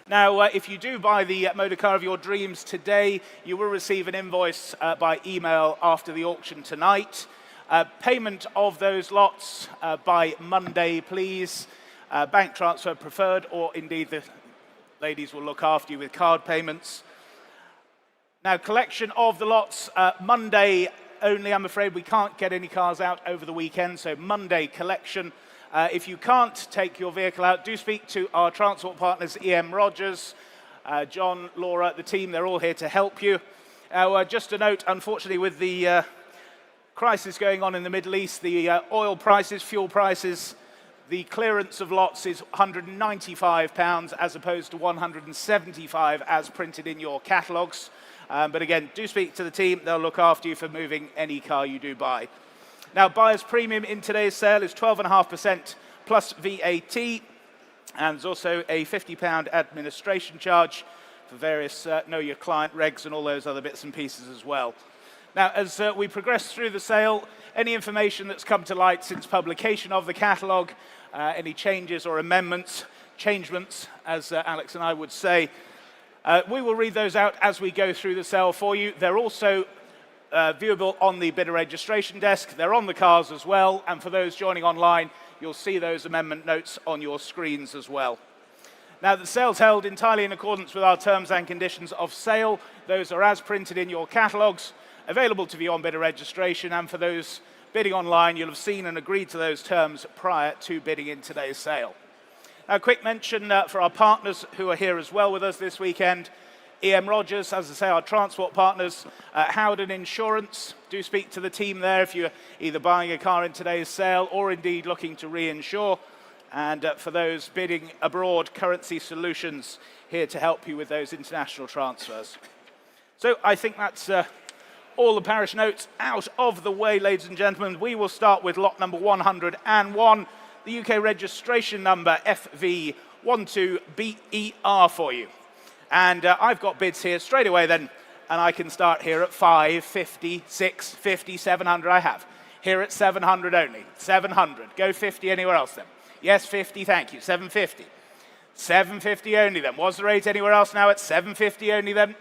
Now, if you do buy the motor car of your dreams today, you will receive an invoice by email after the auction tonight. Payment of those lots by Monday, please. Bank transfer preferred, or indeed the ladies will look after you with card payments. Now, collection of the lots Monday only. I'm afraid we can't get any cars out over the weekend, so Monday collection. If you can't take your vehicle out, do speak to our transport partners, EM Rogers, John, Laura, the team. They're all here to help you. Just a note, unfortunately, with the crisis going on in the Middle East, the oil prices, fuel prices, the clearance of lots is £195 as opposed to £175 as printed in your catalogues. But again, do speak to the team. They'll look after you for moving any car you do buy. Now, buyer's premium in today's sale is 12.5% plus VAT, and there's also a £50 administration charge for various know your client regs and all those other bits and pieces as well. Now, as we progress through the sale, any information that's come to light since publication of the catalogue, any changes or amendments, changements, as Alex and I would say, we will read those out as we go through the sale for you. They're also viewable on the bidder registration desk. They're on the cars as well, and for those joining online, you'll see those amendment notes on your screens as well. Now, the sale's held entirely in accordance with our terms and conditions of sale. Those are as printed in your catalogues, available to view on bidder registration, and for those bidding online, you'll have seen and agreed to those terms prior to bidding in today's sale. Now, a quick mention for our partners who are here as well with us this weekend. EM Rogers, as I say, our transport partners, Howden Insurance. Do speak to the team there if you're either buying a car in today's sale or indeed looking to reinsure. And for those bidding abroad, Currency Solutions, here to help you with those international transfers. So I think that's all the parish notes out of the way, ladies and gentlemen. We will start with lot number 101, the UK registration number FV12BER for you. And I've got bids here straight away then, and I can start here at 5, 50, 6, 50, 700 I have. Here at 700 only, 700. Go 50 anywhere else then. Yes, 50, thank you, 750. 750 only then. Was the rate anywhere else now at 750 only then?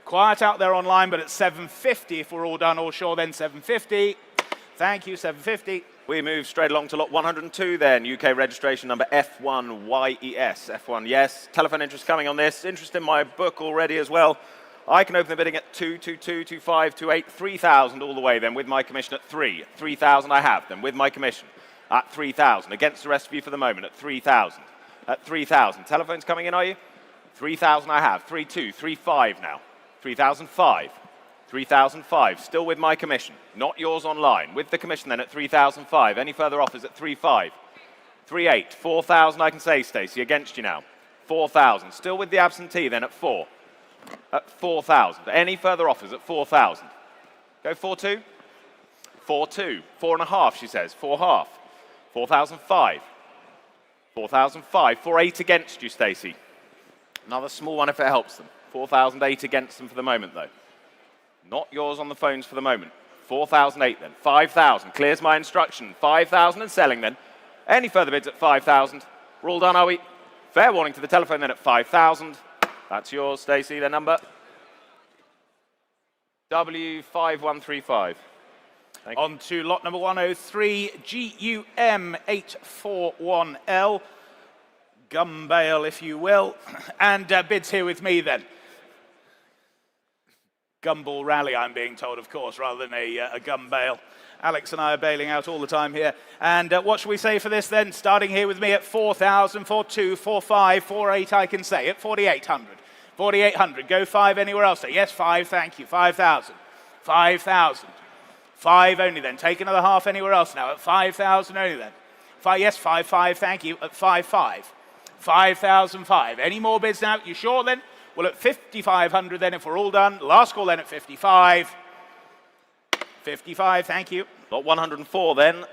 Quiet out there online, but at 750, if we're all done, all sure, then 750. Thank you, 750. We move straight along to lot 102 then, UK registration number F1YES. F1, yes. Telephone interest coming on this. Interest in my book already as well. I can open the bidding at 2, 2, 2, 2, 5, 2, 8, 3,000 all the way then with my commission at 3. 3,000 I have then with my commission at 3,000. Against the rest of you for the moment at 3,000. At 3,000. Telephones coming in, are you? 3,000 I have. 3, 2, 3, 5 now. 3,005. 3,005, still with my commission, not yours online. With the commission then at 3,005. Any further offers at 3,500. 3,800. 4,000 I can say, Stacey, against you now. 4,000, still with the absentee then at 4. At 4,000. Any further offers at 4,000. Go 4,200. 4,200. 4.5, she says. 4.5. 4,005. 4,005. 4,800 against you, Stacey. Another small one if it helps them. 4,008 against them for the moment though. Not yours on the phones for the moment. 4,008 then. 5,000. Clears my instruction. 5,000 and selling then. Any further bids at 5,000? We're all done, are we? Fair warning to the telephone then at 5,000. That's yours, Stacey, the number. W5135. On to lot number 103, GUM841L. Gumbale, if you will. And bids here with me then. Gumball Rally, I'm being told, of course, rather than a gum bail. Alex and I are bailing out all the time here. And what shall we say for this then? Starting here with me at 4,000, 4,200, 4,500, 4,800 I can say. At 4,800. 4,800. Go 5 anywhere else. Yes, 5, thank you. 5,000. 5,000. 5 only then. Take another half anywhere else now. At 5,000 only then. 5, yes, 5,500, thank you. At 5,500. 5,005. Any more bids now? You sure then? Well, at 5,500 then, if we're all done. Last call then at 55. 55, thank you. Lot 104 then.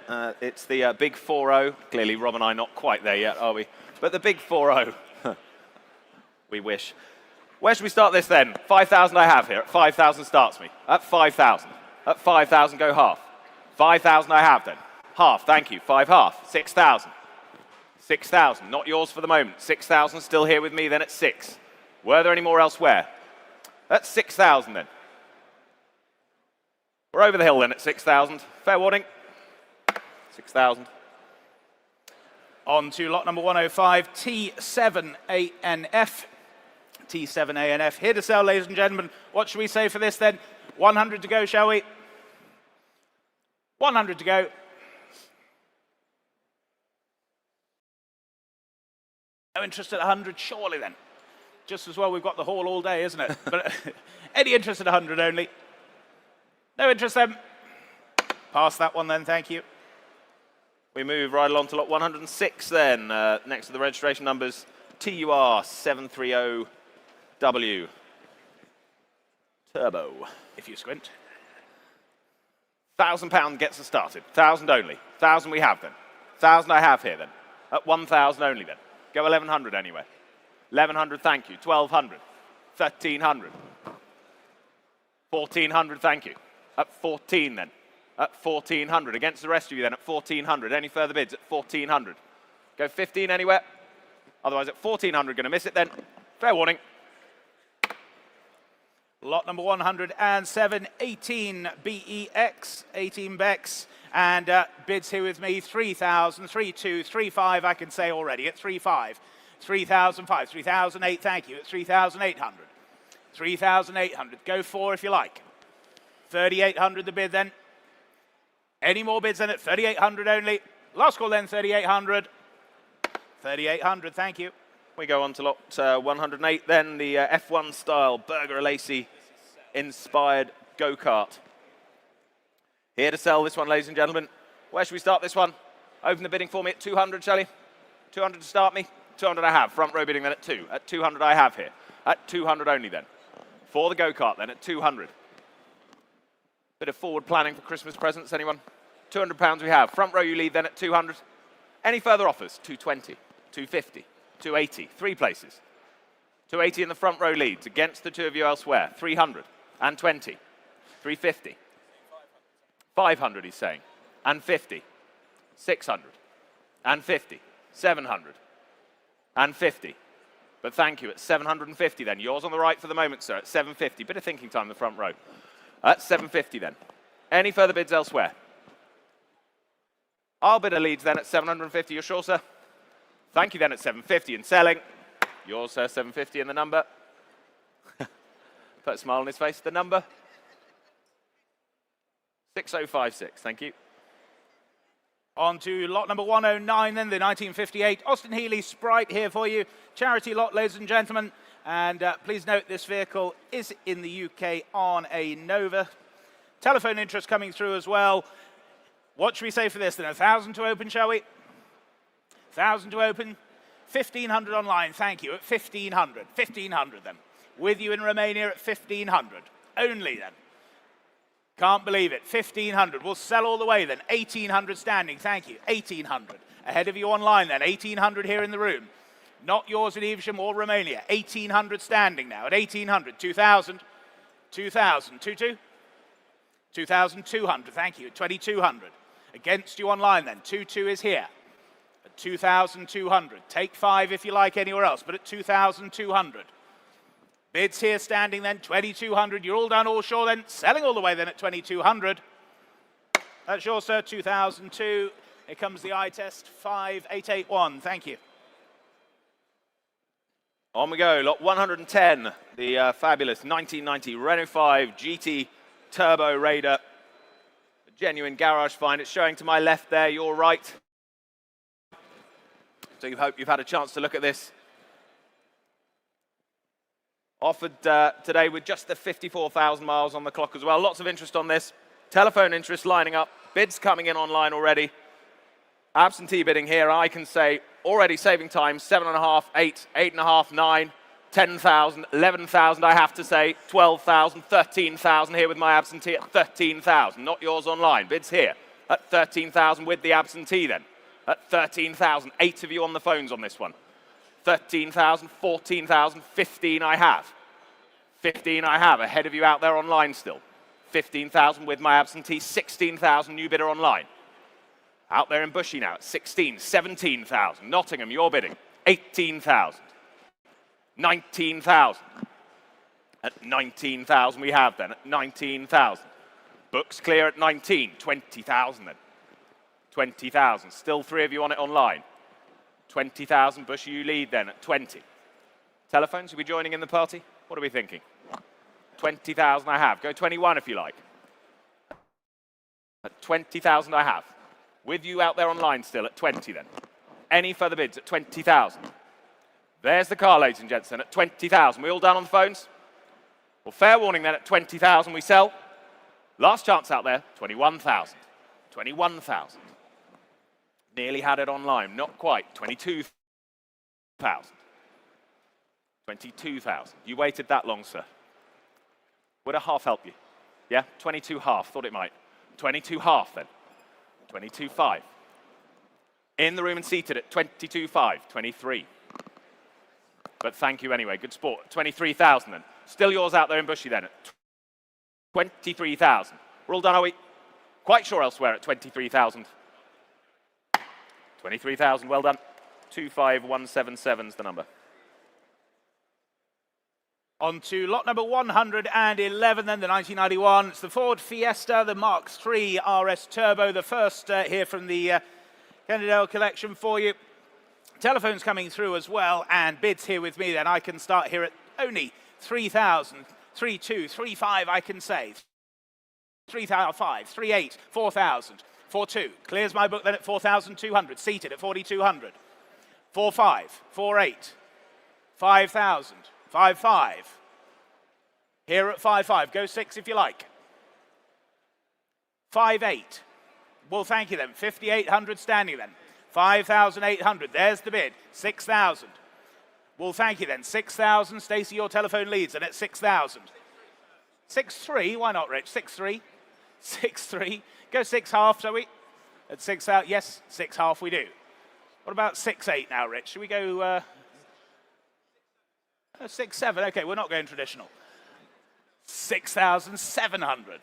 It's the big 4-0. Clearly, Rob and I not quite there yet, are we? But the big 4-0. We wish. Where should we start this then? 5,000 I have here. At 5,000 starts me. At 5,000. At 5,000 go half. 5,000 I have then. Half, thank you. 5 half. 6,000. 6,000. Not yours for the moment. 6,000 still here with me then at 6. Were there any more elsewhere? That's 6,000 then. We're over the hill then at 6,000. Fair warning. 6,000. On to lot number 105, T7ANF. T7ANF. Here to sell, ladies and gentlemen. What should we say for this then? 100 to go, shall we? 100 to go. No interest at 100, surely then. Just as well we've got the hall all day, isn't it? But any interest at 100 only? No interest then? Pass that one then, thank you. We move right along to lot 106 then, next to the registration numbers TUR730W. Turbo. If you squint. £1,000 gets us started. 1,000 only. 1,000 we have then. 1,000 I have here then. At 1,000 only then. Go 1,100 anyway. 1,100, thank you. 1,200. 1,300. 1,400, thank you. At 14 then. At 1,400. Against the rest of you then at 1,400. Any further bids at 1,400? Go 15 anywhere. Otherwise at 1,400, going to miss it then. Fair warning. Lot number 107, 18 BEX, 18 Bex, and bids here with me, 3,000, 3,2, 3,5, I can say already, at 3,5, 3,005, 3,008, thank you, at 3,800, 3,800, go 4 if you like, 3,800 the bid then, any more bids then at 3,800 only, last call then 3,800, 3,800, thank you. We go on to lot 108 then, the F1 style Burger Lacey inspired go-kart. Here to sell this one, ladies and gentlemen. Where should we start this one? Open the bidding for me at 200, shall you? 200 to start me? 200 I have. Front row bidding then at 2. At 200 I have here. At 200 only then. For the go-kart then at 200. Bit of forward planning for Christmas presents, anyone? £200 we have. Front row you lead then at 200. Any further offers? 220, 250. 280, 3 places. 280 in the front row leads against the 2 of you elsewhere. 300 and 20, 350. 500 he's saying, and 50. 600 and 50. 700 and 50. But thank you, at 750 then. Yours on the right for the moment, sir, at 750. Bit of thinking time in the front row. At 750 then. Any further bids elsewhere? I'll bid a leads then at 750. You're sure, sir? Thank you then at 750 and selling. Yours, sir, 750 in the number. Put a smile on his face. The number? 6056, thank you. On to lot number 109 then, the 1958 Austin Healey Sprite here for you. Charity lot, ladies and gentlemen. And please note this vehicle is in the UK on a Nova. Telephone interest coming through as well. What should we say for this then? 1,000 to open, shall we? 1,000 to open, 1,500 online, thank you, at 1,500, 1,500 then. With you in Romania at 1,500, only then. Can't believe it, 1,500, we'll sell all the way then, 1,800 standing, thank you, 1,800. Ahead of you online then, 1,800 here in the room. Not yours in Evesham or Romania, 1,800 standing now, at 1,800, 2,000, 2,000, 2,2, 2,200, thank you, 2,200. Against you online then, 2,2 is here. 2,200. Take 5 if you like anywhere else, but at 2,200. Bids here standing then, 2,200. You're all done, all sure then. Selling all the way then at 2,200. That's yours, sir, 2,002. Here comes the eye test, 5881. Thank you. On we go, lot 110, the fabulous 1990 Renault 5 GT Turbo Raider. A genuine garage find. It's showing to my left there, your right. So you hope you've had a chance to look at this. Offered today with just the 54,000 miles on the clock as well. Lots of interest on this. Telephone interest lining up. Bids coming in online already. Absentee bidding here, I can say, already saving time, 7.5, 8, 8.5, 9, 10,000, 11,000 I have to say, 12,000, 13,000 here with my absentee at 13,000. Not yours online. Bids here at 13,000 with the absentee then. At 13,000, 8 of you on the phones on this one. 13,000, 14,000, 15 I have. 15 I have, ahead of you out there online still. 15,000 with my absentee, 16,000 new bidder online. Out there in Bushy now at 16, 17,000. Nottingham, your bidding, 18,000. 19,000. At 19,000 we have then, at 19,000. Books clear at 19, 20,000 then. 20,000, still 3 of you on it online. 20,000, Bush, you lead then at 20. Telephones, you'll be joining in the party? What are we thinking? 20,000 I have. Go 21 if you like. At 20,000 I have. With you out there online still at 20 then. Any further bids at 20,000? There's the car, ladies and gents, then at 20,000. We all done on the phones? Well, fair warning then, at 20,000 we sell. Last chance out there, 21,000. 21,000. Nearly had it online, not quite. 22,000. 22,000. You waited that long, sir. Would a half help you? Yeah? 22 half, thought it might. 22 half then. 22.5. In the room and seated at 22.5. 23. But thank you anyway, good sport. 23,000 then. Still yours out there in Bushy then at 23,000. We're all done, are we? Quite sure elsewhere at 23,000. 23,000, well done. 25177 is the number. On to lot number 111 then, the 1991. It's the Ford Fiesta, the Mark III RS Turbo, the first here from the Cannondale collection for you. Telephones coming through as well, and bids here with me then. I can start here at only 3,000, 3,2, 3,5 I can say. 3,500, 3,800, 4,000, 4,200. Clears my book then at 4,200, seated at 4,200. 4,500, 4,800, 5,000, 5,500. Here at 5,500, go 6 if you like. 5,800. Well, thank you then. 5,800 standing then. 5,800, there's the bid. 6,000. Well, thank you then. 6,000, Stacey, your telephone leads, and at 6,000. 6,300, why not, Rich? 6,300. 6,300. Go 6 half, shall we? At 6,000, yes, 6 half we do. What about 6,800 now, Rich? Should we go 6,700? Okay, we're not going traditional. 6,700.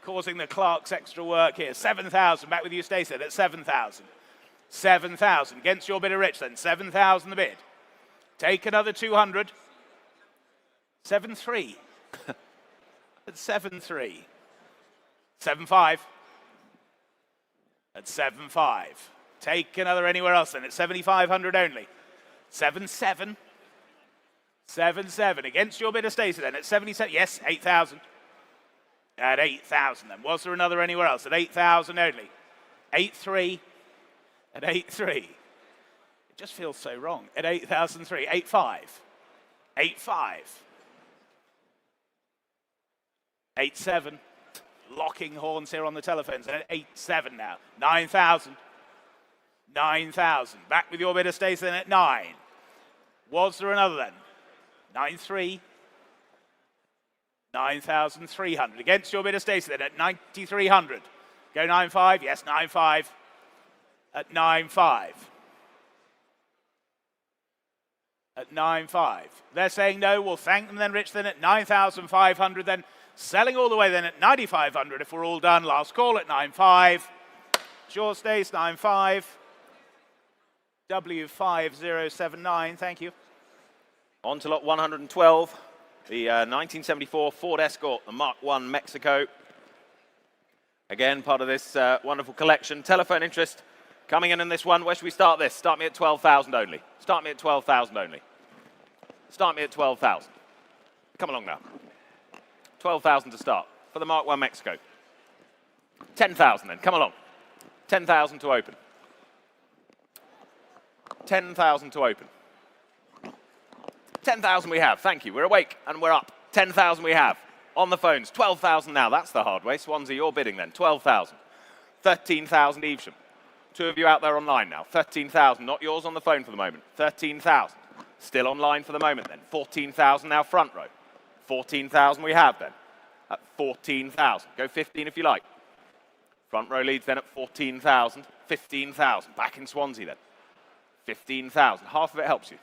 Causing the Clarks extra work here. 7,000, back with you, Stacey, at 7,000. 7,000, against your bid of Rich then. 7,000 the bid. Take another 200. 7,300. At 7,300. 7,500. At 7,500. Take another anywhere else then. At 7,500 only. 7,700. 7,700. Against your bid of Stacey then. At 77. Yes, 8,000. At 8,000 then. Was there another anywhere else? At 8,000 only. 8,300. At 8,300. It just feels so wrong. At 8,003. 8,500. 8,500. 8,700. Locking horns here on the telephones. And at 8,700 now. 9,000. 9,000. Back with your bid of Stacey then at 9,000. Was there another then? 9,300. 9,300. Against your bid of Stacey then at 9,300. Go 9,500. Yes, 9,500. At 9,500. At 9,500. They're saying no. We'll thank them then, Rich, then at 9,500 then. Selling all the way then at 9,500 if we're all done. Last call at 9,500. Sure, Stace, 9,500. W5079, thank you. On to lot 112, the 1974 Ford Escort, the Mark I Mexico. Again, part of this wonderful collection. Telephone interest coming in this one. Where should we start this? Start me at 12,000 only. Start me at 12,000 only. Start me at 12,000. Come along now. 12,000 to start for the Mark I Mexico. 10,000 then, come along. 10,000 to open. 10,000 to open. 10,000 we have, thank you. We're awake and we're up. 10,000 we have. On the phones, 12,000 now. That's the hard way. Swansea, you're bidding then. 12,000. 13,000 Evesham. 2 of you out there online now. 13,000, not yours on the phone for the moment. 13,000. Still online for the moment then. 14,000 now front row. 14,000 we have then. At 14,000. Go 15 if you like. Front row leads then at 14,000. 15,000. Back in Swansea then. 15,000. Half of it helps you.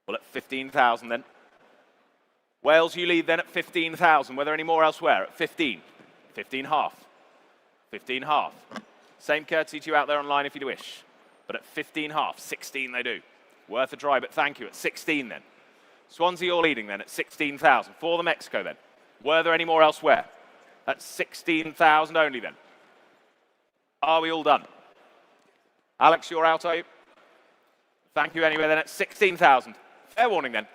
Well, at 15,000 then. Wales, you lead then at 15,000. Were there any more elsewhere? At 15. 15 half. 15 half. Same courtesy to you out there online if you wish. But at 15 half. 16 they do. Worth a try, but thank you. At 16 then. Swansea, you're leading then at 16,000. For the Mexico then. Were there any more elsewhere? At 16,000 only then. Are we all done? Alex, you're out, are you? Thank you anyway then at 16,000. Fair warning then.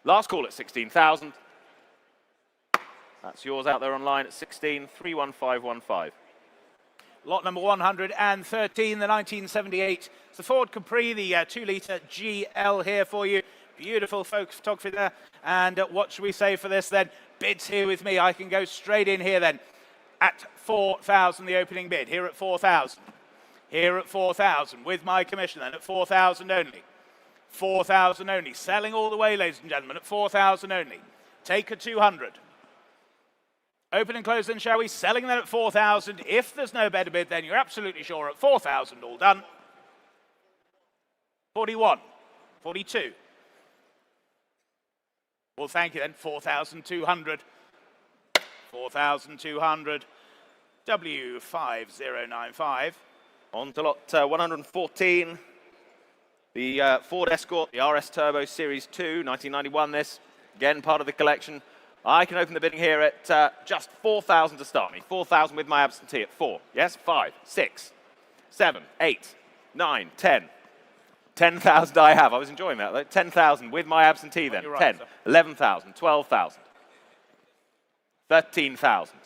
Last call at 16,000. That's yours out there online at 16, 31515. Lot number 113, the 1978. It's the Ford Capri, the 2-litre GL here for you. Beautiful photography there. And what should we say for this then? Bids here with me. I can go straight in here then. At 4,000, the opening bid. Here at 4,000. Here at 4,000 with my commission then at 4,000 only. 4,000 only. Selling all the way, ladies and gentlemen, at 4,000 only. Take a 200. Open and close then, shall we? Selling then at 4,000. If there's no better bid, then you're absolutely sure at 4,000. All done. 41. 42. Well, thank you then. 4,200. 4,200. W5095. On to lot 114. The Ford Escort, the RS Turbo Series 2, 1991 this. Again, part of the collection. I can open the bidding here at just 4,000 to start me. 4,000 with my absentee at 4. Yes, 5, 6, 7, 8, 9, 10. 10,000 I have. I was enjoying that though. 10,000 with my absentee then. Right, 10, sir. 11,000, 12,000, 13,000.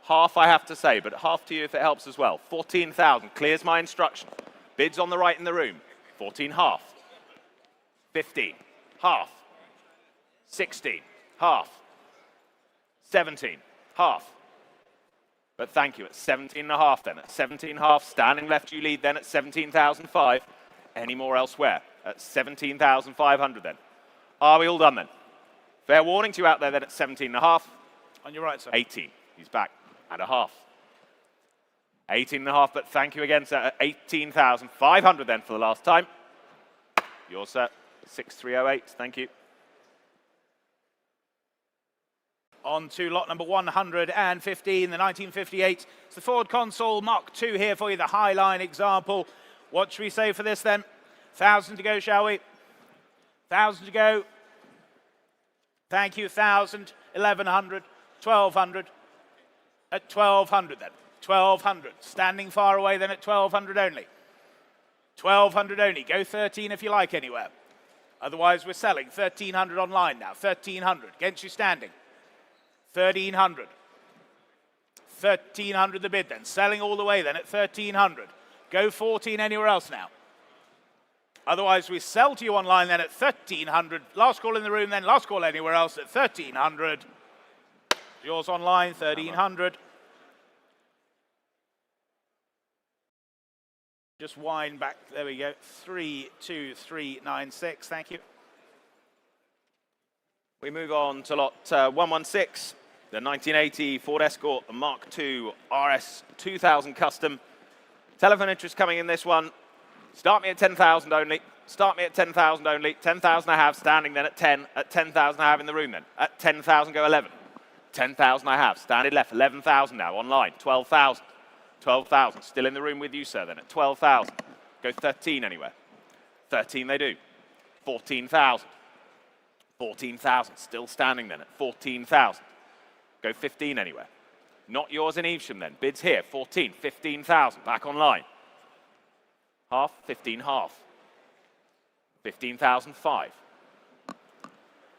Half I have to say, but half to you if it helps as well. 14,000 clears my instruction. Bids on the right in the room. 14 half. 15 half. 16 half. 17 half. But thank you, at 17 and a half then. At 17 half, standing left you lead then at 17,005. Any more elsewhere? At 17,500 then. Are we all done then? Fair warning to you out there then at 17 and a half. On your right, sir. 18. He's back. And a half. 18 and a half, but thank you again, sir. At 18,500 then for the last time. Yours, sir. 6308. Thank you. On to lot number 115, the 1958. It's the Ford Consul Mark II here for you, the Highline example. What should we say for this then? 1,000 to go, shall we? 1,000 to go. Thank you, 1,000, 1,100, 1,200. At 1,200 then. 1,200. Standing far away then at 1,200 only. 1,200 only. Go 13 if you like anywhere. Otherwise we're selling. 1,300 online now. 1,300. Against you standing. 1,300. 1,300 the bid then. Selling all the way then at 1,300. Go 14 anywhere else now. Otherwise we sell to you online then at 1,300. Last call in the room then. Last call anywhere else at 1,300. Yours online, 1,300. Just wind back. There we go. 32396. Thank you. We move on to lot 116, the 1980 Ford Escort, the Mark II RS 2000 Custom. Telephone interest coming in this one. Start me at 10,000 only. Start me at 10,000 only. 10,000 I have, standing then at 10. At 10,000 I have in the room then. At 10,000 go 11. 10,000 I have, standing left. 11,000 now, online. 12,000. 12,000, still in the room with you, sir, then at 12,000. Go 13 anywhere. 13 they do. 14,000. 14,000, still standing then at 14,000. Go 15 anywhere. Not yours in Evesham then. Bids here, 14, 15,000, back online. Half, 15 half. 15,005.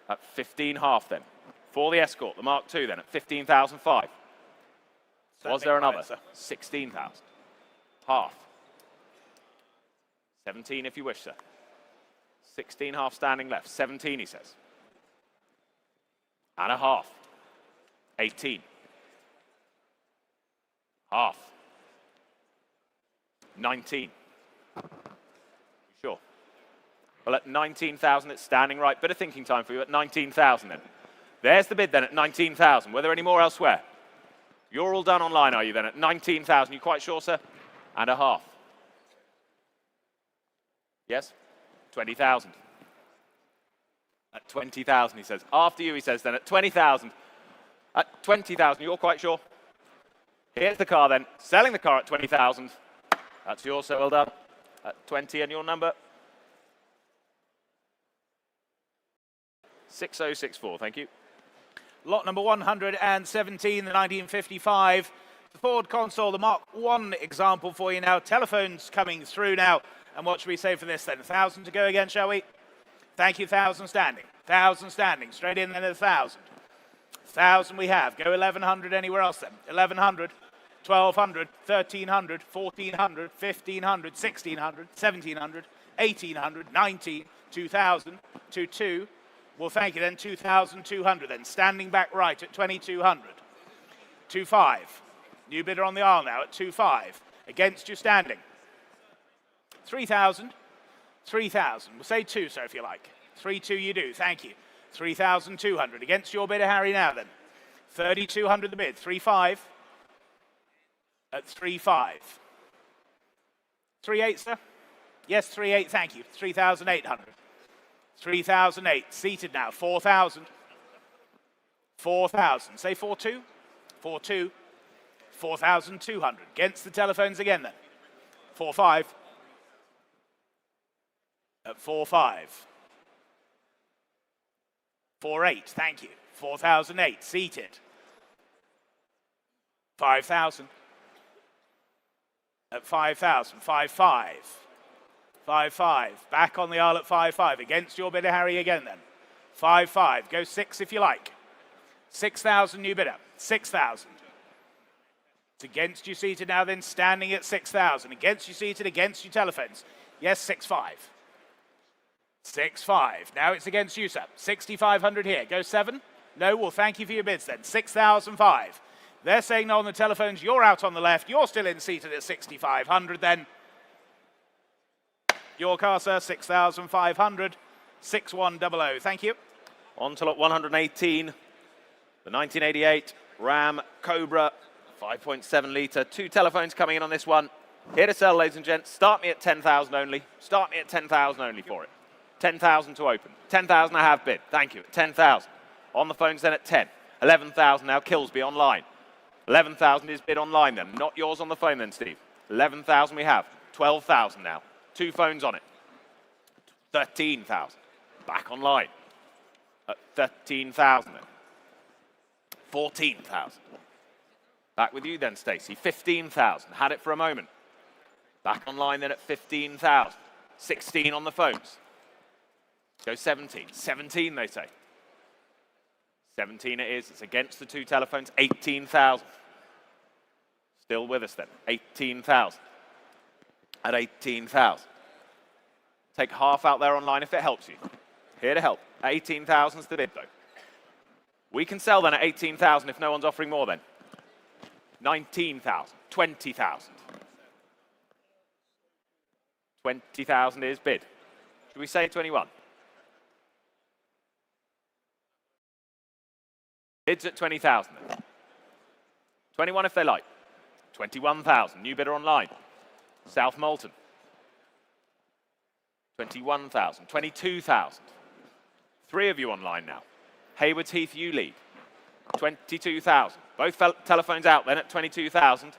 At 15 half then. For the Escort, the Mark II then at 15,005. Was there another? 16,000. Half. 17 if you wish, sir. 16 half standing left. 17, he says. And a half. 18. Half. 19. Sure. Well, at 19,000, it's standing right. Bit of thinking time for you at 19,000 then. There's the bid then at 19,000. Were there any more elsewhere? You're all done online, are you then? At 19,000, you quite sure, sir? And a half. Yes? 20,000. At 20,000, he says. After you, he says, then at 20,000. At 20,000, you're quite sure? Here's the car then. Selling the car at 20,000. That's yours, so well done. At 20 and your number. 6064, thank you. Lot number 117, the 1955. The Ford console, the Mark 1 example for you now. Telephones coming through now. And what should we say for this then? 1,000 to go again, shall we? Thank you, 1,000 standing. 1,000 standing. Straight in then at 1,000. 1,000 we have. Go 1,100 anywhere else then. 1,100, 1,200, 1,300, 1,400, 1,500, 1,600, 1,700, 1,800, 19, 2,000, 2,2. Well, thank you then. 2,200 then. Standing back right at 2,200. 2,5. New bidder on the aisle now at 2,5. Against you standing. 3,000. 3,000. We'll say 2, sir, if you like. 3,2 you do. Thank you. 3,200. Against your bidder, Harry, now then. 3,200 the bid. 3,5. At 3,5. 3,8, sir? Yes, 3,8. Thank you. 3,800. 3,008. Seated now. 4,000. 4,000. Say 4,2. 4,2. 4,200. Against the telephones again then. 4,5. At 4,5. 4,8. Thank you. 4,008. Seated. 5,000. At 5,000. 5,5. 5,5. Back on the aisle at 5,5. Against your bidder, Harry, again then. 5,5. Go 6 if you like. 6,000 new bidder. 6,000. It's against you seated now then, standing at 6,000. Against you seated, against you telephones. Yes, 6,5. 6,5. Now it's against you, sir. 6,500 here. Go 7. No, well, thank you for your bids then. 6,005. They're saying no on the telephones. You're out on the left. You're still in seated at 6,500 then. Your car, sir, 6,500. 6,100. Thank you. On to lot 118, the 1988 Ram Cobra 5.7 litre. 2 telephones coming in on this one. Here to sell, ladies and gents. Start me at 10,000 only. Start me at 10,000 only for it. 10,000 to open. 10,000 I have bid. Thank you. 10,000. On the phones then at 10. 11,000 now. Kilsby online. 11,000 is bid online then. Not yours on the phone then, Steve. 11,000 we have. 12,000 now. 2 phones on it. 13,000. Back online. At 13,000 then. 14,000. Back with you then, Stacey. 15,000. Had it for a moment. Back online then at 15,000. 16 on the phones. Go 17. 17, they say. 17 it is. It's against the 2 telephones. 18,000. Still with us then. 18,000. At 18,000. Take half out there online if it helps you. Here to help. 18,000 is the bid, though. We can sell then at 18,000 if no one's offering more then. 19,000. 20,000. 20,000 is bid. Should we say 21? Bids at 20,000 then. 21 if they like. 21,000. New bidder online. South Molton. 21,000. 22,000. 3 of you online now. Haywards Heath, you lead. 22,000. Both telephones out then at 22,000.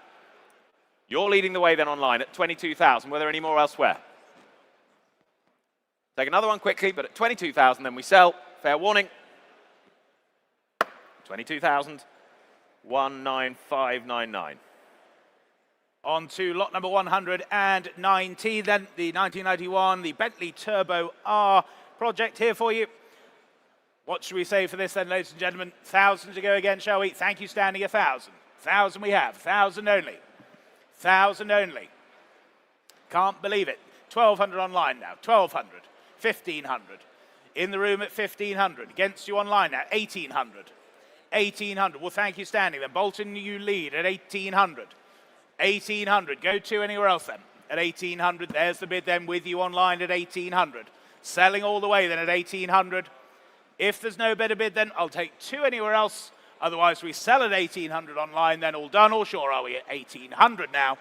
You're leading the way then online at 22,000. Were there any more elsewhere? Take another one quickly, but at 22,000 then we sell. Fair warning. 22,000. 19599. On to lot number 119, then the 1991, the Bentley Turbo R project here for you. What should we say for this then, ladies and gentlemen? 1,000 to go again, shall we? Thank you, standing 1,000. 1,000 we have. 1,000 only. 1,000 only. Can't believe it. 1,200 online now. 1,200. 1,500. In the room at 1,500. Against you online now. 1,800. 1,800. Well, thank you, standing then. Bolton, you lead at 1,800. 1,800. Go to anywhere else then. At 1,800. There's the bid then with you online at 1,800. Selling all the way then at 1,800. If there's no better bid, then I'll take 2 anywhere else. Otherwise, we sell at 1,800 online, then all done. Or sure, are we at 1,800 now?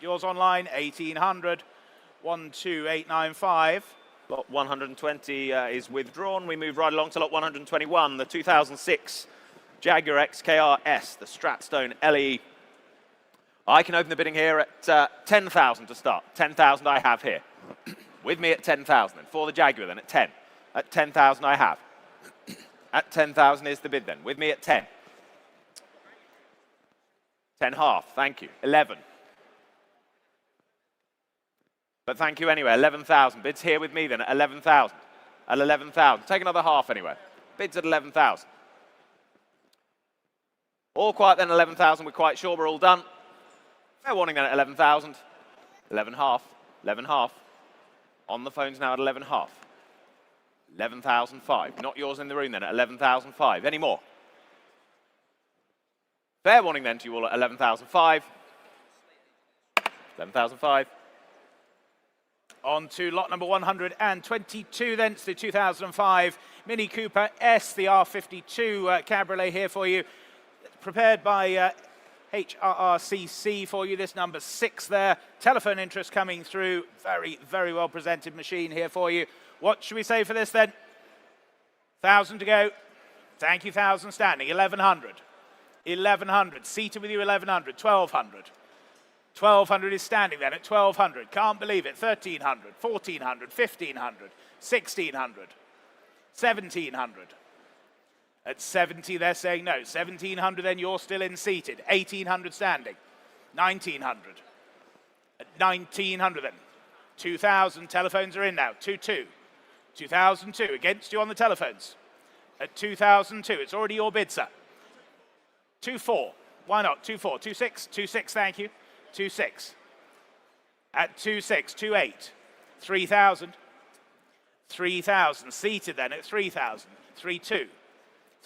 Yours online, 1,800. 12895. Lot 120 is withdrawn. We move right along to lot 121, the 2006 Jaguar XKR S, the Stratstone LE. I can open the bidding here at 10,000 to start. 10,000 I have here. With me at 10,000, and for the Jaguar then at 10. At 10,000 I have. At 10,000 is the bid then. With me at 10. 10 half, thank you. 11. But thank you anyway, 11,000. Bids here with me then at 11,000. At 11,000. Take another half anyway. Bids at 11,000. All quiet then, 11,000. We're quite sure we're all done. Fair warning then at 11,000. 11 half. 11 half. On the phones now at 11 half. 11,005. Not yours in the room then at 11,005. Any more? Fair warning then to you all at 11,005. 11,005. On to lot number 122 then. It's the 2005 Mini Cooper S, the R52 Cabriolet here for you. Prepared by HRRCC for you. This number 6 there. Telephone interest coming through. Very, very well presented machine here for you. What should we say for this then? 1,000 to go. Thank you, 1,000 standing. 1,100. 1,100. Seated with you, 1,100. 1,200. 1,200 is standing then at 1,200. Can't believe it. 1,300. 1,400. 1,500. 1,600. 1,700. At 70, they're saying no. 1,700, then you're still in seated. 1,800 standing. 1,900. At 1,900 then. 2,000, telephones are in now. 2,2. 2,002, against you on the telephones. At 2,002, it's already your bid, sir. 2,4, why not? 2,4, 2,6, 2,6, thank you. 2,6. At 2,6, 2,8. 3,000. 3,000, seated then at 3,000. 3,2.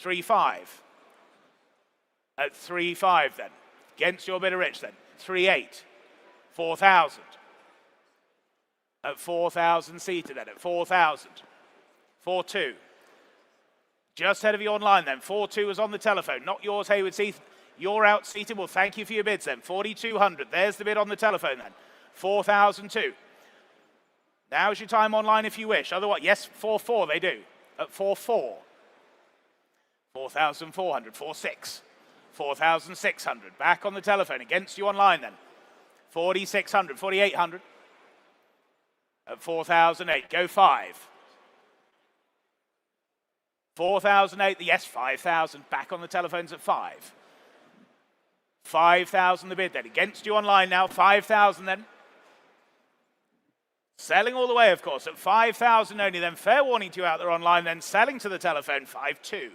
3,5. At 3,5 then. Against your bidder rich then. 3,8. 4,000. At 4,000 seated then. At 4,000. 4,2. Just ahead of you online then. 4,2 is on the telephone. Not yours, Hayward Seath. You're out seated. Well, thank you for your bids then. 4,200. There's the bid on the telephone then. 4,002. Now's your time online if you wish. Otherwise, yes, 4,4 they do. At 4,4. 4,400, 4,600, 4,600. Back on the telephone, against you online then. 4,600, 4,800. At 4,008, go 5. 4,008, yes, 5,000. Back on the telephones at 5. 5,000 the bid then. Against you online now, 5,000 then. Selling all the way, of course, at 5,000 only then. Fair warning to you out there online then. Selling to the telephone, 5,2.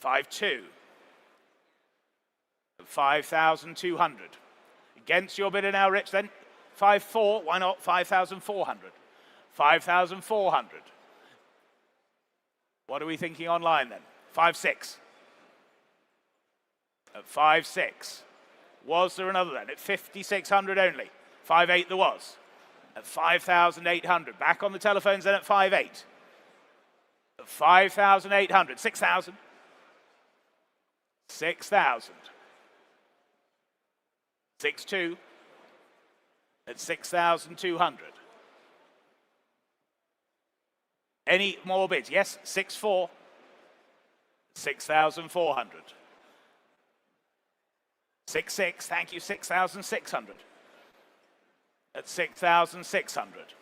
5,2. 5,200. Against your bidder now, Rich, then. 5,4. Why not? 5,400. 5,400. What are we thinking online then? 5,6. At 5,6. Was there another then? At 5,600 only. 5,8 there was. At 5,800. Back on the telephones then at 5,8. At 5,800. 6,000. 6,000. 6,2. At 6,200. Any more bids? Yes, 6,4. 6,400. 6,6. Thank you, 6,600. At 6,600.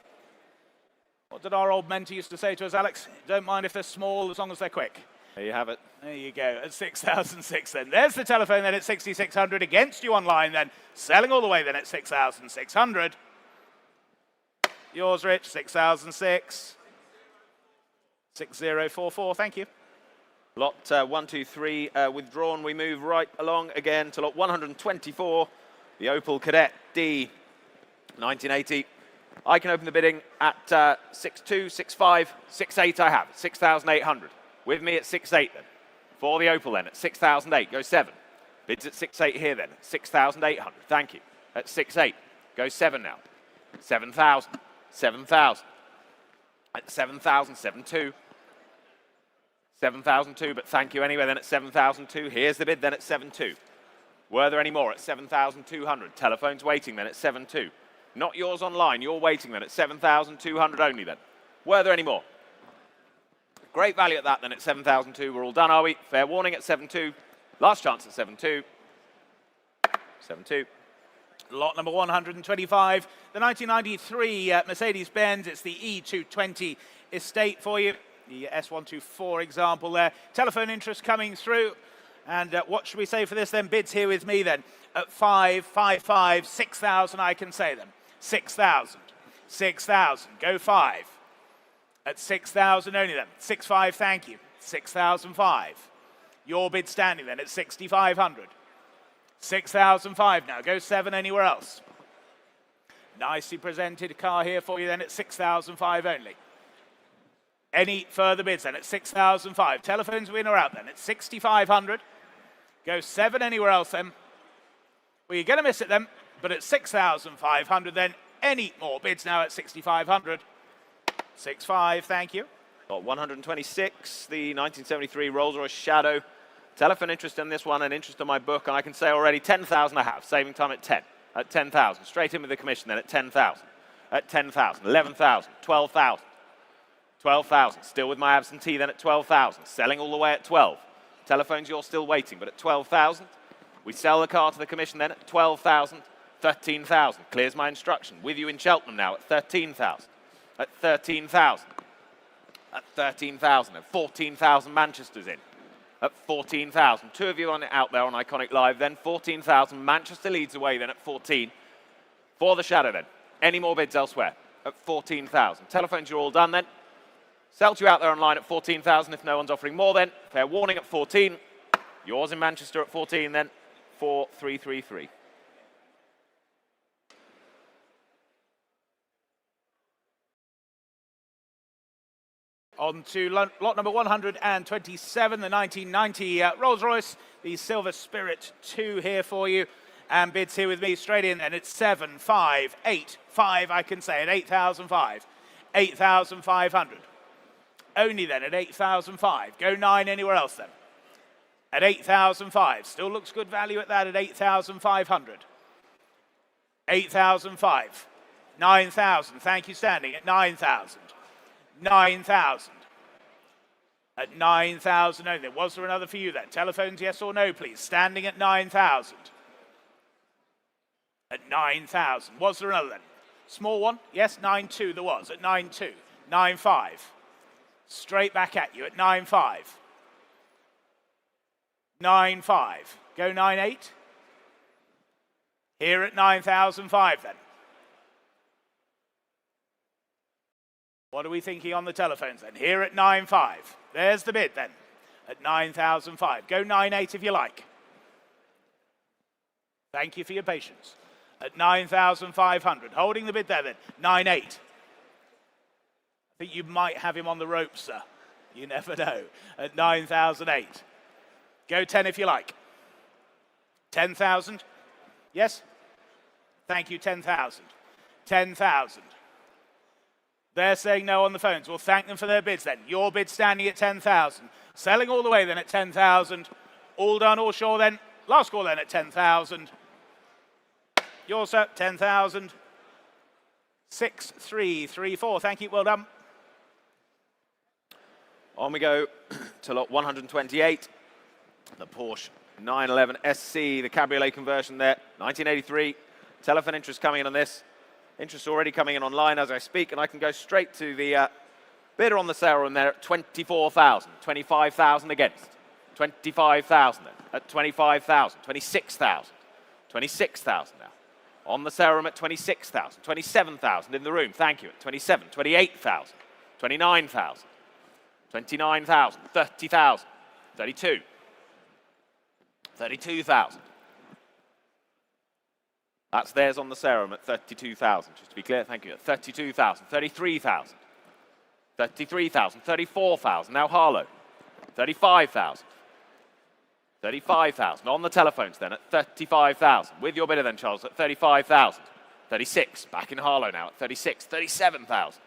What did our old mentor used to say to us, Alex? Don't mind if they're small as long as they're quick. There you have it. There you go, at 6,006 then. There's the telephone then at 6,600. Against you online then. Selling all the way then at 6,600. Yours, Rich, 6,006. 6,044, thank you. Lot 1, 2, 3 withdrawn. We move right along again to lot 124, the Opel Kadett D, 1980. I can open the bidding at 6,2, 6,5, 6,8 I have, 6,800. With me at 6,8 then. For the Opel then at 6,008, go 7. Bids at 6,8 here then, 6,800, thank you. At 6,8, go 7 now. 7,000, 7,000. At 7,000, 7,2. 7,002, but thank you anyway then at 7,002. Here's the bid then at 7,2. Were there any more at 7,200? Telephones waiting then at 7,2. Not yours online, you're waiting then at 7,200 only then. Were there any more? Great value at that then at 7,002. We're all done, are we? Fair warning at 7,2. Last chance at 7,2. 7,2. Lot number 125, the 1993 Mercedes-Benz. It's the E220 Estate for you. The S124 example there. Telephone interest coming through. And what should we say for this then? Bids here with me then. At 5, 5, 5, 6,000 I can say them. 6,000, 6,000, go 5. At 6,000 only then. 6,5, thank you. 6,005. Your bid standing then at 6,500. 6,005 now, go 7 anywhere else. Nicely presented car here for you then at 6,005 only. Any further bids then at 6,005. Telephones win or out then at 6,500. Go 7 anywhere else then. Well, you're going to miss it then, but at 6,500 then. Any more bids now at 6,500. 6.5, thank you. Got 126, the 1973 Rolls-Royce Shadow. Telephone interest in this one and interest in my book, and I can say already 10,000 I have. Saving time at 10. At 10,000. Straight in with the commission then at 10,000. At 10,000. 11,000. 12,000. 12,000. Still with my absentee then at 12,000. Selling all the way at 12. Telephones, you're still waiting, but at 12,000. We sell the car to the commission then at 12,000. 13,000. Clears my instruction. With you in Cheltenham now at 13,000. At 13,000. At 13,000. At 14,000 Manchester's in. At 14,000. 2 of you on it out there on Iconic Live then. 14,000. Manchester leads away then at 14. For the Shadow then. Any more bids elsewhere? At 14,000. Telephones, you're all done then. Sell to you out there online at 14,000 if no one's offering more then. Fair warning at 14. Yours in Manchester at 14 then. 4,333. On to lot number 127, the 1990 Rolls-Royce, the Silver Spirit 2 here for you. And bids here with me straight in, and it's 7, 5, 8, 5, I can say, at 8,005. 8,500. Only then at 8,005. Go 9 anywhere else then. At 8,005. Still looks good value at that at 8,500. 8,005. 9,000. Thank you, standing at 9,000. 9,000. At 9,000 only. Was there another for you then? Telephones, yes or no, please. Standing at 9,000. At 9,000. Was there another then? Small one? Yes, 9,2 there was. At 9,2. 9,5. Straight back at you at 9,5. 9,5. Go 9,8. Here at 9,005 then. What are we thinking on the telephones then? Here at 9.5. There's the bid then. At 9,005. Go 9.8 if you like. Thank you for your patience. At 9,500. Holding the bid there then. 9.8. I think you might have him on the ropes, sir. You never know. At 9,008. Go 10 if you like. 10,000. Yes? Thank you, 10,000. 10,000. They're saying no on the phones. We'll thank them for their bids then. Your bid standing at 10,000. Selling all the way then at 10,000. All done, all sure then. Last call then at 10,000. Yours, sir, 10,000. 6,334. Thank you, well done. On we go to lot 128. The Porsche 911 SC, the cabriolet conversion there. 1983. Telephone interest coming in on this. Interest already coming in online as I speak, and I can go straight to the bidder on the sale room there at 24,000, 25,000 against, 25,000 then, at 25,000, 26,000, 26,000 now. On the sale room at 26,000, 27,000 in the room, thank you, at 27, 28,000, 29,000, 29,000, 30,000, 32, 32,000. That's theirs on the serum at 32,000, just to be clear, thank you. At 32,000, 33,000, 33,000, 34,000, now Harlow, 35,000, 35,000. On the telephones then at 35,000. With your bidder then, Charles, at 35,000. 36, back in Harlow now at 36, 37,000.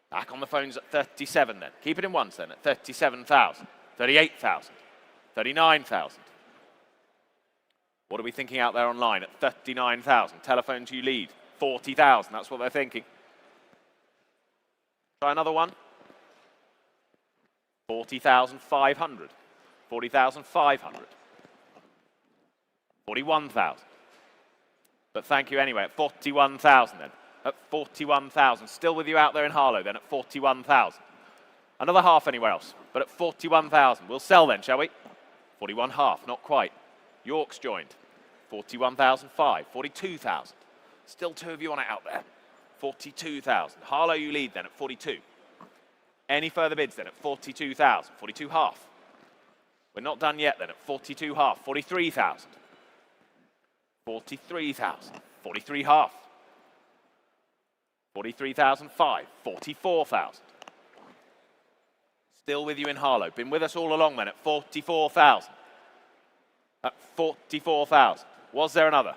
Back on the phones at 37 then. Keep it in ones then at 37,000, 38,000, 39,000. What are we thinking out there online at 39,000? Telephones you lead, 40,000, that's what they're thinking. Try another one. 40,500, 40,500, 41,000, But thank you anyway, at 41,000 then. At 41,000. Still with you out there in Harlow then at 41,000. Another half anywhere else, but at 41,000. We'll sell then, shall we? 41.5, not quite. York's joined. 41,005, 42,000. Still two of you on it out there. 42,000. Harlow, you lead then at 42. Any further bids then at 42,000, 42.5. We're not done yet then at 42.5, 43,000. 43,000, 43.5. 43,005, 44,000. Still with you in Harlow. Been with us all along then at 44,000. At 44,000. Was there another?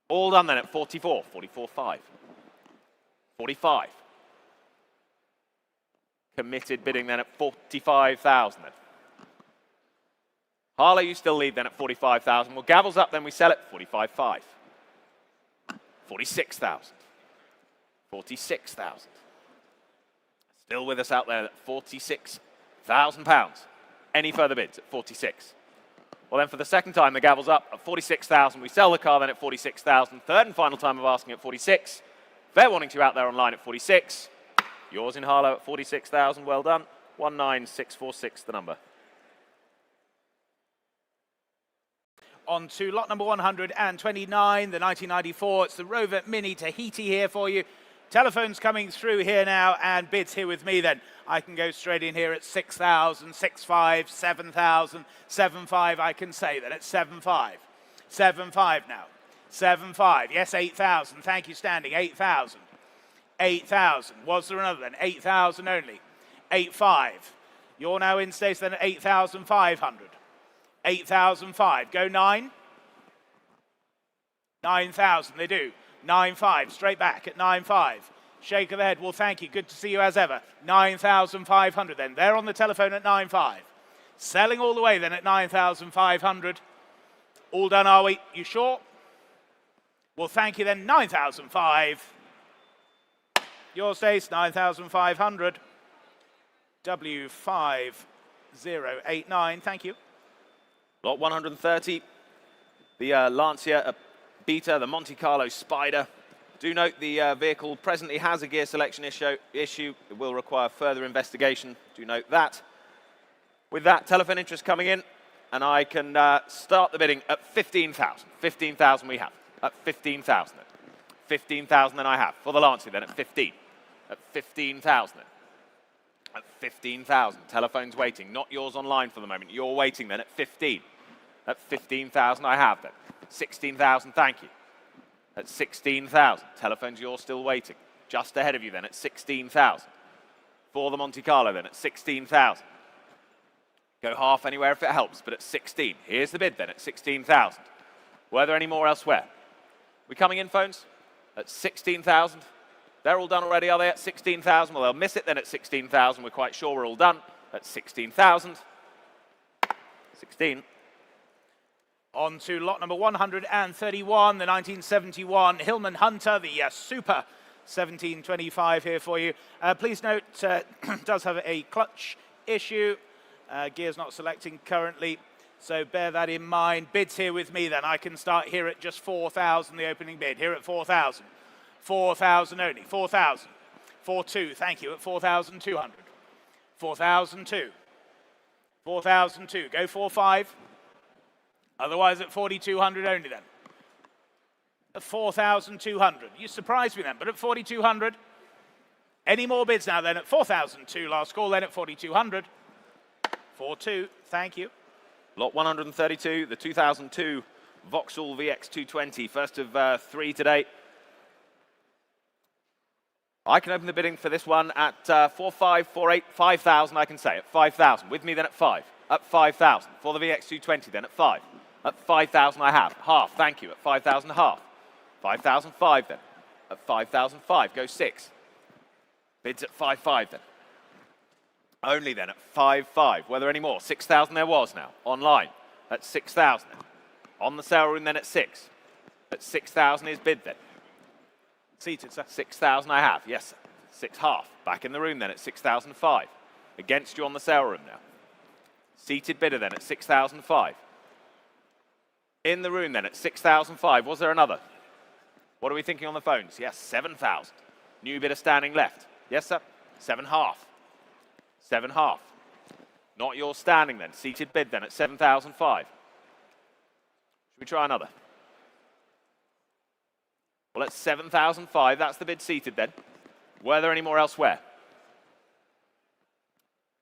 All done then at 44, 44.5. 45. Committed bidding then at 45,000 then. Harlow, you still lead then at 45,000. Well, gavels up then, we sell it 45.5. 46,000. 46,000. Still with us out there at 46,000 pounds. Any further bids at 46? Well then, for the second time, the gavel's up at 46,000. We sell the car then at 46,000. Third and final time of asking at 46. Fair warning to you out there online at 46. Yours in Harlow at 46,000. Well done. 19646, the number. On to lot number 129, the 1994. It's the Rover Mini Tahiti here for you. Telephones coming through here now, and bids here with me then. I can go straight in here at 6,000, 6,500, 7,000, 7,500. I can say that at 7,500. 7,500 now. 7,500. Yes, 8,000. Thank you, standing. 8,000. 8,000. Was there another then? 8,000 only. 8,500. You're now in Stace then at 8,500. 8,005. Go 9. 9,000. They do. 9,500. Straight back at 9,500. Shake of the head. Well, thank you. Good to see you as ever. 9,500 then. They're on the telephone at 9,500. Selling all the way then at 9,500. All done, are we? You sure? Well, thank you then. 9,500. Your Stace, 9,500. W5089. Thank you. Lot 130. The Lancia Beta, the Monte Carlo Spider. Do note the vehicle presently has a gear selection issue. It will require further investigation. Do note that. With that, telephone interest coming in, and I can start the bidding at 15,000. 15,000 we have. At 15,000 then. 15,000 then I have. For the Lancia then at 15. At 15,000 then. At 15,000. Telephone's waiting. Not yours online for the moment. You're waiting then at 15. At 15,000 I have then. 16,000, thank you. At 16,000. Telephone's yours still waiting. Just ahead of you then at 16,000. For the Monte Carlo then at 16,000. Go half anywhere if it helps, but at 16. Here's the bid then at 16,000. Were there any more elsewhere? We coming in, phones? At 16,000. They're all done already, are they, at 16,000? Well, they'll miss it then at 16,000. We're quite sure we're all done at 16,000. 16. On to lot number 131, the 1971 Hillman Hunter, the Super 1725 here for you. Please note, does have a clutch issue. Gear's not selecting currently, so bear that in mind. Bids here with me then. I can start here at just 4,000, the opening bid. Here at 4,000. 4,000 only. 4,000. 4,200, thank you, at 4,200. 4,002. 4,002. Go 4,500. Otherwise at 4,200 only then. At 4,200. You surprised me then, but at 4,200. Any more bids now then at 4,002. Last call then at 4,200. 4,200. Thank you. Lot 132, the 2002 Vauxhall VX220. First of three today. I can open the bidding for this one at 4,500, 4,800, 5,000 I can say, at 5,000. With me then at 5. At 5,000. For the VX220 then at 5. At 5,000 I have. Half, thank you. At 5,000 half. 5,005 then. At 5,005. Go 6. Bids at 5,500 then. Only then at 5,500. Were there any more? 6,000 there was now. Online. At 6,000 then. On the sale room then at 6. At 6,000 is bid then. Seated, sir. 6,000 I have. Yes, sir. 6 half. Back in the room then at 6,005. Against you on the sale room now. Seated bidder then at 6,005. In the room then at 6,005. Was there another? What are we thinking on the phones? Yes, 7,000. New bid of standing left. Yes, sir. 7.5. 7.5. Not your standing then. Seated bid then at 7,005. Should we try another? Well, at 7,005, that's the bid seated then. Were there any more elsewhere?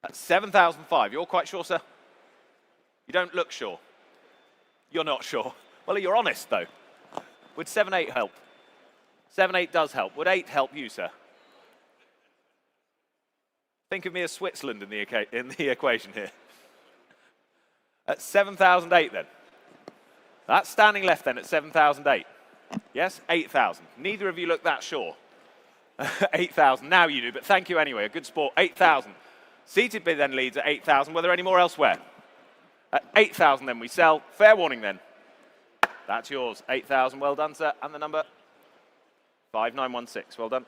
At 7,005, you're quite sure, sir? You don't look sure. You're not sure. Well, you're honest, though. Would 7.8 help? 7.8 does help. Would 8 help you, sir? Think of me as Switzerland in the equation here. At 7,008 then. That's standing left then at 7,008. Yes, 8,000. Neither of you look that sure. 8,000. Now you do, but thank you anyway. A good sport. 8,000. Seated bid then leads at 8,000. Were there any more elsewhere? At 8,000 then we sell. Fair warning then. That's yours. 8,000. Well done, sir. And the number 5916. Well done.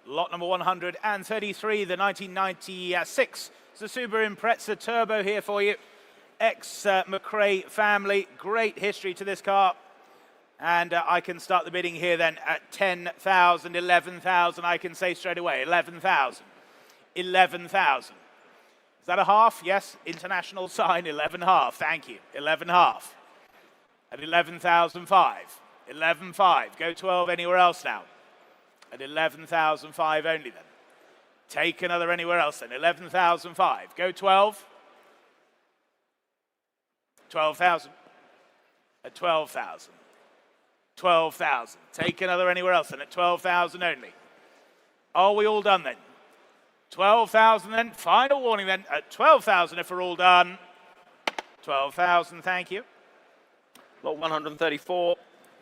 Lot number 133, the 1996 Subaru Impreza Turbo here for you. Ex-McRae family. Great history to this car. And I can start the bidding here then at 10,000, 11,000. I can say straight away, 11,000. 11,000. Is that a half? Yes. International sign, 11.5. Thank you. 11.5. At 11,005. 11.5. Go 12 anywhere else now. At 11,005 only then. Take another anywhere else then. 11,005. Go 12. 12,000. At 12,000. 12,000. Take another anywhere else then. At 12,000 only. Are we all done then? 12,000 then. Final warning then. At 12,000 if we're all done. 12,000. Thank you. Lot 134.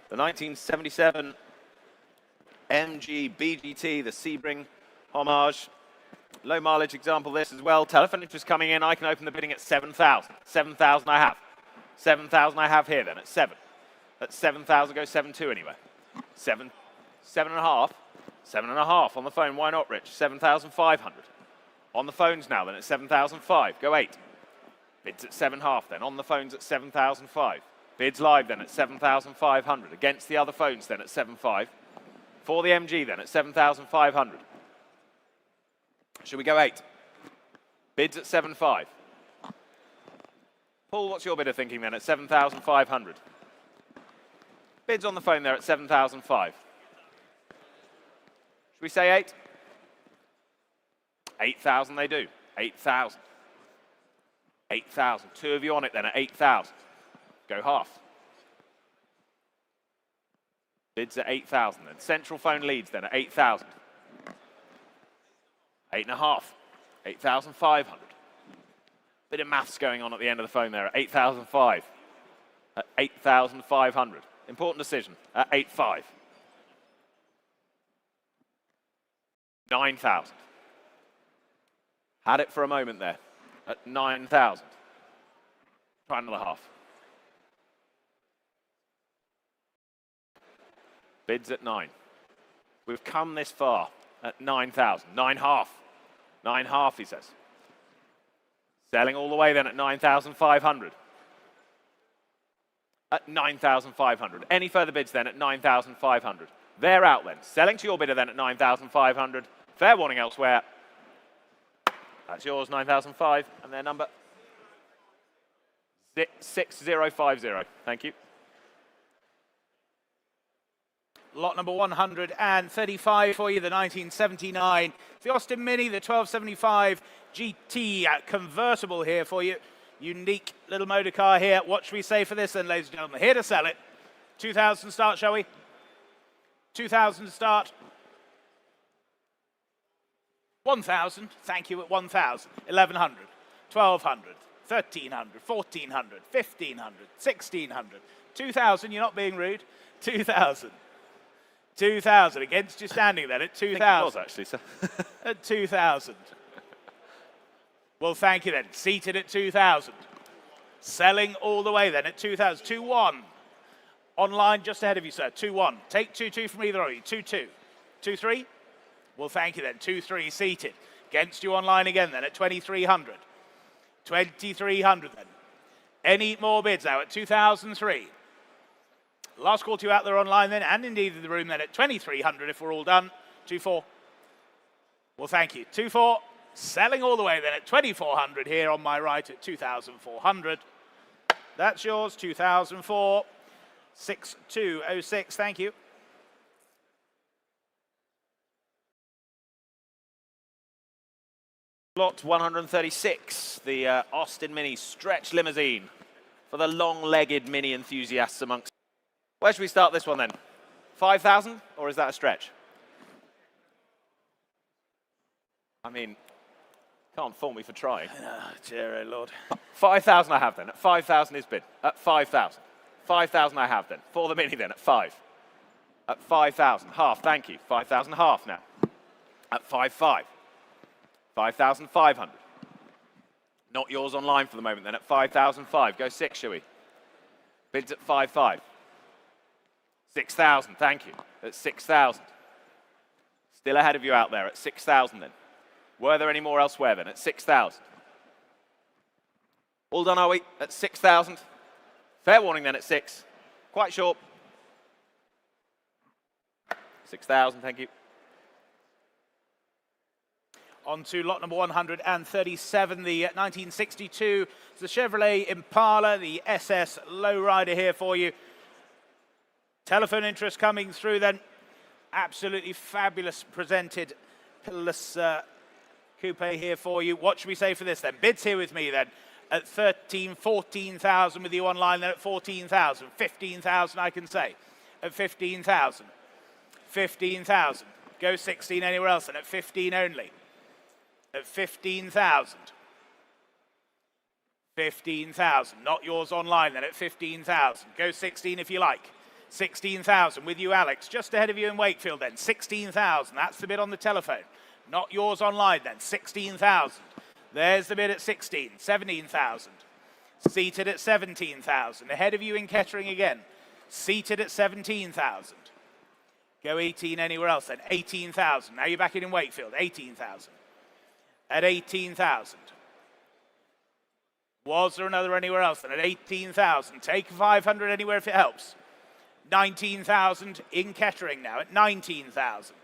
The 1977 MG BGT, the Sebring homage. Low mileage example this as well. Telephone interest coming in. I can open the bidding at 7,000. 7,000 I have. 7,000 I have here then at 7. At 7,000 go 7.2 anyway. 7. 7.5. 7.5 on the phone. Why not, Rich? 7,500. On the phones now then at 7,005. Go 8. Bids at 7.5 then. On the phones at 7,005. Bids live then at 7,500. Against the other phones then at 7.5. For the MG then at 7,500. Should we go 8? Bids at 7.5. Paul, what's your bidder thinking then at 7,500? Bids on the phone there at 7,005. Should we say 8? 8,000 they do. 8,000. 8,000. Two of you on it then at 8,000. Go half. Bids at 8,000 then. Central phone leads then at 8,000. 8.5. 8,500. Bit of maths going on at the end of the phone there at 8,005. At 8,500. Important decision at 8.5. 9,000. Had it for a moment there at 9,000. Try another half. Bids at 9. We've come this far at 9,000. 9.5. 9.5, he says. Selling all the way then at 9,500. At 9,500. Any further bids then at 9,500. They're out then. Selling to your bidder then at 9,500. Fair warning elsewhere. That's yours, 9,005. And their number 6050. Thank you. Lot number 135 for you, the 1979. The Austin Mini, the 1275 GT convertible here for you. Unique little motor car here. What should we say for this then, ladies and gentlemen? Here to sell it. 2,000 start, shall we? 2,000 start. 1,000. Thank you at 1,000. 1,100. 1,200. 1,300. 1,400. 1,500. 1,600. 2,000. You're not being rude. 2,000. 2,000. Against you standing then at 2,000. I think it was actually, sir. At 2,000. Well, thank you then. Seated at 2,000. Selling all the way then at 2,000. 2-1. Online just ahead of you, sir. 2-1. Take 2-2 from either of you. 2-2. 2-3. Well, thank you then. 2-3 seated. Against you online again then at 2,300. 2,300 then. Any more bids now at 2003? Last call to you out there online then, and indeed in the room then at 2300 if we're all done. 24. Well, thank you. 24. Selling all the way then at 2400 here on my right at 2400. That's yours, 2004. 6206, thank you. Lot 136, the Austin Mini stretch limousine for the long-legged mini enthusiasts amongst. Where should we start this one then? 5,000, or is that a stretch? I mean, can't fault me for trying. Dear Lord. 5,000 I have then. At 5,000 is bid. At 5,000. 5,000 I have then. For the mini then at 5. At 5,000. Half, thank you. 5,000 half now. At 5,500. 5,500. Not yours online for the moment then. At 5,005. Go 6, shall we? Bids at 5,500. 6,000, thank you. At 6,000. Still ahead of you out there at 6,000 then. Were there any more elsewhere then? At 6,000. All done, are we? At 6,000. Fair warning then at 6. Quite short. 6,000, thank you. On to lot number 137, the 1962. It's the Chevrolet Impala, the SS lowrider here for you. Telephone interest coming through then. Absolutely fabulous presented pillarless coupe here for you. What should we say for this then? Bids here with me then at 13, 14,000 with you online then at 14,000. 15,000 I can say at 15,000. 15,000. Go 16 anywhere else then at 15 only. At 15,000. 15,000. Not yours online then at 15,000. Go 16 if you like. 16,000 with you, Alex. Just ahead of you in Wakefield then. 16,000. That's the bid on the telephone. Not yours online then. 16,000. There's the bid at 16. 17,000. Seated at 17,000. Ahead of you in Kettering again. Seated at 17,000. Go 18 anywhere else then. 18,000. Now you're back in Wakefield. 18,000. At 18,000. Was there another anywhere else then? At 18,000. Take 500 anywhere if it helps. 19,000 in Kettering now at 19,000.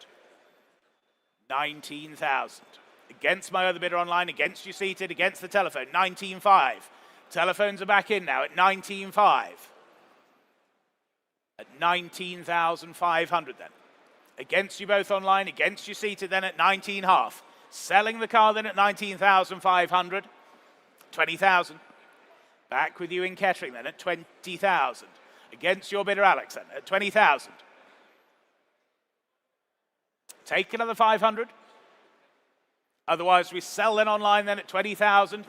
19,000. Against my other bidder online, against you seated, against the telephone. 19,500. Telephones are back in now at 19,500. At 19,500 then. Against you both online, against you seated then at 19,500. Selling the car then at 19,500. 20,000. Back with you in Kettering then at 20,000. Against your bidder Alex then at 20,000. Take another 500. Otherwise we sell then online then at 20,000.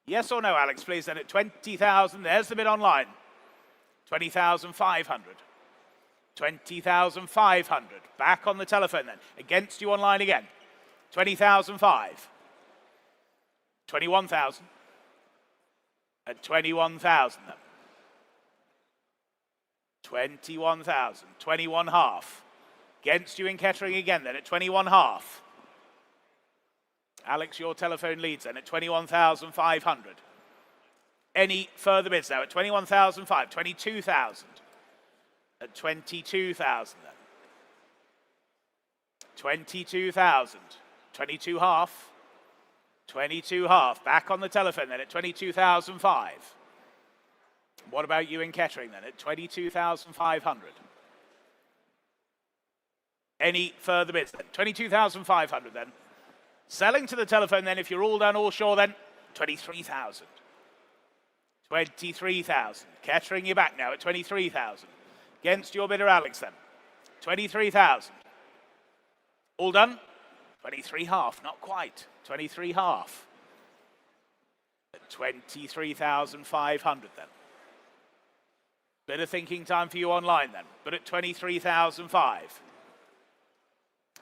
Yes or no, Alex, please, then at 20,000. There's the bid online. 20,500. 20,500. Back on the telephone then. Against you online again. 20,500. 21,000. At 21,000 then. 21,000. 21,500. Against you in Kettering again then at 21,500. Alex, your telephone leads then at 21,500. Any further bids now at 21,500. 22,000. At 22,000 then. 22,000. 22,500. 22,500. Back on the telephone then at 22,500. What about you in Kettering then at 22,500? Any further bids then? 22,500 then. Selling to the telephone then, if you're all done, all sure then, 23,000. 23,000. Kettering, you're back now at 23,000. Against your bidder Alex then. 23,000. All done? 23,500, not quite. 23,500. At 23,500 then. Bit of thinking time for you online then, but at 23,500.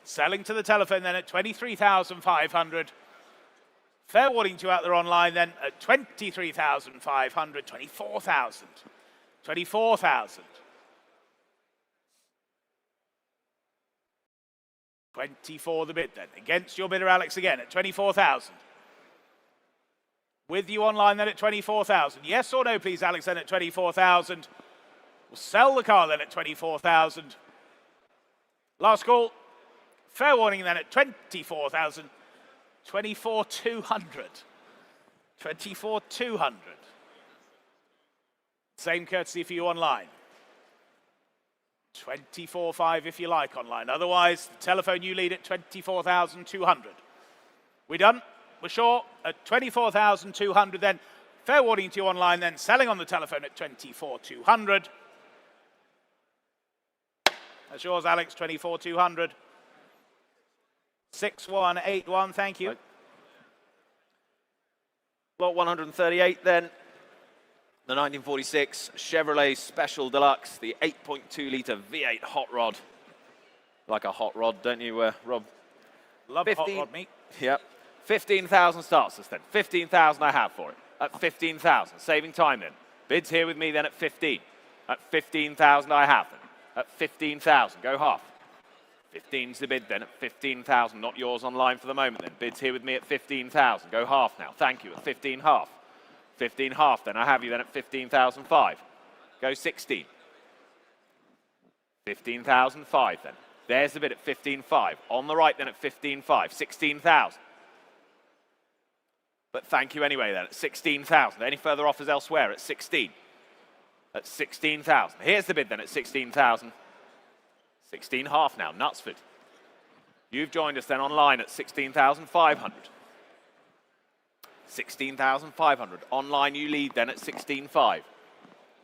Selling to the telephone then at 23,500. Fair warning to you out there online then at 23,500, 24,000. 24,000. 24 the bid then. Against your bidder Alex again at 24,000. With you online then at 24,000. Yes or no, please, Alex, then at 24,000. We'll sell the car then at 24,000. Last call. Fair warning then at 24,000. 24,200. 24,200. Same courtesy for you online. 24,500 if you like online. Otherwise, the telephone you lead at 24,200. We done? We're sure? At 24,200 then. Fair warning to you online then. Selling on the telephone at 24,200. That's yours, Alex, 24,200. 6181, thank you. Lot 138 then. The 1946 Chevrolet Special Deluxe, the 8.2 litre V8 hot rod. Like a hot rod, don't you, Rob? Love hot rod meat. Yep. 15,000 starts us then. 15,000 I have for it. At 15,000, saving time then. Bids here with me then at 15. At 15,000 I have then. At 15,000, go half. 15's the bid then at 15,000, not yours online for the moment then. Bids here with me at 15,000, go half now. Thank you, at 15 half. 15 half then, I have you then at 15,005. Go 16. 15,005 then. There's the bid at 15.5. On the right then at 15.5. 16,000. But thank you anyway then at 16,000. Any further offers elsewhere at 16? At 16,000. Here's the bid then at 16,000. 16 half now, Knutsford. You've joined us then online at 16,500. 16,500. Online you lead then at 16.5.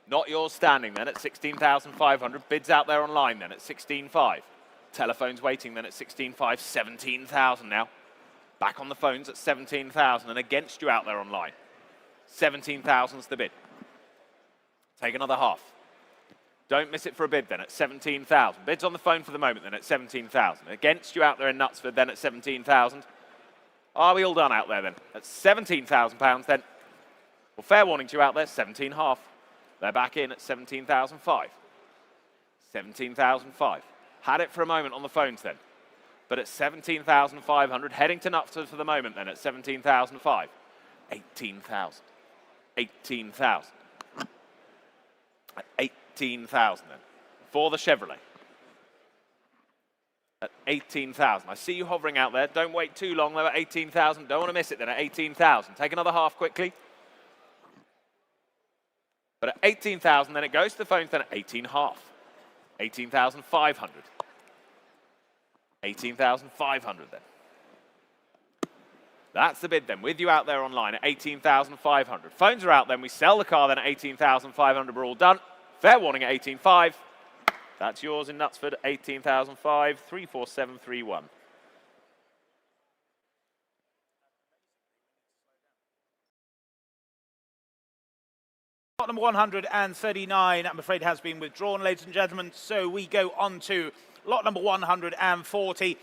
Not yours standing then at 16,500. Bids out there online then at 16.5. Telephones waiting then at 16.5. 17,000 now. Back on the phones at 17,000 and against you out there online. 17,000's the bid. Take another half. Don't miss it for a bid then at 17,000. Bids on the phone for the moment then at 17,000. Against you out there in Knutsford then at 17,000. Are we all done out there then? At £17,000 then. Well, fair warning to you out there, 17 half. They're back in at 17,005. 17,005. Had it for a moment on the phones then. But at 17,500, heading to Knutsford for the moment then at 17,005. 18,000. 18,000. At 18,000 then. For the Chevrolet. At 18,000. I see you hovering out there. Don't wait too long though at 18,000. Don't want to miss it then at 18,000. Take another half quickly. But at 18,000 then it goes to the phones then at 18 half. 18,500. 18,500 then. That's the bid then. With you out there online at 18,500. Phones are out then. We sell the car then at 18,500. We're all done. Fair warning at 18.5. That's yours in Knutsford, 18,005, 34731. Lot number 139, I'm afraid, has been withdrawn, ladies and gentlemen. So we go on to lot number 140,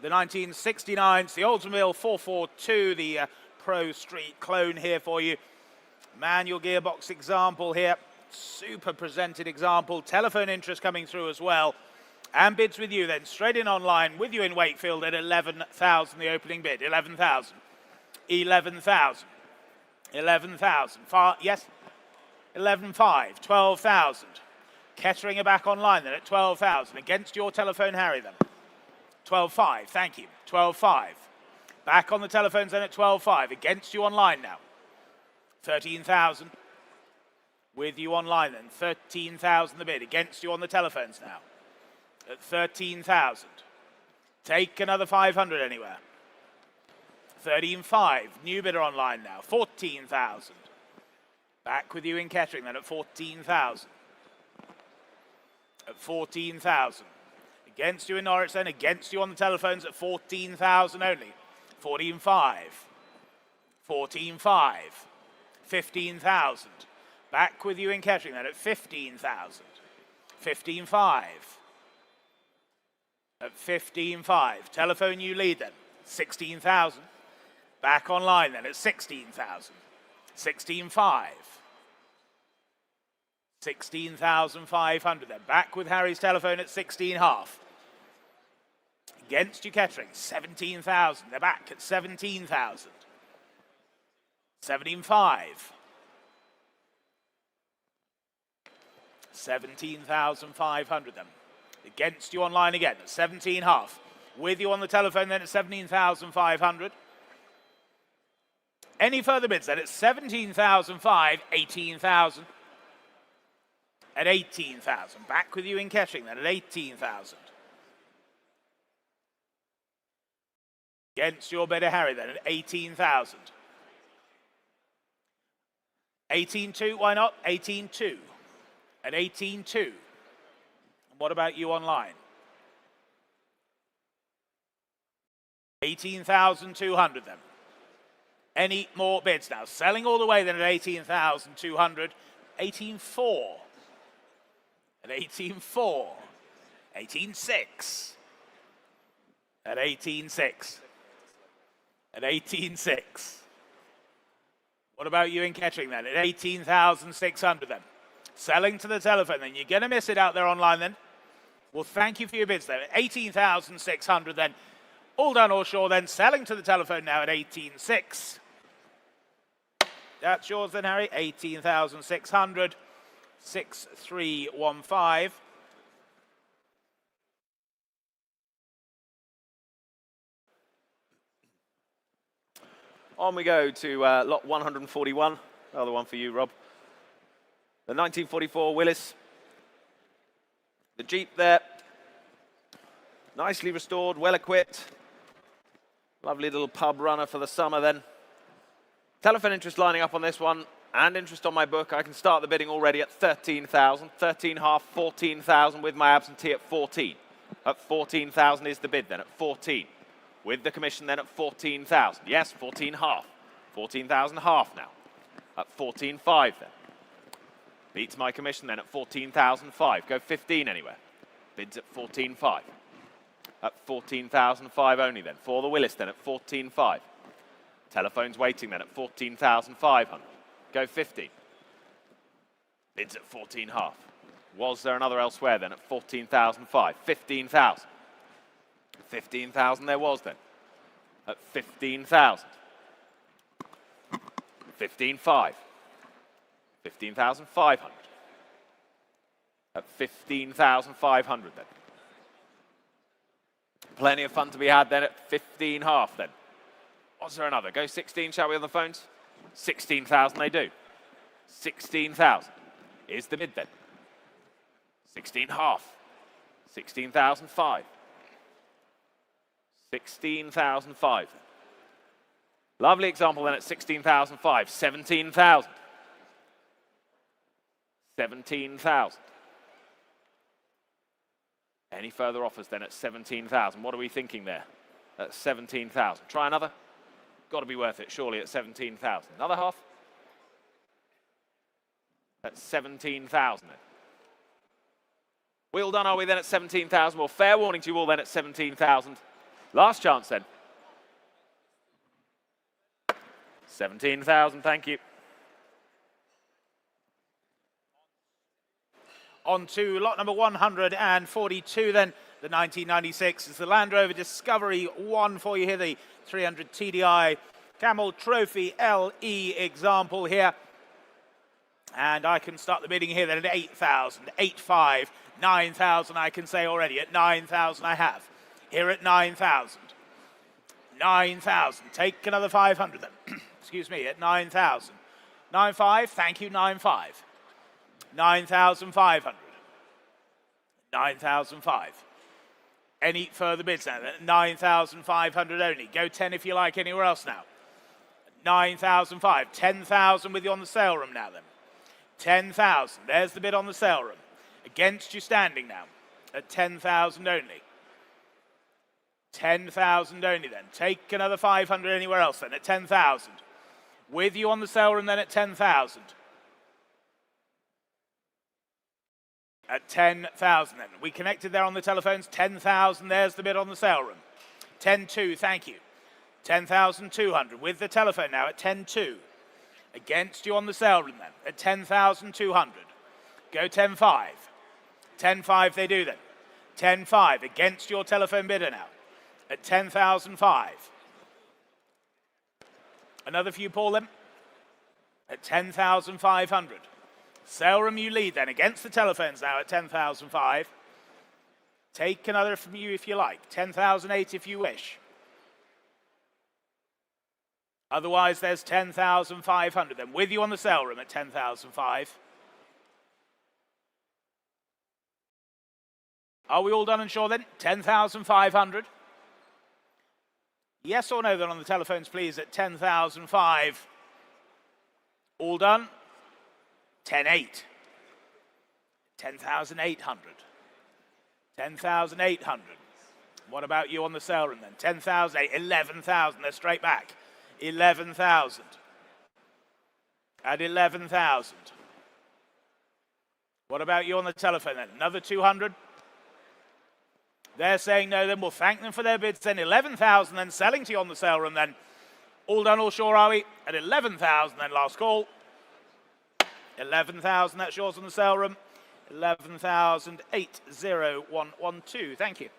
the 1969s, the Oldsmobile 442, the Pro Street clone here for you. Manual gearbox example here. Super presented example. Telephone interest coming through as well. And bids with you then, straight in online, with you in Wakefield at 11,000, the opening bid. 11,000. 11,000. 11,000. Yes? 11,500. 12,000. Kettering are back online then at 12,000. Against your telephone, Harry then. 12,500. Thank you. 12,500. Back on the telephones then at 12,500. Against you online now. 13,000. With you online then, 13,000 the bid. Against you on the telephones now. At 13,000. Take another 500 anywhere. 13,500. New bidder online now. 14,000. Back with you in Kettering then at 14,000. At 14,000. Against you in Norwich then. Against you on the telephones at 14,000 only. 14,500. 14,500. 15,000. Back with you in Kettering then at 15,000. 15,500. At 15,500. Telephone you lead then. 16,000. Back online then at 16,000. 16,500. 16,500 then. Back with Harry's telephone at 16 half. Against you Kettering, 17,000. They're back at 17,000. 17,500. 17,500 then. Against you online again at 17.5. With you on the telephone then at 17,500. Any further bids then at 17,500, 18,000. At 18,000. Back with you in Kettering then at 18,000. Against your bidder Harry then at 18,000. 18.2, why not? 18.2. At 18.2. And what about you online? 18,200 then. Any more bids now? Selling all the way then at 18,200. 18.4. At 18.4. 18.6. At 18.6. At 18.6. What about you in Kettering then? At 18,600 then. Selling to the telephone then. You're going to miss it out there online then. Well, thank you for your bids there. At 18,600 then. All done or sure then. Selling to the telephone now at 18.6. That's yours then, Harry. 18,600. 6315. On we go to lot 141. Another one for you, Rob. The 1944 Willys. The Jeep there. Nicely restored, well equipped. Lovely little pub runner for the summer then. Telephone interest lining up on this one, and interest on my book. I can start the bidding already at 13,000. 13.5, 14,000 with my absentee at 14. At 14,000 is the bid then, at 14. With the commission then at 14,000. Yes, 14.5. 14,000 half now. At 14.5 then. Beats my commission then at 14,005. Go 15 anywhere. Bids at 14.5. At 14,005 only then. For the Willys then at 14.5. Telephone's waiting then at 14,500. Go 15. Bids at 14.5. Was there another elsewhere then at 14,005? 15,000. 15,000 there was then. At 15,000. 15.5. 15,500. At 15,500 then. Plenty of fun to be had then at 15.5 then. Was there another? Go 16, shall we, on the phones? 16,000 they do. 16,000 is the bid then. 16.5. 16,005. 16,005. Lovely example then at 16,005. 17,000. 17,000. Any further offers then at 17,000? What are we thinking there? At 17,000. Try another. Got to be worth it, surely, at 17,000. Another half. At 17,000 then. We all done, are we then at 17,000? Well, fair warning to you all then at 17,000. Last chance then. 17,000, thank you. On to lot number 142 then, the 1996 is the Land Rover Discovery 1 for you here, the 300 TDI Camel Trophy LE example here. And I can start the bidding here then at 8,000, 8,500, 9,000 I can say already. At 9,000 I have. Here at 9,000. 9,000. Take another 500 then. Excuse me, at 9,000. 9,500, thank you, 9,500. 9,500. 9,500. Any further bids now? 9,500 only. Go 10 if you like anywhere else now. 9,500. 10,000 with you on the sale room now then. 10,000. There's the bid on the sale room. Against you standing now at 10,000 only. 10,000 only then. Take another 500 anywhere else then at 10,000. With you on the sale room then at 10,000. At 10,000 then. We connected there on the telephones. 10,000. There's the bid on the sale room. 10,200. Thank you. 10,200. With the telephone now at 10,200. Against you on the sale room then at 10,200. Go 10,500. 10,500 they do then. 10,500 against your telephone bidder now at 10,005. Another few, Paul, then. at 10,500. Sale room, you lead then against the telephones now at 10,005. Take another from you if you like. 10,008 if you wish. Otherwise, there's 10,500. Then with you on the sale room at 10,005. Are we all done and sure then? 10,500. Yes or no then on the telephones, please, at 10,005. All done? 10,800. 10,800. 10,800. What about you on the sale room then? 10,008, 11,000. They're straight back. 11,000. At 11,000. What about you on the telephone then? Another 200. They're saying no, then we'll thank them for their bids then. 11,000 then selling to you on the sale room then. All done, all sure are we? At 11,000 then, last call. 11,000, that's yours on the sale room. 11,80112, thank you.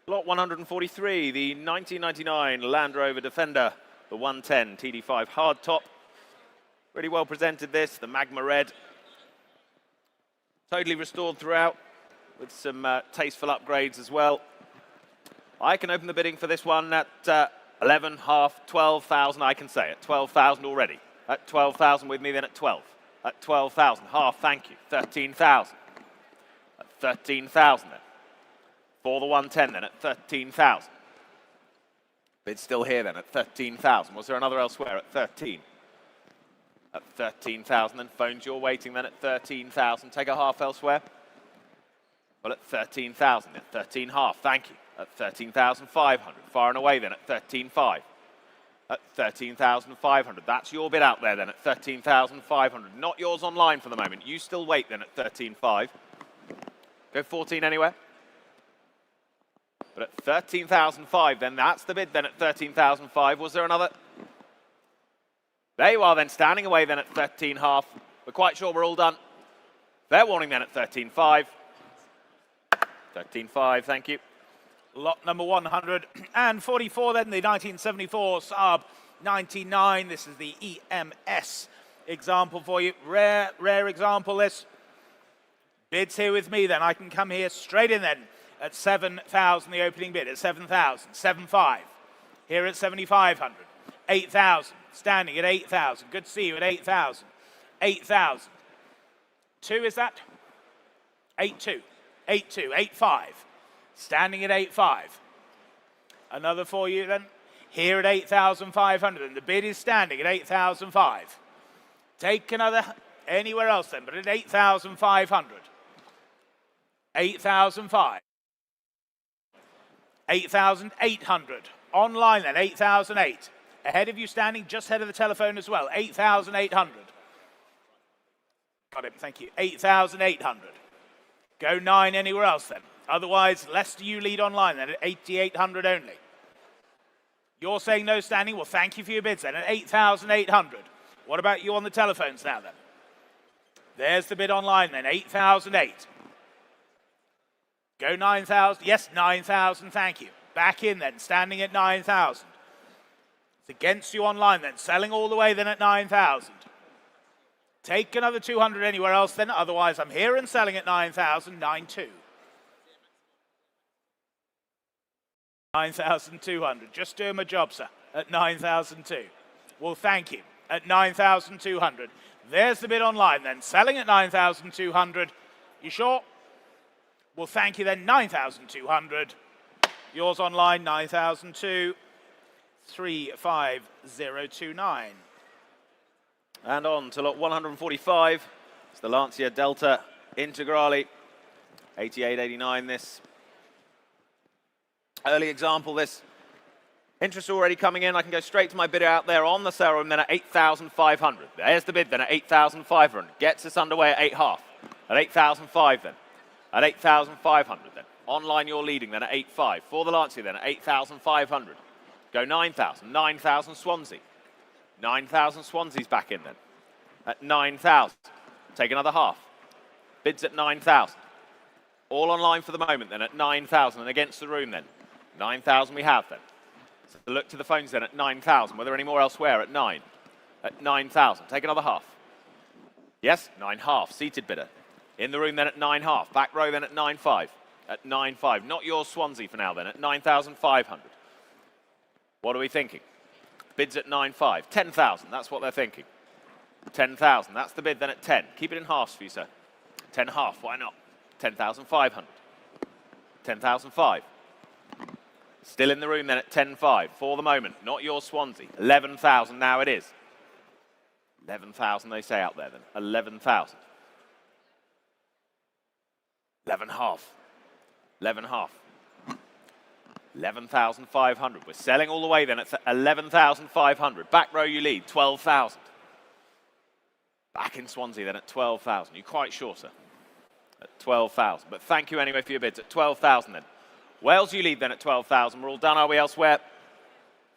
Lot 143, the 1999 Land Rover Defender, the 110 TD5 hardtop. Really well presented this, the magma red. Totally restored throughout, with some tasteful upgrades as well. I can open the bidding for this one at 11, half, 12,000, I can say it. 12,000 already. At 12,000 with me then at 12. At 12,000, half, thank you. 13,000. At 13,000 then. For the 110 then at 13,000. Bid still here then at 13,000. Was there another elsewhere at 13? At 13,000 then. Phones you're waiting then at 13,000. Take a half elsewhere. Well, at 13,000 then. 13 half, thank you. At 13,500. Far and away then at 13,500. At 13,500. That's your bid out there then at 13,500. Not yours online for the moment. You still wait then at 13,500. Go 14 anywhere. But at 13,500 then, that's the bid then at 13,500. Was there another? There you are then, standing away then at 13 half. We're quite sure we're all done. Fair warning then at 13,500. 13,500, thank you. Lot number 144 then, the 1974 Saab 99. This is the EMS example for you. Rare example this. Bids here with me then. I can come here straight in then at 7,000, the opening bid at 7,000. 7,500. Here at 7,500. 8,000. Standing at 8,000. Good to see you at 8,000. 8,000. 2 is that? 8,2. 8,2. 8,500. Standing at 8,500. Another for you then. Here at 8,500. And the bid is standing at 8,500. Take another anywhere else then, but at 8,500. 8,500. 8,800. Online then, 8,008. Ahead of you standing, just ahead of the telephone as well. 8,800. Got it, thank you. 8,800. Go 9 anywhere else then. Otherwise, Leicester, you lead online then at 8,800 only. You're saying no standing? Well, thank you for your bids then at 8,800. What about you on the telephones now then? There's the bid online then, 8,008. Go 9,000. Yes, 9,000, thank you. Back in then, standing at 9,000. It's against you online then, selling all the way then at 9,000. Take another 200 anywhere else then, otherwise I'm here and selling at 9,000, 9,200. 9,200. Just doing my job, sir, at 9,002. Well, thank you. At 9,200. There's the bid online then. Selling at 9,200. You sure? Well, thank you then. 9,200. Yours online, 9,002. 35029. And on to lot 145. It's the Lancia Delta Integrale. 8889 this. Early example, this. Interest already coming in. I can go straight to my bidder out there on the sale room then at 8,500. There's the bid then at 8,500. Gets us underway at 8.5. At 8,500 then. At 8,500 then. Online you're leading then at 8.5. For the Lancia then at 8,500. Go 9,000. 9,000 Swansea. 9,000 Swansea's back in then. At 9,000. Take another half. Bids at 9,000. All online for the moment then at 9,000 and against the room then. 9,000 we have then. So look to the phones then at 9,000. Were there any more elsewhere at 9? at 9,000. Take another half. Yes, 9.5, seated bidder. In the room then at 9.5. Back row then at 9.5. At 9.5. Not yours, Swansea, for now then, at 9,500. What are we thinking? Bids at 9.5. 10,000, that's what they're thinking. 10,000, that's the bid then at 10. Keep it in halves for you, sir. 10.5, why not? 10,500. 10,005. Still in the room then at 10.5 for the moment. Not yours, Swansea. 11,000 now it is. 11,000 they say out there then. 11,000. 11.5. 11.5. 11,500. We're selling all the way then at 11,500. Back row you lead, 12,000. Back in Swansea then at 12,000. You quite sure, sir? At 12,000. But thank you anyway for your bids at 12,000 then. Wales you lead then at 12,000. We're all done, are we elsewhere?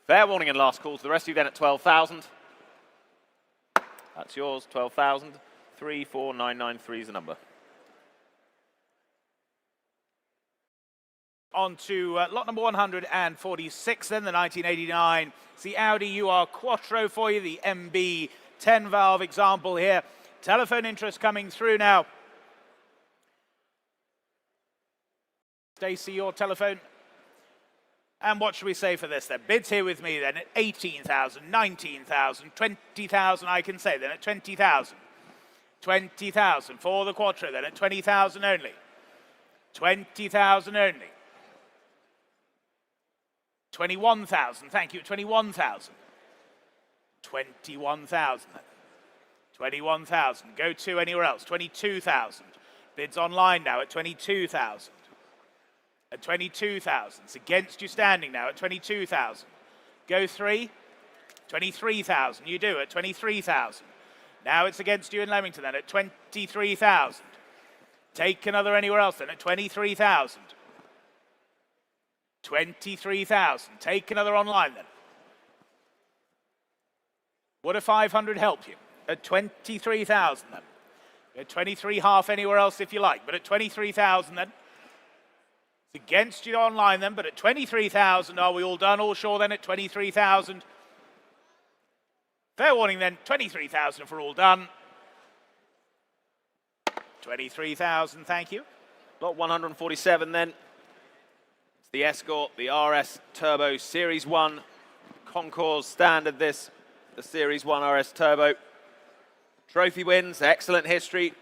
Fair warning and last call to the rest of you then at 12,000. That's yours, 12,000. 34993 is the number. On to lot number 146 then, the 1989. It's the Audi UR Quattro for you, the MB 10 valve example here. Telephone interest coming through now. Stacey, your telephone. And what should we say for this then? Bids here with me then at 18,000, 19,000, 20,000 I can say then at 20,000. 20,000 for the Quattro then at 20,000 only. 20,000 only. 21,000, thank you, 21,000. 21,000. 21,000, go to anywhere else, 22,000. Bids online now at 22,000. At 22,000, it's against you standing now at 22,000. Go 3, 23,000, you do at 23,000. Now it's against you in Leamington then at 23,000. Take another anywhere else then at 23,000. 23,000. Take another online then. Would a 500 help you? At 23,000 then. At 23.5 anywhere else if you like, but at 23,000 then. It's against you online then, but at 23,000, are we all done? All sure then at 23,000? Fair warning then, 23,000 for all done. 23,000, thank you. Lot 147 then. It's the Escort, the RS Turbo Series 1. Concours standard this, the Series 1 RS Turbo. Trophy wins, excellent history.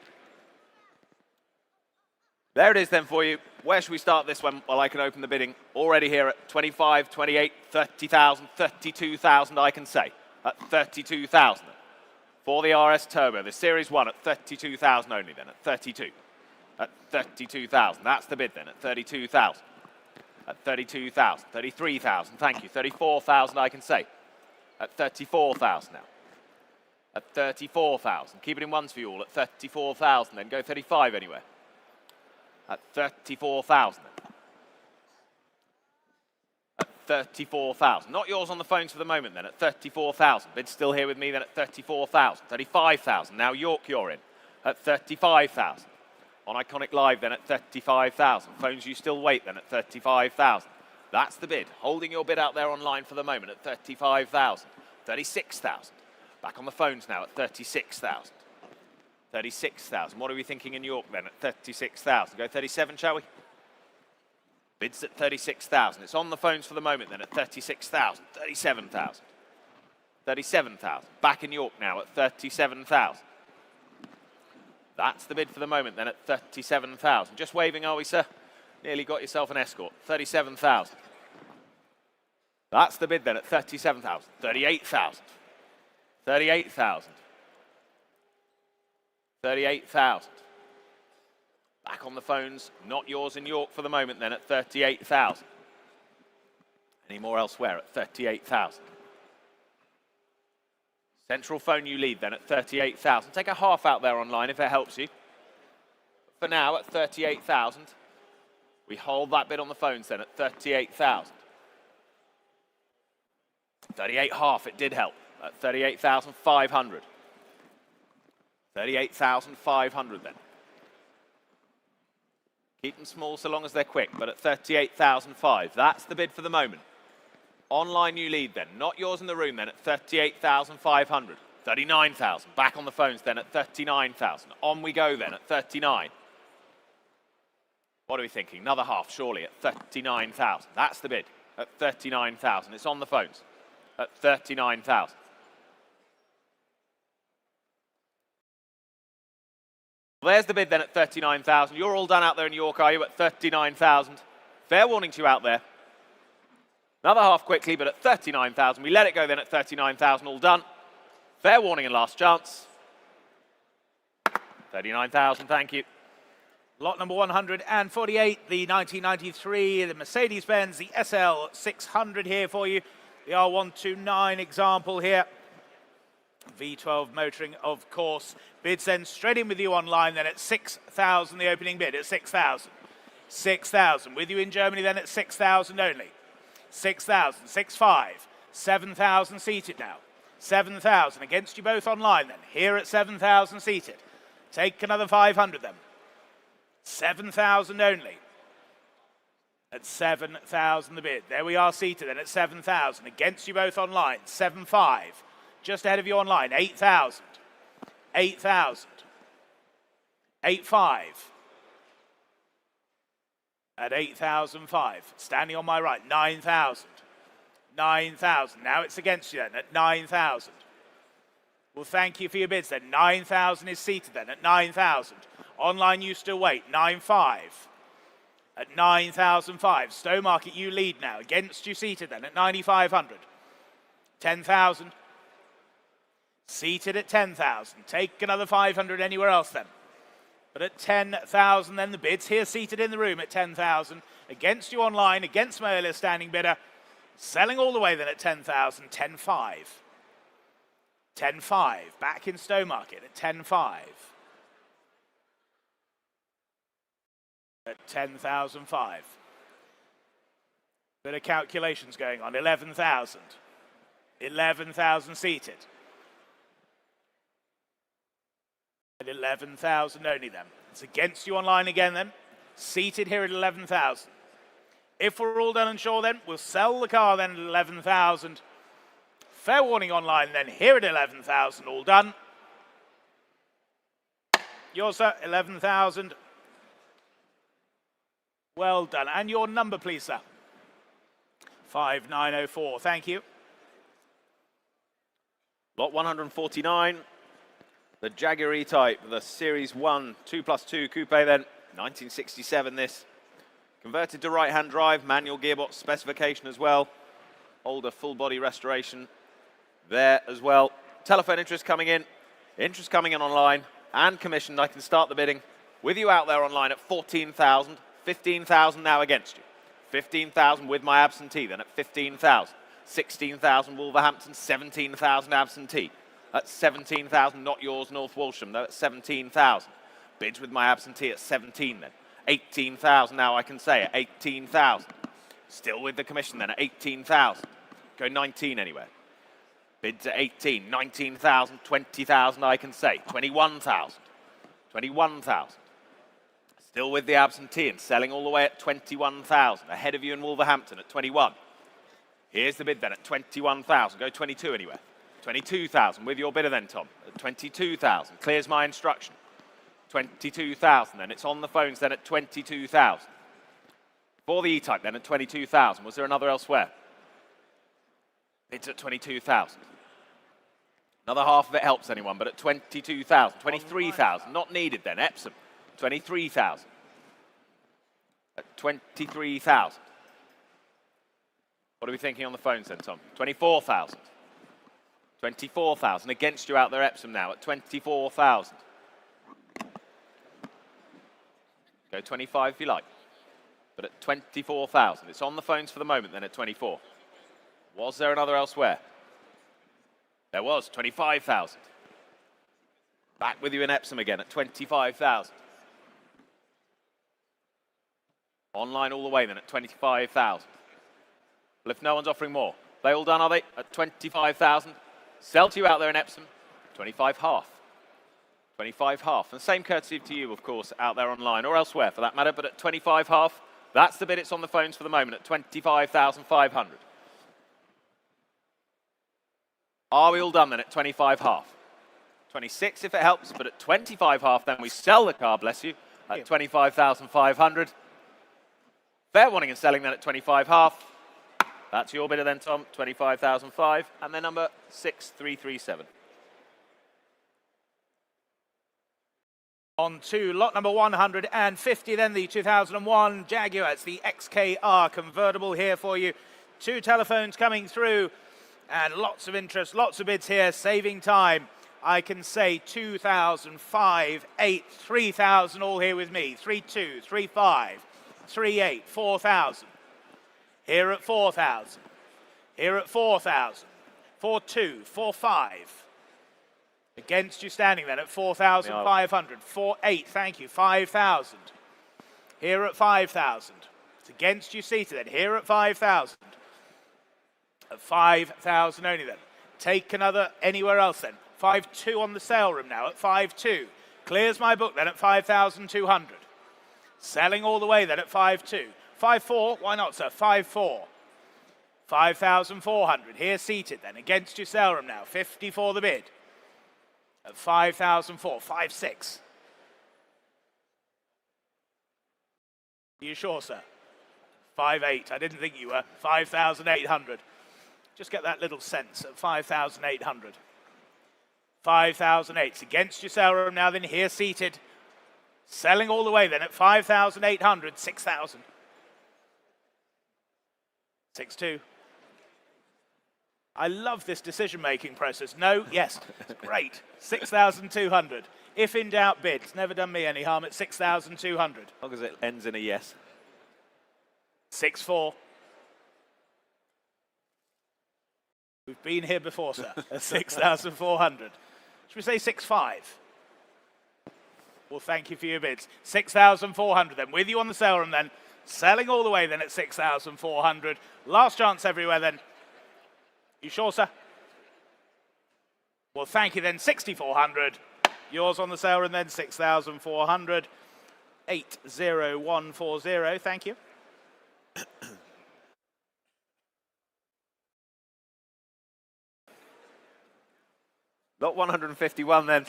There it is then for you. Where should we start this one? Well, I can open the bidding already here at 25, 28, 30,000, 32,000 I can say. At 32,000 for the RS Turbo, the Series 1 at 32,000 only then, at 32. At 32,000, that's the bid then, at 32,000. At 32,000, 33,000, thank you, 34,000 I can say. At 34,000 now. At 34,000, keep it in ones for you all, at 34,000, then go 35 anywhere. At 34,000 then. At 34,000, not yours on the phones for the moment then, at 34,000. Bid still here with me then at 34,000, 35,000, now York you're in, at 35,000. On Iconic Live then at 35,000. Phones you still wait then at 35,000. That's the bid. Holding your bid out there online for the moment at 35,000. 36,000. Back on the phones now at 36,000. 36,000. What are we thinking in York then at 36,000? Go 37, shall we? Bids at 36,000. It's on the phones for the moment then at 36,000. 37,000. 37,000. Back in York now at 37,000. That's the bid for the moment then at 37,000. Just waving, are we, sir? Nearly got yourself an Escort. 37,000. That's the bid then at 37,000. 38,000. 38,000. 38,000. Back on the phones, not yours in York for the moment then at 38,000. Any more elsewhere at 38,000. Central phone you lead then at 38,000. Take a half out there online if it helps you. For now at 38,000. We hold that bid on the phones then at 38,000. 38 half, it did help at 38,500. 38,500 then. Keep them small so long as they're quick, but at 38,005. That's the bid for the moment. Online you lead then, not yours in the room then at 38,500. 39,000. Back on the phones then at 39,000. On we go then at 39. What are we thinking? Another half, surely, at 39,000. That's the bid, at 39,000. It's on the phones, at 39,000. Well, there's the bid then at 39,000. You're all done out there in York, are you, at 39,000? Fair warning to you out there. Another half quickly, but at 39,000. We let it go then at 39,000, all done. Fair warning and last chance. 39,000, thank you. Lot number 148, the 1993, the Mercedes-Benz, the SL 600 here for you. The R129 example here. V12 motoring, of course. Bids then straight in with you online then at 6,000, the opening bid at 6,000. 6,000, with you in Germany then at 6,000 only. 6,000, 6.5, 7,000 seated now. 7,000, against you both online then. Here at 7,000 seated. Take another 500 then. 7,000 only. At 7,000 the bid. There we are seated then at 7,000. Against you both online. 7.5. Just ahead of you online. 8,000. 8,000. 8.5. At 8,005. Standing on my right. 9,000. 9,000. Now it's against you then at 9,000. Well, thank you for your bids then. 9,000 is seated then at 9,000. Online, you still wait. 9.5. At 9,005. Stowmarket, you lead now. Against you seated then at 9,500. 10,000. Seated at 10,000. Take another 500 anywhere else then. But at 10,000 then the bids here seated in the room at 10,000. Against you online, against my earlier standing bidder. Selling all the way then at 10,000. 10.5. 10.5. Back in Stowmarket at 10.5. At 10,005. Bit of calculations going on. 11,000. 11,000 seated. At 11,000 only then. It's against you online again then. Seated here at 11,000. If we're all done and sure then, we'll sell the car then at 11,000. Fair warning online then, here at 11,000, all done. Yours, sir, 11,000. Well done. And your number, please, sir. 5904, thank you. Lot 149, the Jaguar E-Type, the Series 1 2+2 Coupe then, 1967 this. Converted to right-hand drive, manual gearbox specification as well. Older full-body restoration there as well. Telephone interest coming in online, and commissioned. I can start the bidding with you out there online at 14,000. 15,000 now against you. 15,000 with my absentee then at 15,000. 16,000 Wolverhampton, 17,000 absentee. At 17,000, not yours, North Walsham, though at 17,000. Bids with my absentee at 17 then. 18,000 now I can say at 18,000. Still with the commission then at 18,000. Go 19 anywhere. Bids at 18, 19,000, 20,000 I can say. 21,000. 21,000. Still with the absentee and selling all the way at 21,000. Ahead of you in Wolverhampton at 21. Here's the bid then at 21,000. Go 22 anywhere. 22,000 with your bidder then, Tom. At 22,000. Clears my instruction. 22,000 then. It's on the phones then at 22,000. For the E-Type then at 22,000. Was there another elsewhere? It's at 22,000. Another half of it helps anyone, but at 22,000. 23,000. Not needed then. Epsom. 23,000. At 23,000. What are we thinking on the phones then, Tom? 24,000. 24,000. Against you out there, Epsom now at 24,000. Go 25 if you like. But at 24,000. It's on the phones for the moment then at 24. Was there another elsewhere? There was. 25,000. Back with you in Epsom again at 25,000. Online all the way then at 25,000. Well, if no one's offering more, they all done, are they? At 25,000. Sell to you out there in Epsom. 25 half. 25 half. And the same courtesy to you, of course, out there online or elsewhere for that matter. But at 25 half, that's the bid. It's on the phones for the moment at 25,500. Are we all done then at 25 half? 26 if it helps, but at 25 half then we sell the car, bless you, at 25,500. Fair warning and selling then at 25 half. That's your bidder then, Tom, 25,005, and then number 6337. On to lot number 150, then the 2001 Jaguar. It's the XKR convertible here for you. 2 telephones coming through, and lots of interest, lots of bids here, saving time. I can say 2,000, 5, 8, 3,000 all here with me. 3,2, 3,5, 3,8, 4,000. Here at 4,000. Here at 4,000. 4,2, 4,5. Against you standing then at 4,500. 4,8, thank you. 5,000. Here at 5,000. It's against you seated then. Here at 5,000. At 5,000 only then. Take another anywhere else then. 5,2 on the sale room now at 5,2. Clears my book then at 5,200. Selling all the way then at 5,2. 5,4, why not, sir? 5,4. 5,400. Here seated then. Against your sale room now. 50 for the bid. At 5,004. 5,6. Are you sure, sir? 5,8. I didn't think you were. 5,800. Just get that little sense at 5,800. 5,008. It's against your sale room now then. Here seated. Selling all the way then at 5,800. 6,000. 6,2. I love this decision-making process. No, yes, it's great. 6,200. If in doubt, bid. It's never done me any harm at 6,200. As long as it ends in a yes. 6,4. We've been here before, sir, at 6,400. Should we say 6,5? Well, thank you for your bids. 6,400 then. With you on the sale room then. Selling all the way then at 6,400. Last chance everywhere then. You sure, sir? Well, thank you then. 6,400. Yours on the sale room then. 6,400. 80140. Thank you. Lot 151 then.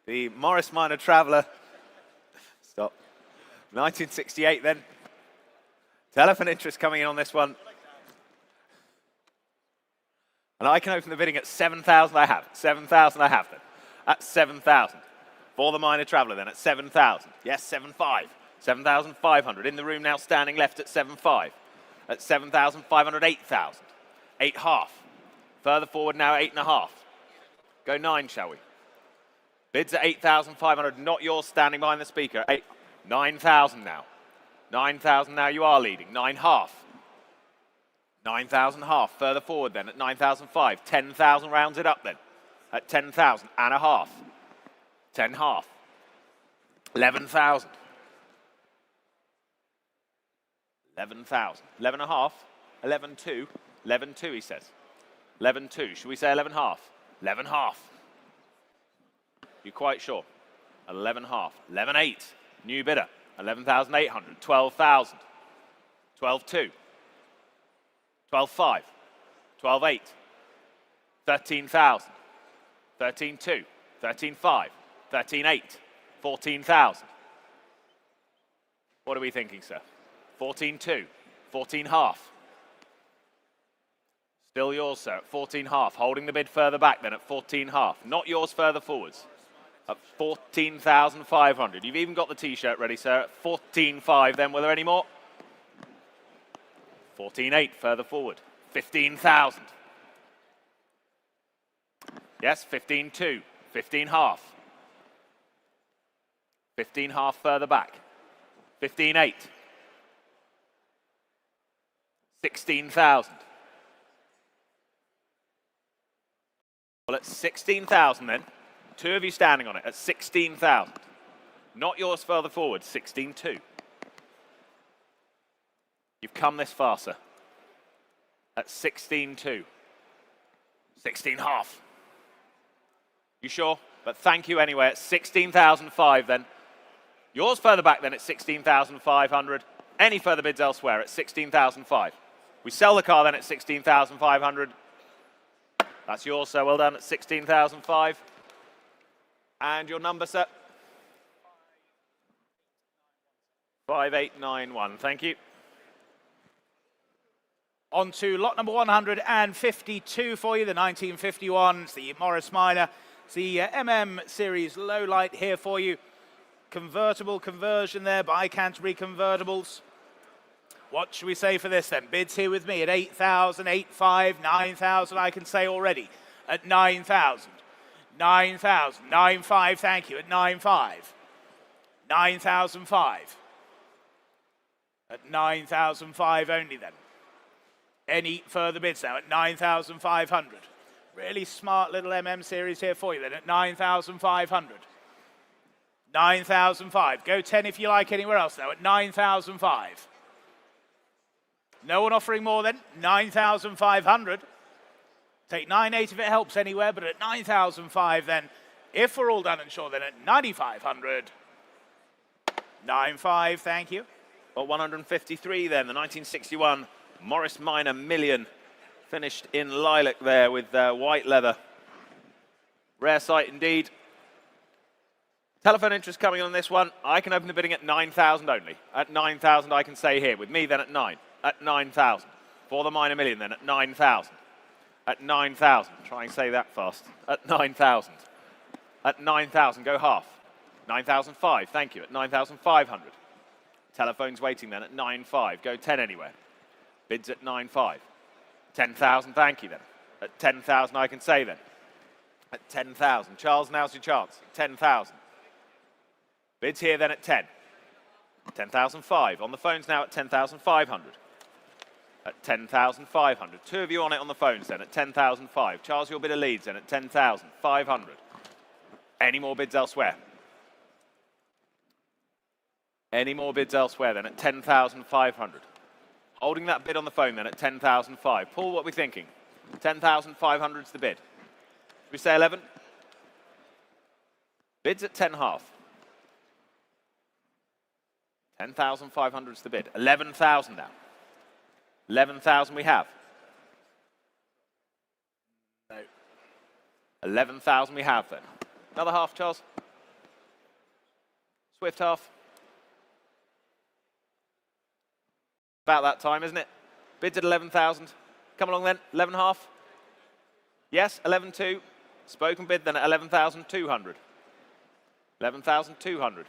The Morris Minor Traveller. Stop. 1968 then. Telephone interest coming in on this one. And I can open the bidding at 7,000 I have. 7,000 I have then. At 7,000. For the Minor Traveller then at 7,000. Yes, 7,500. 7,500. In the room now standing left at 7,500. At 7,500, 8,000. 8.5. Further forward now, 8.5. Go 9, shall we? Bids at 8,500, not yours standing behind the speaker. 9,000 now. 9,000 now, you are leading. 9.5. 9,000 half. Further forward then at 9,005. 10,000 rounds it up then. At 10,000 and a half. 10 half. 11,000. 11,000. 11 and a half. 11.2. 11.2 he says. 11.2. Should we say 11 half? 11 half. You're quite sure? 11 half. 11.8. New bidder. 11,800. 12,000. 12.2. 12.5. 12.8. 13,000. 13.2. 13.5. 13.8. 14,000. What are we thinking, sir? 14.2. 14 half. Still yours, sir, at 14 half. Holding the bid further back then at 14 half. Not yours further forwards. At 14,500. You've even got the T-shirt ready, sir. At 14.5 then. Were there any more? 14.8 further forward. 15,000. Yes, 15.2. 15 half. 15 half further back. 15.8. 16,000. Well, at 16,000 then, 2 of you standing on it at 16,000. Not yours further forward, 16.2. You've come this far, sir. At 16.2. 16 half. You sure? But thank you anyway at 16,005 then. Yours further back then at 16,500. Any further bids elsewhere at 16,005. We sell the car then at 16,500. That's yours, sir. Well done at 16,500. And your number, sir? 5891. Thank you. On to lot number 152 for you, the 1951. It's the Morris Minor. It's the Series low light here for you. Convertible conversion there by Canterbury Convertibles. What should we say for this then? Bids here with me at 8,000, 8,500, 9,000 I can say already. At 9,000, 9,000, 9,500, thank you, at 9,500. 9,500. At 9,500 only then. Any further bids now at 9,500. Really smart little Series here for you then at 9,500. 9,500. Go 10 if you like anywhere else now at 9,500. No one offering more than 9,500. Take 9,800 if it helps anywhere, but at 9,500 then, if we're all done and sure, then at 9,500. 9,500, thank you. Well, 153 then, the 1961 Morris Minor Million, finished in lilac there with white leather. Rare sight indeed. Telephone interest coming on this one. I can open the bidding at 9,000 only. At 9,000 I can say here. With me then at 9. At 9,000. For the Minor Million then at 9,000. At 9,000. Try and say that fast. At 9,000. At 9,000. Go half. 9,500. Thank you. At 9,500. Telephone's waiting then at 9,500. Go 10 anywhere. Bids at 9,500. 10,000. Thank you then. At 10,000 I can say then. At 10,000. Charles, now's your chance. 10,000. Bids here then at 10. 10,500. On the phones now at 10,500. At 10,500. Two of you on it on the phones then at 10,500. Charles, your bidder leads then at 10,500. Any more bids elsewhere? Any more bids elsewhere then at 10,500. Holding that bid on the phone then at 10,500. Paul, what are we thinking? 10,500 is the bid. Should we say 11? Bids at 10.5. 10,500 is the bid. 11,000 now. 11,000 we have. No. 11,000 we have then. Another half, Charles. Swift half. About that time, isn't it? Bids at 11,000. Come along then. 11.5. Yes, 11.2. Spoken bid then at 11,200. 11,200.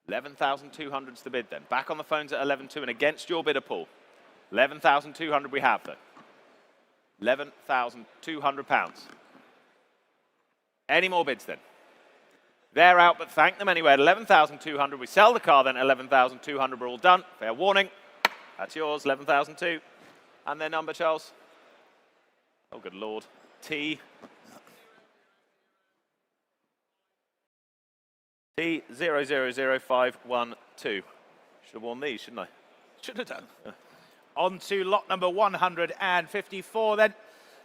11,200 is the bid then. Back on the phones at 11.2 and against your bidder, Paul. 11,200 we have then. 11,200 pounds. Any more bids then? They're out, but thank them anyway. At 11,200, we sell the car then. 11,200, we're all done. Fair warning. That's yours, 11,002. And their number, Charles? Oh, good Lord. T. T000512. Should have worn these, shouldn't I? Should have done. On to lot number 154 then.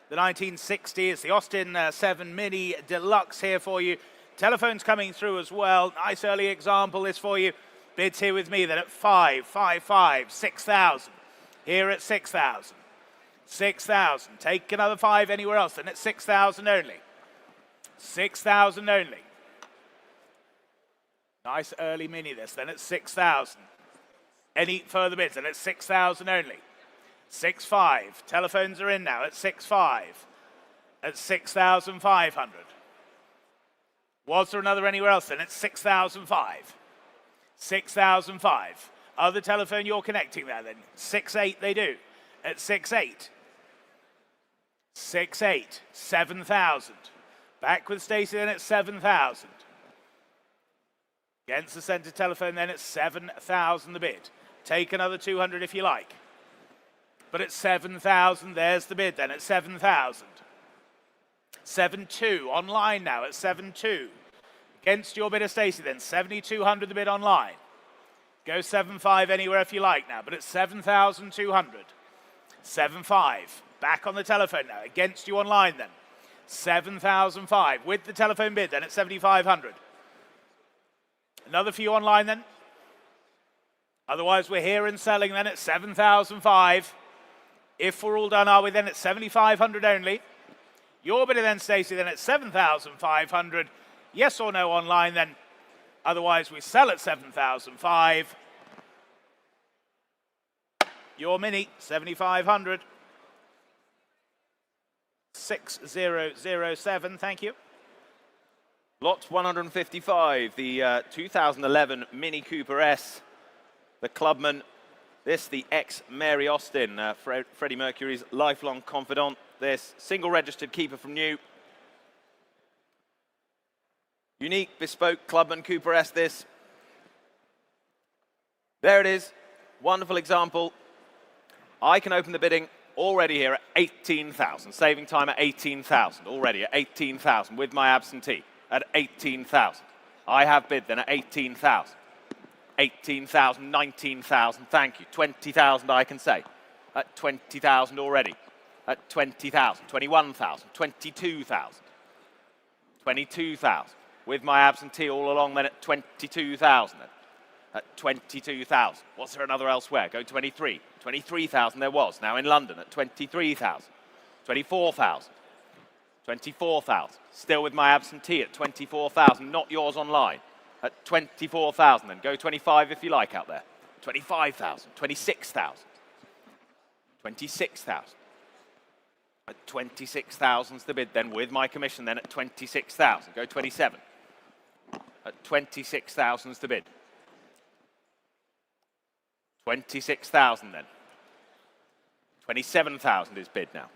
The 1960 is the Austin 7 Mini Deluxe here for you. Telephone's coming through as well. Nice early example this for you. Bids here with me then at 5,500, 6,000. Here at 6,000. 6,000. Take another 5 anywhere else then at 6,000 only. 6,000 only. Nice early Mini this then at 6,000. Any further bids then at 6,000 only. 6,500. Telephones are in now at 6,500. At 6,500. Was there another anywhere else then at 6,005? 6,005. Other telephone you're connecting there then? 6,800 they do. At 6,800. 6,800. 7,000. Back with Stacey then at 7,000. Against the centre telephone then at 7,000 the bid. Take another 200 if you like. But at 7,000, there's the bid then at 7,000. 7,200 online now at 7,200. Against your bidder, Stacey, then 7,200 the bid online. Go 7,500 anywhere if you like now, but at 7,200. 7,500. Back on the telephone now. Against you online then. 7,500 with the telephone bid then at 7,500. Another few online then. Otherwise, we're here and selling then at 7,005. If we're all done, are we then at 7,500 only? Your bidder then, Stacey, then at 7,500. Yes or no online then? Otherwise, we sell at 7,005. Your mini, 7,500. 6007, thank you. Lot 155, the 2011 Mini Cooper S, the Clubman. This, the ex-Mary Austin, Freddie Mercury's lifelong confidant. This, single registered keeper from new. Unique, bespoke Clubman Cooper S, this. There it is, wonderful example. I can open the bidding already here at 18,000, saving time at 18,000, already at 18,000 with my absentee at 18,000. I have bid then at 18,000. 18,000, 19,000, thank you. 20,000 I can say. At 20,000 already. At 20,000, 21,000, 22,000. 22,000. With my absentee all along then at 22,000 then. At 22,000. Was there another elsewhere? Go 23. 23,000 there was. Now in London at 23,000. 24,000. 24,000. Still with my absentee at 24,000. Not yours online. At 24,000 then. Go 25 if you like out there. 25,000. 26,000. 26,000. At 26,000's the bid then with my commission then at 26,000. Go 27. At 26,000's the bid. 26,000 then. 27,000 is bid now.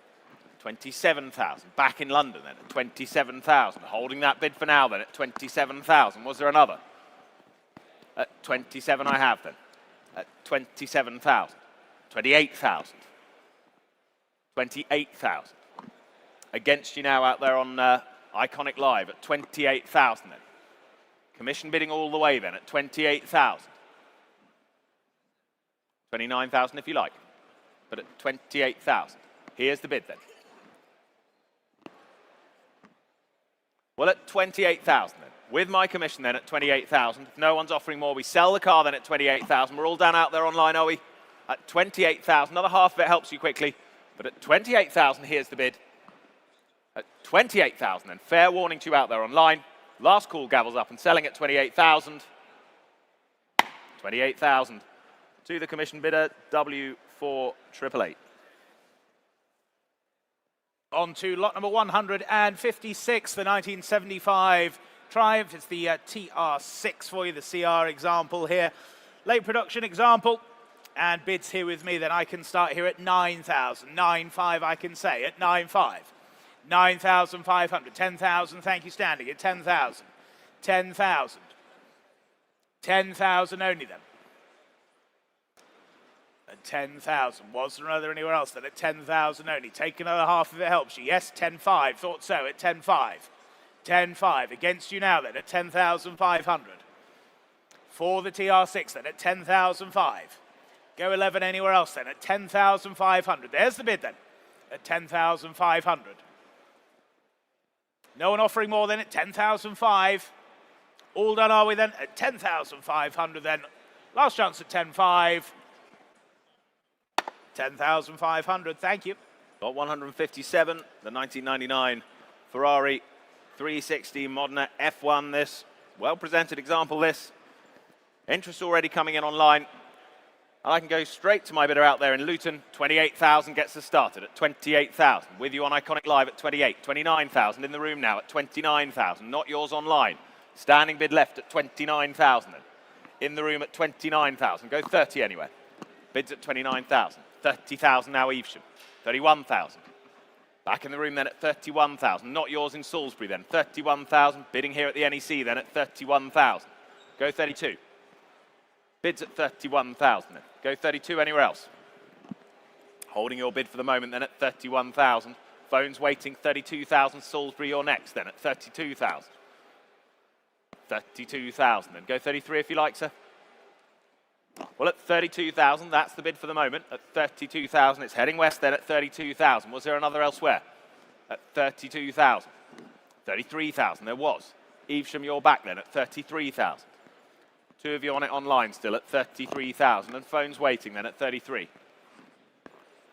27,000. Back in London then at 27,000. Holding that bid for now then at 27,000. Was there another? At 27 I have then. At 27,000. 28,000. 28,000. Against you now out there on Iconic Live at 28,000 then. Commission bidding all the way then at 28,000. 29,000 if you like, but at 28,000. Here's the bid then. Well, at 28,000 then. With my commission then at 28,000. If no one's offering more, we sell the car then at 28,000. We're all down out there online, are we? At 28,000. Another half of it helps you quickly. But at 28,000, here's the bid. At 28,000 then. Fair warning to you out there online. Last call, gavels up and selling at 28,000. 28,000. To the commission bidder, W4888. On to lot number 156, the 1975 Triumph. It's the TR6 for you, the CR example here. Late production example. And bids here with me, then I can start here at 9,000. 9,500 I can say at 9,500. 9,500. 10,000, thank you, standing at 10,000. 10,000. 10,000 only then. At 10,000. Was there another anywhere else then? At 10,000 only. Take another half of it helps you. Yes, 10,500. Thought so at 10,500. 10,500. Against you now then at 10,500. For the TR6 then at 10,500. Go 11 anywhere else then at 10,500. There's the bid then at 10,500. No one offering more than at 10,500. All done are we then at 10,500 then. Last chance at 10,500. 10,500, thank you. Got 157, the 1999 Ferrari 360 Modena F1 this. Well presented example this. Interest already coming in online. And I can go straight to my bidder out there in Luton. 28,000 gets us started at 28,000. With you on Iconic Live at 28. 29,000 in the room now at 29,000. Not yours online. Standing bid left at 29,000. In the room at 29,000. Go 30 anywhere. Bids at 29,000. 30,000 now Evesham. 31,000. Back in the room then at 31,000. Not yours in Salisbury then. 31,000. Bidding here at the NEC then at 31,000. Go 32. Bids at 31,000 then. Go 32 anywhere else. Holding your bid for the moment then at 31,000. Phones waiting. 32,000 Salisbury, you're next then at 32,000. 32,000 then. Go 33 if you like, sir. Well, at 32,000, that's the bid for the moment. At 32,000, it's heading west then at 32,000. Was there another elsewhere? At 32,000. 33,000, there was. Evesham, you're back then at 33,000. Two of you on it online still at 33,000. And phones waiting then at 33.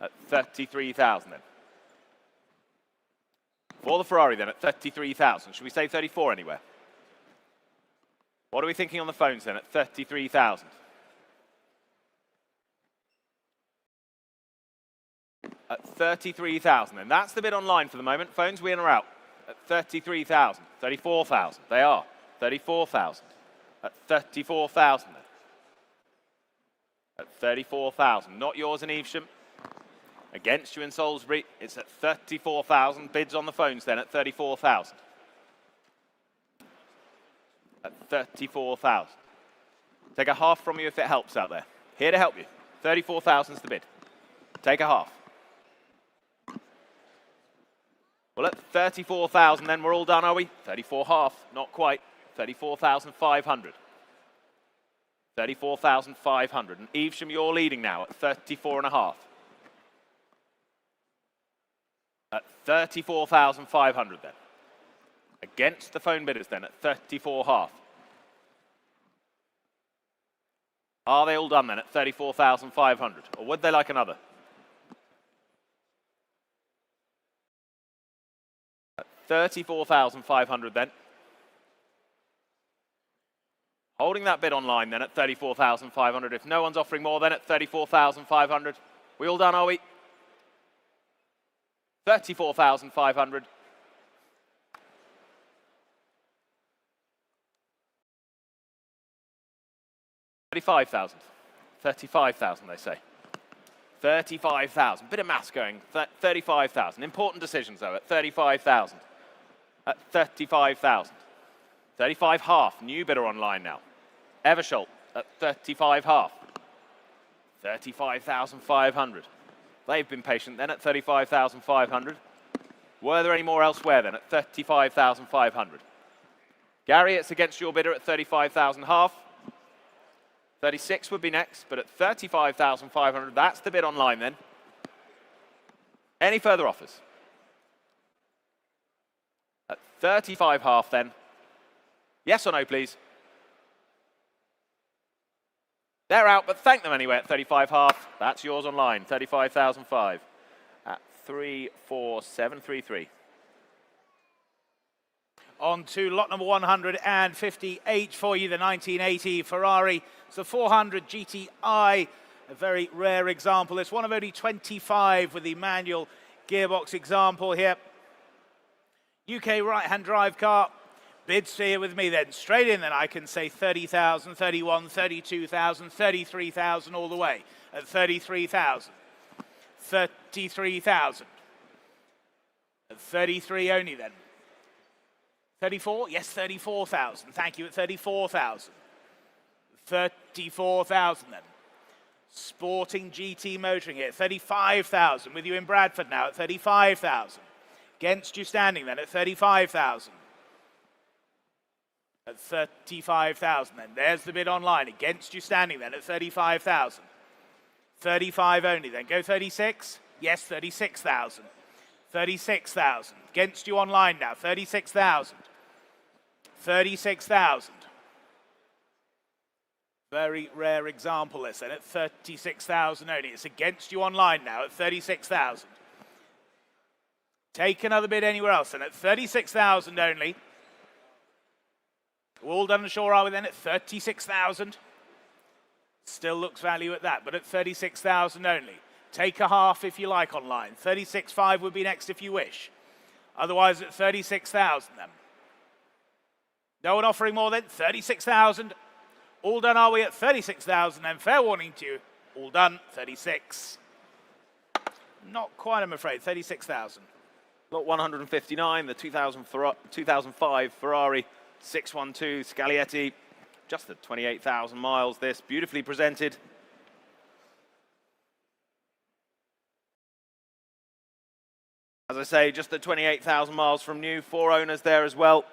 At 33,000 then. For the Ferrari then at 33,000. Should we say 34 anywhere? What are we thinking on the phones then at 33,000? At 33,000 then. That's the bid online for the moment. Phones, we in or out? At 33,000. 34,000. They are. 34,000. At 34,000 then. At 34,000. Not yours in Evesham. Against you in Salisbury. It's at 34,000. Bids on the phones then at 34,000. At 34,000. Take a half from you if it helps out there. Here to help you. 34,000 is the bid. Take a half. Well, at 34,000 then we're all done, are we? 34 half, not quite. 34,500. 34,500. And Evesham, you're leading now at 34 and a half. At 34,500 then. Against the phone bidders then at 34 half. Are they all done then at 34,500? Or would they like another? At 34,500 then. Holding that bid online then at 34,500. If no one's offering more then at 34,500. We all done, are we? 34,500. 35,000. 35,000 they say. 35,000. Bit of maths going. 35,000. Important decisions though at 35,000. At 35,000. 35 half. New bidder online now. Eversholt at 35 half. 35,500. They've been patient then at 35,500. Were there any more elsewhere then at 35,500? Gary, it's against your bidder at 35,000 half. 36 would be next, but at 35,500, that's the bid online then. Any further offers? At 35 half then. Yes or no, please? They're out, but thank them anyway at 35 half. That's yours online, 35,005 at 34733. On to lot number 158 for you, the 1980 Ferrari. It's the 400 GTI, a very rare example. It's one of only 25 with the manual gearbox example here. UK right-hand drive car. Bids here with me then. Straight in then I can say 30,000, 31, 32,000, 33,000 all the way at 33,000. 33,000. At 33 only then. 34? Yes, 34,000. Thank you, at 34,000. 34,000 then. Sporting GT motoring here, 35,000. With you in Bradford now at 35,000. Against you standing then at 35,000. At 35,000 then. There's the bid online. Against you standing then at 35,000. 35 only then. Go 36? Yes, 36,000. 36,000. Against you online now, 36,000. 36,000. Very rare example this then at 36,000 only. It's against you online now at 36,000. Take another bid anywhere else then at 36,000 only. All done and sure are we then at 36,000. Still looks value at that, but at 36,000 only. Take a half if you like online. 36.5 would be next if you wish. Otherwise at 36,000 then. No one offering more than 36,000. All done are we at 36,000 and fair warning to you. All done, 36. Not quite, I'm afraid, 36,000. Lot 159, the 2005 Ferrari 612 Scaglietti. Just at 28,000 miles this, beautifully presented. As I say, just at 28,000 miles from new, 4 owners there as well.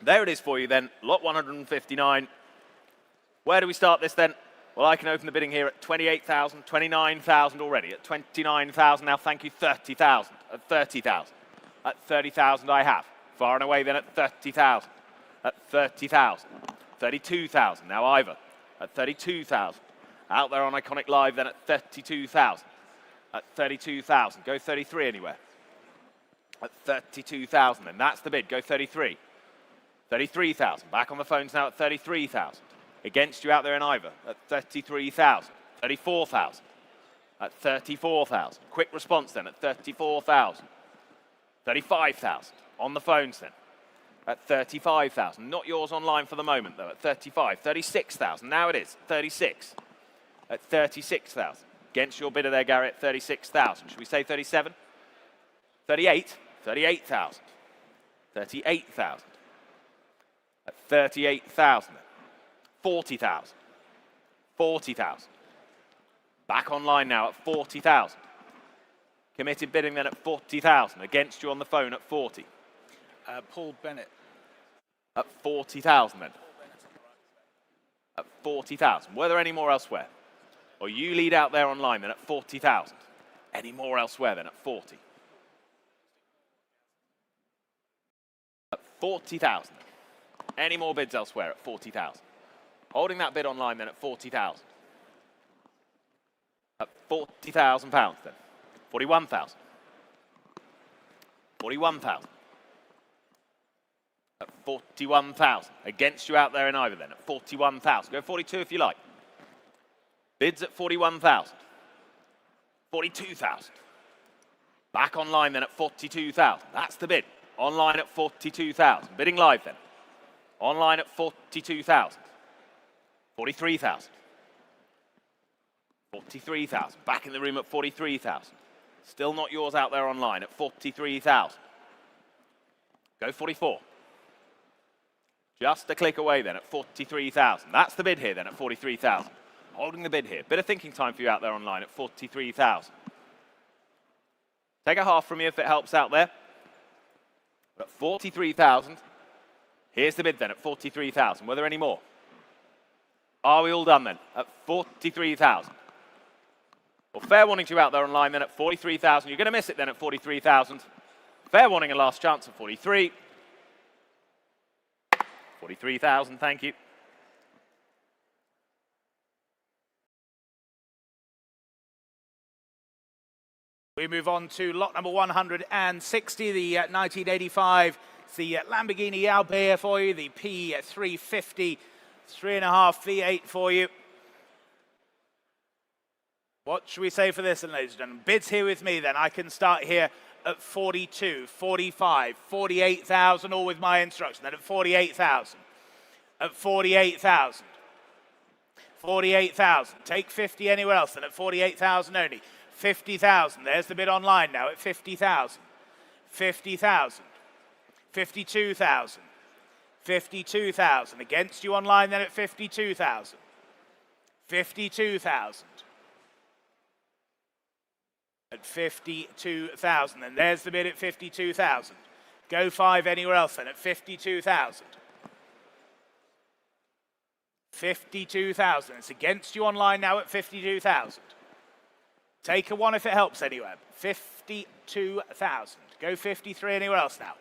There it is for you then, lot 159. Where do we start this then? Well, I can open the bidding here at 28,000, 29,000 already. At 29,000 now, thank you, 30,000. At 30,000. At 30,000 I have. Far and away then at 30,000. At 30,000. 32,000. Now Ivor at 32,000. Out there on Iconic Live then at 32,000. At 32,000. Go 33 anywhere. At 32,000 then. That's the bid. Go 33. 33,000. Back on the phones now at 33,000. Against you out there in Ivor at 33,000. 34,000. At 34,000. Quick response then at 34,000. 35,000. On the phones then. At 35,000. Not yours online for the moment though. At 35. 36,000. Now it is. 36. At 36,000. Against your bidder there, Gary, at 36,000. Should we say 37? 38. 38,000. 38,000. At 38,000. 40,000. 40,000. Back online now at 40,000. Committed bidding then at 40,000. Against you on the phone at 40. Paul Bennett. At 40,000 then. At 40,000. Were there any more elsewhere? Or you lead out there online then at 40,000. Any more elsewhere then at 40? At 40,000. Any more bids elsewhere at 40,000? Holding that bid online then at 40,000. At 40,000 pounds then. 41,000. 41,000. At 41,000. Against you out there in Ivor then at 41,000. Go 42 if you like. Bids at 41,000. 42,000. Back online then at 42,000. That's the bid. Online at 42,000. Bidding live then. Online at 42,000. 43,000. 43,000. Back in the room at 43,000. Still not yours out there online at 43,000. Go 44. Just a click away then at 43,000. That's the bid here then at 43,000. Holding the bid here. Bit of thinking time for you out there online at 43,000. Take a half from you if it helps out there. But at 43,000, here's the bid then at 43,000. Were there any more? Are we all done then? At 43,000. Well, fair warning to you out there online then at 43,000. You're going to miss it then at 43,000. Fair warning and last chance at 43. 43,000, thank you. We move on to lot number 160, the 1985. It's the Lamborghini Albea for you, the P350, 3.5 V8 for you. What should we say for this, ladies and gentlemen? Bids here with me then. I can start here at 42, 45, 48,000, all with my instruction. Then at 48,000. At 48,000. 48,000. Take 50 anywhere else than at 48,000 only. 50,000. There's the bid online now at 50,000. 50,000. 52,000. 52,000. Against you online then at 52,000. 52,000. At 52,000. And there's the bid at 52,000. Go 5 anywhere else then at 52,000. 52,000. It's against you online now at 52,000. Take a 1 if it helps anywhere. 52,000. Go 53 anywhere else now.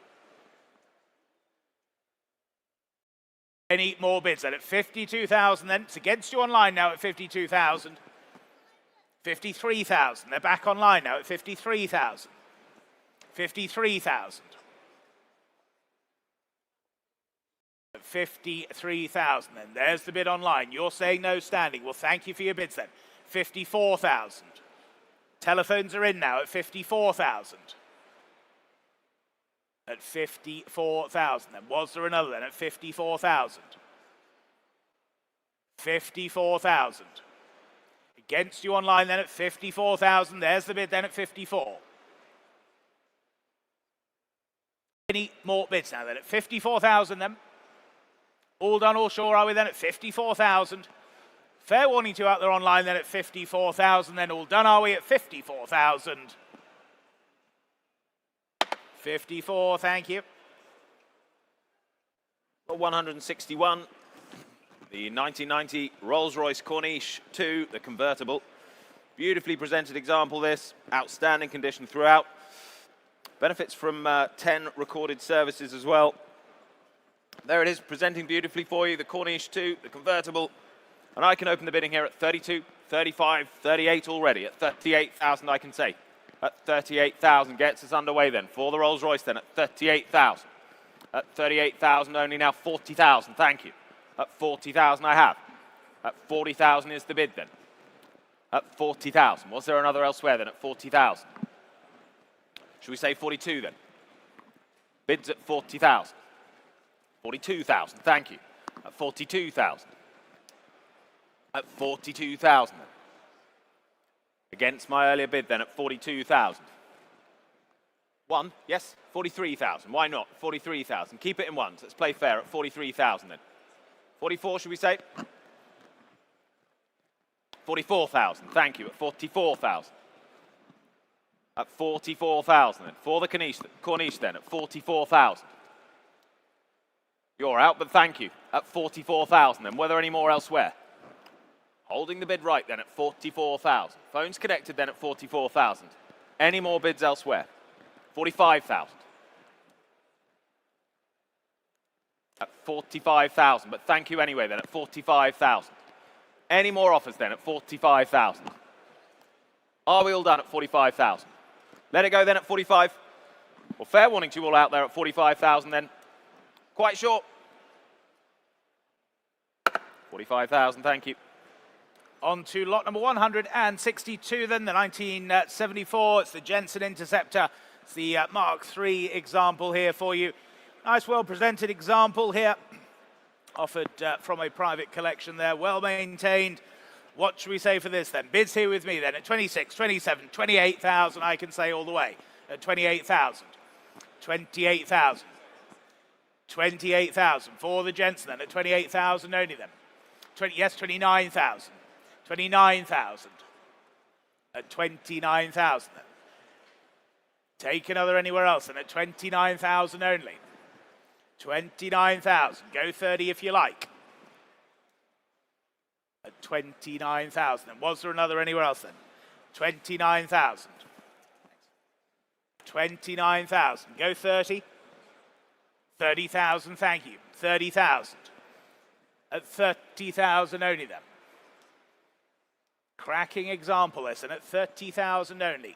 Any more bids then at 52,000 then. It's against you online now at 52,000. 53,000. They're back online now at 53,000. 53,000. 53,000 then. There's the bid online. You're saying no standing. Well, thank you for your bids then. 54,000. Telephones are in now at 54,000. At 54,000 then. Was there another then at 54,000? 54,000. Against you online then at 54,000. There's the bid then at 54. Any more bids now then at 54,000 then? All done, all sure are we then at 54,000? Fair warning to you out there online then at 54,000. Then all done are we at 54,000? 54, thank you. 161. The 1990 Rolls-Royce Corniche 2, the convertible. Beautifully presented example this. Outstanding condition throughout. Benefits from 10 recorded services as well. There it is, presenting beautifully for you, the Corniche 2, the convertible. And I can open the bidding here at 32, 35, 38 already. At 38,000, I can say. At 38,000, gets us underway then. For the Rolls-Royce then, at 38,000. At 38,000 only now, 40,000, thank you. At 40,000 I have. At 40,000 is the bid then. At 40,000. Was there another elsewhere then at 40,000? Should we say 42 then? Bids at 40,000. 42,000, thank you. At 42,000. At 42,000 then. Against my earlier bid then at 42,000. One, yes, 43,000. Why not? 43,000. Keep it in ones. Let's play fair at 43,000 then. 44, should we say? 44,000. Thank you. At 44,000. At 44,000 then. For the Corniche then at 44,000. You're out, but thank you. At 44,000 then. Were there any more elsewhere? Holding the bid right then at 44,000. Phones connected then at 44,000. Any more bids elsewhere? 45,000. At 45,000, but thank you anyway then at 45,000. Any more offers then at 45,000? Are we all done at 45,000? Let it go then at 45. Well, fair warning to you all out there at 45,000 then. Quite short. 45,000, thank you. On to lot number 162 then, the 1974. It's the Jensen Interceptor. It's the Mark III example here for you. Nice, well-presented example here. Offered from a private collection there, well-maintained. What should we say for this then? Bids here with me then at 26, 27, 28,000, I can say all the way. At 28,000. 28,000. 28,000 for the Jensen then at 28,000 only then. 29,000. 29,000. At 29,000 then. Take another anywhere else and at 29,000 only. 29,000. Go 30 if you like. At 29,000. And was there another anywhere else then? 29,000. 29,000. Go 30. 30,000, thank you. 30,000. At 30,000 only then. Cracking example this, and at 30,000 only.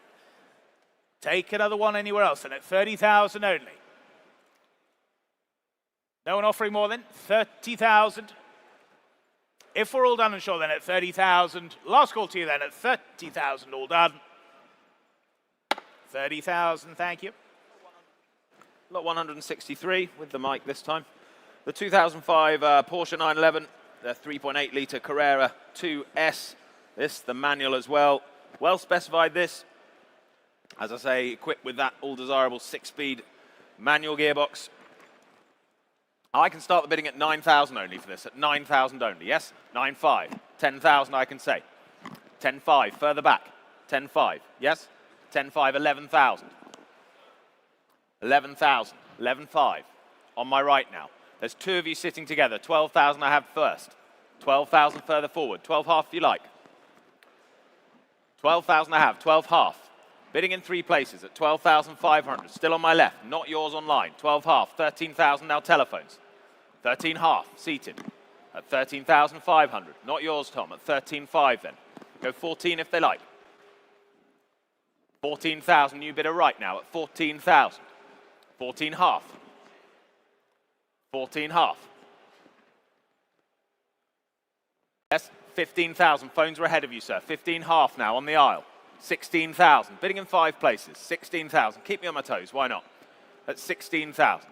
Take another one anywhere else, and at 30,000 only. No one offering more than 30,000. If we're all done and sure, then at 30,000. Last call to you then at 30,000, all done. 30,000, thank you. Lot 163 with the mic this time. The 2005 Porsche 911, the 3.8 litre Carrera 2S. This, the manual as well. Well specified this. As I say, equipped with that all desirable 6-speed manual gearbox. I can start the bidding at 9,000 only for this, at 9,000 only, yes? 9.5, 10,000 I can say. 10.5, further back, 10.5, yes? 10.5, 11,000. 11,000, 11.5, on my right now. There's two of you sitting together, 12,000 I have first. 12,000 further forward, 12.5 if you like. 12,000 I have, 12.5. Bidding in three places at 12,500, still on my left, not yours online. 12.5, 13,000 now telephones. 13.5, seated, at 13,500. Not yours, Tom, at 13.5 then. Go 14 if they like. 14,000, new bidder right now at 14,000. 14.5. 14.5. Yes, 15,000. Phones are ahead of you, sir. 15.5 now on the aisle. 16,000. Bidding in five places. 16,000. Keep me on my toes. Why not? At 16,000.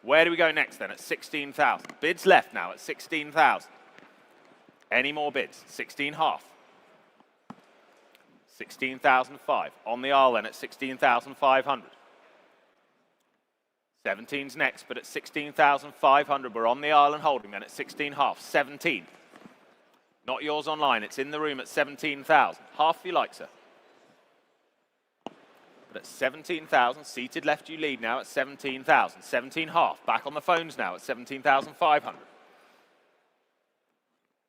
Where do we go next then? At 16,000. Bids left now at 16,000. Any more bids? 16.5. 16,005. On the aisle then at 16,500. 17's next, but at 16,500. We're on the aisle and holding then at 16.5. 17. Not yours online. It's in the room at 17,000. Half if you like, sir. But at 17,000, seated left you lead now at 17,000. 17.5. Back on the phones now at 17,500.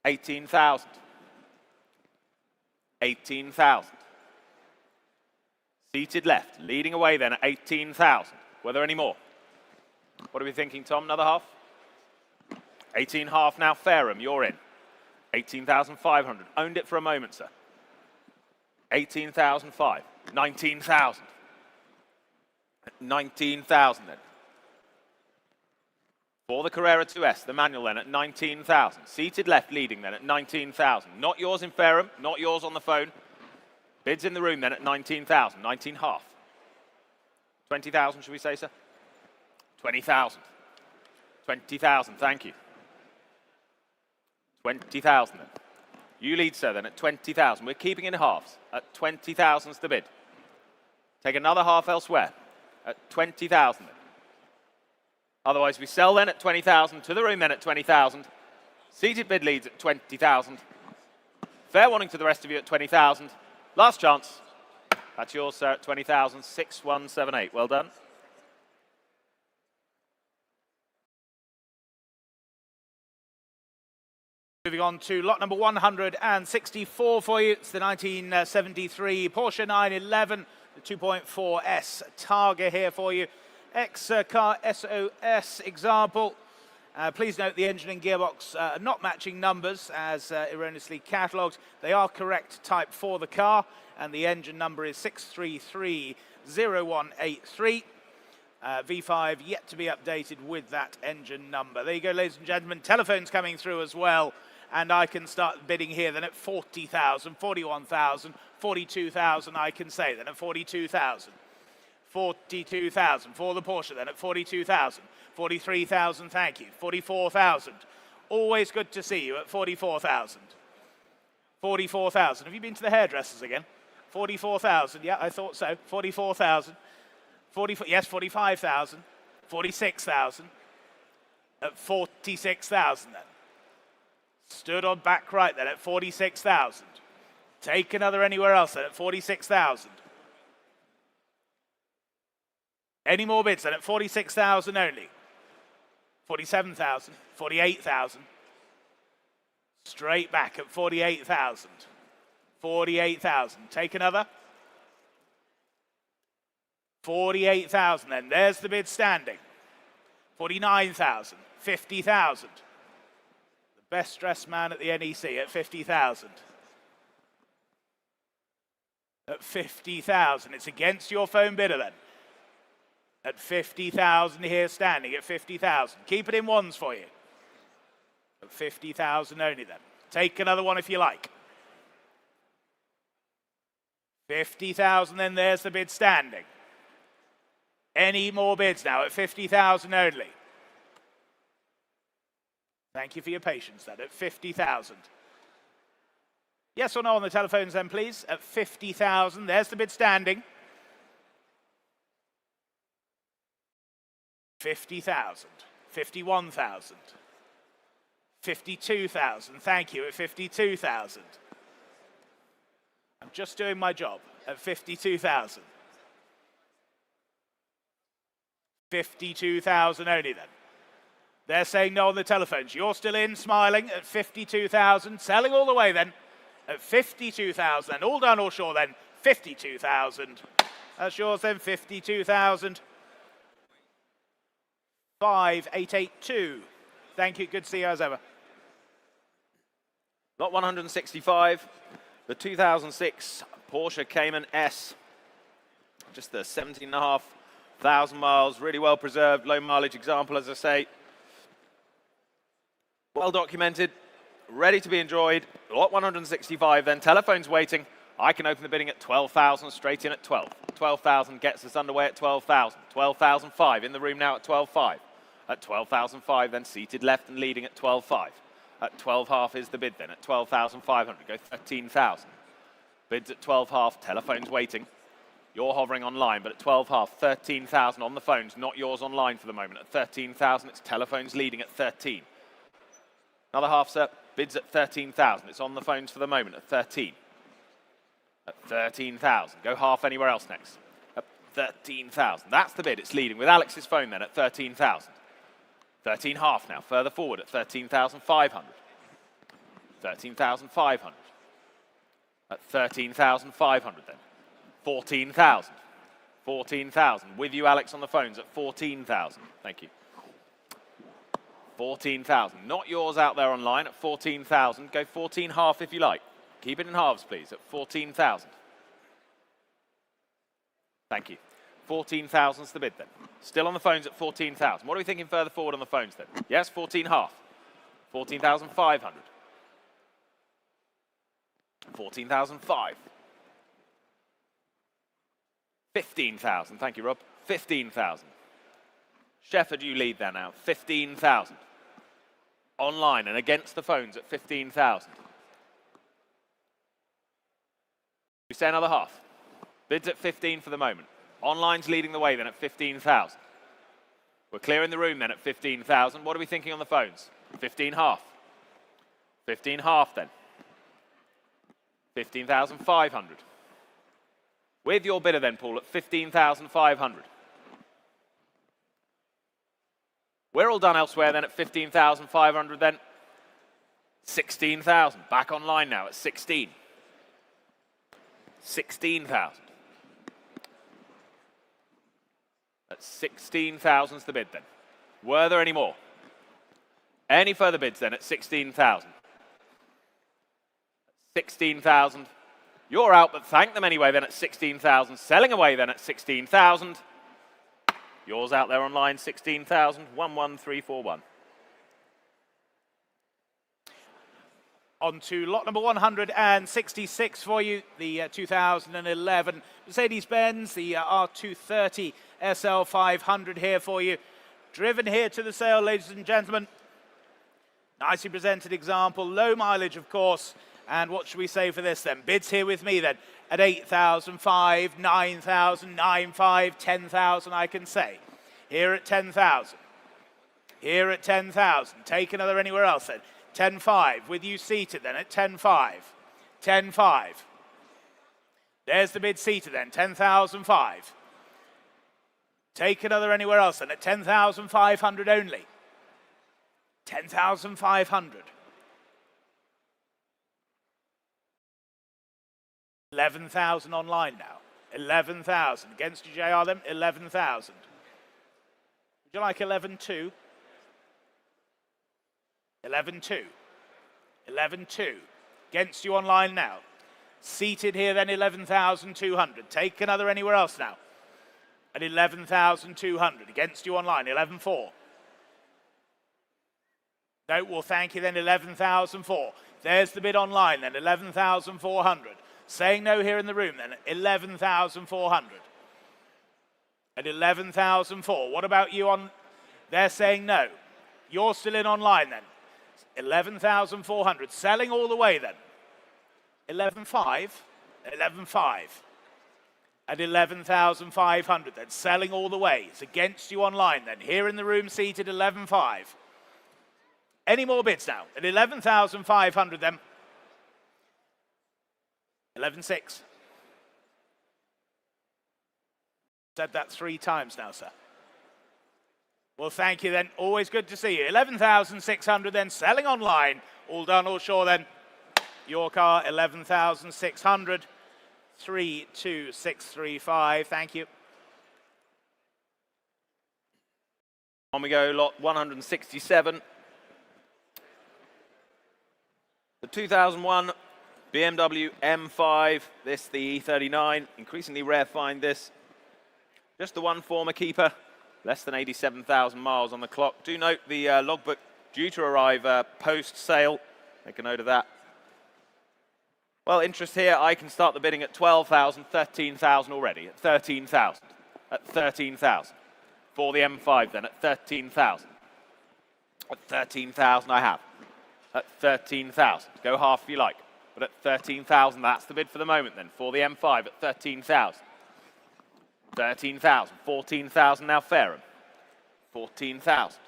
18,000. 18,000. Seated left, leading away then at 18,000. Were there any more? What are we thinking, Tom? Another half? 18.5 now, Fairham, you're in. 18,500. Owned it for a moment, sir. 18,005. 19,000. 19,000 then. For the Carrera 2S, the manual then at 19,000. Seated left leading then at 19,000. Not yours in Fairham, not yours on the phone. Bids in the room then at 19,000. 19.5. 20,000, should we say, sir? 20,000. 20,000, thank you. 20,000 then. You lead, sir, then at 20,000. We're keeping in halves. At 20,000's the bid. Take another half elsewhere. At 20,000 then. Otherwise, we sell then at 20,000. To the room then at 20,000. Seated bid leads at 20,000. Fair warning to the rest of you at 20,000. Last chance. That's yours, sir, at 20,000. 6178. Well done. Moving on to lot number 164 for you. It's the 1973 Porsche 911, the 2.4S Targa here for you. X-Car SOS example. Please note the engine and gearbox are not matching numbers as erroneously catalogued. They are correct type for the car, and the engine number is 6330183. V5 yet to be updated with that engine number. There you go, ladies and gentlemen. Telephones coming through as well. And I can start bidding here then at 40,000, 41,000, 42,000 I can say then at 42,000. 42,000 for the Porsche then at 42,000. 43,000, thank you. 44,000. Always good to see you at 44,000. 44,000. Have you been to the hairdressers again? 44,000, yeah, I thought so. 44,000. 44, yes, 45,000. 46,000. At 46,000 then. Stood on back right then at 46,000. Take another anywhere else then at 46,000. Any more bids then at 46,000 only? 47,000, 48,000. Straight back at 48,000. 48,000. Take another. 48,000 then. There's the bid standing. 49,000, 50,000. Best dressed man at the NEC at 50,000. At 50,000. It's against your phone bidder then. At 50,000 here standing at 50,000. Keep it in ones for you. At 50,000 only then. Take another one if you like. 50,000 then, there's the bid standing. Any more bids now at 50,000 only. Thank you for your patience then, at 50,000. Yes or no on the telephones then, please? At 50,000, there's the bid standing. 50,000, 51,000, 52,000, thank you, at 52,000. I'm just doing my job, at 52,000. 52,000 only then. They're saying no on the telephones. You're still in, smiling at 52,000. Selling all the way then at 52,000. And all done, all sure then, 52,000. That's yours then, 52,000. 5882. Thank you, good to see you as ever. Lot 165, the 2006 Porsche Cayman S. Just the 17,500 miles, really well preserved, low mileage example, as I say. Well documented, ready to be enjoyed. Lot 165 then, telephone's waiting. I can open the bidding at 12,000, straight in at 12. 12,000 gets us underway at 12,000. 12,005 in the room now at 12,500. At 12,005 then, seated left and leading at 12,500. At 12.5 is the bid then, at 12,500. Go 13,000. Bids at 12.5, telephone's waiting. You're hovering online, but at 12.5, 13,000 on the phones, not yours online for the moment. At 13,000, it's telephones leading at 13. Another half, sir. Bids at 13,000. It's on the phones for the moment at 13. At 13,000. Go half anywhere else next. At 13,000. That's the bid. It's leading with Alex's phone then at 13,000. 13.5 now. Further forward at 13,500. 13,500. At 13,500 then. 14,000. 14,000. With you, Alex, on the phones at 14,000. Thank you. 14,000. Not yours out there online at 14,000. Go 14.5 if you like. Keep it in halves, please, at 14,000. Thank you. 14,000's the bid then. Still on the phones at 14,000. What are we thinking further forward on the phones then? Yes, 14.5. 14,500. 14,005. 15,000. Thank you, Rob. 15,000. Shefford, you lead there now. 15,000. Online and against the phones at 15,000. We say another half. Bids at 15 for the moment. Online's leading the way then at 15,000. We're clearing the room then at 15,000. What are we thinking on the phones? 15.5. 15.5 then. 15,500. With your bidder then, Paul, at 15,500. We're all done elsewhere then at 15,500 then. 16,000. Back online now at 16. 16,000. At 16,000's the bid then. Were there any more? Any further bids then at 16,000? 16,000. You're out, but thank them anyway then at 16,000. Selling away then at 16,000. Yours out there online, 16,000. 11341. On to lot number 166 for you, the 2011 Mercedes-Benz, the R230 SL 500 here for you. Driven here to the sale, ladies and gentlemen. Nicely presented example, low mileage, of course. And what should we say for this then? Bids here with me then at 8,000, 5, 9,000, 9,500, 10,000 I can say. Here at 10,000. Here at 10,000. Take another anywhere else then. 10.5 with you seated then at 10.5. 10.5. There's the bid seated then, 10,005. Take another anywhere else then at 10,500 only. 10,500. 11,000 online now. 11,000. Against you, JR, then 11,000. Would you like 11.2? 11.2. 11.2. Against you online now. Seated here then 11,200. Take another anywhere else now. At 11,200. Against you online 11.4. No, well thank you then 11,004. There's the bid online then 11,400. Saying no here in the room then 11,400. At 11,004. What about you on? They're saying no. You're still in online then. 11,400. Selling all the way then. 11.5. 11.5. At 11,500 then. Selling all the way. It's against you online then. Here in the room seated 11.5. Any more bids now? At 11,500 then. 11.6. Said that 3 times now, sir. Well, thank you then. Always good to see you. 11,600 then. Selling online. All done, all sure then. Your car, 11,600. 32635. Thank you. On we go, lot 167. The 2001 BMW M5. This, the E39. Increasingly rare find this. Just the one former keeper. Less than 87,000 miles on the clock. Do note the logbook due to arrive post-sale. Make a note of that. Well, interest here, I can start the bidding at 12,000, 13,000 already, at 13,000, at 13,000. For the M5 then, at 13,000. At 13,000 I have. At 13,000. Go half if you like. But at 13,000, that's the bid for the moment then. For the M5 at 13,000. 13,000. 14,000 now Fairham. 14,000.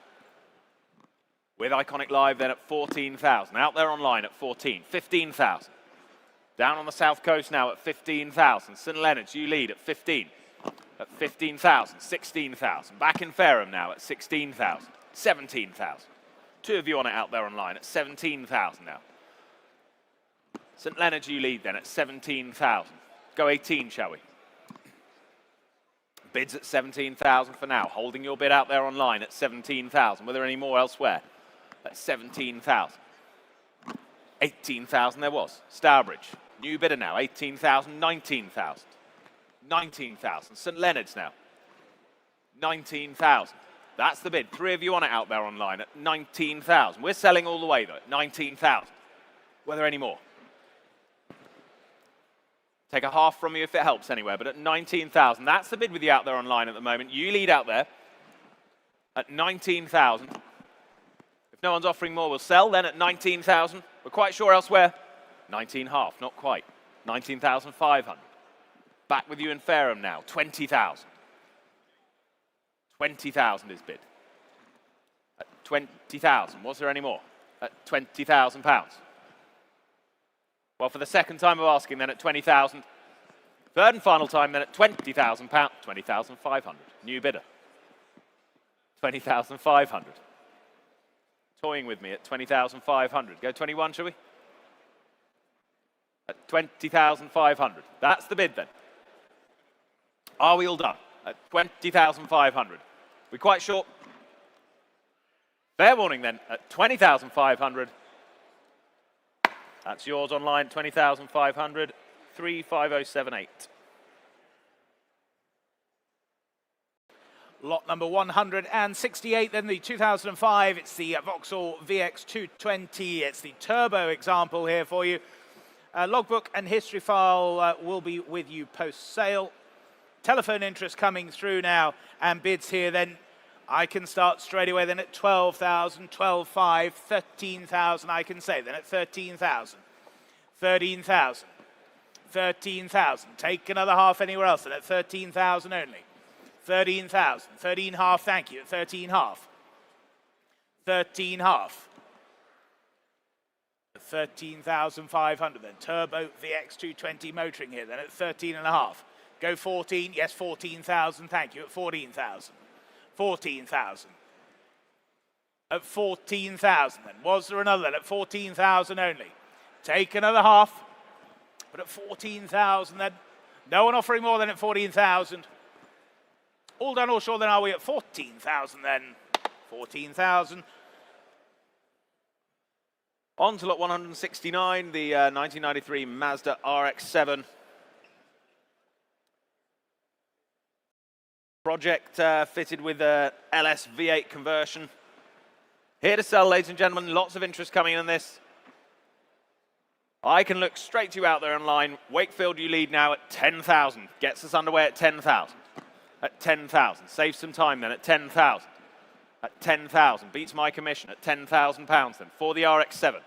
With Iconic Live then at 14,000. Out there online at 14. 15,000. Down on the south coast now at 15,000. St Leonard's, you lead at 15. At 15,000. 16,000. Back in Fairham now at 16,000. 17,000. 2 of you on it out there online at 17,000 now. St Leonard's, you lead then at 17,000. Go 18, shall we? Bids at 17,000 for now. Holding your bid out there online at 17,000. Were there any more elsewhere? at 17,000. 18,000 there was. Stourbridge, new bidder now, 18,000, 19,000. 19,000. St Leonard's now, 19,000. That's the bid. 3 of you on it out there online at 19,000. We're selling all the way though, at 19,000. Were there any more? Take a half from you if it helps anywhere, but at 19,000, that's the bid with you out there online at the moment. You lead out there at 19,000. If no one's offering more, we'll sell then at 19,000. We're quite sure elsewhere. 19.5, not quite. 19,500. Back with you in Fareham now, 20,000. 20,000 is bid. At 20,000, was there any more? At £20,000. Well, for the second time of asking then at 20,000. Third and final time then at £20,000. 20,500. New bidder. 20,500. Toying with me at 20,500. Go 21, shall we? At 20,500. That's the bid then. Are we all done? At 20,500. We're quite short. Fair warning then at 20,500. That's yours online, 20,500, 35078. Lot number 168, then the 2005, it's the Vauxhall VX220. It's the turbo example here for you. Logbook and history file will be with you post-sale. Telephone interest coming through now, and bids here then. I can start straight away then at 12,000, 12,500, 13,000 I can say then at 13,000, 13,000, 13,000. Take another half anywhere else then at 13,000 only. 13,000, 13.5, thank you, at 13.5. 13.5. 13,500 then. Turbo VX220 motoring here then at 13.5. Go 14, yes, 14,000, thank you, at 14,000. 14,000. At 14,000 then. Was there another then? At 14,000 only. Take another half. But at 14,000 then. No one offering more than at 14,000. All done, all sure, then are we at 14,000 then? 14,000. On to lot 169, the 1993 Mazda RX-7. Project fitted with a LS V8 conversion. Here to sell, ladies and gentlemen. Lots of interest coming in on this. I can look straight to you out there online. Wakefield, you lead now at 10,000. Gets us underway at 10,000. At 10,000. Save some time then at 10,000. At 10,000. Beats my commission at £10,000 then. For the RX-7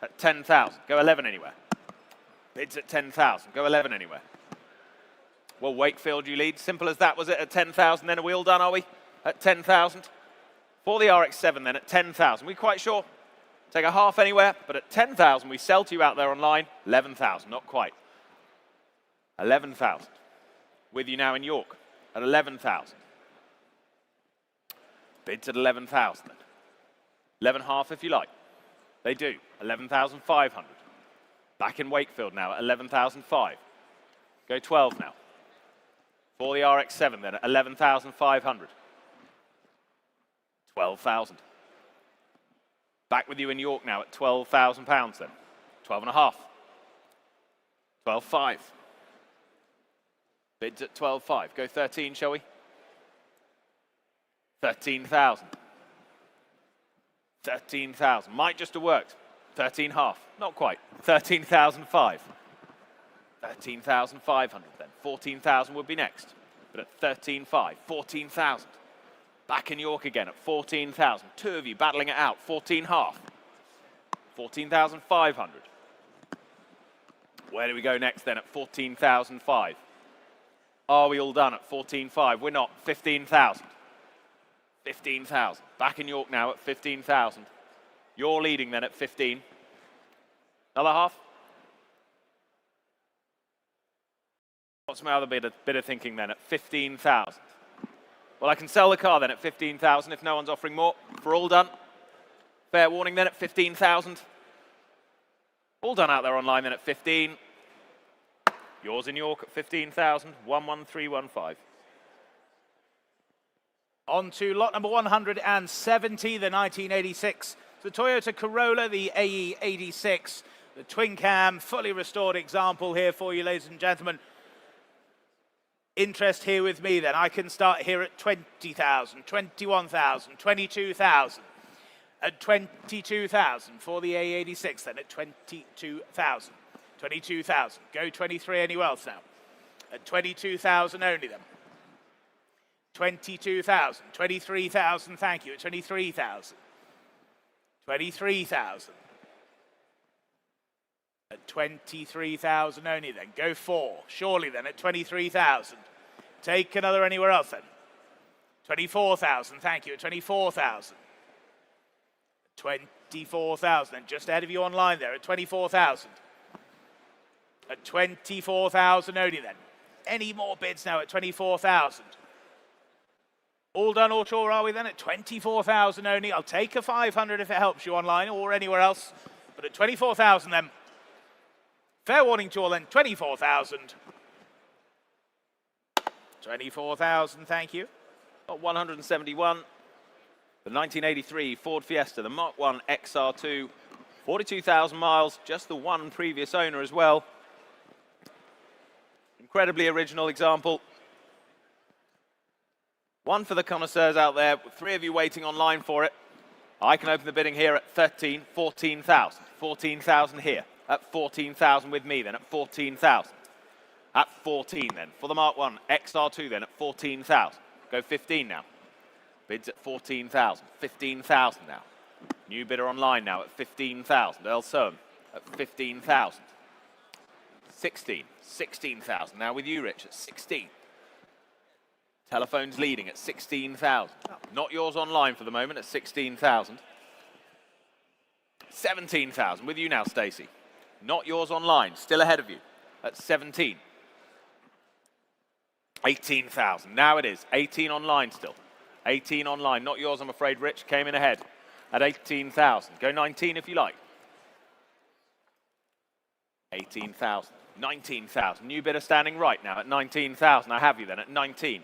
at 10,000. Go 11 anywhere. Bids at 10,000. Go 11 anywhere. Well, Wakefield, you lead. Simple as that, was it? At 10,000, then are we all done, are we? At 10,000. For the RX-7, then at 10,000. We quite sure? Take a half anywhere, but at 10,000, we sell to you out there online. 11,000, not quite. 11,000. With you now in York at 11,000. Bids at 11,000. 11.5 if you like. They do. 11,500. Back in Wakefield now at 11,500. Go 12 now. For the RX-7 then at 11,500. 12,000. Back with you in York now at £12,000 then. 12.5. 12.5. Bids at 12.5. Go 13, shall we? 13,000. 13,000. Might just have worked. 13.5. Not quite. 13,005. 13,500 then. 14,000 would be next. But at 13.5, 14,000. Back in York again at 14,000. Two of you battling it out. 14.5. 14,500. Where do we go next then at 14,005? Are we all done at 14.5? We're not. 15,000. 15,000. Back in York now at 15,000. You're leading then at 15. Another half. What's my other bit of thinking then at 15,000? Well, I can sell the car then at 15,000 if no one's offering more. If we're all done. Fair warning then at 15,000. All done out there online then at 15. Yours in York at 15,000. 11315. On to lot number 170, the 1986 The Toyota Corolla, the AE86, the twin cam, fully restored example here for you, ladies and gentlemen. Interest here with me then. I can start here at 20,000, 21,000, 22,000. At 22,000 for the A86 then, at 22,000. 22,000. Go 23 anywhere else now. At 22,000 only then. 22,000. 23,000, thank you. At 23,000. 23,000. At 23,000 only then. Go 4. Surely then at 23,000. Take another anywhere else then. 24,000, thank you. At 24,000. 24,000, and just ahead of you online there at 24,000. At 24,000 only then. Any more bids now at 24,000? All done, all sure are we then at 24,000 only? I'll take a 500 if it helps you online or anywhere else. But at 24,000 then. Fair warning to all then, 24,000. 24,000, thank you. 171. The 1983 Ford Fiesta, the Mark 1 XR2, 42,000 miles, just the one previous owner as well. Incredibly original example. One for the connoisseurs out there, with 3 of you waiting online for it. I can open the bidding here at 13, 14,000. 14,000 here, at 14,000 with me then, at 14,000. At 14 then, for the Mark 1 XR2 then, at 14,000. Go 15 now. Bids at 14,000, 15,000 now. New bidder online now at 15,000. Earl Soham at 15,000. 16, 16,000. Now with you, Rich, at 16. Telephone's leading at 16,000. Not yours online for the moment at 16,000. 17,000. With you now, Stacey. Not yours online, still ahead of you at 17. 18,000. Now it is 18 online still. 18 online, not yours, I'm afraid, Rich. Came in ahead at 18,000. Go 19 if you like. 18,000. 19,000. New bidder standing right now at 19,000. I have you then at 19.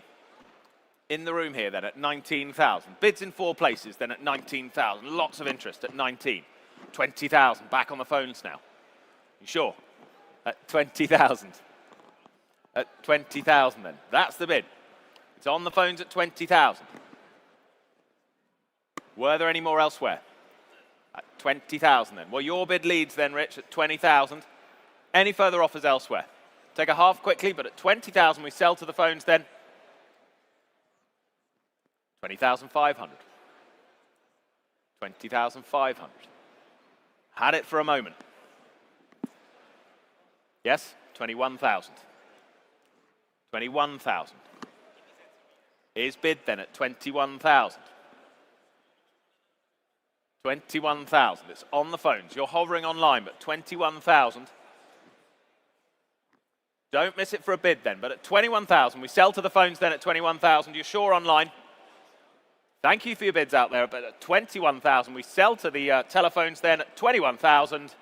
In the room here then at 19,000. Bids in 4 places then at 19,000. Lots of interest at 19. 20,000. Back on the phones now. You sure? At 20,000. At 20,000 then. That's the bid. It's on the phones at 20,000. Were there any more elsewhere? At 20,000 then. Well, your bid leads then, Rich, at 20,000. Any further offers elsewhere? Take a half quickly, but at 20,000 we sell to the phones then. 20,500. 20,500. Had it for a moment. Yes, 21,000. 21,000. Is bid then at 21,000. 21,000. It's on the phones. You're hovering online, but 21,000. Don't miss it for a bid then, but at 21,000, we sell to the phones then at 21,000. You're sure online? Thank you for your bids out there, but at 21,000, we sell to the telephones then at 21,000.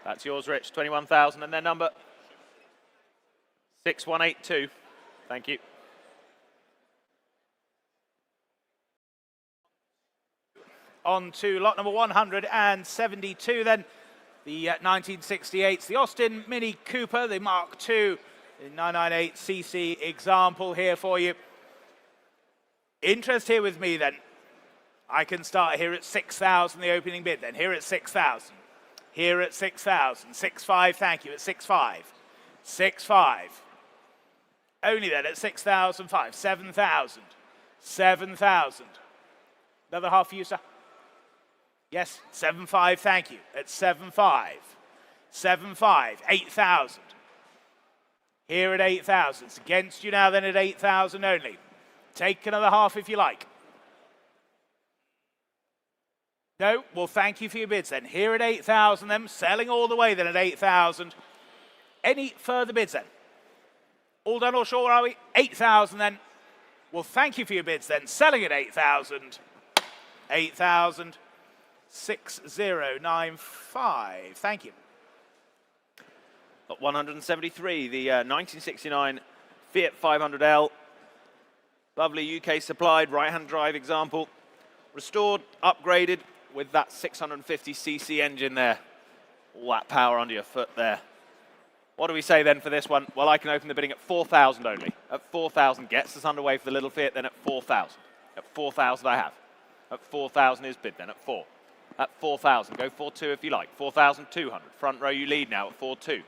That's yours, Rich, 21,000, and their number 6182. Thank you. On to lot number 172 then. The 1968's, the Austin Mini Cooper, the Mark II, the 998cc example here for you. Interest here with me then. I can start here at 6,000, the opening bid then. Here at 6,000. Here at 6,000. 6.5, thank you, at 6.5. 6.5. Only then at 6,005. 7,000. 7,000. Another half for you, sir. Yes, 7.5, thank you, at 7.5. 7.5, 8,000. Here at 8,000. It's against you now then at 8,000 only. Take another half if you like. No? Well, thank you for your bids then. Here at 8,000 then, selling all the way then at 8,000. Any further bids then? All done or short, are we? 8,000 then. Well, thank you for your bids then. Selling at 8,000. 8,000. 6095. Thank you. Lot 173, the 1969 Fiat 500L. Lovely UK supplied right-hand drive example. Restored, upgraded with that 650cc engine there. All that power under your foot there. What do we say then for this one? Well, I can open the bidding at 4,000 only. At 4,000 gets us underway for the little Fiat, then at 4,000. At 4,000 I have. At 4,000 is bid then at 4. At 4,000, go 4.2 if you like. 4,200. Front row you lead now at 4.2.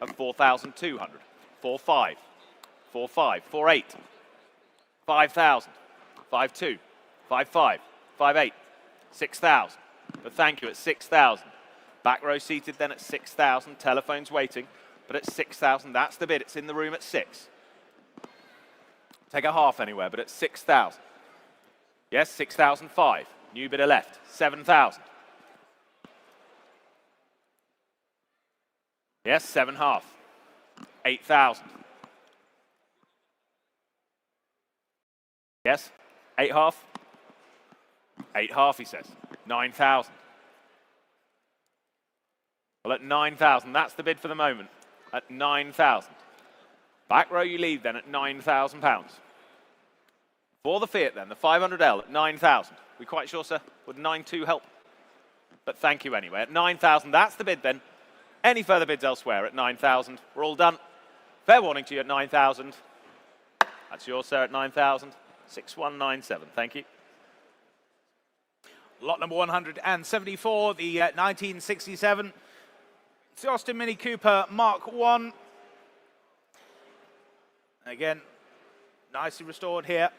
At 4,200. 4.5. 4.5. 4.8. 5,000. 5.2. 5.5. 5.8. 6,000. But thank you at 6,000. Back row seated then at 6,000. Telephones waiting. But at 6,000, that's the bid. It's in the room at 6. Take a half anywhere, but at 6,000. Yes, 6,005. New bidder left. 7,000. Yes, 7.5. 8,000. Yes, 8.5. 8.5, he says. 9,000. Well, at 9,000, that's the bid for the moment. At 9,000. Back row you lead then at £9,000. For the Fiat then, the 500L at 9,000. We quite sure, sir? Would 9.2 help? But thank you anyway. At 9,000, that's the bid then. Any further bids elsewhere at 9,000? We're all done. Fair warning to you at 9,000. That's yours, sir, at 9,000. 6197. Thank you. Lot number 174, the 1967. It's the Austin Mini Cooper Mark 1. Again, nicely restored here.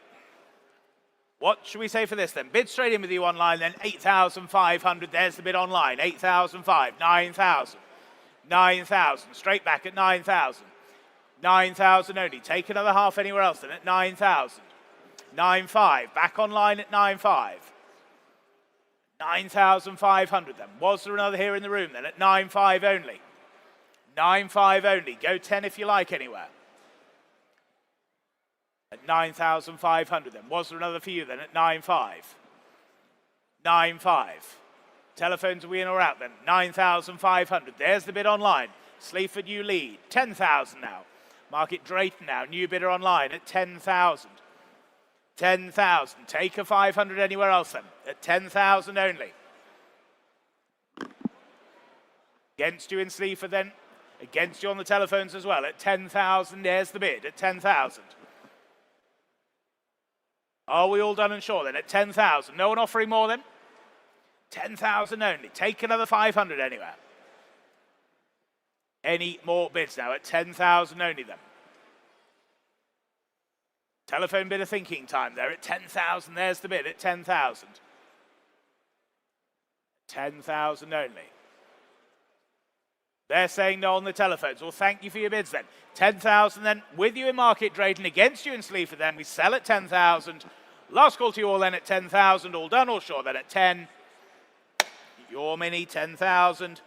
What should we say for this then? Bid straight in with you online then, 8,500. There's the bid online, 8,005, 9,000. 9,000, straight back at 9,000. 9,000 only. Take another half anywhere else then at 9,000. 9,500, back online at 9,500. 9,500 then. Was there another here in the room then at 9,500 only? 9,500 only. Go 10 if you like anywhere. At 9,500 then. Was there another for you then at 9,500? 9,500. Telephones are we in or out then? 9,500. There's the bid online. Sleaford you lead. 10,000 now. Market Drayton now. New bidder online at 10,000. 10,000. Take a 500 anywhere else then. At 10,000 only. Against you in Sleaford then. Against you on the telephones as well. At 10,000. There's the bid. At 10,000. Are we all done and sure then? At 10,000. No one offering more then? 10,000 only. Take another 500 anywhere. Any more bids now? At 10,000 only then. Telephone bid of thinking time there at 10,000. There's the bid at 10,000. 10,000 only. They're saying no on the telephones. Well, thank you for your bids then. 10,000 then. With you in Market Drayton. Against you in Sleaford then. We sell at 10,000. Last call to you all then at 10,000. All done, all sure then at 10. Your Mini 10,000.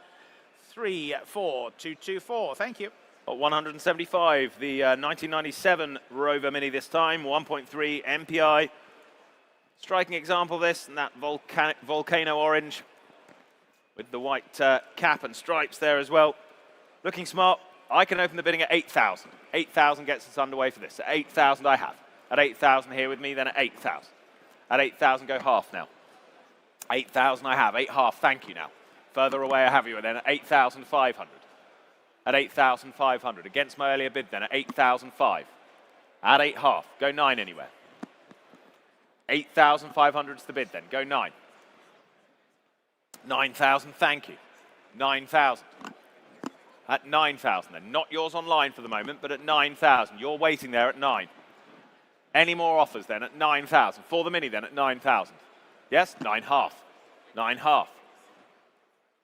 34224. Thank you. 175, the 1997 Rover Mini this time, 1.3 MPI. Striking example of this, and that volcano orange with the white cap and stripes there as well. Looking smart. I can open the bidding at 8,000. 8,000 gets us underway for this. At 8,000 I have. At 8,000 here with me, then at 8,000. At 8,000 go half now. 8,000 I have. 8 half, thank you now. Further away I have you, and then at 8,500. At 8,500. Against my earlier bid then at 8,005. At 8 half. Go 9 anywhere. 8,500 is the bid then. Go 9. 9,000, thank you. 9,000. At 9,000 then. Not yours online for the moment, but at 9,000. You're waiting there at 9. Any more offers then at 9,000. For the Mini then at 9,000. Yes? 9 half. 9 half.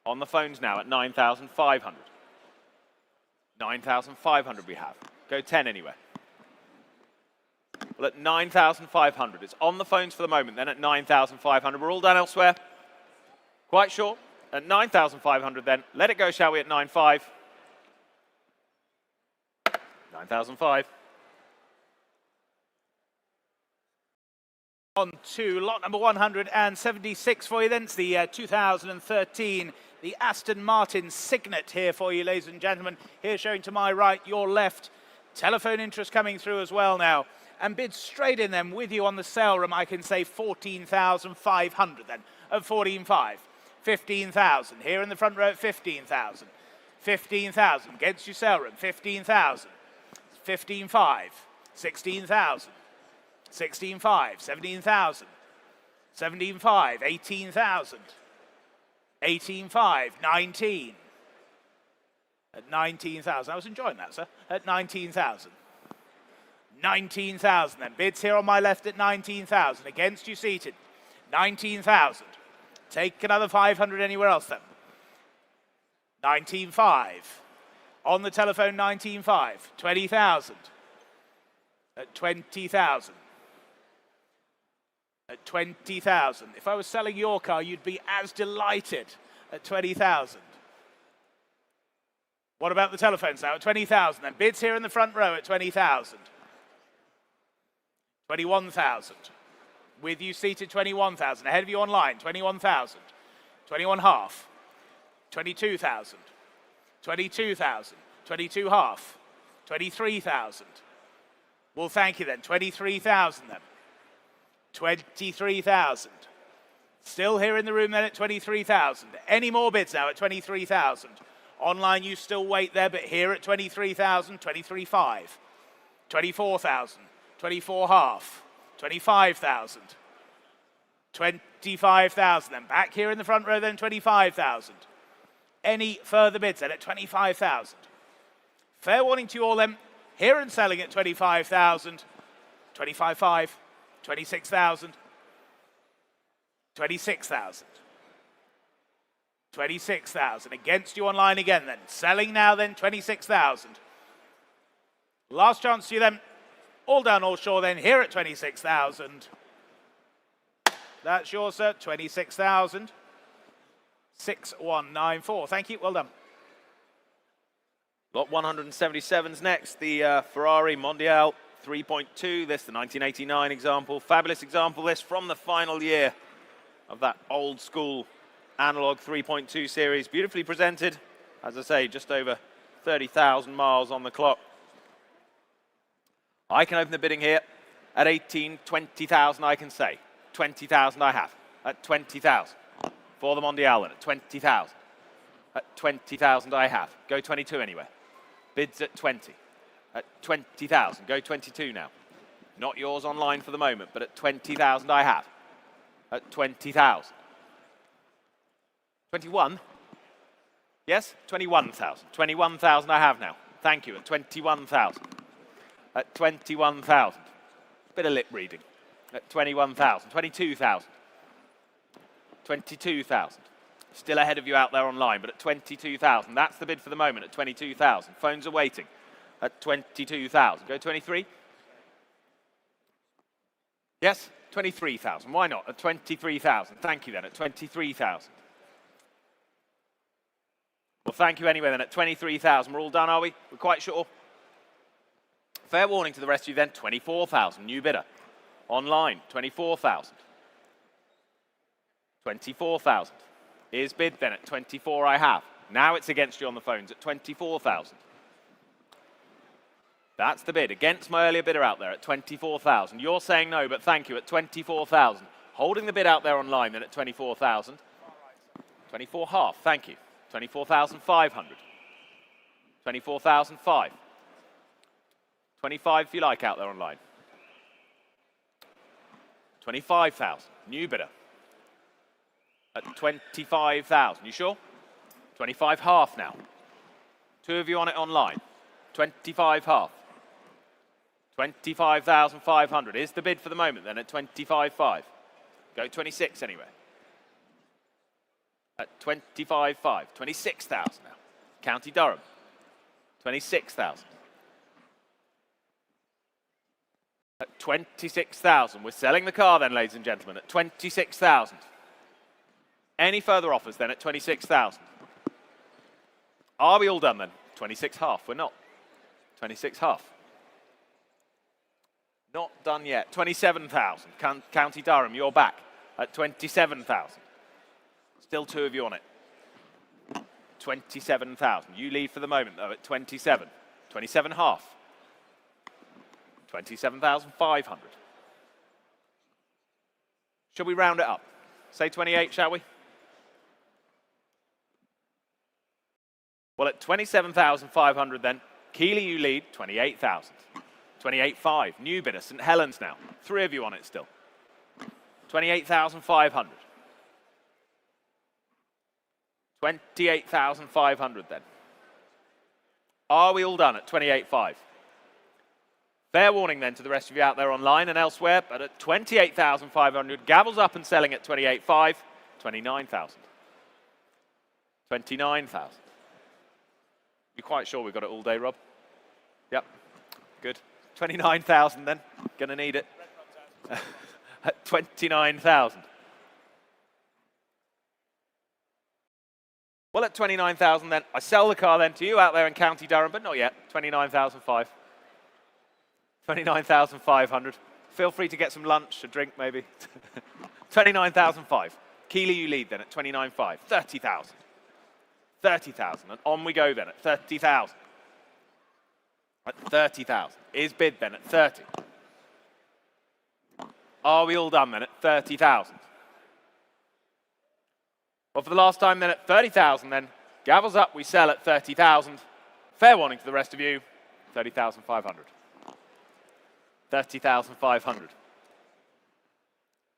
On the phones now at 9,500. 9,500 we have. Go 10 anywhere. Well, at 9,500. It's on the phones for the moment, then at 9,500. We're all done elsewhere. Quite sure. At 9,500 then. Let it go, shall we, at 9,500. 9,500. On to lot number 176 for you then. It's the 2013, the Aston Martin Signet here for you, ladies and gentlemen. Here showing to my right, your left. Telephone interest coming through as well now. and bid straight in then with you on the sale room. I can say 14,500 then at 14.5. 15,000 here in the front row at 15,000. 15,000 against your sale room. 15,000. 15.5. 16,000. 16.5. 17,000. 17.5. 18,000. 18.5. 19. At 19,000. I was enjoying that, sir. At 19,000. 19,000 then. Bids here on my left at 19,000. Against you seated. 19,000. Take another 500 anywhere else then. 19.5. On the telephone, 19.5. 20,000. At 20,000. At 20,000. If I was selling your car, you'd be as delighted at 20,000. What about the telephones now? At 20,000. Then bids here in the front row at 20,000. 21,000. With you seated, 21,000. Ahead of you online, 21,000. 21.5. 22,000. 22,000. 22.5. 23,000. Well, thank you then. 23,000 then. 23,000. Still here in the room then at 23,000. Any more bids now at 23,000? Online, you still wait there, but here at 23,000, 23.5. 24,000. 24.5. 25,000. 25,000 then. Back here in the front row then, 25,000. Any further bids then at 25,000? Fair warning to you all then. Here and selling at 25,000. 25.5. 26,000. 26,000. 26,000. Against you online again then. Selling now then, 26,000. Last chance to you then. All down, all shore then. Here at 26,000. That's yours, sir. 26,000. 6194. Thank you. Well done. Lot 177's next. The Ferrari Mondial 3.2. This, the 1989 example. Fabulous example, this, from the final year of that old school analog 3.2 series. Beautifully presented. As I say, just over 30,000 miles on the clock. I can open the bidding here at 18, 20,000 I can say. 20,000 I have at 20,000. For the Mondial at 20,000. At 20,000 I have. Go 22 anyway. Bids at 20. At 20,000. Go 22 now. Not yours online for the moment, but at 20,000 I have. At 20,000. 21? Yes? 21,000. 21,000 I have now. Thank you. At 21,000. At 21,000. Bit of lip reading. At 21,000. 22,000. 22,000. Still ahead of you out there online, but at 22,000. That's the bid for the moment at 22,000. Phones are waiting at 22,000. Go 23. Yes? 23,000. Why not? At 23,000. Thank you then. At 23,000. Well, thank you anyway then. At 23,000. We're all done, are we? We're quite sure. Fair warning to the rest of you then. 24,000. New bidder. Online. 24,000. 24,000. Here's bid then at 24 I have. Now it's against you on the phones at 24,000. That's the bid. Against my earlier bidder out there at 24,000. You're saying no, but thank you at 24,000. Holding the bid out there online then at 24,000. 24.5, thank you. 24,500. 24,005. 25 if you like out there online. 25,000. New bidder. At 25,000. You sure? 25 half now. Two of you on it online. 25 half. 25,500 is the bid for the moment then at 25.5. Go 26 anyway. At 25.5. 26,000 now. County Durham. 26,000. At 26,000. We're selling the car then, ladies and gentlemen, at 26,000. Any further offers then at 26,000? Are we all done then? 26 half. We're not. 26 half. Not done yet. 27,000. County Durham, you're back at 27,000. Still two of you on it. 27,000. You lead for the moment though at 27. 27 half. 27,500. Shall we round it up? Say 28, shall we? Well, at 27,500 then, Keeley, you lead, 28,000. 28.5, new bidder, St. Helens now. 3 of you on it still. 28,500. 28,500 then. Are we all done at 28.5? Fair warning then to the rest of you out there online and elsewhere, but at 28,500, Gavel's up and selling at 28.5, 29,000. 29,000. You quite sure we've got it all day, Rob? Yep, good. 29,000 then, gonna need it. At 29,000. Well, at 29,000 then, I sell the car then to you out there in County Durham, but not yet, 29,500. 29,500. Feel free to get some lunch, a drink maybe. 29,500. Keeley, you lead then at 29.5. 30,000. 30,000, and on we go then at 30,000. At 30,000. Is bid then at 30. Are we all done then at 30,000? Well, for the last time then at 30,000 then, Gavel's up, we sell at 30,000. Fair warning to the rest of you, 30,500. 30,500.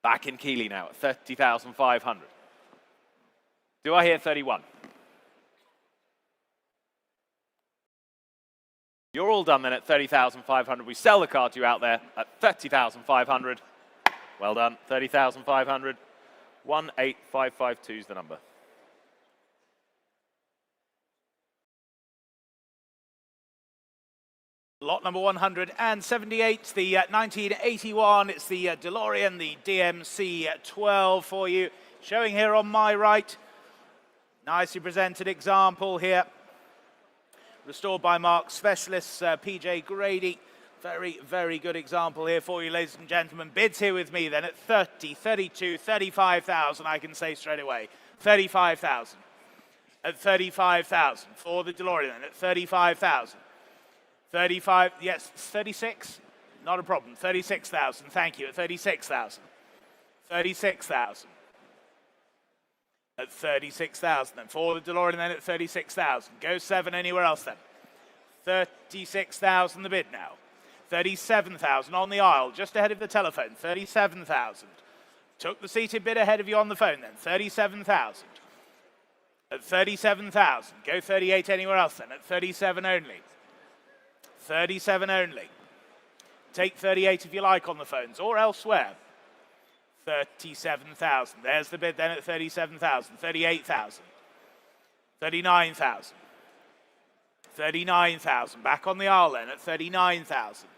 Back in Keeley now at 30,500. Do I hear 31? You're all done then at 30,500. We sell the car to you out there at 30,500. Well done, 30,500. 18552 is the number. Lot number 178, the 1981. It's the DeLorean, the DMC 12 for you. Showing here on my right. Nicely presented example here. Restored by Mark Specialists, PJ Grady. Very, very good example here for you, ladies and gentlemen. Bids here with me then at 30, 32, 35,000, I can say straight away. 35,000. At 35,000 for the DeLorean then at 35,000. 35, yes, 36? Not a problem. 36,000, thank you, at 36,000. 36,000. At 36,000 then. For the DeLorean then at 36,000. Go 7 anywhere else then. 36,000 the bid now. 37,000 on the aisle, just ahead of the telephone. 37,000. Took the seated bid ahead of you on the phone then. 37,000. At 37,000. Go 38 anywhere else then. At 37 only. 37 only. Take 38 if you like on the phones or elsewhere. 37,000. There's the bid then at 37,000. 38,000. 39,000. 39,000. Back on the aisle then at 39,000.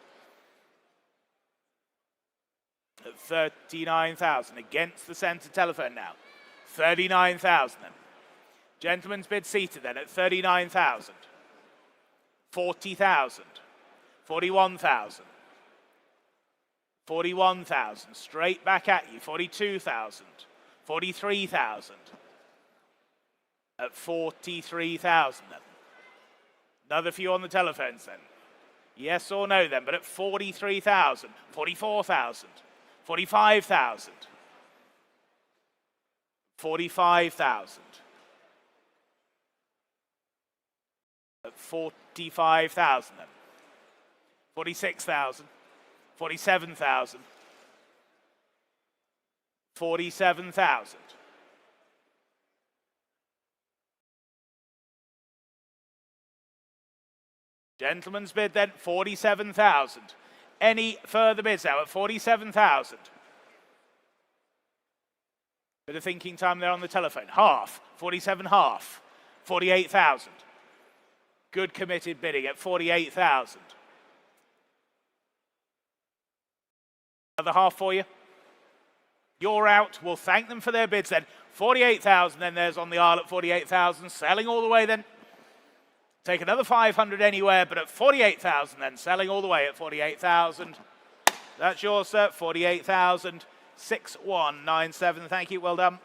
At 39,000. Against the centre telephone now. 39,000 then. Gentleman's bid seated then at 39,000. 40,000. 41,000. 41,000, straight back at you, 42,000, 43,000, at 43,000 then. Another few on the telephones then. Yes or no then, but at 43,000, 44,000, 45,000, 45,000, at 45,000 then. 46,000. 47,000. 47,000. Gentleman's bid then, 47,000. Any further bids now at 47,000? Bit of thinking time there on the telephone. Half, 47 half, 48,000. Good committed bidding at 48,000. Another half for you. You're out. We'll thank them for their bids then. 48,000 then there's on the aisle at 48,000. Selling all the way then. Take another 500 anywhere, but at 48,000 then. Selling all the way at 48,000. That's yours, sir. 48,000. 6197. Thank you. Well done.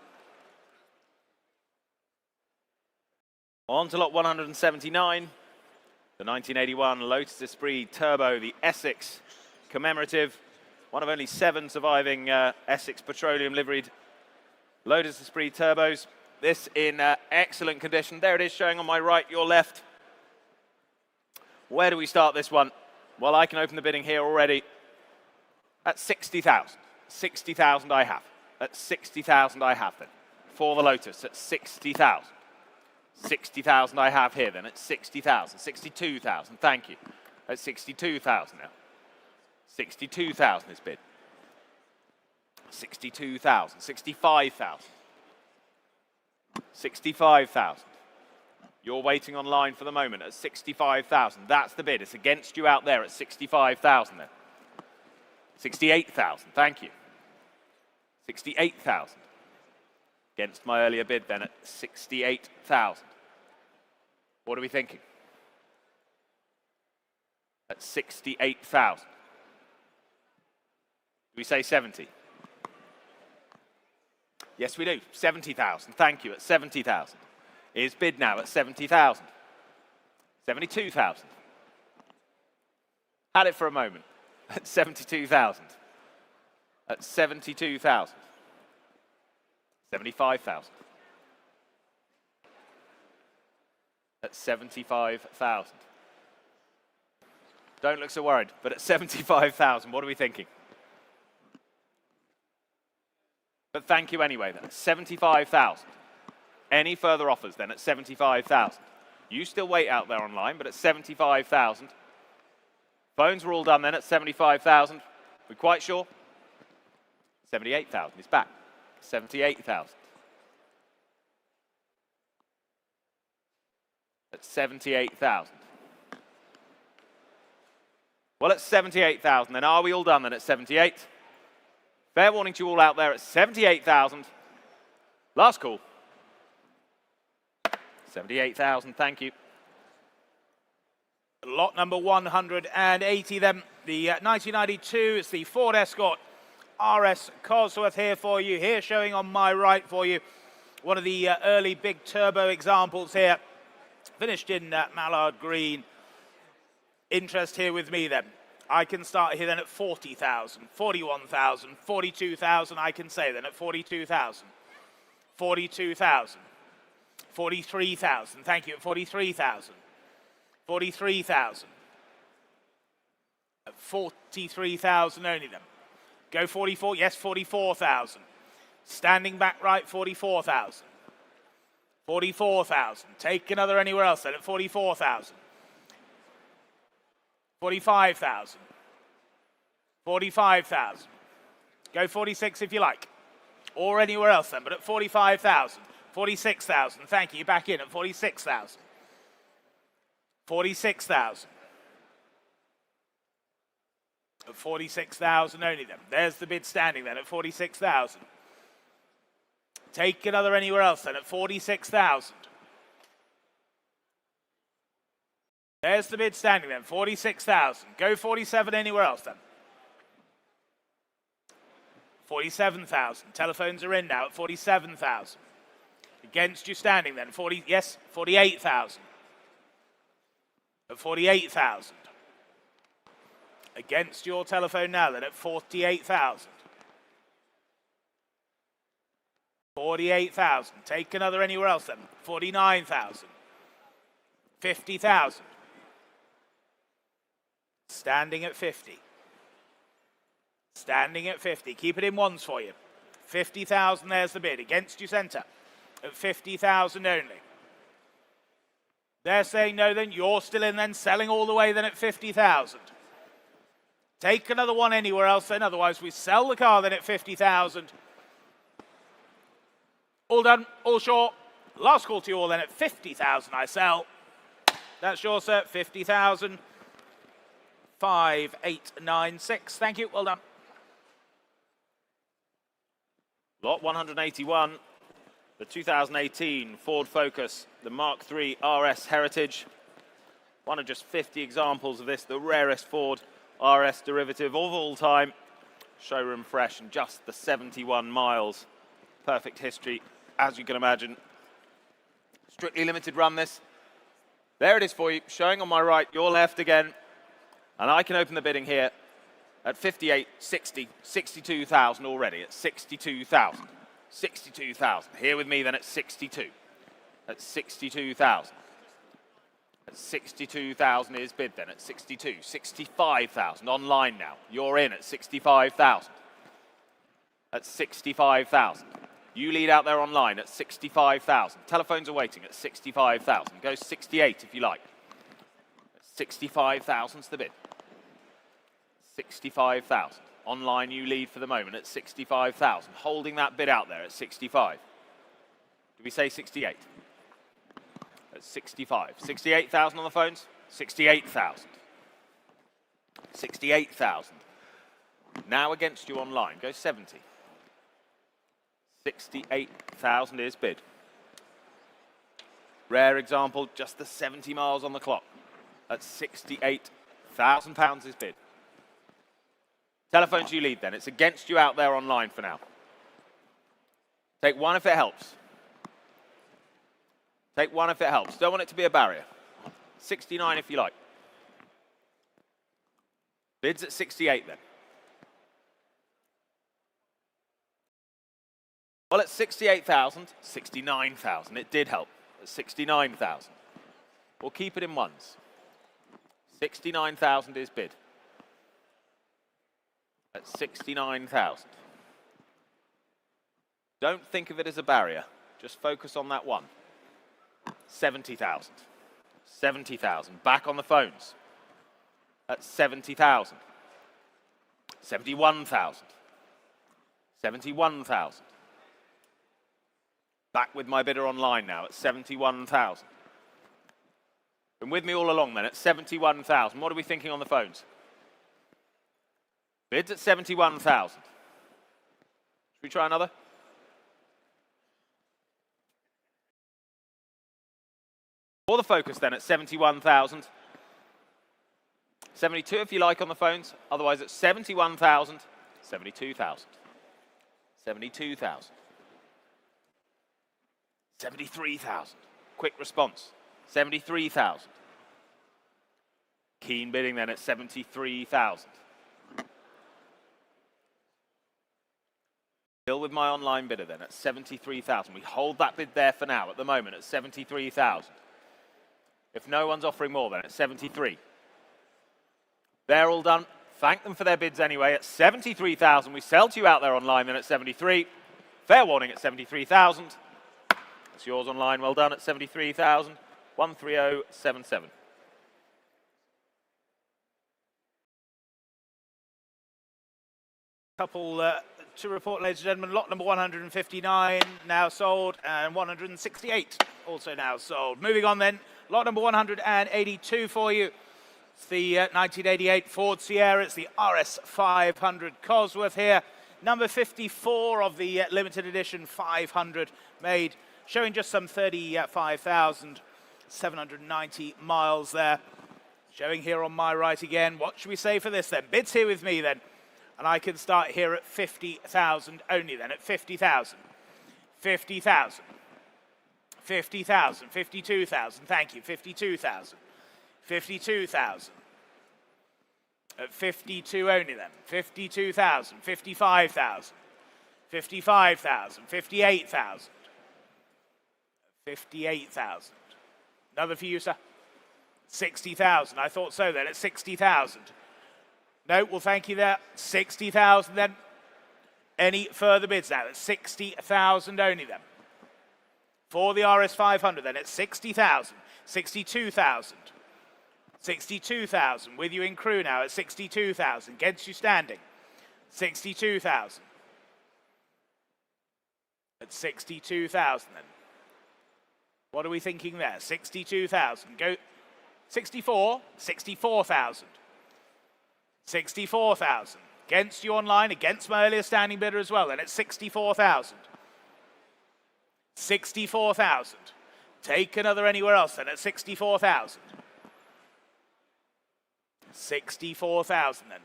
On to lot 179. The 1981 Lotus Esprit Turbo, the Essex commemorative, one of only 7 surviving Essex Petroleum liveried Lotus Esprit turbos. This in excellent condition. There it is, showing on my right, your left. Where do we start this one? Well, I can open the bidding here already at 60,000. 60,000 I have. At 60,000 I have then. For the Lotus at 60,000. 60,000 I have here then at 60,000. 62,000, thank you. At 62,000 now. 62,000 is bid. 62,000. 65,000. 65,000. You're waiting online for the moment at 65,000. That's the bid. It's against you out there at 65,000 then. 68,000, thank you. 68,000. Against my earlier bid then at 68,000. What are we thinking? At 68,000. Do we say 70? Yes, we do. 70,000. Thank you. At 70,000. Is bid now at 70,000. 72,000. Had it for a moment. At 72,000. At 72,000. 75,000. At 75,000. Don't look so worried, but at 75,000, what are we thinking? But thank you anyway then. 75,000. Any further offers then at 75,000? You still wait out there online, but at 75,000. Phones were all done then at 75,000. We're quite sure? 78,000 is back. 78,000. At 78,000. Well, at 78,000, then are we all done then at 78? Fair warning to you all out there at 78,000. Last call. 78,000, thank you. Lot number 180 then. The 1992, it's the Ford Escort RS Cosworth here for you. Here showing on my right for you. One of the early big turbo examples here. Finished in mallard green. Interest here with me then. I can start here then at 40,000, 41,000, 42,000 I can say then at 42,000. 42,000. 43,000, thank you, at 43,000. 43,000. At 43,000 only then. Go 44, yes, 44,000. Standing back right, 44,000. 44,000. Take another anywhere else then at 44,000. 45,000. 45,000. Go 46 if you like. Or anywhere else then, but at 45,000. 46,000, thank you, back in at 46,000. 46,000. At 46,000 only then. There's the bid standing then at 46,000. Take another anywhere else then at 46,000. There's the bid standing then, 46,000. Go 47 anywhere else then. 47,000. Telephones are in now at 47,000. Against you standing then, 48,000. At 48,000. Against your telephone now then at 48,000. 48,000. Take another anywhere else then. 49,000. 50,000. Standing at 50. Standing at 50. Keep it in ones for you. 50,000, there's the bid. Against you centre. At 50,000 only. They're saying no then. You're still in then. Selling all the way then at 50,000. Take another one anywhere else then. Otherwise we sell the car then at 50,000. All done. All short. Last call to you all then at 50,000 I sell. That's yours, sir. 50,000. 5896. Thank you. Well done. Lot 181. The 2018 Ford Focus, the Mark III RS Heritage. One of just 50 examples of this, the rarest Ford RS derivative of all time. Showroom fresh and just the 71 miles. Perfect history, as you can imagine. Strictly limited run this. There it is for you, showing on my right, your left again. And I can open the bidding here At 58, 60, 62,000 already at 62,000. 62,000. Here with me then at 62. At 62,000. At 62,000 is bid then at 62. 65,000 online now. You're in at 65,000. At 65,000. You lead out there online at 65,000. Telephones are waiting at 65,000. Go 68 if you like. 65,000's the bid. 65,000. Online you lead for the moment at 65,000. Holding that bid out there at 65. Did we say 68? At 65. 68,000 on the phones? 68,000. 68,000. Now against you online. Go 70. 68,000 is bid. Rare example, just the 70 miles on the clock. At £68,000 is bid. Telephones you lead then. It's against you out there online for now. Take one if it helps. Take one if it helps. Don't want it to be a barrier. 69 if you like. Bids at 68 then. Well, at 68,000, 69,000. It did help. At 69,000. We'll keep it in ones. 69,000 is bid. At 69,000. Don't think of it as a barrier. Just focus on that one. 70,000. 70,000. Back on the phones. At 70,000. 71,000. 71,000. Back with my bidder online now at 71,000. Been with me all along then at 71,000. What are we thinking on the phones? Bids at 71,000. Should we try another? For the focus then at 71,000. 72 if you like on the phones. Otherwise at 71,000. 72,000. 72,000. 73,000. Quick response. 73,000. Keen bidding then at 73,000. Still with my online bidder then at 73,000. We hold that bid there for now at the moment at 73,000. If no one's offering more then at 73. They're all done. Thank them for their bids anyway at 73,000. We sell to you out there online then at 73. Fair warning at 73,000. It's yours online. Well done at 73,000. 13077. Couple to report, ladies and gentlemen. Lot number 159 now sold, and 168 also now sold. Moving on then, lot number 182 for you. It's the 1988 Ford Sierra. It's the RS 500 Cosworth here. Number 54 of the limited edition 500 made, showing just some 35,790 miles there. Showing here on my right again. What should we say for this then? Bids here with me then. And I can start here at 50,000 only then, at 50,000. 50,000. 50,000. 52,000. Thank you. 52,000. 52,000. At 52 only then. 52,000. 55,000. 55,000. 58,000. 58,000. Another for you, sir. 60,000. I thought so then, at 60,000. No, well, thank you there. 60,000 then. Any further bids now? At 60,000 only then. For the RS 500 then, at 60,000. 62,000. 62,000. With you in crew now at 62,000. Against you standing. 62,000. At 62,000 then. What are we thinking there? 62,000. Go 64. 64,000. 64,000. Against you online, against my earlier standing bidder as well, and it's 64,000. 64,000. Take another anywhere else then at 64,000. 64,000 then.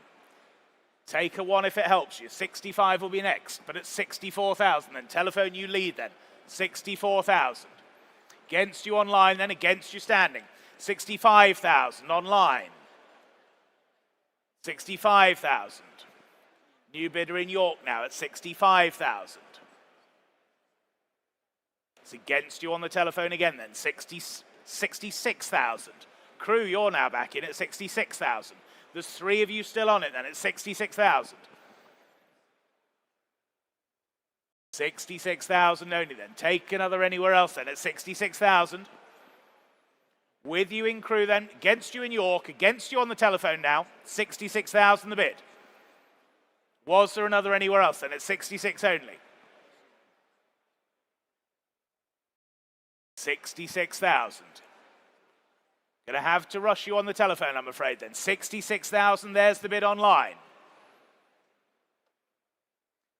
Take a one if it helps you. 65 will be next, but it's 64,000 then. Telephone you lead then. 64,000. Against you online, then against you standing. 65,000 online. 65,000. New bidder in York now at 65,000. It's against you on the telephone again then, 66,000. Crew, you're now back in at 66,000. There's 3 of you still on it then at 66,000. 66,000 only then. Take another anywhere else then at 66,000. With you in Crew then, against you in York, against you on the telephone now, 66,000 the bid. Was there another anywhere else then at 66 only? 66,000. Gonna have to rush you on the telephone, I'm afraid then. 66,000, there's the bid online.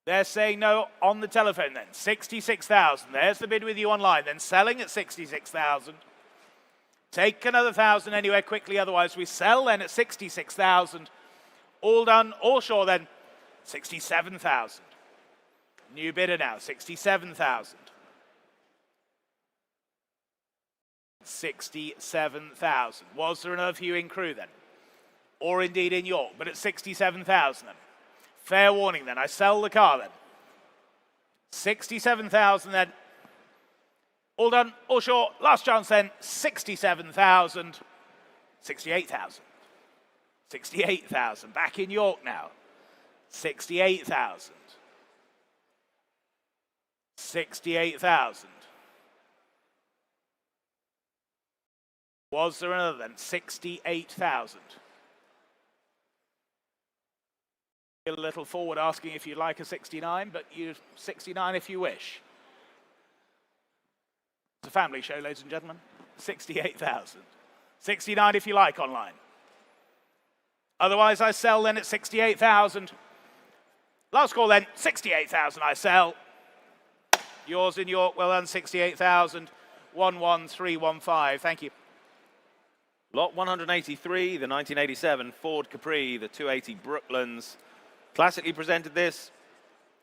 They're saying no on the telephone then. 66,000, there's the bid with you online. Then selling at 66,000. Take another 1,000 anywhere quickly, otherwise we sell then at 66,000. All done, all sure then, 67,000. New bidder now, 67,000. 67,000. Was there another few in Crew then? Or indeed in York, but at 67,000 then. Fair warning then, I sell the car then. 67,000 then. All done, all sure, last chance then, 67,000. 68,000. 68,000, back in York now. 68,000. 68,000. Was there another then? 68,000. A little forward asking if you'd like a 69, but you 69 if you wish. It's a family show, ladies and gentlemen. 68,000. 69 if you like online. Otherwise, I sell then at 68,000. Last call then, 68,000 I sell. Yours in York, well done, 68,000. 11315, thank you. Lot 183, the 1987 Ford Capri, the 280 Brooklands. Classically presented this,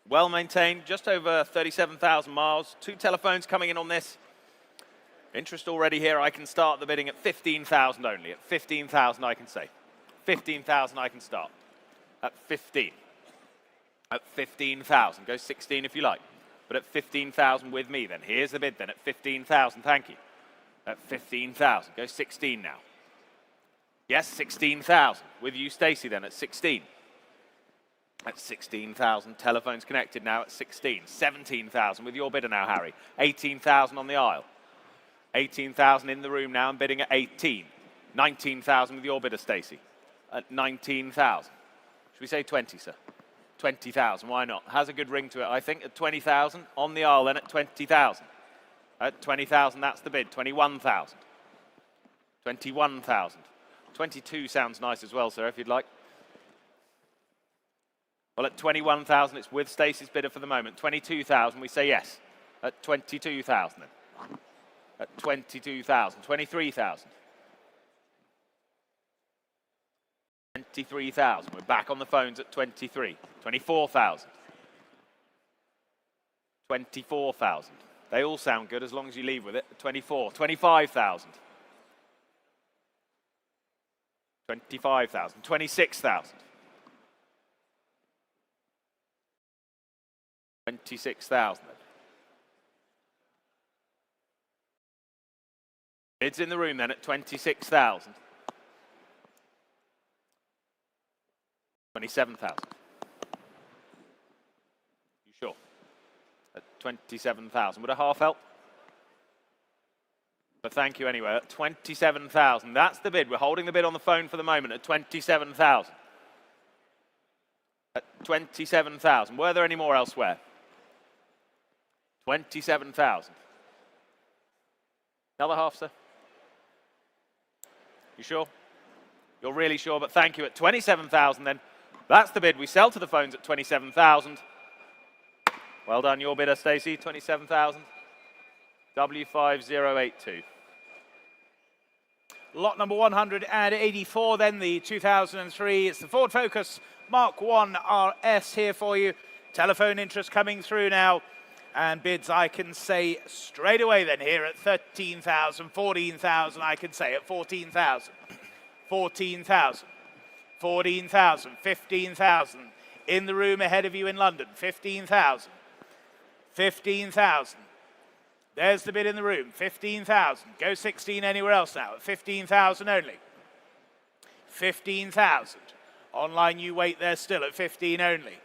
well maintained, just over 37,000 miles. 2 telephones coming in on this. Interest already here. I can start the bidding at 15,000 only. At 15,000 I can say. 15,000 I can start. At 15. At 15,000. Go 16 if you like. But at 15,000 with me then. Here's the bid then at 15,000. Thank you. At 15,000. Go 16 now. Yes, 16,000. With you, Stacey, then at 16. At 16,000. Telephones connected now at 16. 17,000 with your bidder now, Harry. 18,000 on the aisle. 18,000 in the room now and bidding at 18. 19,000 with your bidder, Stacey. At 19,000. Should we say 20, sir? 20,000, why not? Has a good ring to it, I think, at 20,000. On the aisle then at 20,000. At 20,000, that's the bid. 21,000. 21,000. 22 sounds nice as well, sir, if you'd like. Well, at 21,000, it's with Stacey's bidder for the moment. 22,000, we say yes. At 22,000 then. At 22,000. 23,000. 23,000. We're back on the phones at 23. 24,000. 24,000. They all sound good as long as you leave with it. 24. 25,000. 25,000. 26,000. 26,000. Bids in the room then at 26,000. 27,000. You sure? At 27,000. Would a half help? But thank you anyway. At 27,000. That's the bid. We're holding the bid on the phone for the moment at 27,000. At 27,000. Were there any more elsewhere? 27,000. Another half, sir? You sure? You're really sure, but thank you. At 27,000 then. That's the bid. We sell to the phones at 27,000. Well done, your bidder, Stacey. 27,000. W5082. Lot number 184 then, the 2003. It's the Ford Focus Mark 1 RS here for you. Telephone interest coming through now. And bids, I can say straight away then here at 13,000, 14,000, I can say at 14,000. 14,000. 14,000, 15,000. In the room ahead of you in London, 15,000. 15,000. There's the bid in the room, 15,000. Go 16 anywhere else now, at 15,000 only. 15,000. Online you wait there still at 15 only.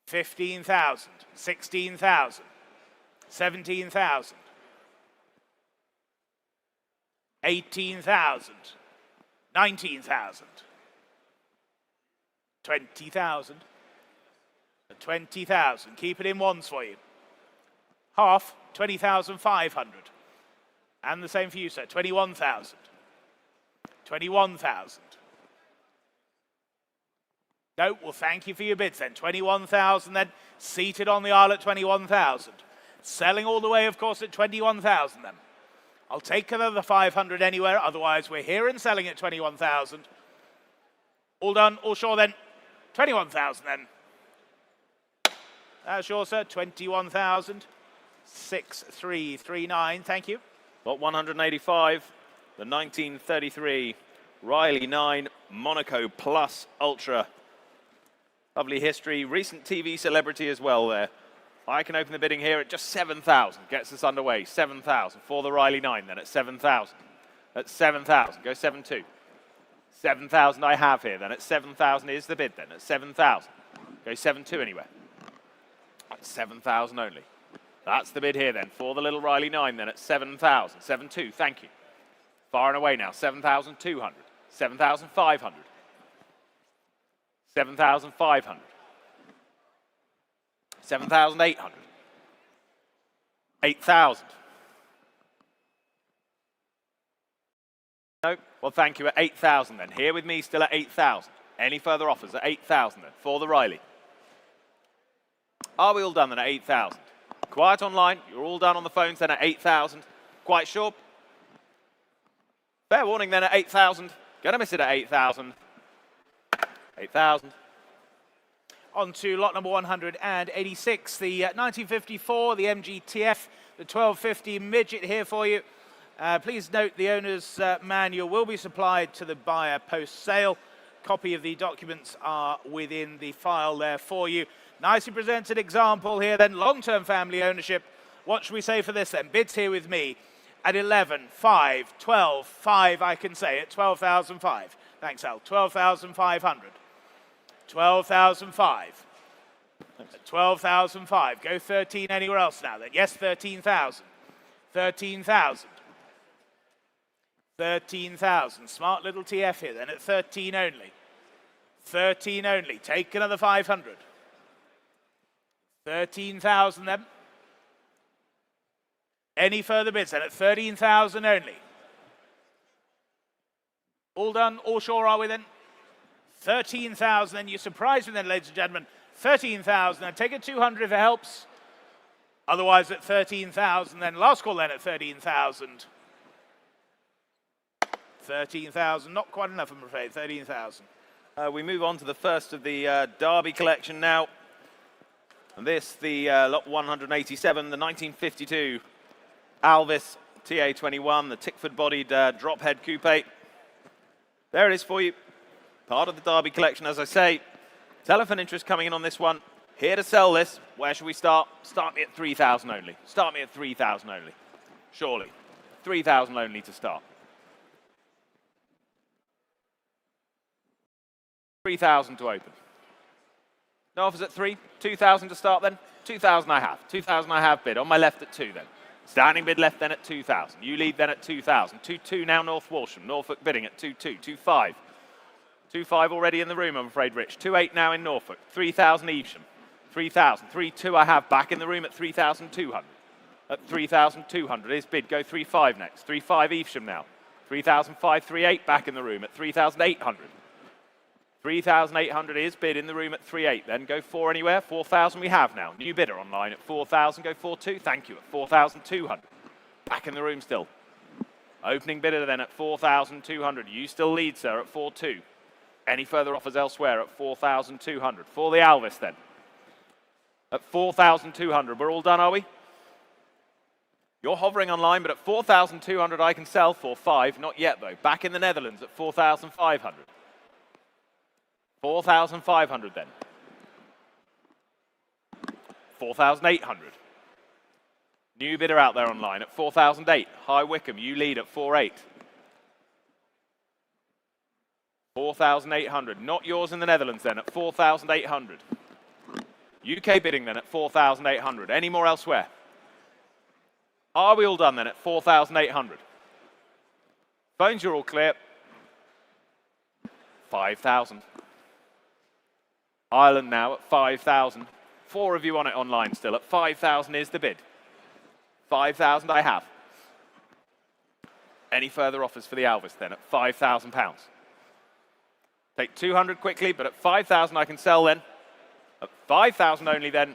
15,000, 16,000, 17,000, 18,000, 19,000, 20,000, 20,000. Keep it in ones for you. Half, 20,500. And the same for you, sir, 21,000. 21,000. No, well, thank you for your bids then. 21,000 then, seated on the aisle at 21,000. Selling all the way, of course, at 21,000 then. I'll take another 500 anywhere, otherwise we're here and selling at 21,000. All done, all sure then. 21,000 then. Sure, sir, 21,000. 6339, thank you. Lot 185, the 1933 Riley 9 Monaco Plus Ultra. Lovely history, recent TV celebrity as well there. I can open the bidding here at just 7,000, gets us underway. 7,000 for the Riley 9 then at 7,000. At 7,000, go 7.2. 7,000 I have here then at 7,000 is the bid then at 7,000. Go 7.2 anywhere. At 7,000 only. That's the bid here then for the little Riley 9 then at 7,000. 7.2, thank you. Far and away now, 7,200. 7,500. 7,500. 7,800. 8,000. No? Well, thank you at 8,000 then. Here with me still at 8,000. Any further offers at 8,000 then for the Riley? Are we all done then at 8,000? Quiet online. You're all done on the phones then at 8,000. Quite sure? Fair warning then at 8,000. Gonna miss it at 8,000. 8,000. On to lot number 186, the 1954, the MGTF, the 1250 midget here for you. Please note the owner's manual will be supplied to the buyer post-sale. Copy of the documents are within the file there for you. Nicely presented example here then, long-term family ownership. What should we say for this then? Bids here with me at 11, 5, 12, 5 I can say at 12,005. Thanks, Al. 12,500. 12,005. 12,005. Go 13 anywhere else now then. Yes, 13,000. 13,000. 13,000. Smart little TF here then at 13 only. 13 only. Take another 500. 13,000 then. Any further bids then at 13,000 only. All done, all sure are we then? 13,000 then. You surprised me then, ladies and gentlemen. 13,000 then. Take a 200 if it helps. Otherwise at 13,000 then. Last call then at 13,000. 13,000. Not quite enough, I'm afraid. 13,000. We move on to the first of the Derby collection now. And this, the lot 187, the 1952 Alvis TA21, the Tickford-bodied drop-head coupe. There it is for you. Part of the Derby collection, as I say. Telephone interest coming in on this one. Here to sell this. Where should we start? Start me at 3,000 only. Start me at 3,000 only. Surely. 3,000 only to start. 3,000 to open. No offers at 3? 2,000 to start then? 2,000 I have. 2,000 I have bid. On my left at 2 then. Standing bid left then at 2,000. You lead then at 2,000. 2-2 now North Walsham. Norfolk bidding at 2-2. 2-5. 2-5 already in the room, I'm afraid, Rich. 2-8 now in Norfolk. 3,000 Evesham. 3,000. 3-2 I have back in the room at 3,200. At 3,200 is bid. Go 3-5 next. 3-5 Evesham now. 3,005. 3-8 back in the room at 3,800. 3,800 is bid in the room at 3.8 then. Go 4 anywhere. 4,000 we have now. New bidder online at 4,000. Go 4.2. Thank you. At 4,200. Back in the room still. Opening bidder then at 4,200. You still lead, sir, at 4.2. Any further offers elsewhere at 4,200. For the Alvis then. At 4,200. We're all done, are we? You're hovering online, but at 4,200 I can sell for 5. Not yet, though. Back in the Netherlands at 4,500. 4,500 then. 4,800. New bidder out there online at 4,008. High Wycombe, you lead at 4,800. 4,800. Not yours in the Netherlands then at 4,800. UK bidding then at 4,800. Any more elsewhere? Are we all done then at 4,800? Phones, you're all clear. 5,000. Ireland now at 5,000. 4 of you on it online still. At 5,000 is the bid. 5,000 I have. Any further offers for the Alvis then at £5,000? Take 200 quickly, but at 5,000 I can sell then. At 5,000 only then.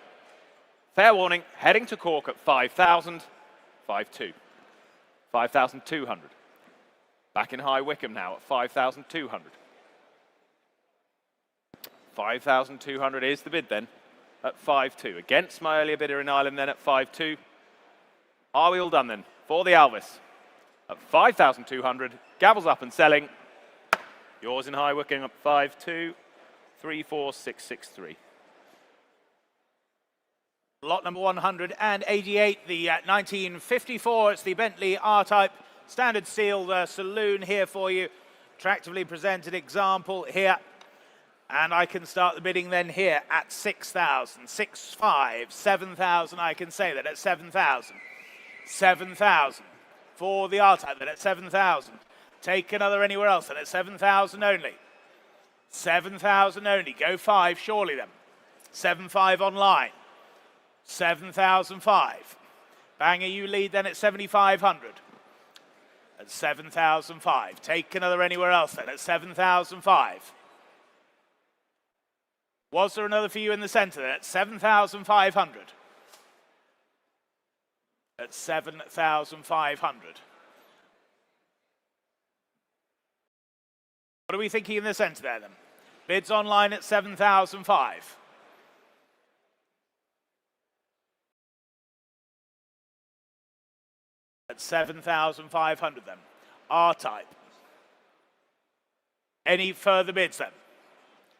Fair warning, heading to Cork at 5,000. 5,200. 5,200. Back in High Wycombe now at 5,200. 5,200 is the bid then at 5,200. Against my earlier bidder in Ireland then at 5,200. Are we all done then? For the Alvis at 5,200. Gavels up and selling. Yours in High Wycombe at 5,200. 34663. Lot number 188, the 1954. It's the Bentley R-Type standard sealed saloon here for you. Attractively presented example here. And I can start the bidding then here at 6,000, 6,500, 7,000. I can say that at 7,000. 7,000 for the R-Type then at 7,000. Take another anywhere else then at 7,000 only. 7,000 only. Go 5 surely then. 7,500 online. 7,005. Banger, you lead then at 7,500. At 7,005. Take another anywhere else then at 7,005. Was there another for you in the centre then at 7,500? At 7,500. What are we thinking in the centre there then? Bids online at 7,005. At 7,500 then. R-Type. Any further bids then?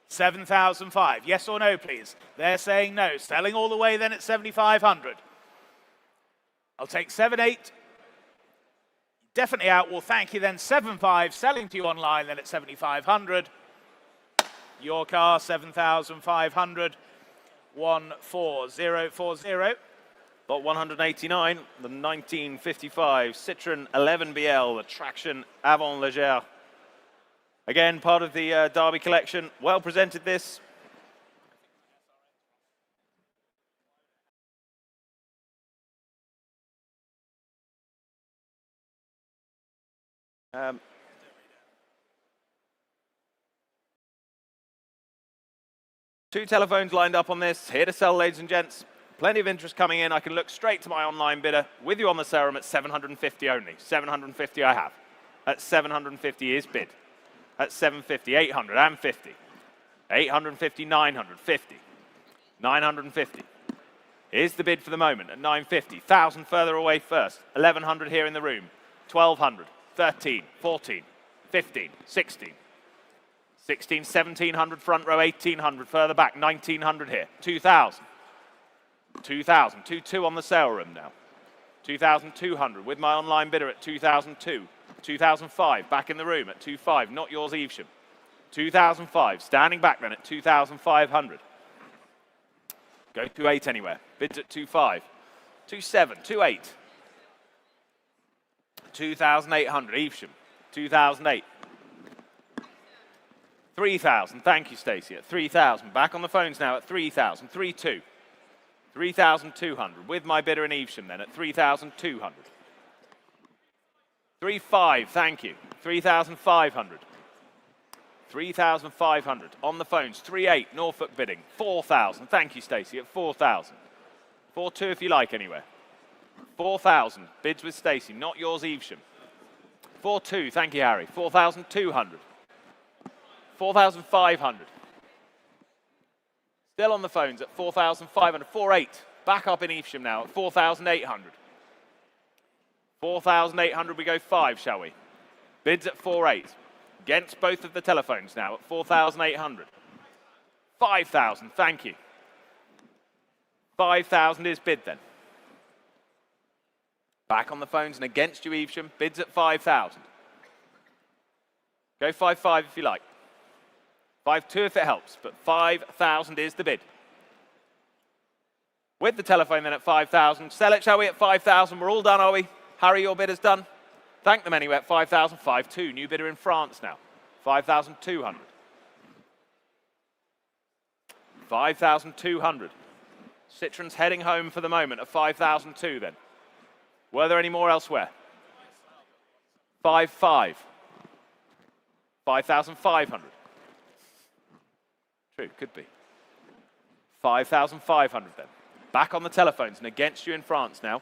7,005. Yes or no, please? They're saying no. Selling all the way then at 7,500. I'll take 7,800. Definitely out. Well, thank you then. 7,500. Selling to you online then at 7,500. Your car, 7,500. 14040. Lot 189, the 1955 Citroën 11BL, the traction Avant Légère. Again, part of the Derby collection. Well presented this. Two telephones lined up on this. Here to sell, ladies and gents. Plenty of interest coming in. I can look straight to my online bidder with you on the serum at 750 only. 750 I have. At 750 is bid. At 750, 850. 850, 950. 950. Here's the bid for the moment at 950. 1,000 further away first. 1,100 here in the room. 1,200, 13, 14, 15, 16. 16, 1,700 front row, 1,800 further back. 1,900 here. 2,000. 2,000, 2,200 on the sale room now. 2,200 with my online bidder at 2,002. 2,005 back in the room at 2,500, not yours Evesham. 2,005, standing back then at 2,500. Go 2,800 anywhere, bids at 2,500. 2,700, 2,800. 2,800, Evesham. 2,008. 3,000, thank you Stacey, at 3,000. Back on the phones now at 3,000, 3,200. 3,200 with my bidder in Evesham then at 3,200. 3,500, thank you. 3,500. 3,500 on the phones. 3,800 Norfolk bidding. 4,000, thank you Stacey at 4,000. 4,200 if you like anywhere. 4,000 bids with Stacey, not yours Evesham. 4,200, thank you Harry. 4,200. 4,500. Still on the phones at 4,500. 4,800. Back up in Evesham now at 4,800. 4,800, we go 5, shall we? Bids at 4.8. Against both of the telephones now at 4,800. 5,000, thank you. 5,000 is bid then. Back on the phones and against you, Evesham. Bids at 5,000. Go 5.5 if you like. 5.2 if it helps, but 5,000 is the bid. With the telephone then at 5,000. Sell it, shall we, at 5,000? We're all done, are we? Harry, your bid is done. Thank them anyway at 5,000. 5.2, new bidder in France now. 5,200. 5,200. Citroen's heading home for the moment at 5,002 then. Were there any more elsewhere? 5.5. 5,500. True, could be. 5,500 then. Back on the telephones and against you in France now.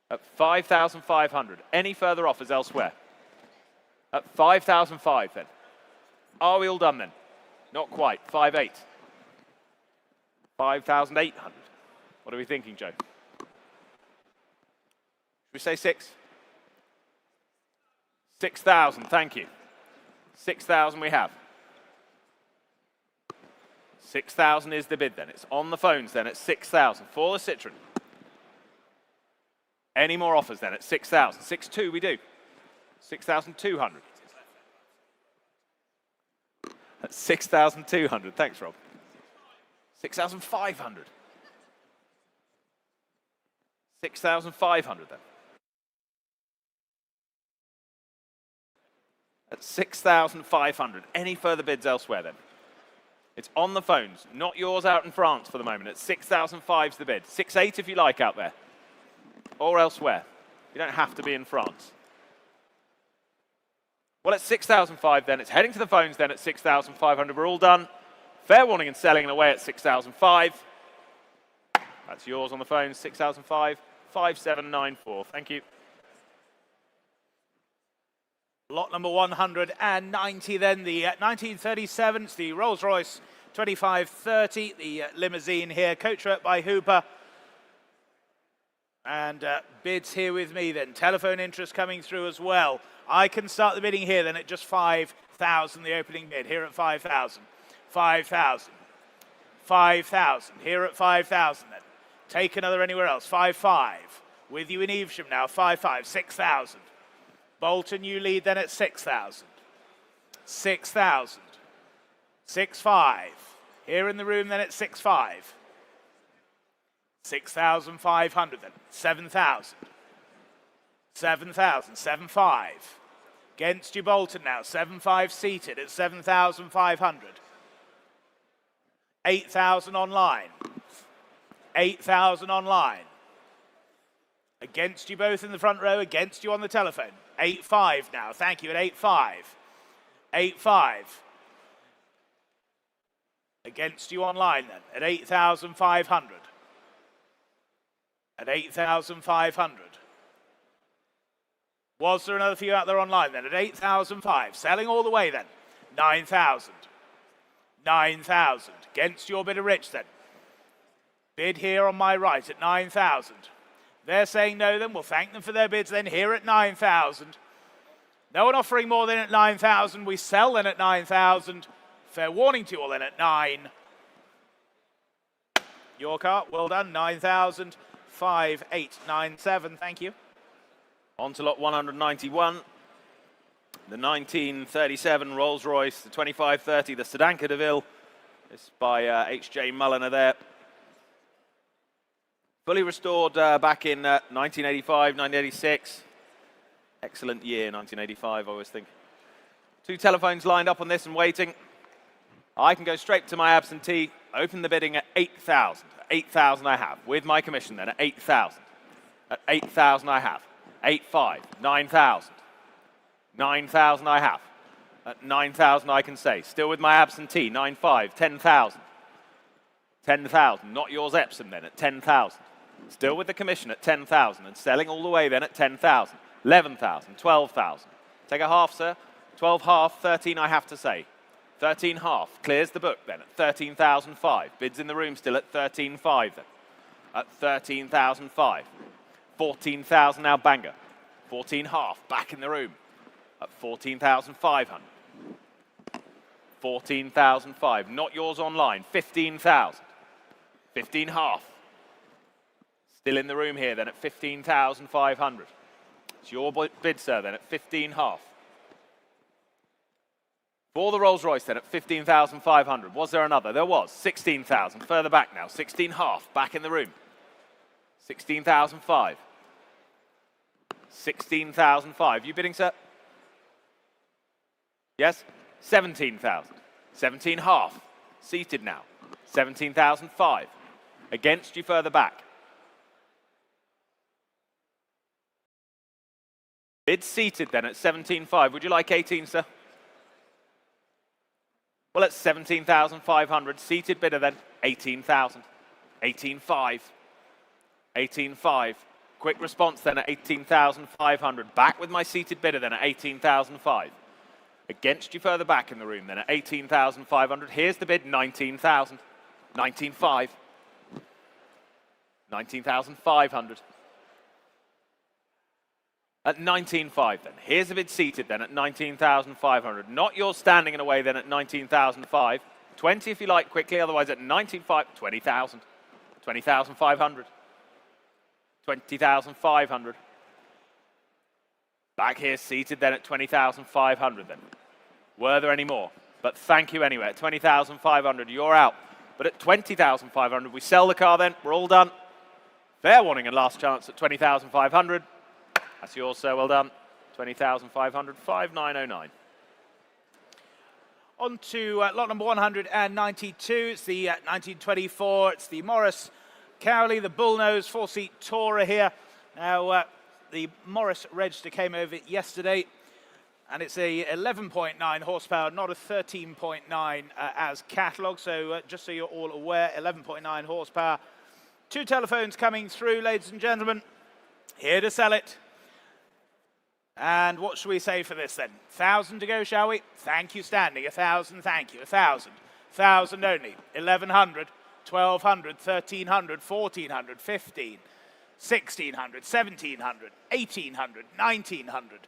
At 5,500. Any further offers elsewhere? At 5,005 then. Are we all done then? Not quite. 5.8. 5,800. What are we thinking, Joe? Should we say 6? 6,000, thank you. 6,000 we have. 6,000 is the bid then. It's on the phones then at 6,000 for the Citroen. Any more offers then at 6,000? 6.2 we do. 6,200. At 6,200. Thanks, Rob. 6,500. 6,500 then. At 6,500. Any further bids elsewhere then? It's on the phones, not yours out in France for the moment. At 6,005 is the bid. 6.8 if you like out there. Or elsewhere. You don't have to be in France. Well, at 6,005 then, it's heading to the phones then at 6,500. We're all done. Fair warning and selling it away at 6,005. That's yours on the phone, 6,005, 5,794. Thank you. Lot number 190 then, the 1937, it's the Rolls-Royce 2530, the limousine here, coach by Hooper. And bids here with me then, telephone interest coming through as well. I can start the bidding here then at just 5,000, the opening bid, here at 5,000. 5,000. 5,000, here at 5,000 then. Take another anywhere else, 5.5. With you in Evesham now, 5.5, 6,000. Bolton, you lead then at 6,000. 6,000. 6.5. Here in the room then at 6.5. 6,500 then. 7,000. 7,000. 7.5. Against you, Bolton now. 7.5 seated at 7,500. 8,000 online. 8,000 online. Against you both in the front row, against you on the telephone. 8.5 now, thank you, at 8.5. 8.5. Against you online then, at 8,500. At 8,500. Was there another for you out there online then, at 8,005? Selling all the way then, 9,000. 9,000. Against your bid of rich then. Bid here on my right at 9,000. They're saying no then, we'll thank them for their bids then, here at 9,000. No one offering more than at 9,000. We sell then at 9,000. Fair warning to you all then at 9. Your car, well done, 9,000. 5,897, thank you. On to lot 191. The 1937 Rolls-Royce, the 2530, the Sedanca de Ville. This by H.J. Mulliner there. Fully restored back in 1985, 1986. Excellent year, 1985, I always think. 2 telephones lined up on this and waiting. I can go straight to my absentee, open the bidding at 8,000. 8,000 I have, with my commission then at 8,000. At 8,000 I have. 8.5, 9,000. 9,000 I have. At 9,000 I can say. Still with my absentee, 9.5, 10,000. 10,000, not yours Epsom then, at 10,000. Still with the commission at 10,000 and selling all the way then at 10,000. 11,000, 12,000. Take a half, sir. 12 half, 13 I have to say. 13 half, clears the book then at 13,005. Bids in the room still at 13.5 then. At 13,005. 14,000 now, banger. 14.5, back in the room at 14,500. 14,005, not yours online. 15,000. 15.5. Still in the room here then at 15,500. It's your bid, sir, then at 15.5. For the Rolls Royce then at 15,500. Was there another? There was. 16,000. Further back now. 16.5. Back in the room. 16,005. 16,005. You bidding, sir? Yes? 17,000. 17.5. Seated now. 17,005. Against you further back. Bid seated then at 17.5. Would you like 18, sir? Well, it's 17,500. Seated bidder then, 18,000. 18.5. 18.5. Quick response then at 18,500. Back with my seated bidder then at 18,005. Against you further back in the room then at 18,500. Here's the bid, 19,000. 19.5. 19,500. At 19.5 then. Here's the bid seated then at 19,500. Not yours standing in a way then at 19,005. 20 if you like quickly, otherwise at 19.5, 20,000. 20,500. 20,500. Back here seated then at 20,500 then. Were there any more? But thank you anyway. At 20,500, you're out. But at 20,500, we sell the car then. We're all done. Fair warning and last chance at 20,500. That's yours, sir. Well done. 20,500, 5,909. On to lot number 192. It's the 1924. It's the Morris Cowley, the bullnose four-seat Tourer here. Now, the Morris register came over yesterday, and it's a 11.9 horsepower, not a 13.9 as catalogue. So just so you're all aware, 11.9 horsepower. Two telephones coming through, ladies and gentlemen. Here to sell it. And what should we say for this then? 1,000 to go, shall we? Thank you, standing. 1,000, thank you. 1,000. 1,000 only. 1,100, 1,200, 1,300, 1,400, 15, 1,600, 1,700, 1,800, 1,900,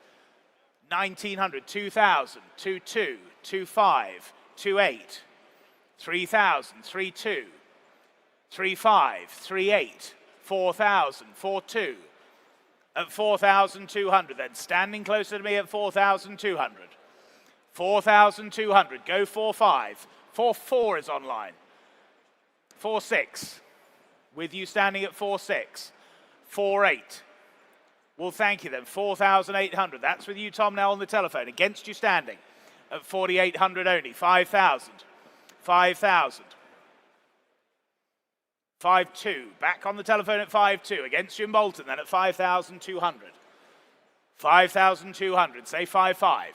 1,900, 2,000, 2,2, 2,5, 2,8, 3,000, 3,2, 3,5, 3,8, 4,000, 4,2. At 4,200 then, standing closer to me at 4,200. 4,200, go 4,5. 4,4 is online. 4,6, with you standing at 4,6. 4,8, well thank you then, 4,800. That's with you, Tom, now on the telephone. Against you standing at 4,800 only. 5,000. 5,000. 5,2, back on the telephone at 5,2. Against you in Bolton then at 5,200. 5,200, say 5,5.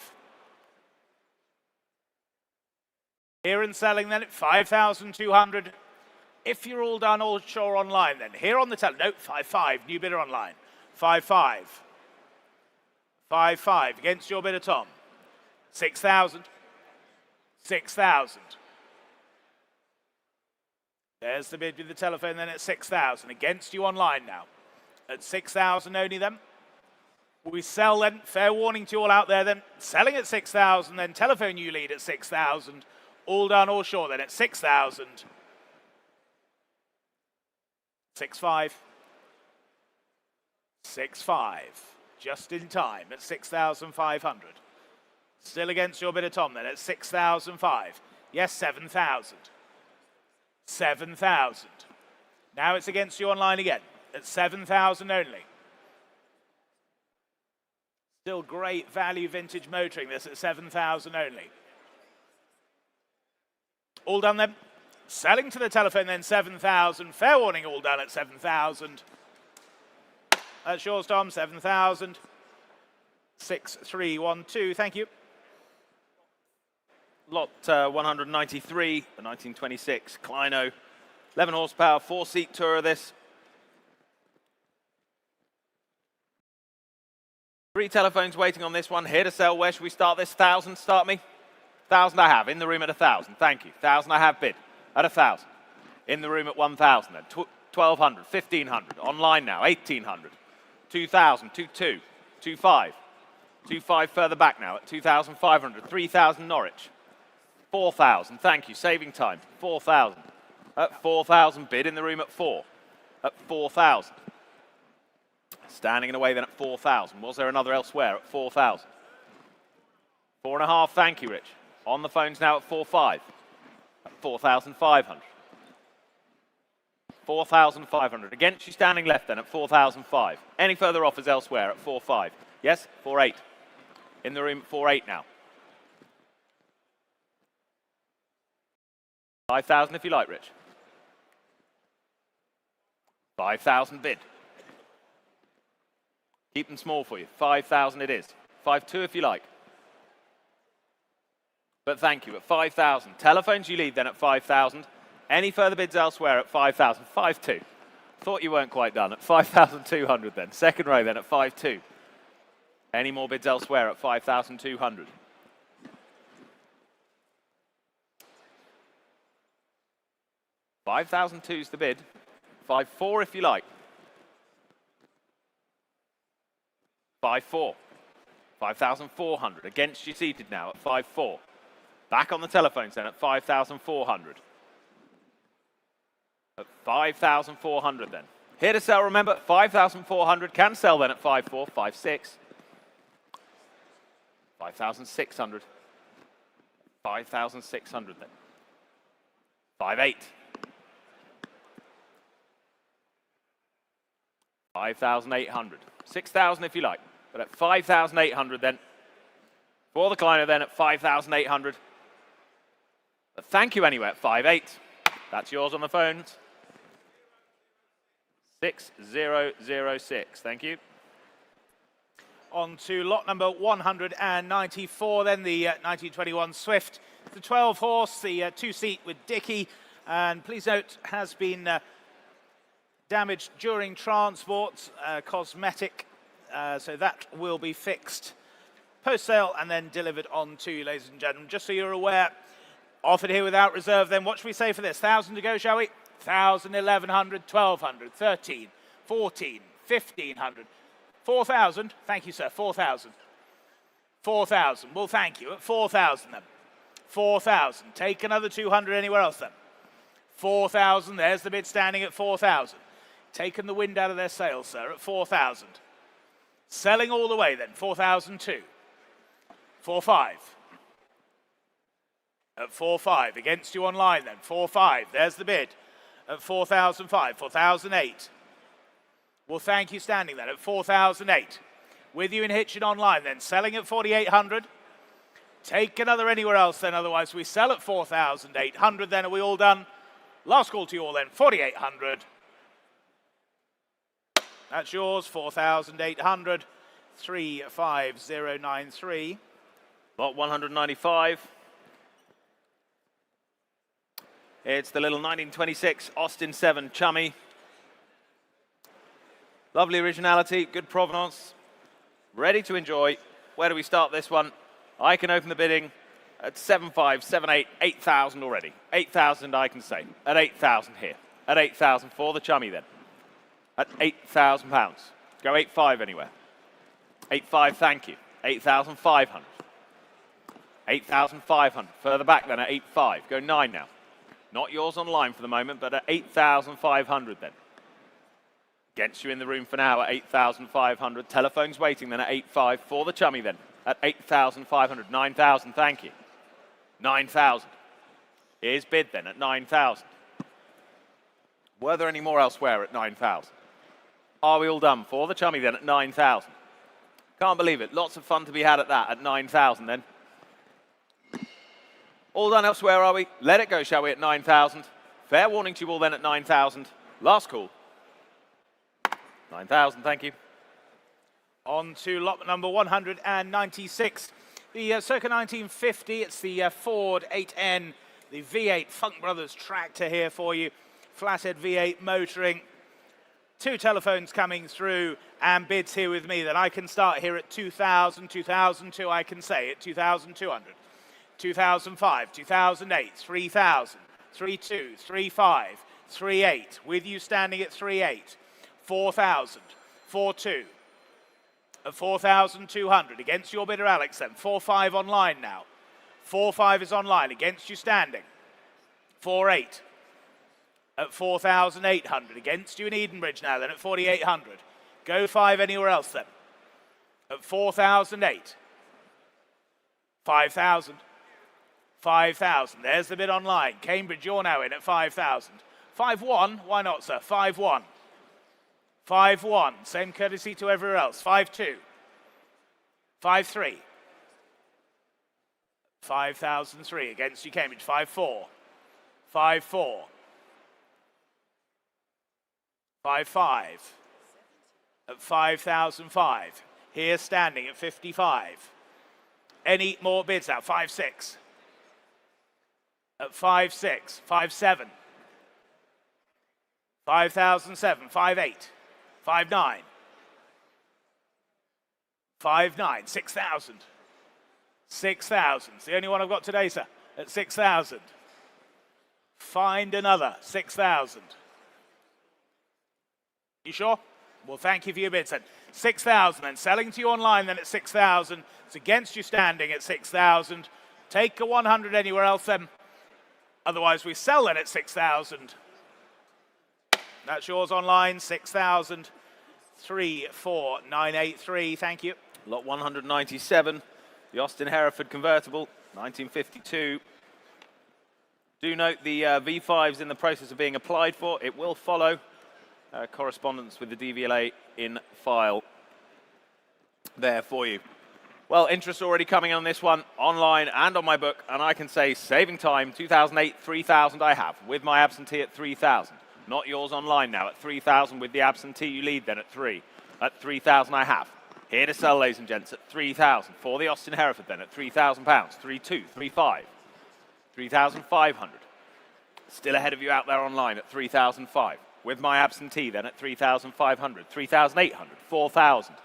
Here and selling then at 5,200. If you're all done, all sure online then. Here on the telephone, no, 5,5, new bidder online. 5,5. 5,5, against your bidder, Tom. 6,000. 6,000. There's the bid with the telephone then at 6,000. Against you online now. At 6,000 only then. We sell then. Fair warning to you all out there then. Selling at 6,000 then. Telephone you lead at 6,000. All done, all sure then at 6,000. 6,5. 6,5. Just in time at 6,500. Still against your bidder, Tom then at 6,005. Yes, 7,000. 7,000. Now it's against you online again at 7,000 only. Still great value vintage motoring this at 7,000 only. All done then. Selling to the telephone then 7,000. Fair warning, all done at 7,000. That's yours, Tom, 7,000. 6,312, thank you. Lot 193, the 1926 Clino. 11 horsepower, four-seat Tourer this. 3 telephones waiting on this one. Here to sell. Where should we start this? 1,000, start me. 1,000 I have. In the room at 1,000. Thank you. 1,000 I have bid. At 1,000. In the room at 1,000 then. 1,200, 1,500. Online now. 1,800. 2,000, 2,2, 2,5, 2,5 further back now at 2,500, 3,000 Norwich, 4,000, thank you, saving time, 4,000, at 4,000, bid in the room at 4, at 4,000. Standing in a way then at 4,000. Was there another elsewhere at 4,000? 4.5, thank you, Rich. On the phones now at 4,500, at 4,500. 4,500. Against you standing left then at 4,005. Any further offers elsewhere at 4,500? Yes? 4,800. In the room at 4,800 now. 5,000 if you like, Rich. 5,000 bid. Keep them small for you. 5,000 it is. 5,200 if you like. But thank you, at 5,000. Telephones you lead then at 5,000. Any further bids elsewhere at 5,000? 5,200. Thought you weren't quite done. At 5,200 then. Second row then at 5,200. Any more bids elsewhere at 5,200? 5,002 is the bid. 5,400 if you like. 5,400. 5,400. Against you seated now at 5,400. Back on the telephones then at 5,400. At 5,400 then. Here to sell, remember, 5,400. Can sell then at 5,400, 5,600. 5,600. 5,600 then. 5,800. 5,800. 6,000 if you like. But at 5,800 then. For the Kleiner then at 5,800. But thank you anyway at 5,800. That's yours on the phones. 6006. Thank you. On to lot number 194, then the 1921 Swift. The 12 horse, the two-seat with Dicky. And please note, has been damaged during transport, cosmetic. So that will be fixed post-sale and then delivered on to you, ladies and gentlemen. Just so you're aware, offered here without reserve then. What should we say for this? 1,000 to go, shall we? 1,000, 1,100, 1,200, 13, 14, 1,500. 4,000. Thank you, sir. 4,000. 4,000. Well, thank you. At 4,000 then. 4,000. Take another 200 anywhere else then. 4,000. There's the bid standing at 4,000. Taken the wind out of their sails, sir, at 4,000. Selling all the way then. 4,002. 4,500. At 4,500. Against you online then. 4,500. There's the bid. At 4,005. 4,008. Well, thank you standing then at 4,008. With you in Hitchin online then. Selling at 4,800. Take another anywhere else then. Otherwise we sell at 4,800 then. Are we all done? Last call to you all then. 4,800. That's yours. 4,800. 35093. Lot 195. It's the little 1926 Austin 7 Chummy. Lovely originality, good provenance. Ready to enjoy. Where do we start this one? I can open the bidding at 7,500, 7,800, 8,000 already. 8,000 I can say. At 8,000 here. At 8,000 for the Chummy then. At £8,000. Go 8,500 anywhere. 8,500, thank you. 8,500. 8,500. Further back then at 8,500. Go 9 now. Not yours online for the moment, but at 8,500 then. Against you in the room for now at 8,500. Telephones waiting then at 8,500 for the Chummy then. At 8,500. 9,000, thank you. 9,000. Here's bid then at 9,000. Were there any more elsewhere at 9,000? Are we all done for the Chummy then at 9,000? Can't believe it. Lots of fun to be had at that at 9,000 then. All done elsewhere, are we? Let it go, shall we, at 9,000. Fair warning to you all then at 9,000. Last call. 9,000, thank you. On to lot number 196. The circa 1950, it's the Ford 8N, the V8 Funk Brothers tractor here for you. Flathead V8 motoring. 2 telephones coming through and bids here with me. Then I can start here at 2,000, 2,002 I can say at 2,200. 2005, 2008, 3,000, 3,200, 3,500, 3,800. With you standing at 3,800. 4,000, 4,200, at 4,200. Against your bidder, Alex, then. 4.5 online now. 4.5 is online. Against you standing. 4.8 at 4,800. Against you in Edenbridge now, then, at 4,800. Go 5 anywhere else, then. At 4,008. 5,000. 5,000. There's the bid online. Cambridge, you're now in at 5,000. 5.1, why not, sir? 5.1. 5.1, same courtesy to everywhere else. 5.2. 5.3. 5,003 against you, Cambridge. 5.4. 5.4. 5.5. At 5,005. Here standing at 55. Any more bids now? 5.6. At 5.6. 5.7. 5,007. 5.8. 5.9. 5.9. 6,000. 6,000. It's the only one I've got today, sir. At 6,000. Find another. 6,000. You sure? Well, thank you for your bids then. 6,000 then. Selling to you online then at 6,000. It's against you standing at 6,000. Take a 100 anywhere else then. Otherwise, we sell then at 6,000. That's yours online. 6,000. 34983. Thank you. Lot 197. The Austin Hereford convertible, 1952. Do note the V5's in the process of being applied for. It will follow. Correspondence with the DVLA in file there for you. Well, interest already coming on this one, online and on my book, and I can say saving time, 2008, 3,000 I have, with my absentee at 3,000. Not yours online now, at 3,000 with the absentee you lead then at 3. At 3,000 I have. Here to sell, ladies and gents, at 3,000 for the Austin Hereford then at £3,000, 3.2, 3.5, 3,500. Still ahead of you out there online at 3,005. With my absentee then at 3,500, 3,800, 4,000,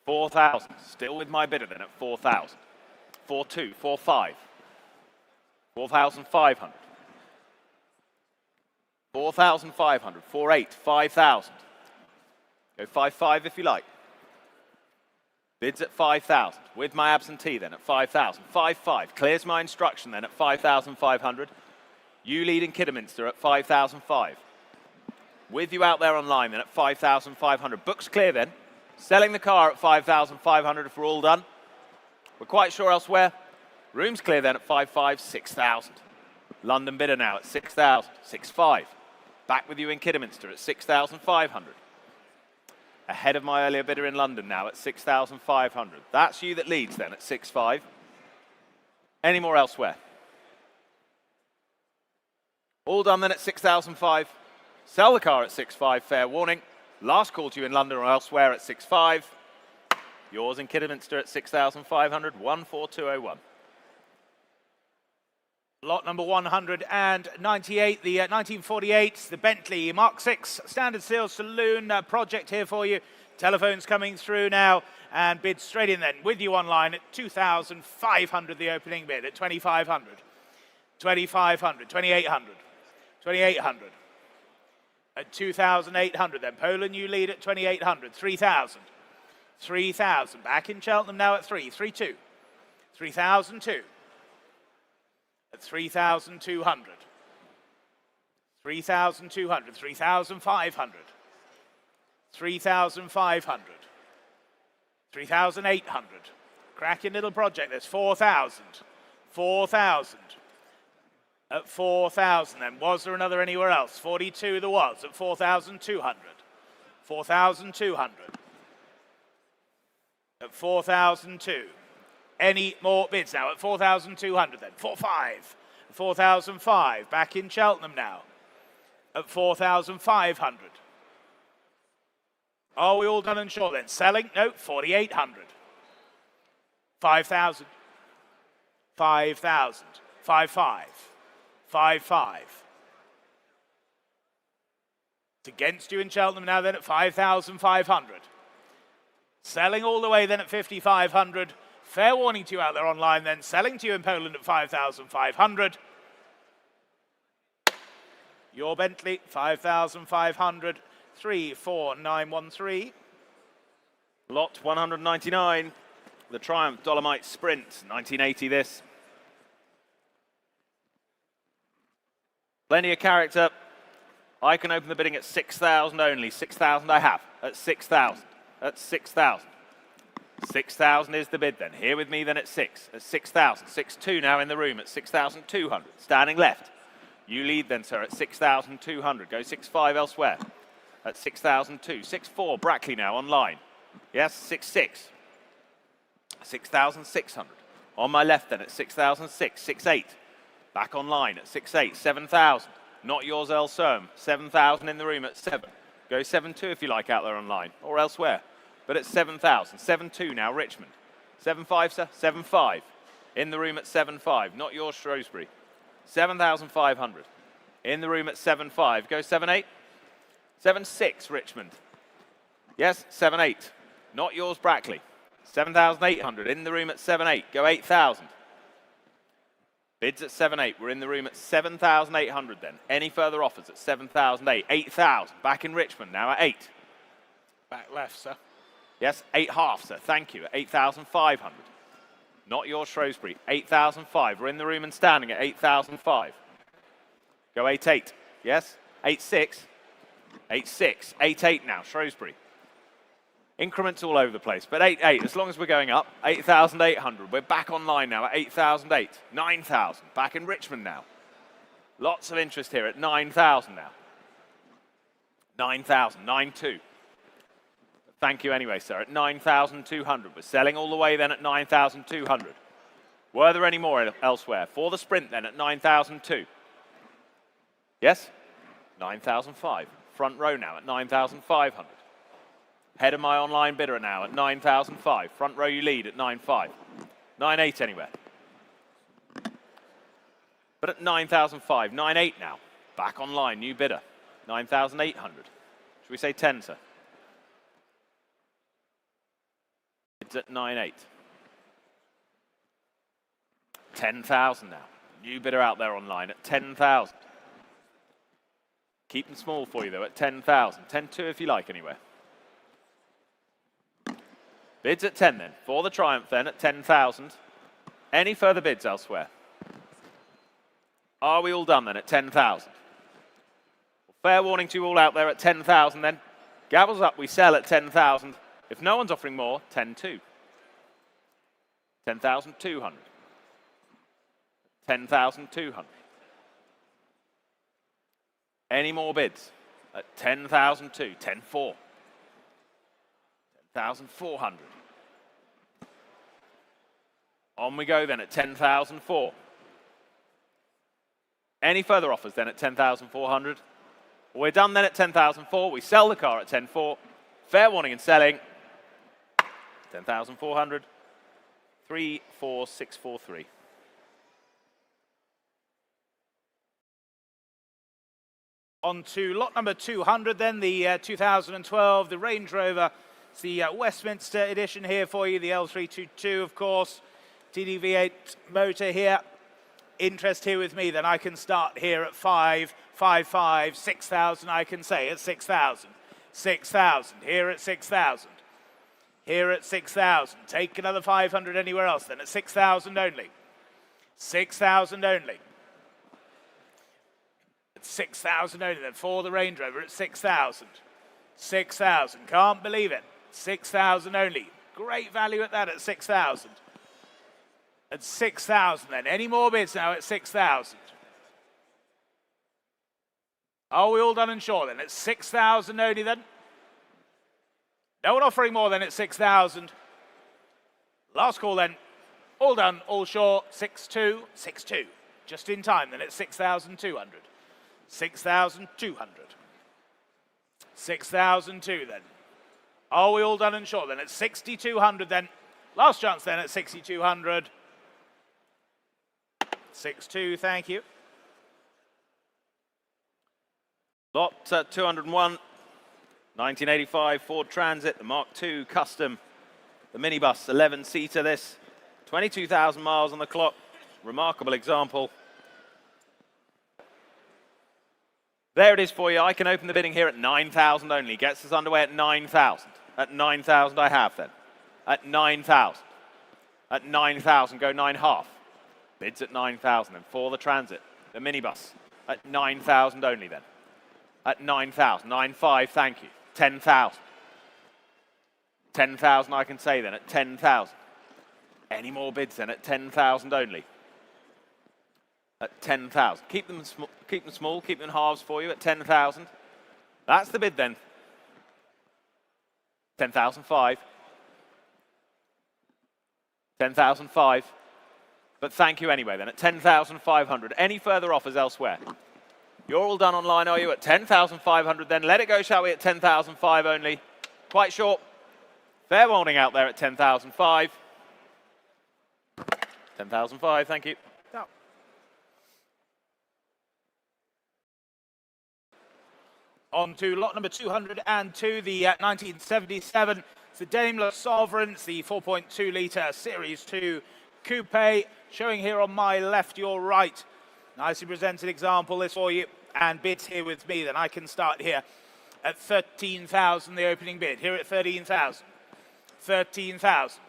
4,000. Still with my bidder then at 4,000, 4.2, 4.5, 4,500, 4,500, 4.8, 5,000. Go 5.5 if you like. Bids at 5,000. With my absentee then at 5,000, 5.5. Clears my instruction then at 5,500. You lead in Kidderminster at 5,005. With you out there online then at 5,500. Books clear then. Selling the car at 5,500 if we're all done. We're quite sure elsewhere. Rooms clear then at 5.5, 6,000. London bidder now at 6,000, 6.5. Back with you in Kidderminster at 6,500. Ahead of my earlier bidder in London now at 6,500. That's you that leads then at 6.5. Any more elsewhere? All done then at 6,005. Sell the car at 6.5, fair warning. Last call to you in London or elsewhere at 6.5. Yours in Kidderminster at 6,500, 14201. Lot number 198, the 1948, the Bentley Mark 6 Standard Steel Saloon project here for you. Telephones coming through now and bid straight in then. With you online at 2,500, the opening bid at 2,500. 2,500, 2,800, 2,800. At 2,800 then. Poland, you lead at 2,800. 3,000. 3,000. Back in Cheltenham now at 3. 3,2. 3,002. At 3,200. 3,200. 3,500. 3,500. 3,800. Cracking little project. There's 4,000. 4,000. At 4,000 then. Was there another anywhere else? 42 there was at 4,200. 4,200. At 4,002. Any more bids now at 4,200 then? 4.5. 4,005. Back in Cheltenham now. At 4,500. Are we all done and short then? Selling? No, 4,800. 5,000. 5,000. 5.5. 5.5. It's against you in Cheltenham now then at 5,500. Selling all the way then at 5,500. Fair warning to you out there online then. Selling to you in Poland at 5,500. Your Bentley, 5,500. 34913. Lot 199, the Triumph Dolomite Sprint, 1980 this. Plenty of character. I can open the bidding at 6,000 only. 6,000 I have, at 6,000, at 6,000. 6,000 is the bid then. Here with me then at 6, at 6,000. 6,2 now in the room at 6,200. Standing left. You lead then, sir, at 6,200. Go 6,5 elsewhere at 6,002. 6,4 Brackley now online. Yes, 6,6. 6,600. On my left then at 6,006. 6,8. Back online at 6,8. 7,000. Not yours, Elserm. 7,000 in the room at 7. Go 7,2 if you like out there online or elsewhere. But at 7,000. 7,2 now, Richmond. 7,5, sir. 7,5. In the room at 7,5. Not yours, Shrewsbury. 7,500. In the room at 7,5. Go 7,8. 7,6, Richmond. Yes, 7,8. Not yours, Brackley. 7,800. In the room at 7,8. Go 8,000. Bids at 7,8. We're in the room at 7,800 then. Any further offers at 7,008. 8,000. Back in Richmond now at 8. Back left, sir. Yes, 8.5, sir. Thank you. At 8,500. Not your Shrewsbury. 8,005. We're in the room and standing at 8,005. Go 8.8. Yes, 8.6. 8.6. 8.8 now, Shrewsbury. Increments all over the place, but 8.8, as long as we're going up, 8,800. We're back online now at 8,008. 9,000. Back in Richmond now. Lots of interest here at 9,000 now. 9,000. 9.2. Thank you anyway, sir, at 9,200. We're selling all the way then at 9,200. Were there any more elsewhere? For the Sprint then at 9,002. Yes? 9,005. Front row now at 9,500. Head of my online bidder now at 9,005. Front row you lead at 9,5. 9,8 anywhere. But at 9,005. 9,8 now. Back online, new bidder. 9,800. Should we say 10, sir? It's at 9,8. 10,000 now. New bidder out there online at 10,000. Keep them small for you though at 10,000. 10.2 if you like anywhere. Bids at 10 then. For the Triumph then at 10,000. Any further bids elsewhere? Are we all done then at 10,000? Fair warning to you all out there at 10,000 then. Gavels up, we sell at 10,000. If no one's offering more, 10.2. 10,200. 10,200. Any more bids at 10,002, 10.4. 10,400. On we go then at 10,004. Any further offers then at 10,400? We're done then at 10,004. We sell the car at 10.4. Fair warning and selling. 10,400. 34643. On to lot number 200 then, the 2012, the Range Rover. It's the Westminster edition here for you, the L322, of course. TD-V8 motor here. Interest here with me, then I can start here at 5,5, 6,000 I can say at 6,000. 6,000, here at 6,000. Here at 6,000. Take another 500 anywhere else then at 6,000 only. 6,000 only. 6,000 only then for the Range Rover at 6,000. 6,000, can't believe it. 6,000 only. Great value at that at 6,000. At 6,000 then. Any more bids now at 6,000? Are we all done and sure then? At 6,000 only then? No one offering more than at 6,000. Last call then. All done, all sure. 6,2, 6,2. Just in time then at 6,200. 6,200. 6,002 then. Are we all done and sure then? At 6,200 then. Last chance then at 6,200. 6,2, thank you. Lot 201, 1985 Ford Transit, the Mark II Custom, the minibus, 11-seater this. 22,000 miles on the clock. Remarkable example. There it is for you. I can open the bidding here at 9,000 only. Gets us underway at 9,000. At 9,000 I have then. At 9,000. At 9,000, go 9.5. Bids at 9,000 then for the Transit, the minibus. At 9,000 only then. At 9,000, 9.5, thank you. 10,000. 10,000 I can say then at 10,000. Any more bids then at 10,000 only? At 10,000. Keep them small, keep them in halves for you at 10,000. That's the bid then. 10,005. 10,005. But thank you anyway then at 10,500. Any further offers elsewhere? You're all done online, are you? At 10,500 then. Let it go, shall we, at 10,005 only. Quite short. Fair warning out there at 10,005. 10,005, thank you. No. On to lot number 202, the 1977. It's the Daimler Sovereign, it's the 4.2 litre Series 2 Coupe. Showing here on my left, your right. Nicely presented example this for you. And bids here with me, then I can start here at 13,000, the opening bid. Here at 13,000. 13,000.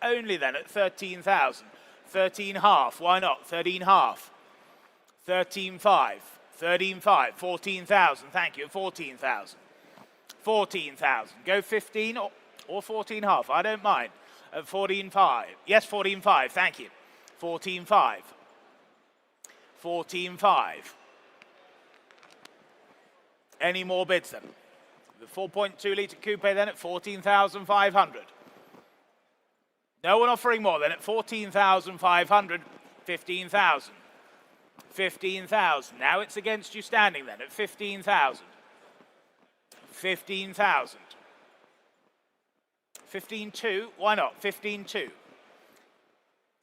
Only then at 13,000. 13.5, why not? 13.5. 13.5. 13.5. 14,000, thank you. 14,000. 14,000. Go 15 or 14.5, I don't mind. At 14.5. Yes, 14.5, thank you. 14.5. 14.5. Any more bids then? The 4.2 litre coupe then at 14,500. No one offering more then at 14,500. 15,000. 15,000. Now it's against you standing then at 15,000. 15,000. 15.2, why not? 15.2.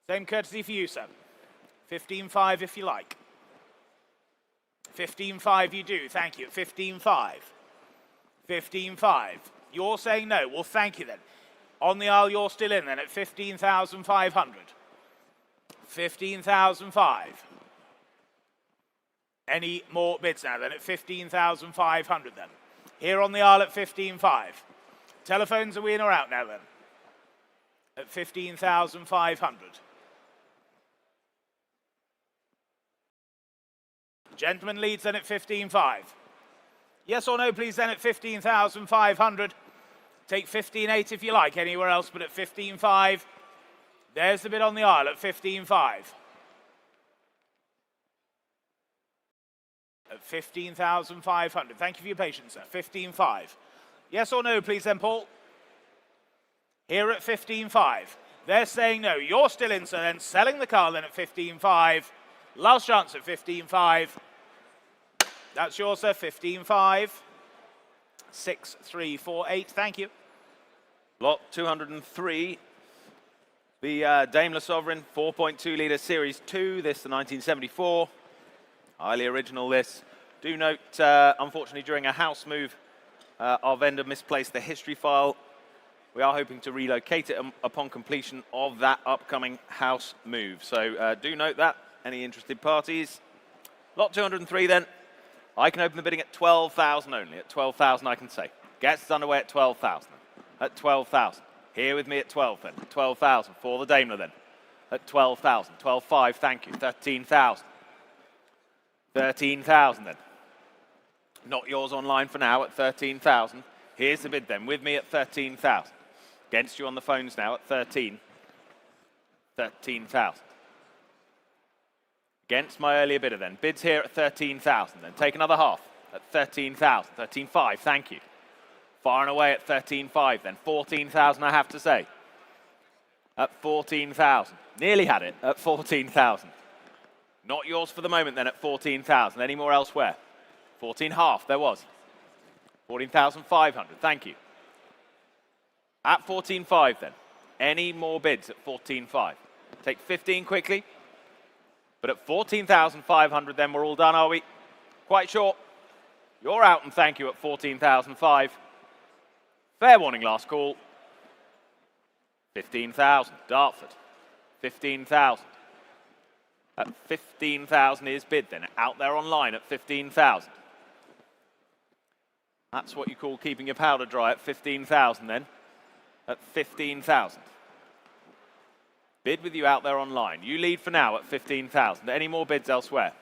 Same courtesy for you, sir. 15.5 if you like. 15.5 you do, thank you. 15.5. 15.5. You're saying no, well thank you then. On the aisle you're still in then at 15,500. 15,005. Any more bids now then at 15,500 then? Here on the aisle at 15.5. Telephones, are we in or out now then? At 15,500. Gentleman leads then at 15.5. Yes or no, please, then at 15,500. Take 15.8 if you like, anywhere else, but at 15.5. There's the bid on the aisle at 15.5. At 15,500. Thank you for your patience, sir. 15.5. Yes or no, please, then, Paul. Here at 15.5. They're saying no. You're still in, sir, then. Selling the car then at 15.5. Last chance at 15.5. That's yours, sir. 15.5. 6348. Thank you. Lot 203. The Daimler Sovereign 4.2 litre Series 2. This the 1974. Highly original, this. Do note, unfortunately, during a house move, our vendor misplaced the history file. We are hoping to relocate it upon completion of that upcoming house move. So do note that. Any interested parties? Lot 203 then. I can open the bidding at 12,000 only. At 12,000 I can say. Gets underway at 12,000. At 12,000. Here with me at 12 then. 12,000 for the Daimler then. At 12,000. 12.5, thank you. 13,000. 13,000 then. Not yours online for now at 13,000. Here's the bid then. With me at 13,000. Against you on the phones now at 13. 13,000. Against my earlier bidder then. Bids here at 13,000 then. Take another half at 13,000. 13.5, thank you. Far and away at 13.5 then. 14,000 I have to say. At 14,000. Nearly had it at 14,000. Not yours for the moment then at 14,000. Any more elsewhere? 14.5 there was. 14,500, thank you. At 14.5 then. Any more bids at 14.5? Take 15 quickly. But at 14,500 then we're all done, are we? Quite short. You're out and thank you at 14,005. Fair warning, last call. 15,000, Dartford. 15,000. At 15,000 is bid then. Out there online at 15,000. That's what you call keeping your powder dry at 15,000 then. At 15,000. Bid with you out there online. You lead for now at 15,000. Any more bids elsewhere?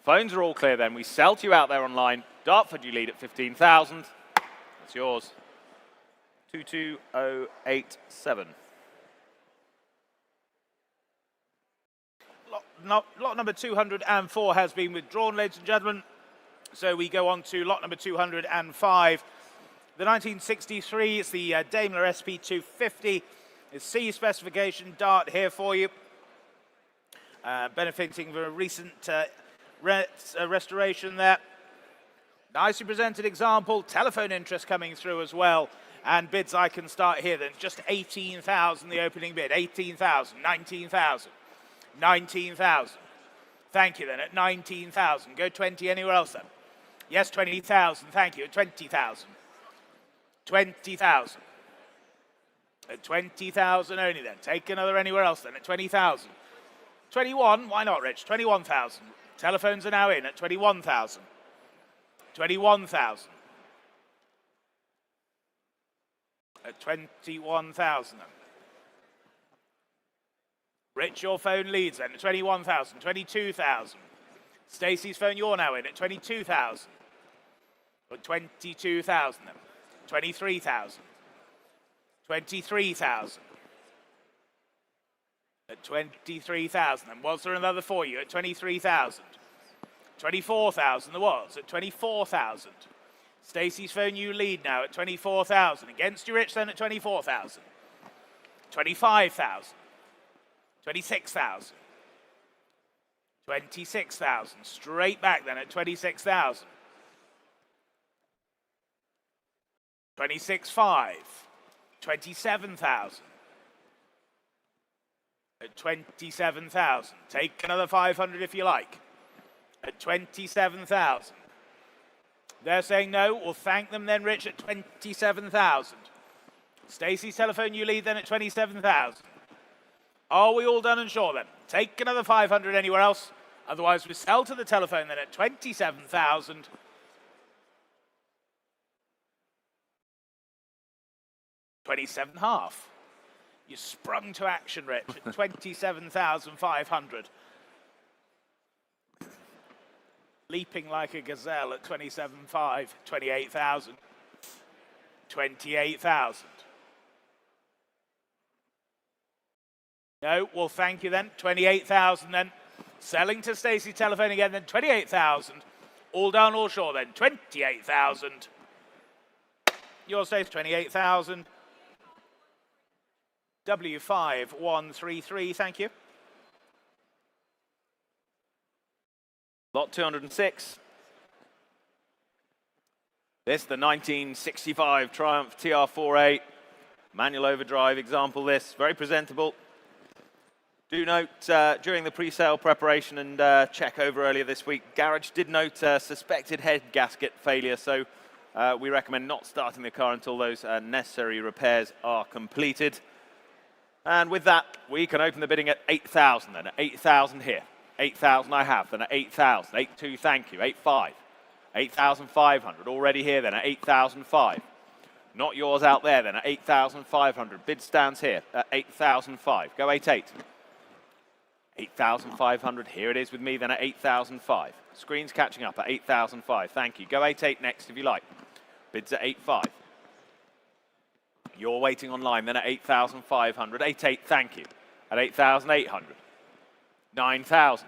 Phones are all clear then. We sell to you out there online. Dartford, you lead at 15,000. It's yours. 22087. Lot number 204 has been withdrawn, ladies and gentlemen. So we go on to lot number 205. The 1963 is the Daimler SP250. It's C specification Dart here for you. Benefiting from a recent restoration there. Nicely presented example. Telephone interest coming through as well. And bids I can start here then. Just 18,000 the opening bid. 18,000, 19,000. 19,000. Thank you then, at 19,000. Go 20 anywhere else then. Yes, 20,000, thank you, at 20,000. 20,000. At 20,000 only then. Take another anywhere else then, at 20,000. 21, why not, Rich? 21,000. Telephones are now in at 21,000. 21,000. At 21,000 then. Rich, your phone leads then at 21,000, 22,000. Stacey's phone, you're now in at 22,000. At 22,000 then. 23,000. 23,000. At 23,000 then. Was there another for you at 23,000? 24,000 there was at 24,000. Stacey's phone, you lead now at 24,000. Against you, Rich, then at 24,000. 25,000. 26,000. 26,000. Straight back then at 26,000. 26,500. 27,000. At 27,000. Take another 500 if you like. At 27,000. They're saying no. We'll thank them then, Rich, at 27,000. Stacey's telephone, you lead then at 27,000. Are we all done and sure then? Take another 500 anywhere else. Otherwise, we sell to the telephone then at 27,000. $27.5. You sprung to action, Rich, at 27,500. Leaping like a gazelle at 27.5, 28,000. 28,000. No, well, thank you then. 28,000 then. Selling to Stacey telephone again then. 28,000. All down, all short then. 28,000. Your Stace, 28,000. W5133, thank you. Lot 206. This, the 1965 Triumph TR48. Manual overdrive example this. Very presentable. Do note, during the pre-sale preparation and check over earlier this week, garage did note suspected head gasket failure, so we recommend not starting the car until those necessary repairs are completed. And with that, we can open the bidding at 8,000 then, at 8,000 here. 8,000 I have, then at 8,000, 8,2, thank you, 8,500, 8,500, already here then at 8,005. Not yours out there then at 8,500. Bid stands here at 8,005. Go 8,800. 8,500, here it is with me then at 8,005. Screen's catching up at 8,005, thank you. Go 8,800 next if you like. Bids at 8,500. You're waiting online then at 8,500. 8,800, thank you. At 8,800. 9,000.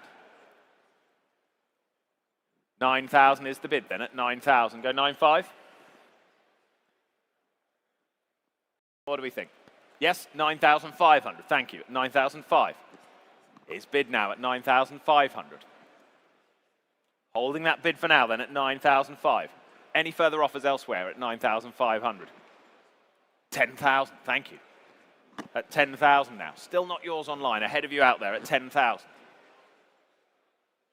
9,000 is the bid then at 9,000. Go 9,500. What do we think? Yes, 9,500, thank you. 9,500. Is bid now at 9,500. Holding that bid for now then at 9,500. Any further offers elsewhere at 9,500? 10,000, thank you. At 10,000 now. Still not yours online. Ahead of you out there at 10,000.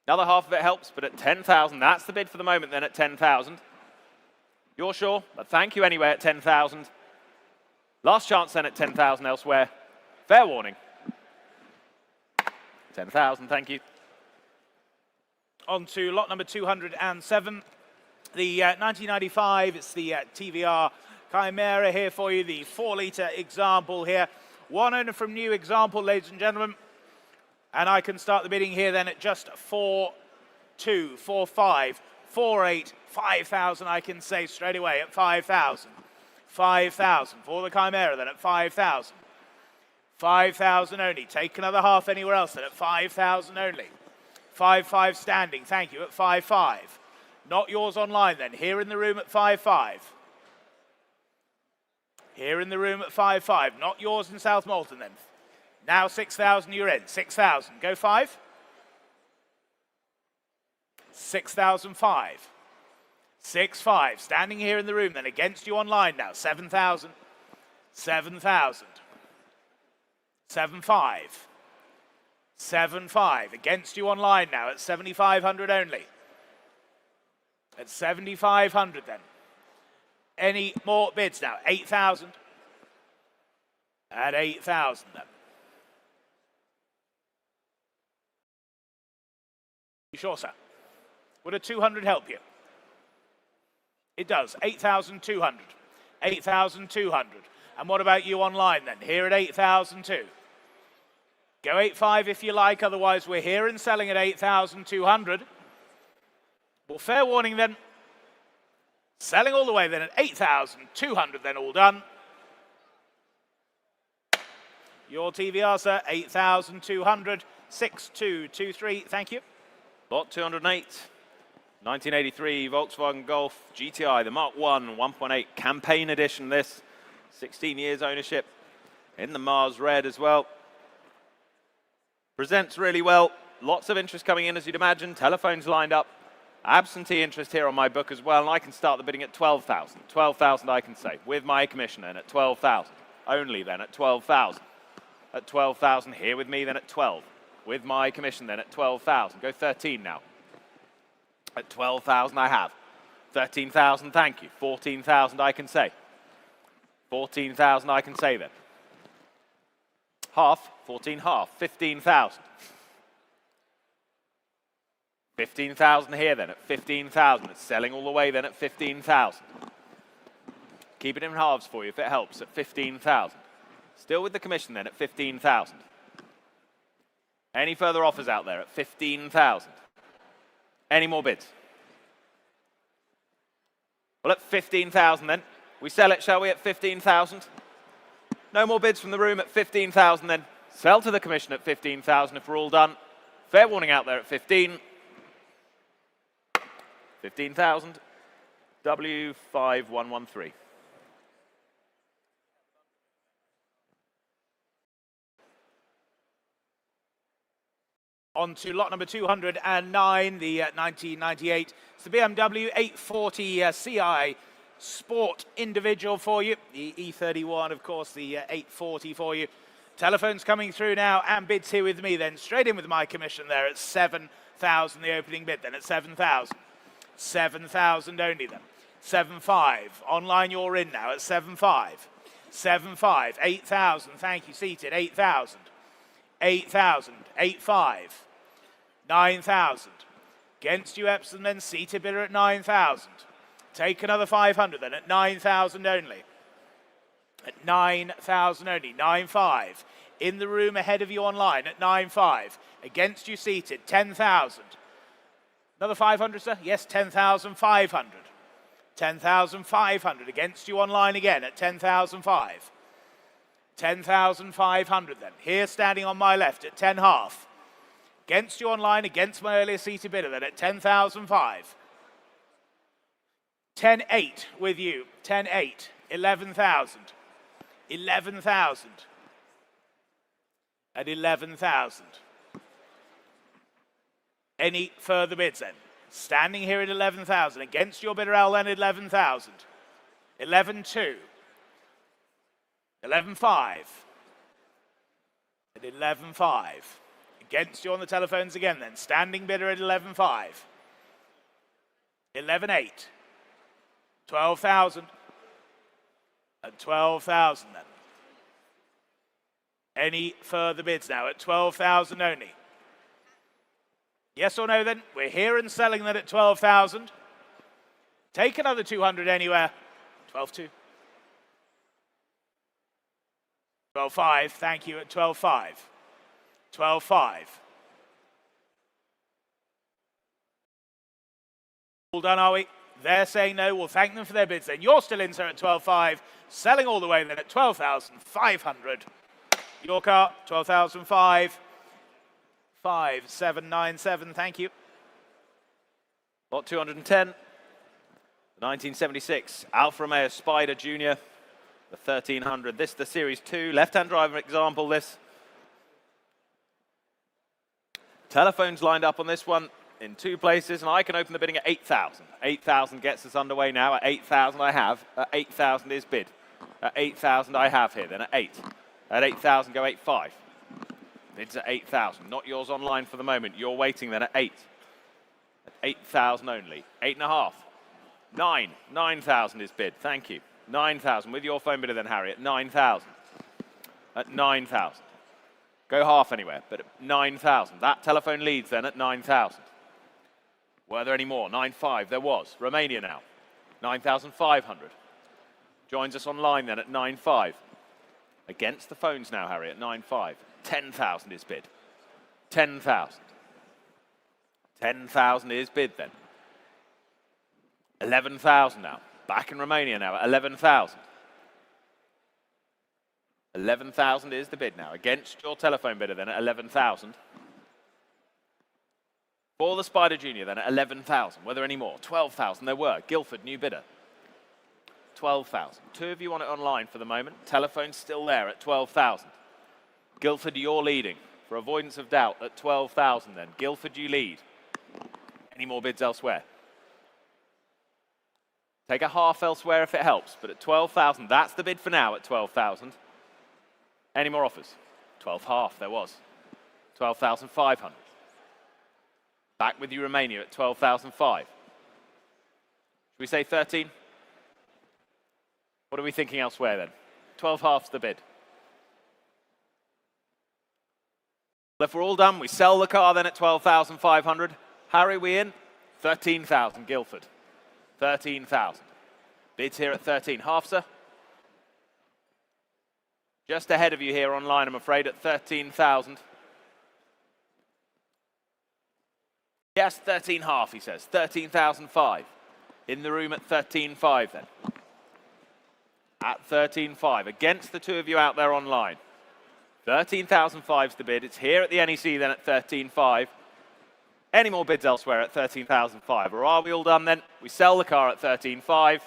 Another half of it helps, but at 10,000, that's the bid for the moment then at 10,000. You're sure? But thank you anyway at 10,000. Last chance then at 10,000 elsewhere. Fair warning. 10,000, thank you. On to lot number 207. The 1995, it's the TVR Chimera here for you, the 4-litre example here. One owner from new example, ladies and gentlemen. And I can start the bidding here then at just 4.2, 4.5, 4.8, 5,000 I can say straight away at 5,000. 5,000 for the Chimera then at 5,000. 5,000 only. Take another half anywhere else then at 5,000 only. 5.5 standing, thank you, at 5.5. Not yours online then, here in the room at 5.5. Here in the room at 5.5, not yours in South Molton then. Now 6,000 you're in, 6,000, go 5. 6,005. 6.5, standing here in the room then, against you online now, 7,000. 7,000. 7.5. 7.5, against you online now at 7,500 only. At 7,500 then. Any more bids now? 8,000. At 8,000 then. You sure, sir? Would a 200 help you? It does. 8,200. 8,200. And what about you online then? Here at 8,002. Go 8.5 if you like, otherwise we're here and selling at 8,200. Well, fair warning then. Selling all the way then at 8,200 then, all done. Your TVR, sir, 8,200, 6,223, thank you. Lot 208, 1983 Volkswagen Golf GTI, the Mark 1, 1.8 campaign edition this. 16 years ownership in the Mars Red as well. Presents really well. Lots of interest coming in, as you'd imagine. Telephones lined up. Absentee interest here on my book as well, and I can start the bidding at 12,000. 12,000 I can say, with my commission then at 12,000. Only then at 12,000. At 12,000 here with me then at 12. With my commission then at 12,000. Go 13 now. At 12,000 I have. 13,000, thank you. 14,000 I can say. 14,000 I can say then. Half, 14 half, 15,000. 15,000 here then at 15,000. It's selling all the way then at 15,000. Keep it in halves for you if it helps at 15,000. Still with the commission then at 15,000. Any further offers out there at 15,000? Any more bids? Well, at 15,000 then. We sell it, shall we, at 15,000? No more bids from the room at 15,000 then. Sell to the commission at 15,000 if we're all done. Fair warning out there at 15. 15,000. W5113. On to lot number 209, the 1998. It's the BMW 840 Ci Sport Individual for you. The E31, of course, the 840 for you. Telephones coming through now and bids here with me then. Straight in with my commission there at 7,000, the opening bid then at 7,000. 7,000 only then. 7.5. Online you're in now at 7.5. 7.5. 8,000. Thank you. Seated. 8,000. 8,000. 8.5. 9,000. Against you, Epsom, then seated bidder at 9,000. Take another 500 then at 9,000 only. At 9,000 only. 9.5. In the room ahead of you online at 9.5. Against you seated. 10,000. Another 500, sir? Yes, 10,500. 10,500. Against you online again at 10,005. 10,500 then. Here standing on my left at 10 half. Against you online, against my earlier seated bidder then at 10,005. 10.8 with you. 10.8. 11,000. 11,000. At 11,000. Any further bids then? Standing here at 11,000. Against your bidder, Al, then 11,000. 11.2. 11.5. At 11.5. Against you on the telephones again then. Standing bidder at 11.5. 11.8. 12,000. At 12,000 then. Any further bids now at 12,000 only? Yes or no then? We're here and selling that at 12,000. Take another 200 anywhere. 12.2. 12.5, thank you at 12.5. 12.5. All done, are we? They're saying no. We'll thank them for their bids then. You're still in, sir, at 12.5. Selling all the way then at 12,500. Your car, 12,005. 5797, thank you. Lot 210. 1976 Alfa Romeo Spider Junior. The 1300. This is the Series 2. Left-hand driver example, this. Telephones lined up on this one in 2 places, and I can open the bidding at 8,000. 8,000 gets us underway now. At 8,000 I have. At 8,000 is bid. At 8,000 I have here, then at 8. At 8,000 go 8.5. Bids at 8,000. Not yours online for the moment. You're waiting then at 8. At 8,000 only. 8.5. 9. 9,000 is bid. Thank you. 9,000 with your phone bidder then, Harry. At 9,000. At 9,000. Go half anywhere, but at 9,000. That telephone leads then at 9,000. Were there any more? 9.5. There was. Romania now. 9,500. Joins us online then at 9.5. Against the phones now, Harry, at 9.5. 10,000 is bid. 10,000. 10,000 is bid then. 11,000 now. Back in Romania now at 11,000. 11,000 is the bid now. Against your telephone bidder then at 11,000. For the Spider Junior then at 11,000. Were there any more? 12,000 there were. Guildford, new bidder. 12,000. 2 of you on it online for the moment. Telephone's still there at 12,000. Guildford, you're leading. For avoidance of doubt, at 12,000 then. Guildford, you lead. Any more bids elsewhere? Take a half elsewhere if it helps, but at 12,000, that's the bid for now at 12,000. Any more offers? 12.5, there was. 12,500. Back with you, Romania, at 12,005. Should we say 13? What are we thinking elsewhere then? 12.5's the bid. Well, if we're all done, we sell the car then at 12,500. Harry, we in? 13,000, Guildford. 13,000. Bids here at 13. Half, sir? Just ahead of you here online, I'm afraid, at 13,000. Yes, 13.5, he says. 13,005. In the room at 13.5 then. At 13.5. Against the 2 of you out there online. 13,005 is the bid. It's here at the NEC then at 13.5. Any more bids elsewhere at 13,005? Or are we all done then? We sell the car at 13.5.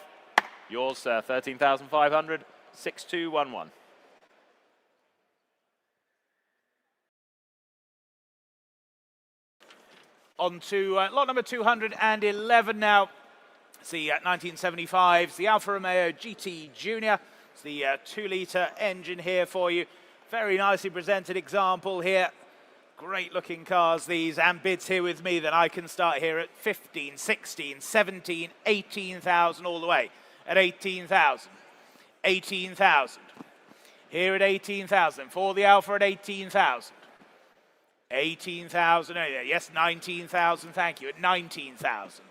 Yours, 13,500. 6211. On to lot number 211 now. It's the 1975s, the Alfa Romeo GT Junior. It's the 2-litre engine here for you. Very nicely presented example here. Great looking cars these, and bids here with me. Then I can start here at 15, 16, 17, 18,000 all the way. At 18,000. 18,000. Here at 18,000. For the Alfa at 18,000. 18,000. Oh, yes, 19,000. Thank you. At 19,000.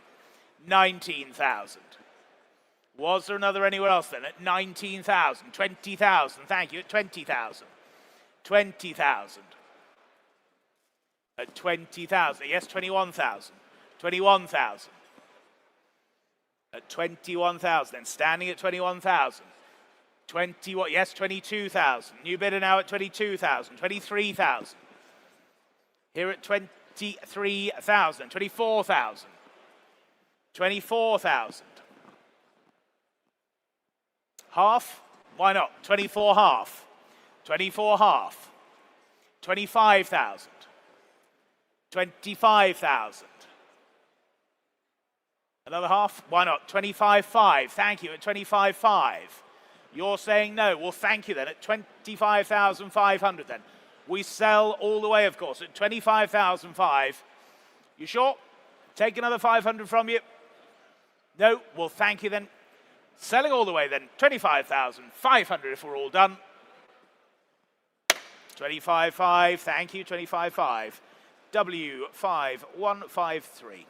19,000. Was there another anywhere else then? At 19,000. 20,000. Thank you. At 20,000. 20,000. At 20,000. Yes, 21,000. 21,000. At 21,000. Then standing at 21,000. 20, yes, 22,000. New bidder now at 22,000. 23,000. Here at 23,000. 24,000. 24,000. Half? Why not? 24 half. 24 half. 25,000. 25,000. Another half? Why not? 25.5. Thank you at 25.5. You're saying no. Well, thank you then at 25,500 then. We sell all the way, of course, at 25,005. You sure? Take another 500 from you? No? Well, thank you then. Selling all the way then, 25,500 if we're all done. 25.5, thank you, 25.5. W5153.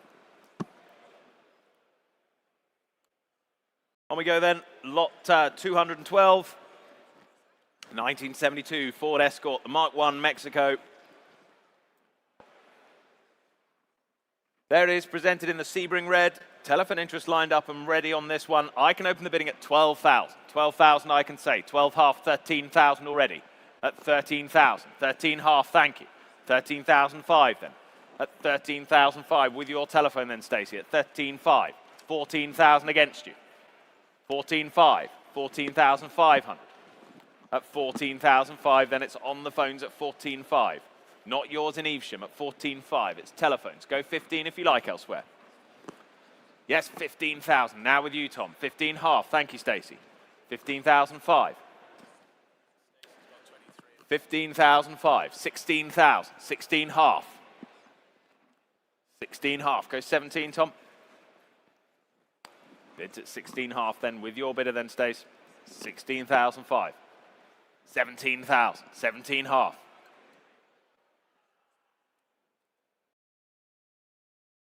On we go then, lot 212, 1972 Ford Escort, the Mark I Mexico. There it is, presented in the Sebring red. Telephone interest lined up and ready on this one. I can open the bidding at 12,000. 12,000 I can say. 12 half, 13,000 already. At 13,000. 13 half, thank you. 13,005 then. At 13,005 with your telephone then, Stacey. At 13,500. 14,000 against you. 14,500. 14,500. At 14,005 then it's on the phones at 14,500. Not yours in Evesham at 14,500. It's telephones. Go 15 if you like elsewhere. Yes, 15,000. Now with you, Tom. 15 half. Thank you, Stacey. 15,005. 15,005. 16,000. 16 half. 16 half. Go 17, Tom. Bids at 16 half then with your bidder then, Stace. 16,005. 17,000. 17 half.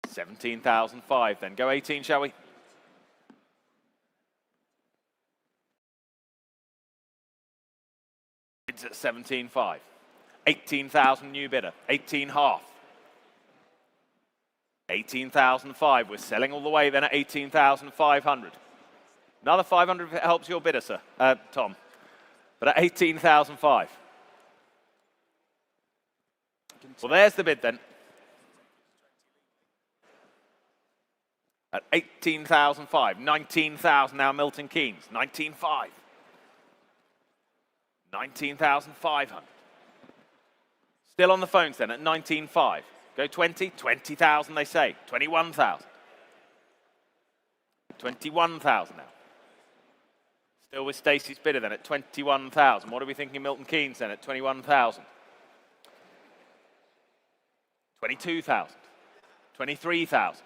17,005 then. Go 18, shall we? Bids at 17,500. 18,000 new bidder. 18 half. 18,005. We're selling all the way then at 18,500. Another 500 if it helps your bidder, sir, Tom. But at 18,005. Well, there's the bid then. At 18,005. 19,000 now Milton Keynes. 19,500. 19,500. Still on the phones then at 19,500. Go 20. 20,000 they say. 21,000. 21,000 now. Still with Stacey's bidder then at 21,000. What are we thinking Milton Keynes then at 21,000? 22,000. 23,000.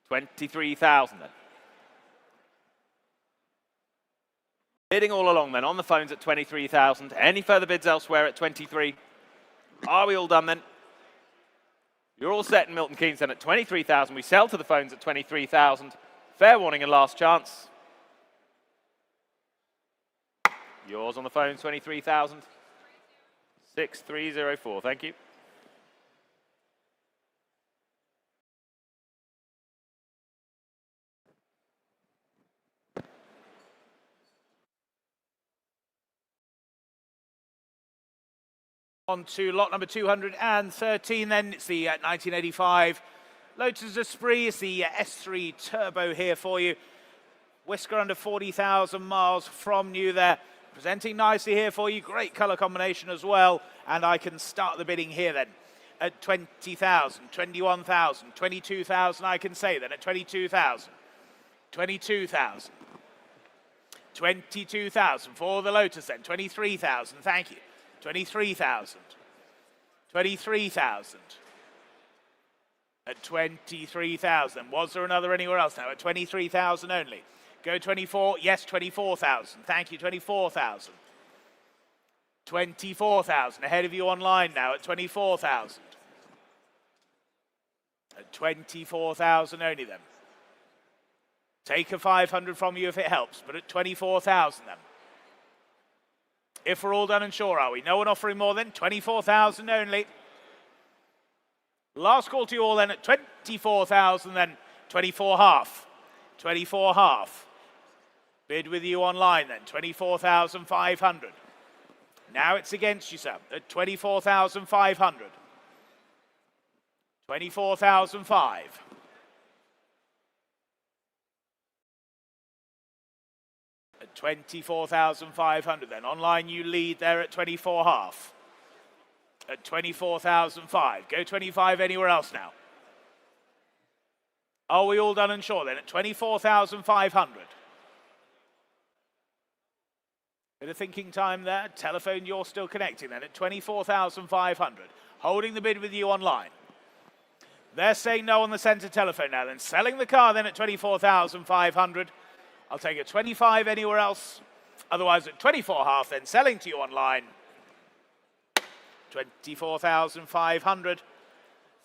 23,000 then. Bidding all along then on the phones at 23,000. Any further bids elsewhere at 23? Are we all done then? You're all set in Milton Keynes then at 23,000. We sell to the phones at 23,000. Fair warning and last chance. Yours on the phone, 23,000. 6304, thank you. On to lot number 213 then. It's the 1985 Lotus Esprit. It's the S3 Turbo here for you. Whisker under 40,000 miles from new there. Presenting nicely here for you. Great colour combination as well. And I can start the bidding here then at 20,000, 21,000, 22,000 I can say then at 22,000. 22,000. 22,000 for the Lotus then. 23,000, thank you. 23,000. 23,000. At 23,000. Was there another anywhere else now? At 23,000 only. Go 24. Yes, 24,000. Thank you, 24,000. 24,000. Ahead of you online now at 24,000. At 24,000 only then. Take a 500 from you if it helps, but at 24,000 then. If we're all done and sure, are we? No one offering more than 24,000 only. Last call to you all then at 24,000 then. 24 half. 24 half. Bid with you online then. 24,500. Now it's against you, sir. At 24,500. 24,005. At 24,500 then. Online you lead there at 24 half. At 24,005. Go 25 anywhere else now. Are we all done and sure then? At 24,500. Bit of thinking time there. Telephone, you're still connecting then at 24,500. Holding the bid with you online. They're saying no on the centre telephone now then. Selling the car then at 24,500. I'll take a 25 anywhere else. Otherwise at 24 half then selling to you online. 24,500.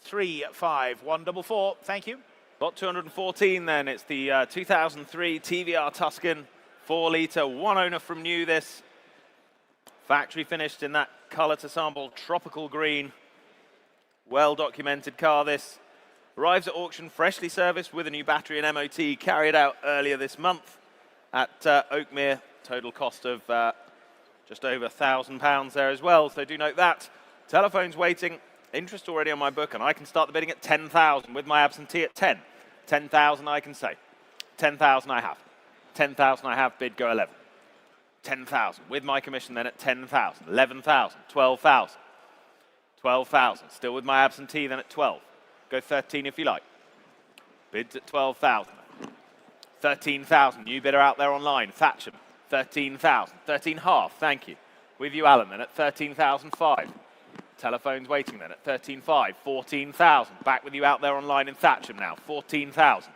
35144. Thank you. Lot 214 then, it's the 2003 TVR Tuscan, 4 litre, one owner from new this. Factory finished in that colour to sample, tropical green. Well documented car this. Arrives at auction freshly serviced with a new battery and MOT, carried out earlier this month at Oakmere. Total cost of just over £1,000 there as well, so do note that. Telephone's waiting. Interest already on my book, and I can start the bidding at 10,000 with my absentee at 10. 10,000 I can say. 10,000 I have. 10,000 I have, bid go 11. 10,000 with my commission then at 10,000. 11,000, 12,000. 12,000, still with my absentee then at 12. Go 13 if you like. Bids at 12,000. 13,000, new bidder out there online, Thatcham. 13,000, 13 half, thank you. With you, Alan, then at 13,005. Telephone's waiting then at 13.5, 14,000. Back with you out there online in Thatcham now, 14,000.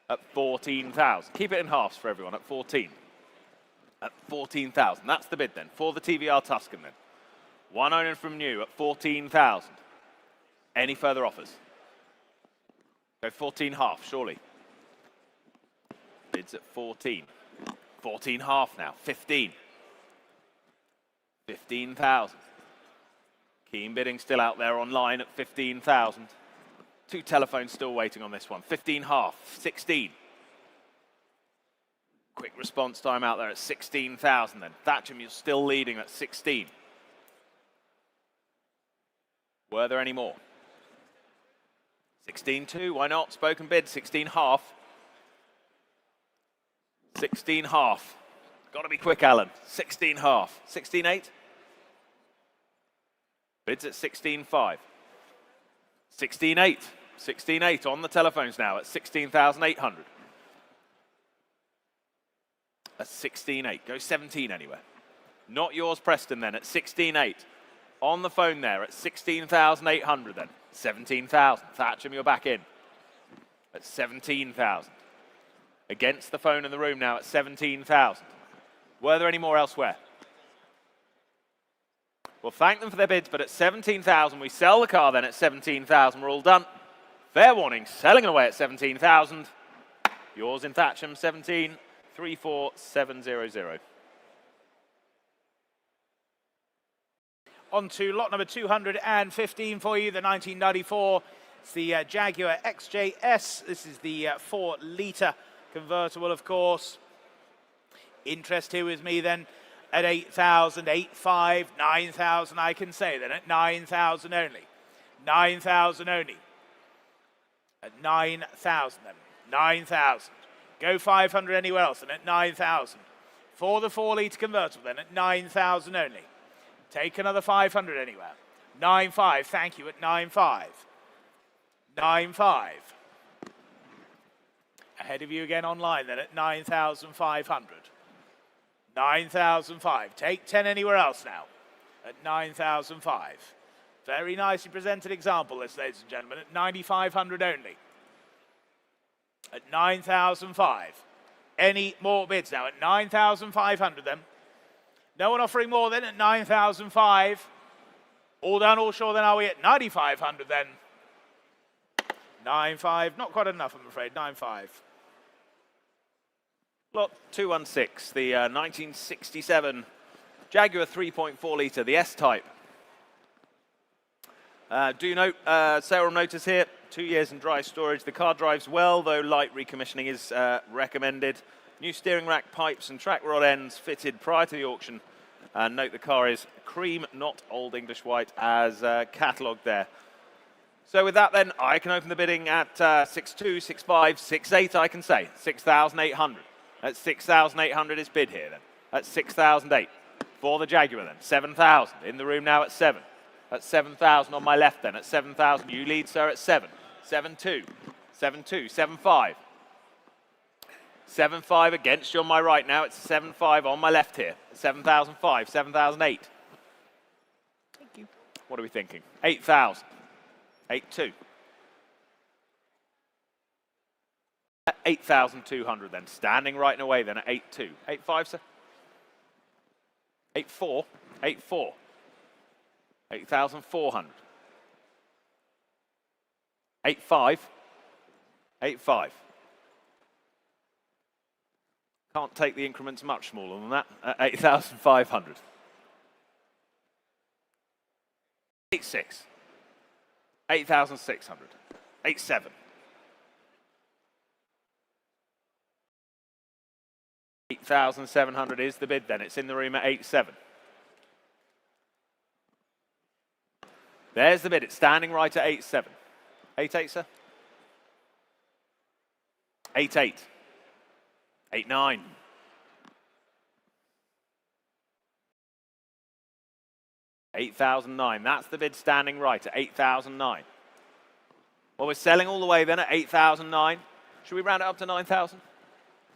At 14,000. Keep it in halves for everyone at 14. At 14,000. That's the bid then for the TVR Tuscan then. One owner from new at 14,000. Any further offers? Go 14 half, surely. Bids at 14. 14 half now, 15. 15,000. Keen bidding still out there online at 15,000. 2 telephones still waiting on this one. 15 half, 16. Quick response time out there at 16,000 then. Thatcham, you're still leading at 16. Were there any more? 16.2, why not? Spoken bid, 16 half. 16 half. Got to be quick, Alan. 16 half. 16.8. Bids at 16.5. 16.8. 16.8 on the telephones now at 16,800. At 16.8. Go 17 anywhere. Not yours, Preston, then at 16.8. On the phone there at 16,800 then. 17,000. Thatcham, you're back in. At 17,000. Against the phone in the room now at 17,000. Were there any more elsewhere? We'll thank them for their bids, but at 17,000, we sell the car then at 17,000. We're all done. Fair warning, selling it away at 17,000. Yours in Thatcham, 17,34700. On to lot number 215 for you, the 1994. It's the Jaguar XJS. This is the 4 litre convertible, of course. Interest here with me then at 8,000, 8,500, 9,000 I can say then at 9,000 only. 9,000 only. At 9,000 then. 9,000. Go 500 anywhere else then at 9,000. For the 4 litre convertible then at 9,000 only. Take another 500 anywhere. 9,500, thank you at 9,500. 9,500. Ahead of you again online then at 9,500. 9,005. Take 10 anywhere else now at 9,005. Very nicely presented example this, ladies and gentlemen, at 9,500 only. At 9,005. Any more bids now at 9,500 then? No one offering more then at 9,005. All done, all sure then, are we at 9,500 then? 9,500, not quite enough I'm afraid, 9,500. Lot 216, the 1967 Jaguar 3.4 litre, the S-Type. Do note, sale notice here, 2 years in dry storage. The car drives well, though light recommissioning is recommended. New steering rack pipes and track rod ends fitted prior to the auction. And note the car is cream, not old English white, as catalogued there. So with that then, I can open the bidding at 6.2, 6.5, 6.8 I can say, 6,800. At 6,800 is bid here then. At 6,008 for the Jaguar then. 7,000 in the room now at 7. At 7,000 on my left then. At 7,000 you lead, sir, at 7. 7.2, 7.2, 7.5. 7.5 against you on my right now. It's 7.5 on my left here. 7,005, 7,008. Thank you. What are we thinking? 8,000. 8.2. 8,200 then, standing right and away then at 8.2. 8.5, sir? 8.4. 8.4. 8,400. 8.5. 8.5. Can't take the increments much smaller than that at 8,500. 8.6. 8,600. 8.7. 8,700 is the bid then. It's in the room at 8.7. There's the bid. It's standing right at 8.7. 8.8, sir? 8.8. 8.9. 8,009. That's the bid standing right at 8,009. Well, we're selling all the way then at 8,009. Should we round it up to 9,000?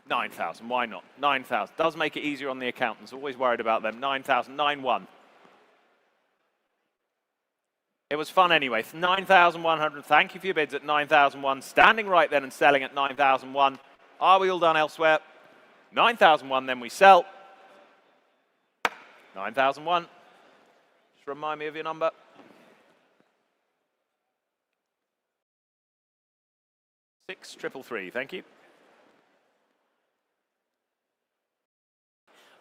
9,000. Why not? 9,000. Does make it easier on the accountants. Always worried about them. 9,000. 9.1. It was fun anyway. 9,100. Thank you for your bids at 9,001. Standing right then and selling at 9,001. Are we all done elsewhere? 9,001, then we sell. 9,001. Just remind me of your number. 6,333. Thank you.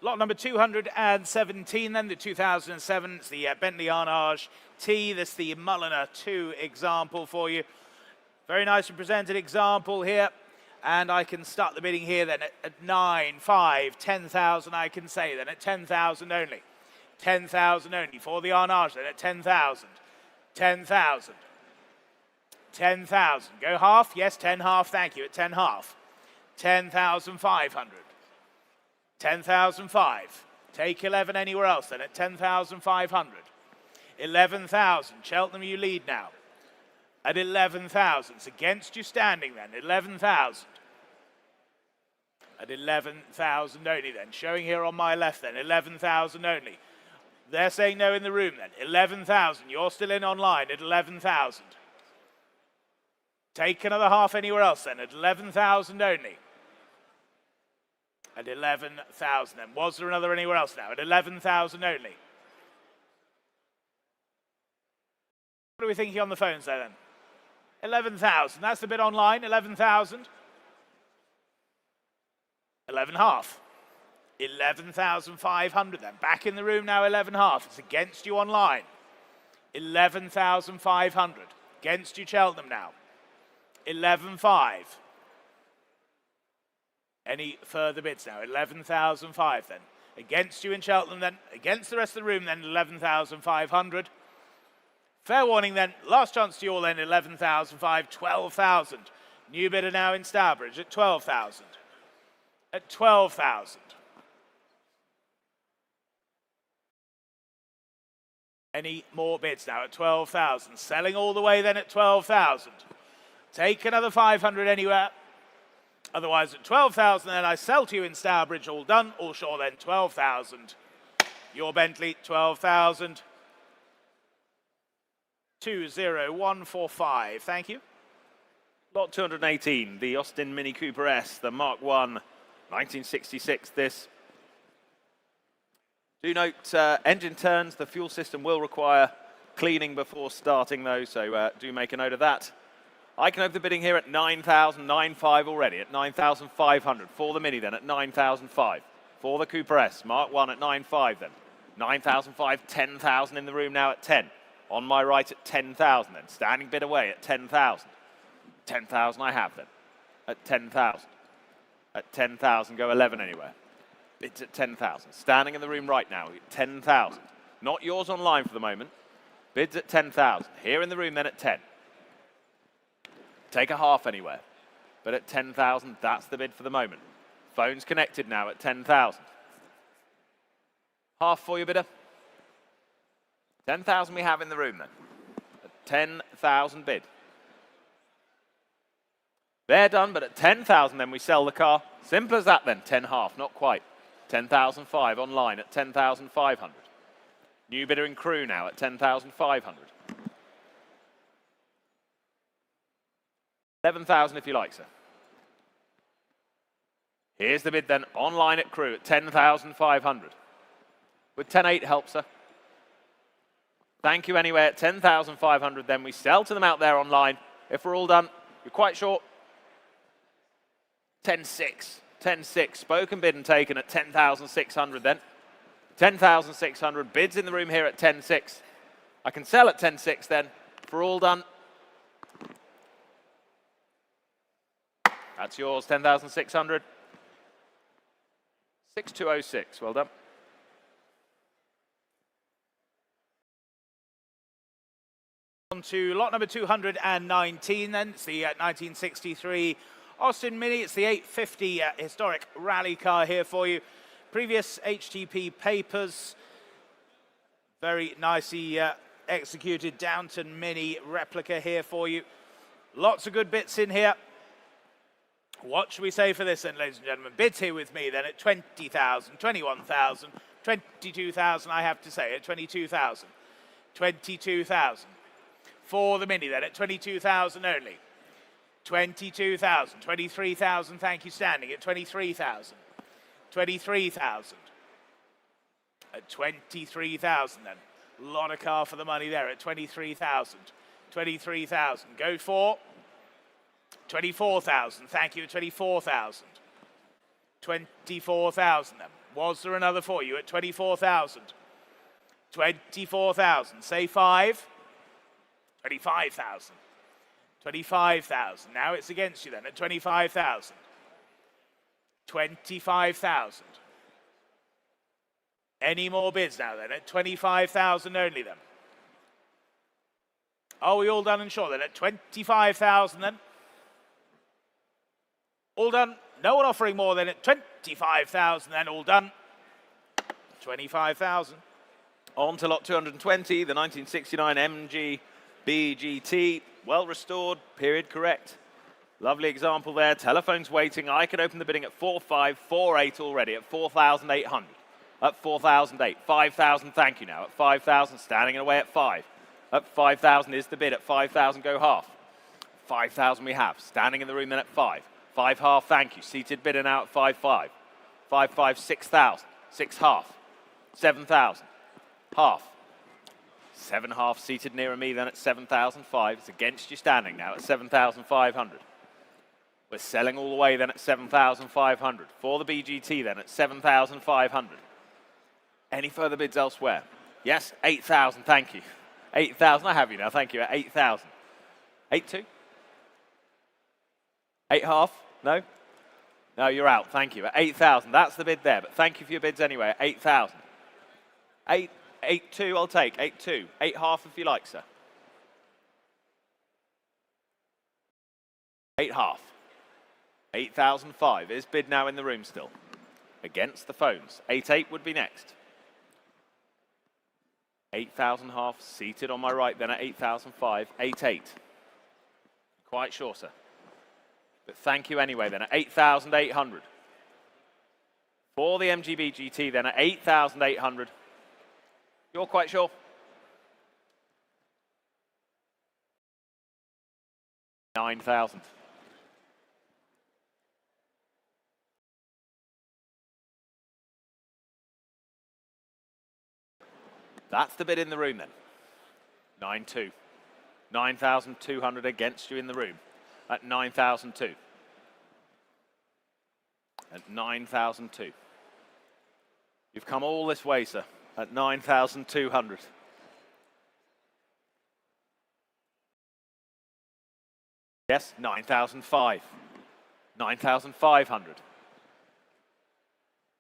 Lot number 217 then, the 2007, it's the Bentley Arnage T. This is the Mulliner 2 example for you. Very nicely presented example here. And I can start the bidding here then at 9, 5, 10,000 I can say then at 10,000 only. 10,000 only for the Arnage then at 10,000. 10,000. 10,000. Go half? Yes, 10 half, thank you, at 10 half. 10,500. 10,005. Take 11 anywhere else then at 10,500. 11,000. Cheltenham, you lead now. At 11,000. It's against you standing then. 11,000. At 11,000 only then. Showing here on my left then. 11,000 only. They're saying no in the room then. 11,000. You're still in online at 11,000. Take another half anywhere else then at 11,000 only. At 11,000 then. Was there another anywhere else now? At 11,000 only. What are we thinking on the phones there then? 11,000. That's the bid online. 11,000. 11 half. 11,500 then. Back in the room now, 11 half. It's against you online. 11,500. Against you, Cheltenham now. 11.5. Any further bids now? 11,005 then. Against you in Cheltenham then. Against the rest of the room then, 11,500. Fair warning then. Last chance to you all then, 11,005, 12,000. New bidder now in Stourbridge at 12,000. At 12,000. Any more bids now at 12,000? Selling all the way then at 12,000. Take another 500 anywhere. Otherwise at 12,000 then I sell to you in Stourbridge. All done. All sure then 12,000. Your Bentley 12,000. 20145. Thank you. Lot 218, the Austin Mini Cooper S, the Mark 1, 1966 this. Do note, engine turns, the fuel system will require cleaning before starting though, so do make a note of that. I can open the bidding here at 9,095 already, at 9,500. For the Mini then, at 9,005. For the Cooper S, Mark 1 at 9,500 then. 9,005, 10,000 in the room now at 10. On my right at 10,000 then. Standing bid away at 10,000. 10,000 I have then. At 10,000. At 10,000, go 11 anywhere. Bids at 10,000. Standing in the room right now at 10,000. Not yours online for the moment. Bids at 10,000. Here in the room then at 10. Take a half anywhere. But at 10,000, that's the bid for the moment. Phone's connected now at 10,000. Half for you, bidder. 10,000 we have in the room then. At 10,000 bid. They're done, but at 10,000 then we sell the car. Simple as that then, 10 half, not quite. 10,005 online at 10,500. New bidder in Crewe now at 10,500. 11,000 if you like, sir. Here's the bid then, online at Crewe at 10,500. Would 10.8 help, sir? Thank you anyway, at 10,500 then we sell to them out there online. If we're all done, you're quite short. 10.6. 10.6. Spoken, bid and taken at 10,600 then. 10,600. Bids in the room here at 10.6. I can sell at 10.6 then. For all done. That's yours, 10,600. 6206. Well done. On to lot number 219 then. It's the 1963 Austin Mini. It's the 850 historic rally car here for you. Previous HTP papers. Very nicely executed Downton Mini replica here for you. Lots of good bits in here. What should we say for this then, ladies and gentlemen? Bids here with me then at 20,000, 21,000, 22,000 I have to say, at 22,000. 22,000. For the Mini then at 22,000 only. 22,000, 23,000, thank you, standing at 23,000. 23,000. At 23,000 then. Lot of car for the money there at 23,000. 23,000. Go for 24,000. Thank you at 24,000. 24,000 then. Was there another for you at 24,000? 24,000. Say 5. 25,000. 25,000. Now it's against you then at 25,000. 25,000. Any more bids now then at 25,000 only then? Are we all done and sure then at 25,000 then? All done. No one offering more than at 25,000 then. All done. 25,000. On to lot 220, the 1969 MG BGT. Well restored, period correct. Lovely example there. Telephone's waiting. I can open the bidding at 4,548 already at 4,800. At 4,008. 5,000, thank you now. At 5,000, standing away at 5. At 5,000 is the bid. At 5,000, go half. 5,000 we have. Standing in the room then at 5. 5 half, thank you. Seated bidder now at 5,5. 5,5, 6,000. 6 half. 7,000. Half. 7 half, seated nearer me then at 7,005. It's against you standing now at 7,500. We're selling all the way then at 7,500. For the BGT then at 7,500. Any further bids elsewhere? Yes, 8,000, thank you. 8,000, I have you now, thank you, at 8,000. 8.2? 8 half? No? No, you're out, thank you. At 8,000, that's the bid there, but thank you for your bids anyway, at 8,000. 8.2, I'll take, 8.2. 8 half if you like, sir. 8 half. 8,005 is bid now in the room still. Against the phones. 8.8 would be next. 8,000 half, seated on my right then at 8,005. 8.8. Quite sure, sir. But thank you anyway then at 8,800. For the MGB GT then at 8,800. You're quite sure? 9,000. That's the bid in the room then. 9.2. 9,200 against you in the room at 9,002. At 9,002. You've come all this way, sir, at 9,200. Yes, 9,005. 9,500.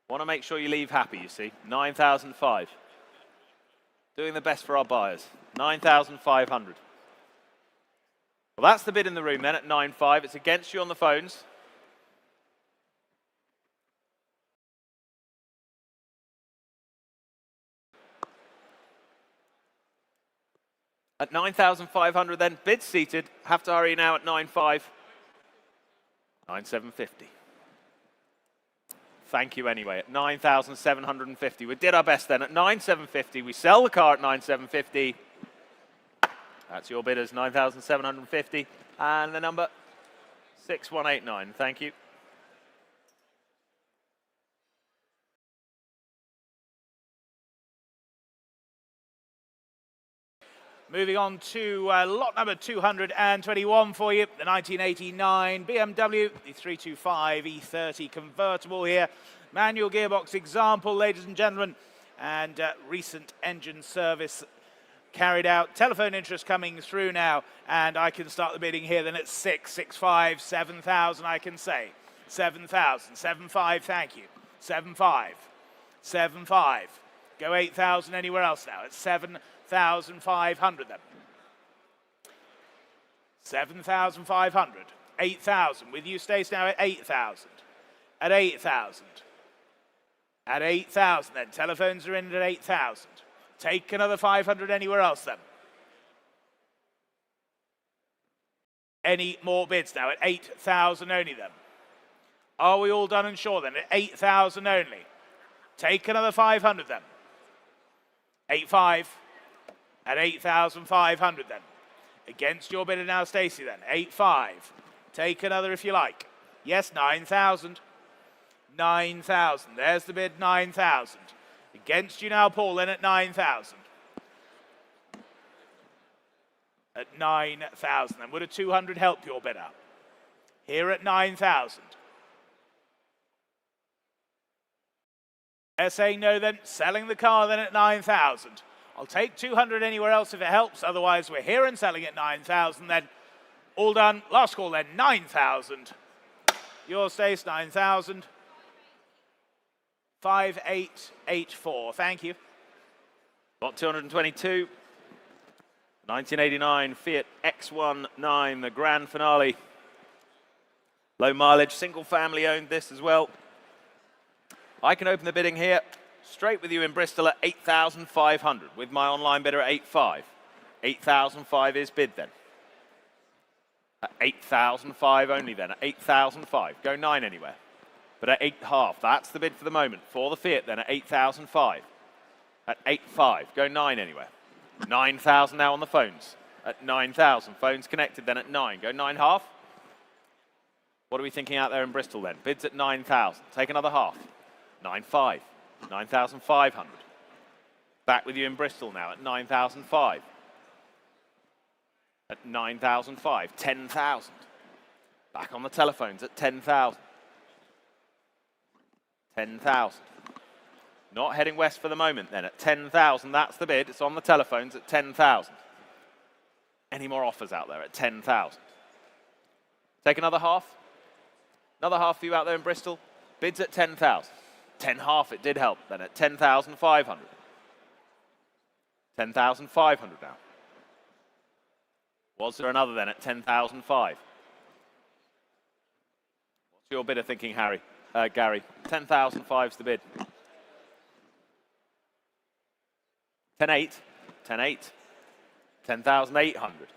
Want to make sure you leave happy, you see. 9,005. Doing the best for our buyers. 9,500. Well, that's the bid in the room then at 9.5. It's against you on the phones. At 9,500 then, bid seated. Have to hurry now at 9.5. 9,750. Thank you anyway, at 9,750. We did our best then at 9,750. We sell the car at 9,750. That's your bidders, 9,750. And the number 6189. Thank you. Moving on to lot number 221 for you, the 1989 BMW, the 325 E30 convertible here. Manual gearbox example, ladies and gentlemen, and recent engine service carried out. Telephone interest coming through now, and I can start the bidding here then at 6,6,5, 7,000 I can say. 7,000, 7,5, thank you. 7,5, 7,5. Go 8,000 anywhere else now at 7,500 then. 7,500. 8,000. With you, Stace, now at 8,000. At 8,000. At 8,000 then. Telephones are in at 8,000. Take another 500 anywhere else then. Any more bids now at 8,000 only then. Are we all done and sure then? At 8,000 only. Take another 500 then. 8,500 at 8,500 then. Against your bidder now, Stacey then. 8,500. Take another if you like. Yes, 9,000. 9,000. There's the bid, 9,000. Against you now, Paul, then at 9,000. At 9,000. Then would a 200 help your bidder? Here at 9,000. They're saying no then, selling the car then at 9,000. I'll take 200 anywhere else if it helps, otherwise we're here and selling at 9,000 then. All done, last call then, 9,000. Your Stace, 9,000. 5,884, thank you. Lot 222. 1989 Fiat X19, the grand finale. Low mileage, single family owned this as well. I can open the bidding here, straight with you in Bristol at 8,500, with my online bidder at 8,500. 8,500 is bid then. At 8,500 only then, at 8,500. Go 9 anywhere. But at 8,500, that's the bid for the moment. For the Fiat then at 8,500. At 8,500, go 9 anywhere. 9,000 now on the phones. At 9,000, phones connected then at 9. Go 9,500. What are we thinking out there in Bristol then? Bids at 9,000. Take another half. 9,500. 9,500. Back with you in Bristol now at 9,500. At 9,500. 10,000. Back on the telephones at 10,000. 10,000. Not heading west for the moment then. At 10,000, that's the bid. It's on the telephones at 10,000. Any more offers out there at 10,000? Take another half. Another half for you out there in Bristol. Bids at 10,000. 10,500, it did help then at 10,500. 10,500 now. Was there another then at 10,500? What's your bidder thinking, Gary? 10,500 is the bid. 10,800. 10,800. 10,800.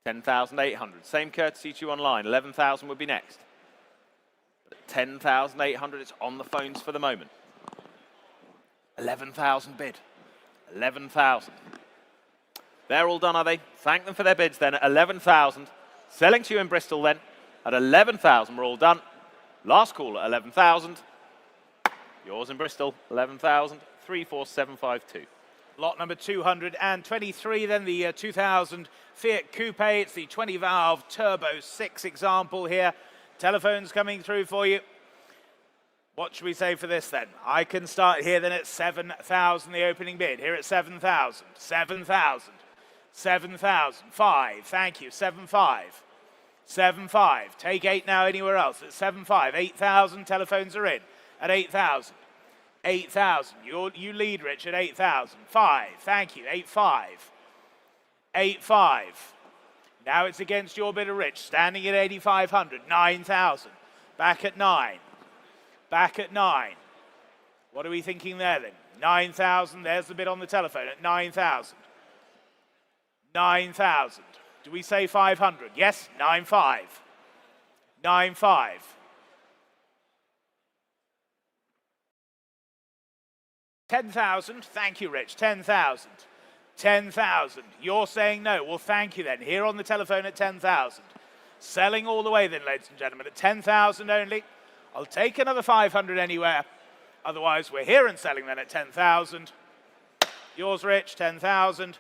10,800. Same courtesy to you online. 11,000 would be next. 10,800, it's on the phones for the moment. 11,000 bid. 11,000. They're all done, are they? Thank them for their bids then at 11,000. Selling to you in Bristol then at 11,000. We're all done. Last call at 11,000. Yours in Bristol, 11,000. 34752. Lot number 223 then, the 2000 Fiat Coupe. It's the 20-valve Turbo 6 example here. Telephones coming through for you. What should we say for this then? I can start here then at 7,000, the opening bid. Here at 7,000. 7,000. 7,000. 5. Thank you. 7,500. 7,500. Take 8 now anywhere else. At 7,500. 8,000. Telephones are in. At 8,000. 8,000. You lead, Rich, at 8,000. 5. Thank you. 8,500. 8,500. Now it's against your bidder, Rich, standing at 8,500. 9,000. Back at 9. Back at 9. What are we thinking there then? 9,000. There's the bid on the telephone at 9,000. 9,000. Do we say 500? Yes, 9,500. 9,500. 10,000. Thank you, Rich. 10,000. 10,000. You're saying no. Well, thank you then. Here on the telephone at 10,000. Selling all the way then, ladies and gentlemen, at 10,000 only. I'll take another 500 anywhere. Otherwise, we're here and selling then at 10,000. Yours, Rich, 10,000.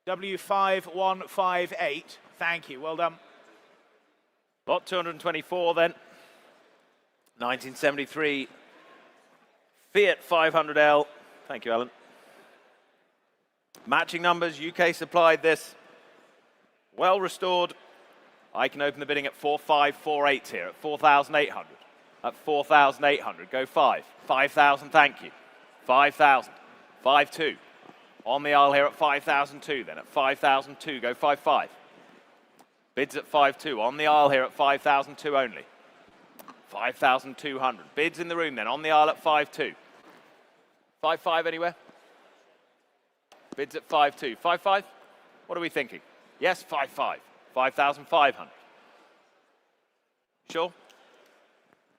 W5158. Thank you. Well done. Lot 224 then. 1973 Fiat 500L. Thank you, Alan. Matching numbers, UK supplied this. Well restored. I can open the bidding at 4548 here, at 4,800. At 4,800, go 5. 5,000, thank you. 5,000. 5,2. On the aisle here at 5,002, then at 5,002, go 5,5. Bids at 5,2. On the aisle here at 5,002 only. 5,200. Bids in the room then, on the aisle at 5,2. 5,5 anywhere? Bids at 5,2. 5,5? What are we thinking? Yes, 5,5. 5,500. Sure?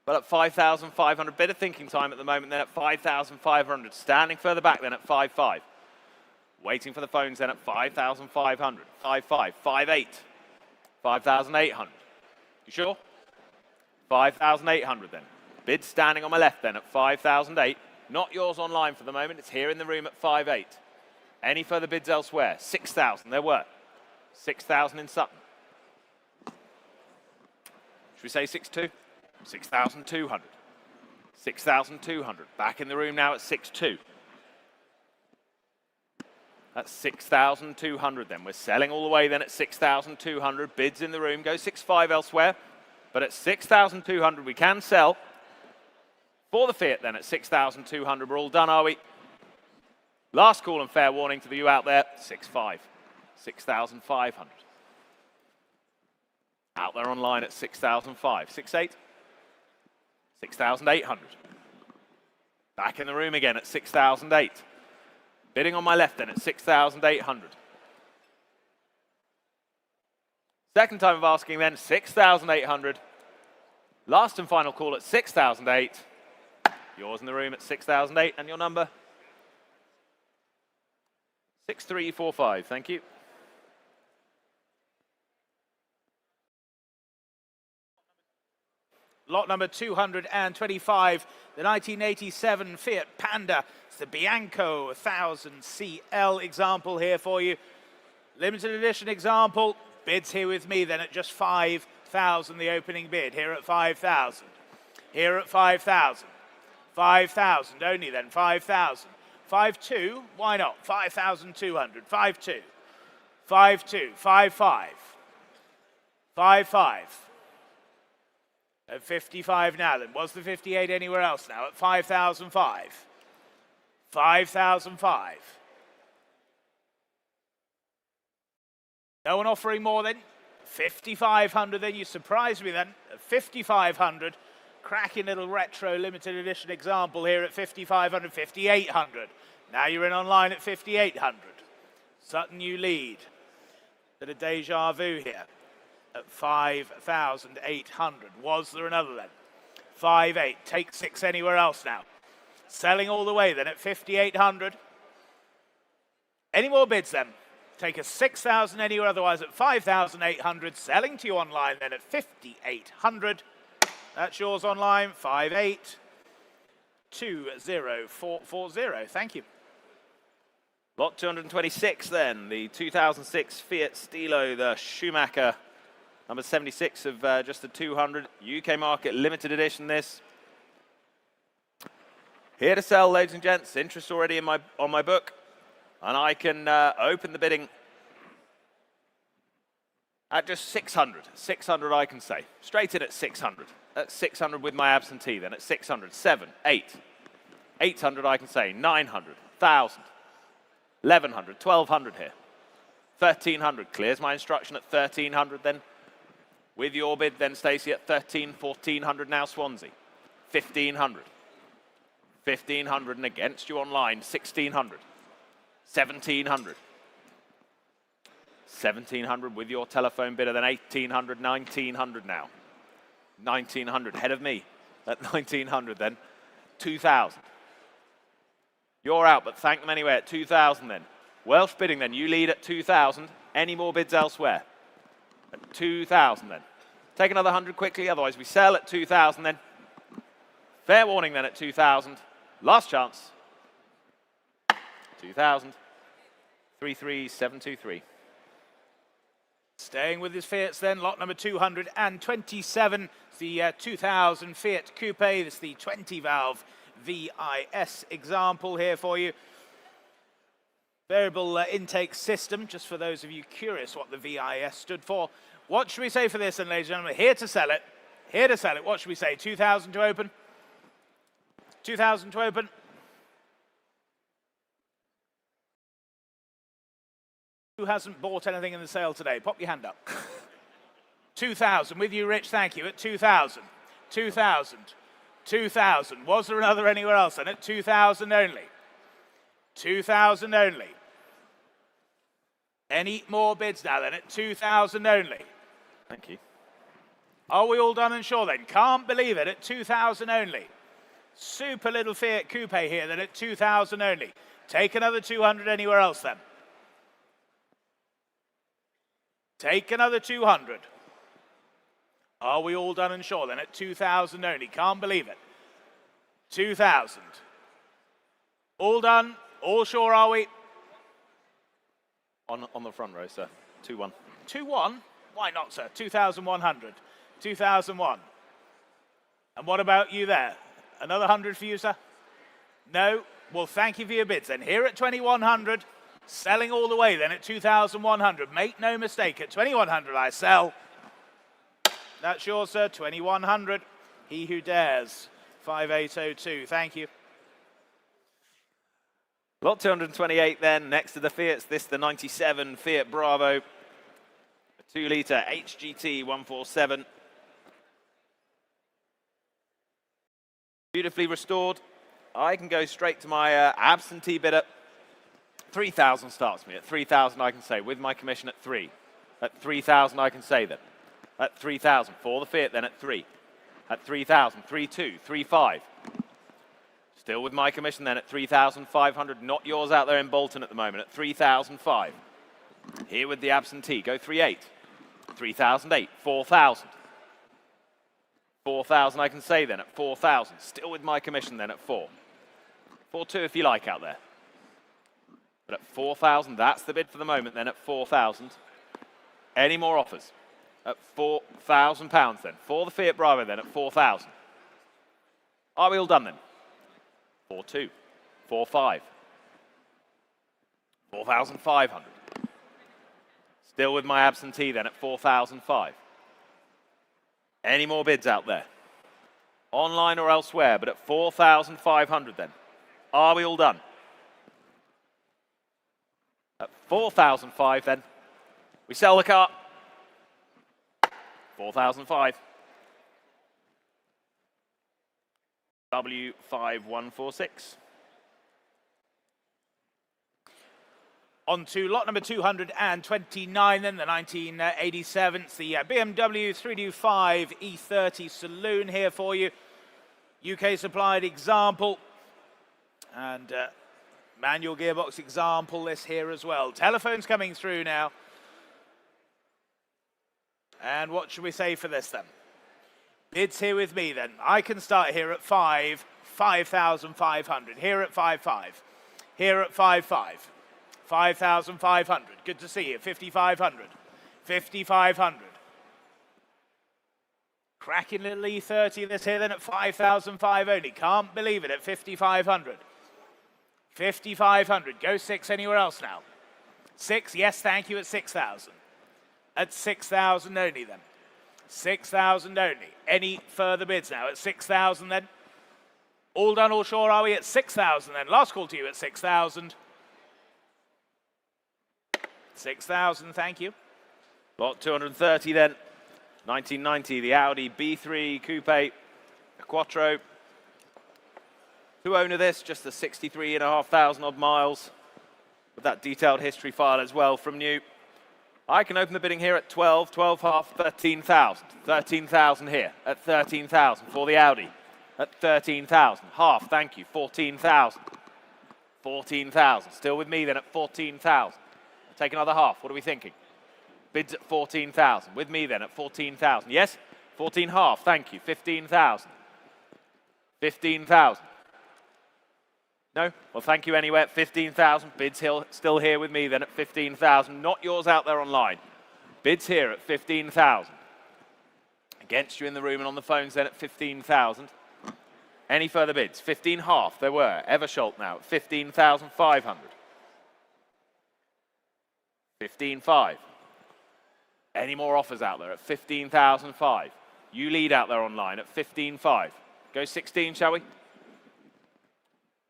Well, at 5,500, bit of thinking time at the moment, then at 5,500. Standing further back then at 5,5. Waiting for the phones then at 5,500. 5,5. 5,8. 5,800. You sure? 5,800 then. Bid standing on my left then at 5,008. Not yours online for the moment. It's here in the room at 5,8. Any further bids elsewhere? 6,000. There were. 6,000 in Sutton. Should we say 6,2? 6,200. 6,200. Back in the room now at 6,2. That's 6,200 then. We're selling all the way then at 6,200. Bids in the room. Go 6,5 elsewhere. But at 6,200 we can sell. For the Fiat then at 6,200. We're all done, are we? Last call and fair warning to you out there. 6,5. 6,500. Out there online at 6,005. 6,8. 6,800. Back in the room again at 6,008. Bidding on my left then at 6,800. Second time of asking then, 6,800. Last and final call at 6,008. Yours in the room at 6,008 and your number? 6345, thank you. Lot number 225, the 1987 Fiat Panda. It's the Bianco 1000 CL example here for you. Limited edition example. Bids here with me then at just 5,000, the opening bid. Here at 5,000. Here at 5,000. 5,000 only then, 5,000. 5,2, why not? 5,200. 5,2. 5,2. 5,5. 5,5. At 55 now then. Was the 58 anywhere else now? At 5,005. 5,005. No one offering more then? 5,500 then. You surprised me then. At 5,500. Cracking little retro limited edition example here at 5,500. 5,800. Now you're in online at 5,800. Sutton, you lead. Bit of deja vu here. At 5,800. Was there another then? 5,800. Take 6 anywhere else now. Selling all the way then at 5,800. Any more bids then? Take a 6,000 anywhere otherwise at 5,800. Selling to you online then at 5,800. That's yours online. 5,820,440. Thank you. Lot 226 then. The 2006 Fiat Stilo, the Schumacher. Number 76 of just the 200. UK market limited edition this. Here to sell, ladies and gents. Interest already on my book. And I can open the bidding at just 600. 600 I can say. Straight in at 600. At 600 with my absentee then. At 600. 7, 8. 800 I can say. 900. 1,000. 1,100. 1,200 here. 1,300. Clears my instruction at 1,300 then. With your bid then, Stacey, at 13, 1,400 now, Swansea. 1,500. 1,500 and against you online, 1,600. 1,700. 1,700 with your telephone bidder, then 1,800, 1,900 now. 1,900, head of me at 1,900 then. 2,000. You're out, but thank them anyway at 2,000 then. Welsh bidding then, you lead at 2,000. Any more bids elsewhere? At 2,000 then. Take another 100 quickly, otherwise we sell at 2,000 then. Fair warning then at 2,000. Last chance. 2,000. 33723. Staying with his Fiats then, lot number 227. It's the 2000 Fiat Coupe. This is the 20-valve VIS example here for you. Variable intake system, just for those of you curious what the VIS stood for. What should we say for this then, ladies and gentlemen? Here to sell it. Here to sell it. What should we say? 2,000 to open? 2,000 to open? Who hasn't bought anything in the sale today? Pop your hand up. 2,000. With you, Rich. Thank you. At 2,000. 2,000. 2,000. Was there another anywhere else then? At 2,000 only. 2,000 only. Any more bids now then? At 2,000 only. Thank you. Are we all done and sure then? Can't believe it. At 2,000 only. Super little Fiat Coupe here then at 2,000 only. Take another 200 anywhere else then. Take another 200. Are we all done and sure then? At 2,000 only. Can't believe it. 2,000. All done? All sure, are we? On the front row, sir. 2-1. 2-1? Why not, sir? 2,100. 2,001. And what about you there? Another 100 for you, sir? No? Well, thank you for your bids then. Here at 2,100. Selling all the way then at 2,100. Make no mistake, at 2,100 I sell. That's yours, sir. 2,100. He who dares. 5802. Thank you. Lot 228 then, next to the Fiats. This the 97 Fiat Bravo. A 2-litre HGT 147. Beautifully restored. I can go straight to my absentee bidder. 3,000 starts me. At 3,000 I can say, with my commission at 3. At 3,000 I can say that. At 3,000 for the Fiat then at 3. At 3,000, 3,2, 3,5. Still with my commission then at 3,500. Not yours out there in Bolton at the moment at 3,005. Here with the absentee, go 3,8. 3,008, 4,000. 4,000 I can say then at 4,000. Still with my commission then at 4. 4,2 if you like out there. But at 4,000, that's the bid for the moment then at 4,000. Any more offers? At £4,000 then. For the Fiat Bravo then at 4,000. Are we all done then? 4,2, 4,5. 4,500. Still with my absentee then at 4,005. Any more bids out there? Online or elsewhere, but at 4,500 then. Are we all done? At 4,005 then, we sell the car. 4,005. W5146. On to lot number 229 then, the 1987. It's the BMW 325 E30 Saloon here for you. UK supplied example. And manual gearbox example list here as well. Telephones coming through now. And what should we say for this then? Bids here with me then. I can start here at 5,500. Here at 5,500. Here at 5,500. 5,500. Good to see you. 5,500. 5,500. Cracking little E30 this here then at 5,500 only. Can't believe it at 5,500. 5,500. Go 6 anywhere else now. 6, yes, thank you, at 6,000. At 6,000 only then. 6,000 only. Any further bids now? At 6,000 then? All done, all sure, are we? At 6,000 then. Last call to you at 6,000. 6,000, thank you. Lot 230 then. 1990, the Audi B3 Coupe, a Quattro. Who owned this? Just the 63,500 odd miles. With that detailed history file as well from new. I can open the bidding here at 12, 12 half, 13,000. 13,000 here at 13,000 for the Audi. At 13,000. Half, thank you. 14,000. 14,000. Still with me then at 14,000. Take another half. What are we thinking? Bids at 14,000. With me then at 14,000. Yes? 14 half, thank you. 15,000. 15,000. No? Well, thank you anyway at 15,000. Bids still here with me then at 15,000. Not yours out there online. Bids here at 15,000. Against you in the room and on the phones then at 15,000. Any further bids? 15.5 there were. Eversholt now at 15,500. 15.5. Any more offers out there at 15,005? You lead out there online at 15.5. Go 16, shall we?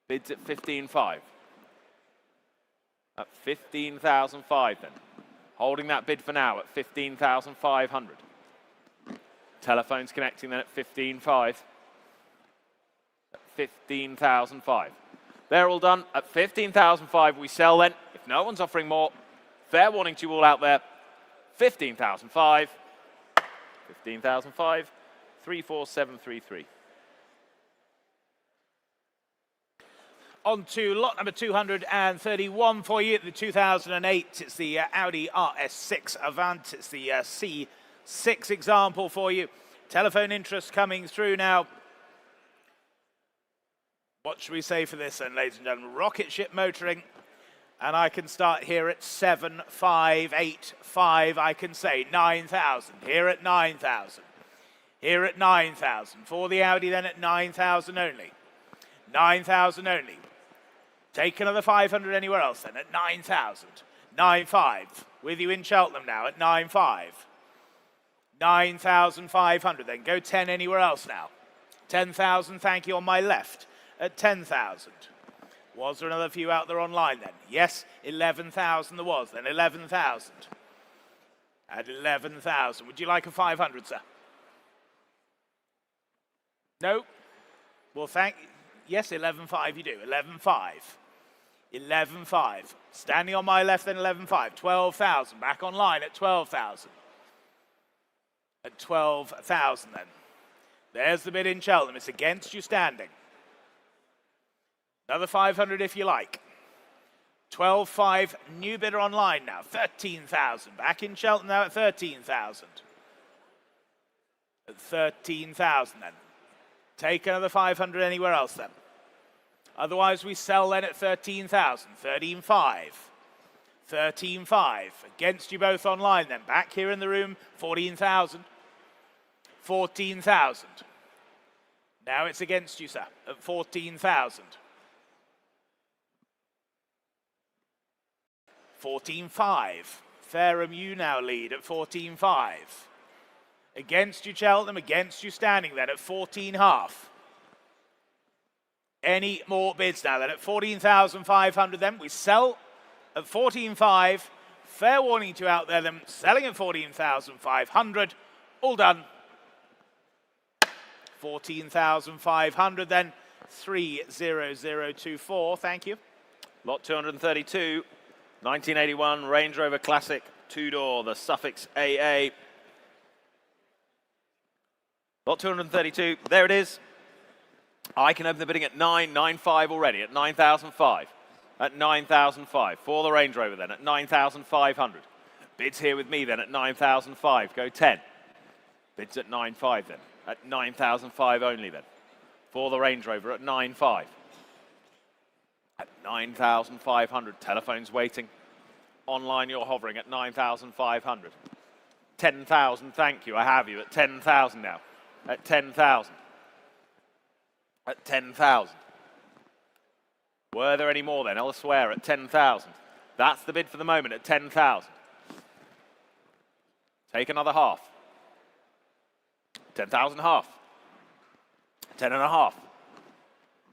Bids at 15.5. At 15,005 then. Holding that bid for now at 15,500. Telephones connecting then at 15.5. At 15,005. They're all done. At 15,005 we sell then. If no one's offering more, fair warning to you all out there. 15,005. 15,005. 34733. On to lot number 231 for you, the 2008. It's the Audi RS6 Avant. It's the C6 example for you. Telephone interest coming through now. What should we say for this then, ladies and gentlemen? Rocket ship motoring. And I can start here at 7,585. I can say 9,000. Here at 9,000. Here at 9,000. For the Audi then at 9,000 only. 9,000 only. Take another 500 anywhere else then at 9,000. 9,500. With you in Cheltenham now at 9,500. 9,500 then. Go 10 anywhere else now. 10,000, thank you, on my left at 10,000. Was there another few out there online then? Yes, 11,000 there was then. 11,000. At 11,000. Would you like a 500, sir? No? Well, yes, 11,500 you do. 11,500. 11,500. Standing on my left then 11,500. 12,000. Back online at 12,000. At 12,000 then. There's the bid in Cheltenham. It's against you standing. Another 500 if you like. 12,500. New bidder online now. 13,000. Back in Cheltenham now at 13,000. At 13,000 then. Take another 500 anywhere else then. Otherwise, we sell then at 13,000. 13,500. 13,500. Against you both online then. Back here in the room, 14,000. 14,000. Now it's against you, sir, at 14,000. 14,500. Fareham, you now lead at 14,500. Against you, Cheltenham. Against you standing then at 14,500. Any more bids now then at 14,500 then. We sell at 14,500. Fair warning to you out there then. Selling at 14,500. All done. 14,500 then. 30024. Thank you. Lot 232. 1981 Range Rover Classic. Two-door. The suffix AA. Lot 232. There it is. I can open the bidding at 995 already, at 9,005. At 9,005. For the Range Rover then, at 9,500. Bids here with me then at 9,005. Go 10. Bids at 9,500 then. At 9,005 only then. For the Range Rover at 9,500. At 9,500. Telephones waiting. Online you're hovering at 9,500. 10,000, thank you. I have you at 10,000 now. At 10,000. At 10,000. Were there any more then elsewhere at 10,000? That's the bid for the moment at 10,000. Take another half. 10,000 half. 10 and a half.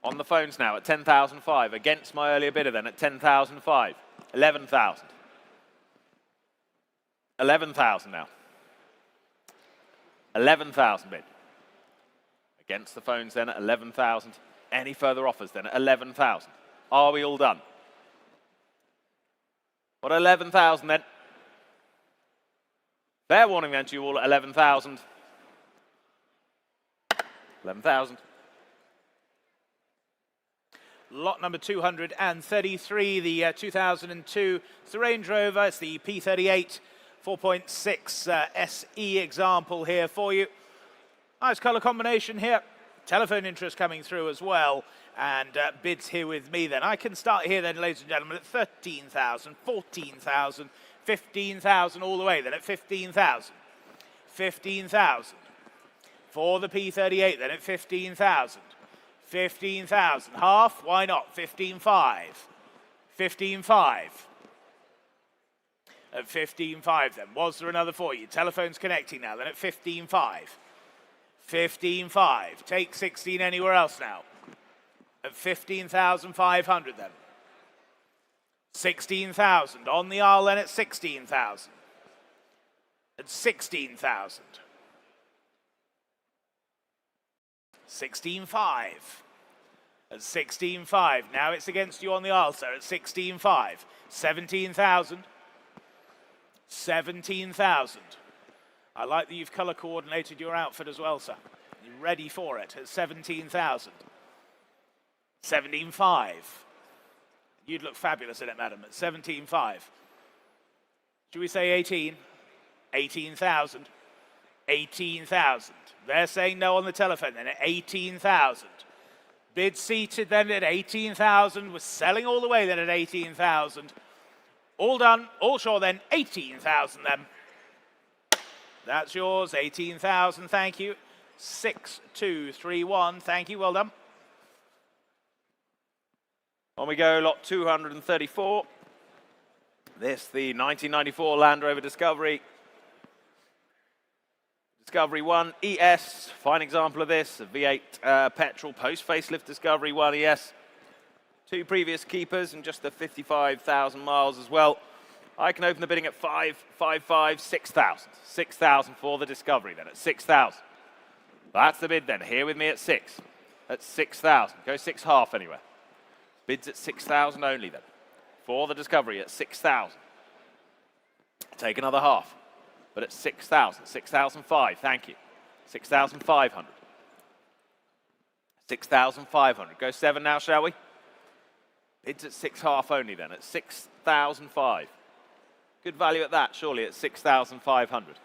On the phones now at 10,005. Against my earlier bidder then at 10,005. 11,000. 11,000 now. 11,000 bid. Against the phones then at 11,000. Any further offers then at 11,000. Are we all done? What, 11,000 then? Fair warning then to you all at 11,000. 11,000. Lot number 233, the 2002. It's the Range Rover. It's the P38 4.6 SE example here for you. Nice colour combination here. Telephone interest coming through as well, and bids here with me then. I can start here then, ladies and gentlemen, at 13,000, 14,000, 15,000 all the way then at 15,000. 15,000. For the P38 then at 15,000. 15,000. Half, why not? 15.5. 15.5. At 15.5 then. Was there another for you? Telephone's connecting now then at 15.5. 15.5. Take 16 anywhere else now. At 15,500 then. 16,000. On the aisle then at 16,000. At 16,000. 16.5. At 16.5. Now it's against you on the aisle, sir, at 16.5. 17,000. 17,000. I like that you've color coordinated your outfit as well, sir. You're ready for it at 17,000. 17.5. You'd look fabulous in it, madam, at 17.5. Should we say 18? 18,000. 18,000. They're saying no on the telephone then at 18,000. Bid seated then at 18,000. We're selling all the way then at 18,000. All done, all sure then, 18,000 then. That's yours, 18,000, thank you. 6231, thank you, well done. On we go, lot 234. This, the 1994 Land Rover Discovery. Discovery 1 ES, fine example of this, a V8 petrol post-facelift Discovery 1 ES. Two previous keepers and just the 55,000 miles as well. I can open the bidding at 555, 6,000. 6,000 for the Discovery then at 6,000. That's the bid then. Here with me at 6. At 6,000. Go 6.5 anywhere. Bids at 6,000 only then. For the Discovery at 6,000. Take another half. But at 6,000. 6,005. Thank you. 6,500. 6,500. Go 7 now, shall we? Bids at 6.5 only then. At 6,005. Good value at that, surely, at 6,500.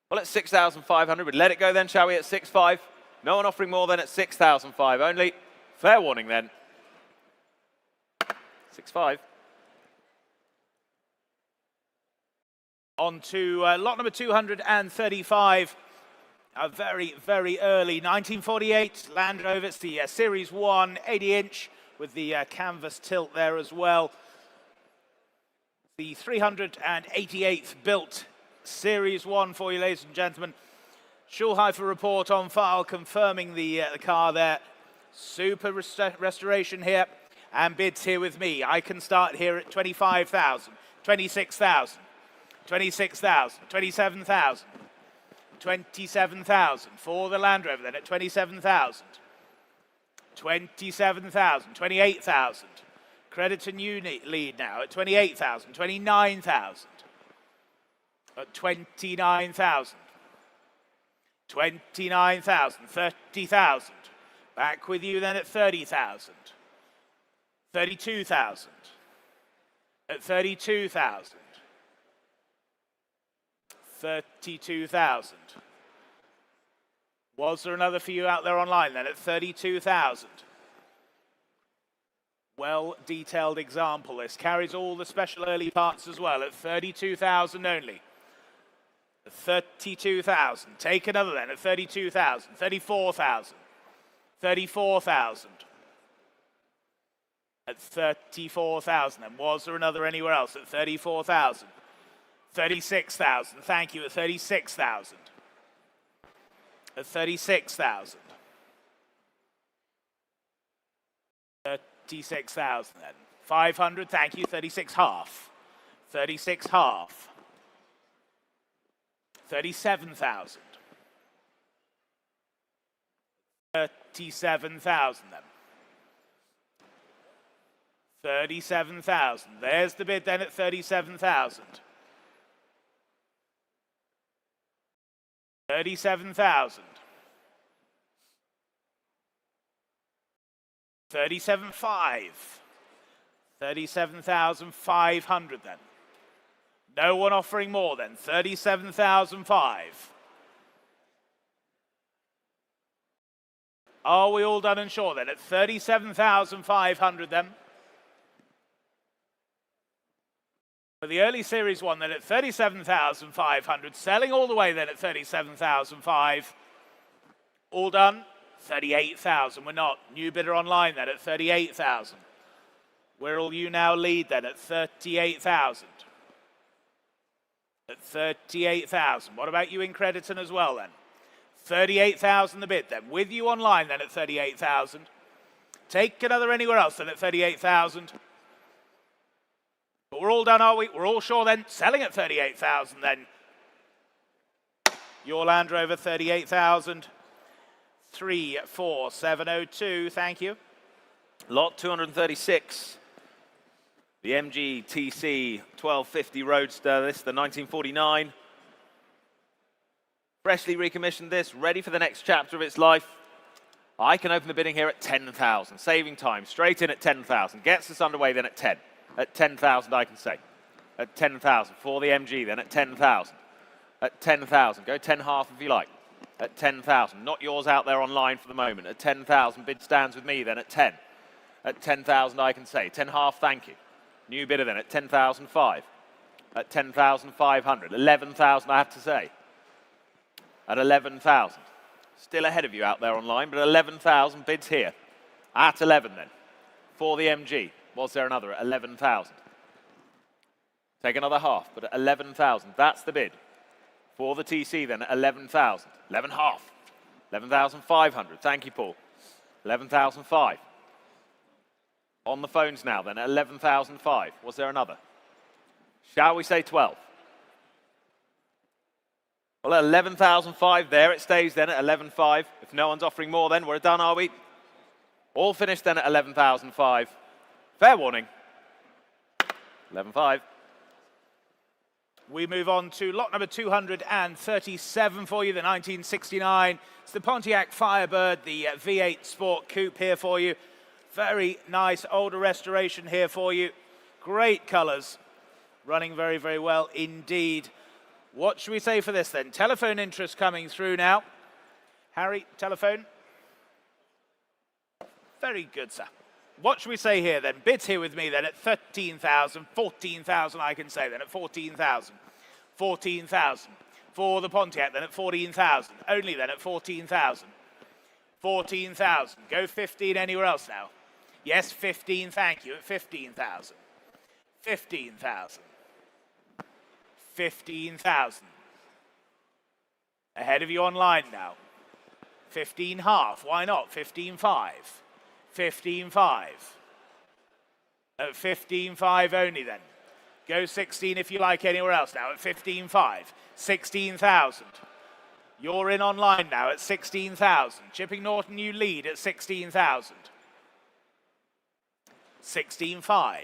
Well, at 6,500, we'd let it go then, shall we, at 6.5? No one offering more than at 6,005 only. Fair warning then. 6.5. On to lot number 235. A very, very early 1948 Land Rover. It's the Series 1 80-inch with the canvas tilt there as well. The 388th built Series 1 for you, ladies and gentlemen. Schulheifer report on file confirming the car there. Super restoration here. And bids here with me. I can start here at 25,000, 26,000, 26,000, 27,000, 27,000 for the Land Rover then at 27,000, 27,000, 28,000. Credit to new lead now at 28,000, 29,000, at 29,000, 29,000, 30,000. Back with you then at 30,000, 32,000, at 32,000, 32,000. Was there another for you out there online then at 32,000? Well-detailed example. This carries all the special early parts as well at 32,000 only. 32,000. Take another then at 32,000. 34,000. 34,000. At 34,000. And was there another anywhere else at 34,000? 36,000. Thank you at 36,000. At 36,000. 36,000 then. 500, thank you, 36 half. 36 half. 37,000. 37,000 then. 37,000. There's the bid then at 37,000. 37,000. 37.5. 37,500 then. No one offering more then. 37,005. Are we all done and sure then? At 37,500 then. For the early series one then at 37,500. Selling all the way then at 37,500. All done? 38,000. We're not. New bidder online then at 38,000. Where will you now lead then at 38,000? At 38,000. What about you in Crediton as well then? 38,000 the bid then. With you online then at 38,000. Take another anywhere else then at 38,000. But we're all done, are we? We're all sure then. Selling at 38,000 then. Your Land Rover 38,000. 34702. Thank you. Lot 236. The MG TC 1250 Roadster. This is the 1949. Freshly recommissioned this, ready for the next chapter of its life. I can open the bidding here at 10,000. Saving time, straight in at 10,000. Gets us underway then at 10. At 10,000 I can say. At 10,000 for the MG then at 10,000. At 10,000, go 10 half if you like. At 10,000, not yours out there online for the moment. At 10,000, bid stands with me then at 10. At 10,000 I can say. 10 half, thank you. New bidder then at 10,005. At 10,500. 11,000 I have to say. At 11,000. Still ahead of you out there online, but 11,000 bids here. At 11 then. For the MG. Was there another at 11,000? Take another half, but at 11,000. That's the bid. For the TC then at 11,000. 11 half. 11,500. Thank you, Paul. 11,005. On the phones now then at 11,005. Was there another? Shall we say 12? Well, at 11,005 there it stays then at 11,500. If no one's offering more then, we're done, are we? All finished then at 11,005. Fair warning. 11,500. We move on to lot number 237 for you, the 1969. It's the Pontiac Firebird, the V8 Sport Coupe here for you. Very nice older restoration here for you. Great colours. Running very, very well indeed. What should we say for this then? Telephone interest coming through now. Harry, telephone. Very good, sir. What should we say here then? Bids here with me then at 13,000, 14,000 I can say then at 14,000. 14,000. For the Pontiac then at 14,000. Only then at 14,000. 14,000. Go 15 anywhere else now. Yes, 15, thank you, at 15,000. 15,000. 15,000. Ahead of you online now. 15 half, why not? 15.5. 15.5. At 15.5 only then. Go 16 if you like anywhere else now at 15.5. 16,000. You're in online now at 16,000. Chipping Norton, you lead at 16,000. 16.5.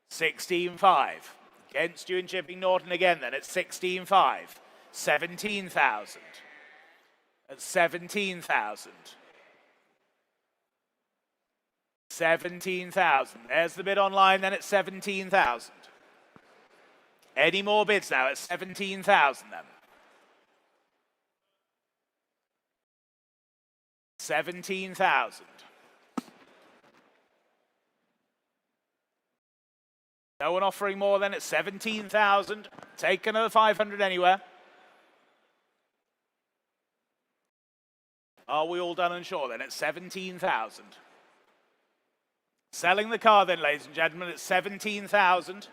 16.5. Against you in Chipping Norton again then at 16.5. 17,000. At 17,000. 17,000. There's the bid online then at 17,000. Any more bids now at 17,000 then? 17,000. No one offering more than at 17,000. Take another 500 anywhere. Are we all done and sure then at 17,000? Selling the car then, ladies and gentlemen, at 17,000.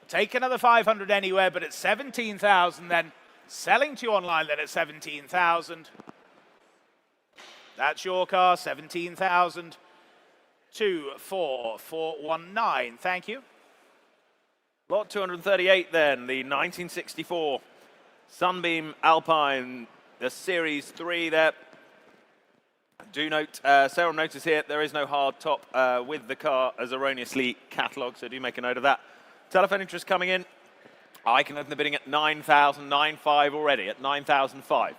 Take another 500 anywhere, but at 17,000 then. Selling to you online then at 17,000. That's your car, 17,000. 24419. Thank you. Lot 238 then, the 1964 Sunbeam Alpine, the Series 3 there. Do note, Sarah notice here, there is no hard top with the car as erroneously catalogued, so do make a note of that. Telephone interest coming in. I can open the bidding at 9,095 already, at 9,005.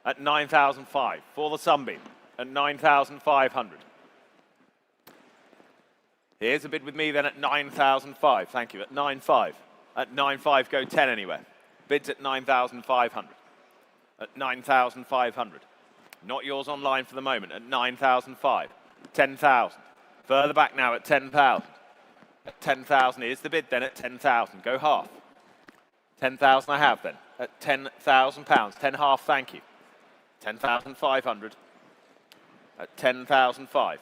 At 9,005 for the Sunbeam, at 9,500. Here's a bid with me then at 9,005. Thank you. At 9.5. At 9.5, go 10 anywhere. Bids at 9,500. At 9,500. Not yours online for the moment at 9,005. 10,000. Further back now at 10,000. At 10,000 is the bid then at 10,000. Go half. 10,000 I have then at £10,000. 10 half, thank you. 10,500 at 10,005.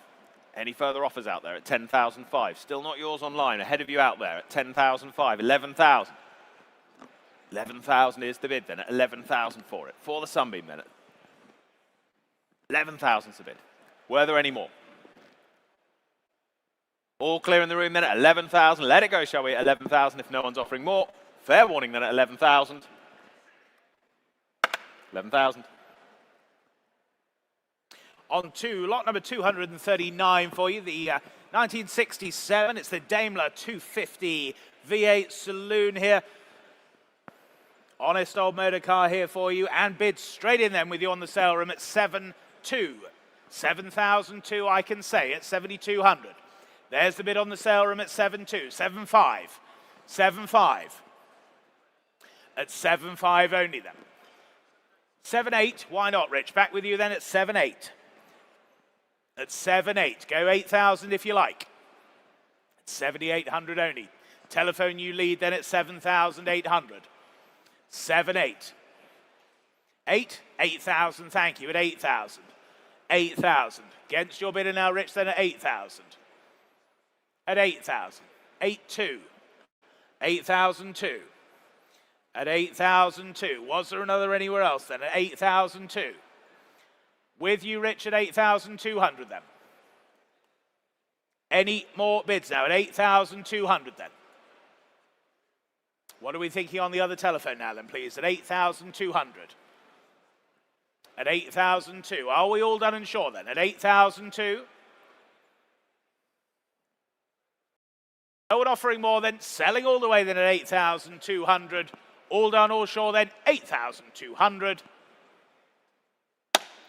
Any further offers out there at 10,005? Still not yours online. Ahead of you out there at 10,005. 11,000. 11,000 is the bid then at 11,000 for it. For the Sunbeam then at 11,000 is the bid. Were there any more? All clear in the room then at 11,000. Let it go, shall we? 11,000 if no one's offering more. Fair warning then at 11,000. 11,000. On to lot number 239 for you, the 1967. It's the Daimler 250 V8 Saloon here. Honest old motor car here for you, and bid straight in then with you on the sale room at 7,200. 7,002 I can say at 7,200. There's the bid on the sale room at 7,200. 7,500. 7,500. At 7,500 only then. 7,800. Why not, Rich? Back with you then at 7,800. At 7,800. Go 8,000 if you like. At 7,800 only. Telephone you lead then at 7,800. 7,800. 8,000, thank you, at 8,000. 8,000. Against your bidder now, Rich, then at 8,000. At 8,000. 8,200. 8,002. At 8,002. Was there another anywhere else then? At 8,002. With you, Rich, at 8,200 then. Any more bids now at 8,200 then? What are we thinking on the other telephone now then, please? At 8,200. At 8,002. Are we all done and sure then? At 8,002. No one offering more then. Selling all the way then at 8,200. All done, all sure then. 8,200.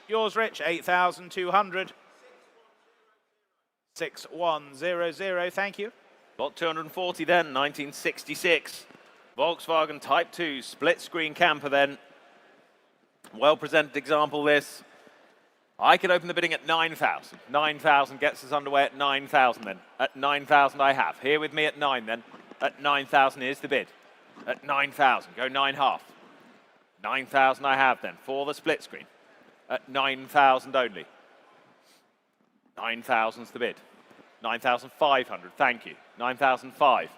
Yours, Rich, 8,200. 6,100. Thank you. Lot 240 then, 1966. Volkswagen Type 2 split screen camper then. Well presented example this. I can open the bidding at 9,000. 9,000 gets us underway at 9,000 then. At 9,000 I have. Here with me at 9 then. At 9,000 is the bid. At 9,000. Go 9 half. 9,000 I have then. For the split screen. At 9,000 only. 9,000's the bid. 9,500. Thank you. 9,005.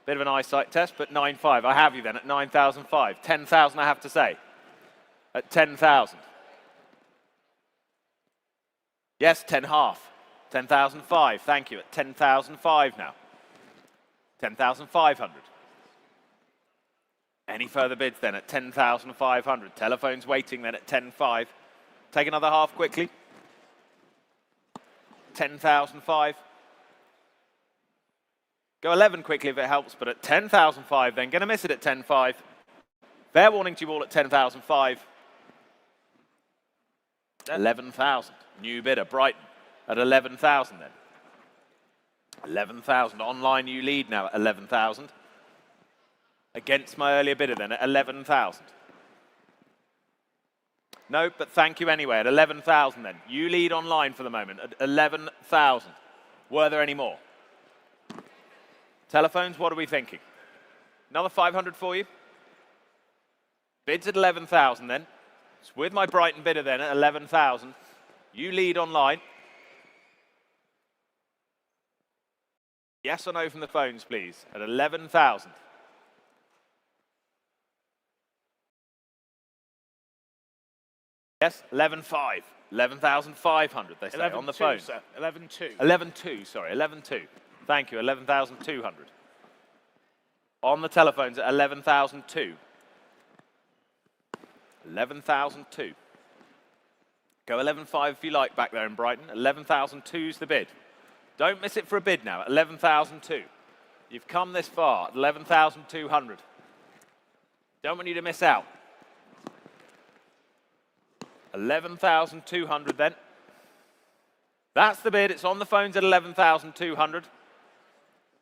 Bit of an eyesight test, but 9,500. I have you then at 9,005. 10,000 I have to say. At 10,000. Yes, 10 half. 10,005. Thank you. At 10,005 now. 10,500. Any further bids then at 10,500? Telephone's waiting then at 10,500. Take another half quickly. 10,005. Go 11 quickly if it helps, but at 10,005 then. Going to miss it at 10,500. Fair warning to you all at 10,005. 11,000. New bidder, Brighton, at 11,000 then. 11,000. Online you lead now at 11,000. Against my earlier bidder then at 11,000. No, but thank you anyway at 11,000 then. You lead online for the moment at 11,000. Were there any more? Telephones, what are we thinking? Another 500 for you? Bids at 11,000 then. It's with my Brighton bidder then at 11,000. You lead online. Yes or no from the phones, please, at 11,000. Yes, 11,500. 11,500, they say, 11, on the 2, phone. sir. 11,200. 11,200, sorry, 11,200. Thank you, 11,200. On the telephones at 11,200. 11,200. Go 11,500 if you like back there in Brighton. 11,200 is the bid. Don't miss it for a bid now at 11,200. You've come this far at 11,200. Don't want you to miss out. 11,200 then. That's the bid. It's on the phones at 11,200.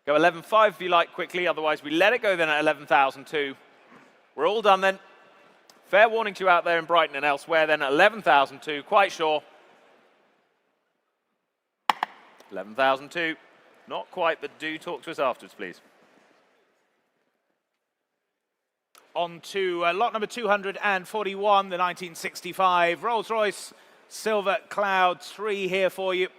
Go 11,500 if you like quickly. Otherwise, we let it go then at 11,200. We're all done then. Fair warning to you out there in Brighton and elsewhere then, 11,002, quite sure. 11,002, not quite, but do talk to us afterwards, please. On to lot number 241, the 1965 Rolls-Royce Silver Cloud 3 here for you.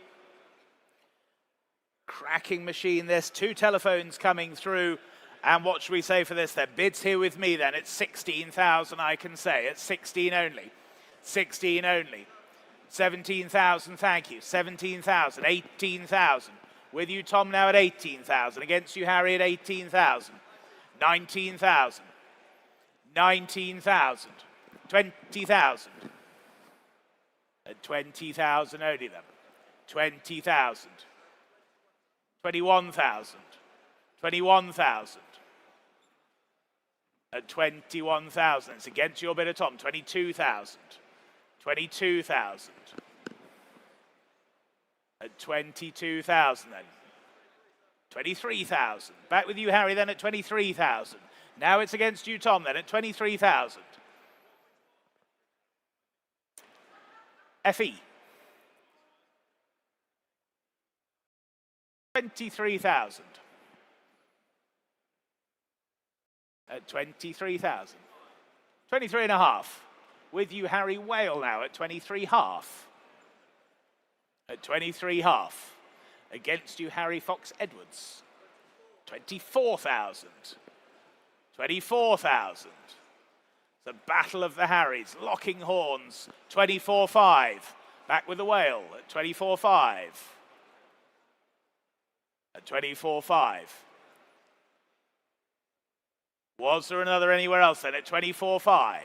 Cracking machine, there's 2 telephones coming through. And what should we say for this then? Bids here with me then. It's 16,000, I can say. It's 16 only. 16 only. 17,000, thank you. 17,000, 18,000. With you, Tom, now at 18,000. Against you, Harry, at 18,000. 19,000. 19,000. 20,000. At 20,000 only then. 20,000. 21,000. 21,000. At 21,000. It's against your bidder, Tom. 22,000. 22,000. At 22,000 then. 23,000. Back with you, Harry, then at 23,000. Now it's against you, Tom, then at 23,000. FE. 23,000. At 23,000. 23 and a half. With you, Harry Whale, now at 23 half. At 23 half. Against you, Harry Fox Edwards. 24,000. 24,000. The battle of the Harrys, locking horns. 24.5. Back with the Whale at 24.5. At 24.5. Was there another anywhere else then at 24.5?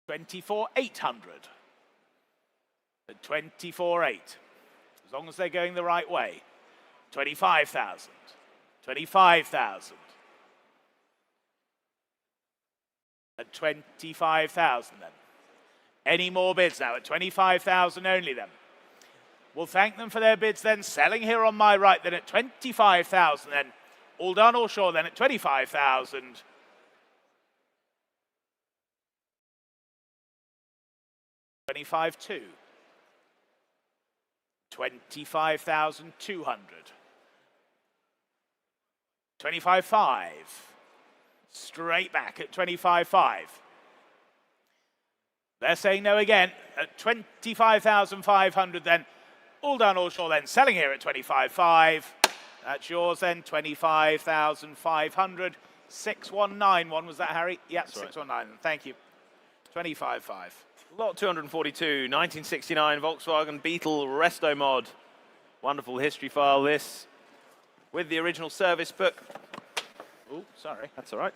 24,800. At 24.8. As long as they're going the right way. 25,000. 25,000. At 25,000 then. Any more bids now at 25,000 only then. We'll thank them for their bids then. Selling here on my right then at 25,000 then. All done, all sure then at 25,000. 25.2. 25,200. 25.5. Straight back at 25.5. They're saying no again at 25,500 then. All done, all sure then. Selling here at 25.5. That's yours then, 25,500. 6191, was that, Harry? Yeah, 619. Thank you. 25.5. Lot 242, 1969 Volkswagen Beetle Resto Mod. Wonderful history file, this. With the original service book. Oh, sorry. That's all right.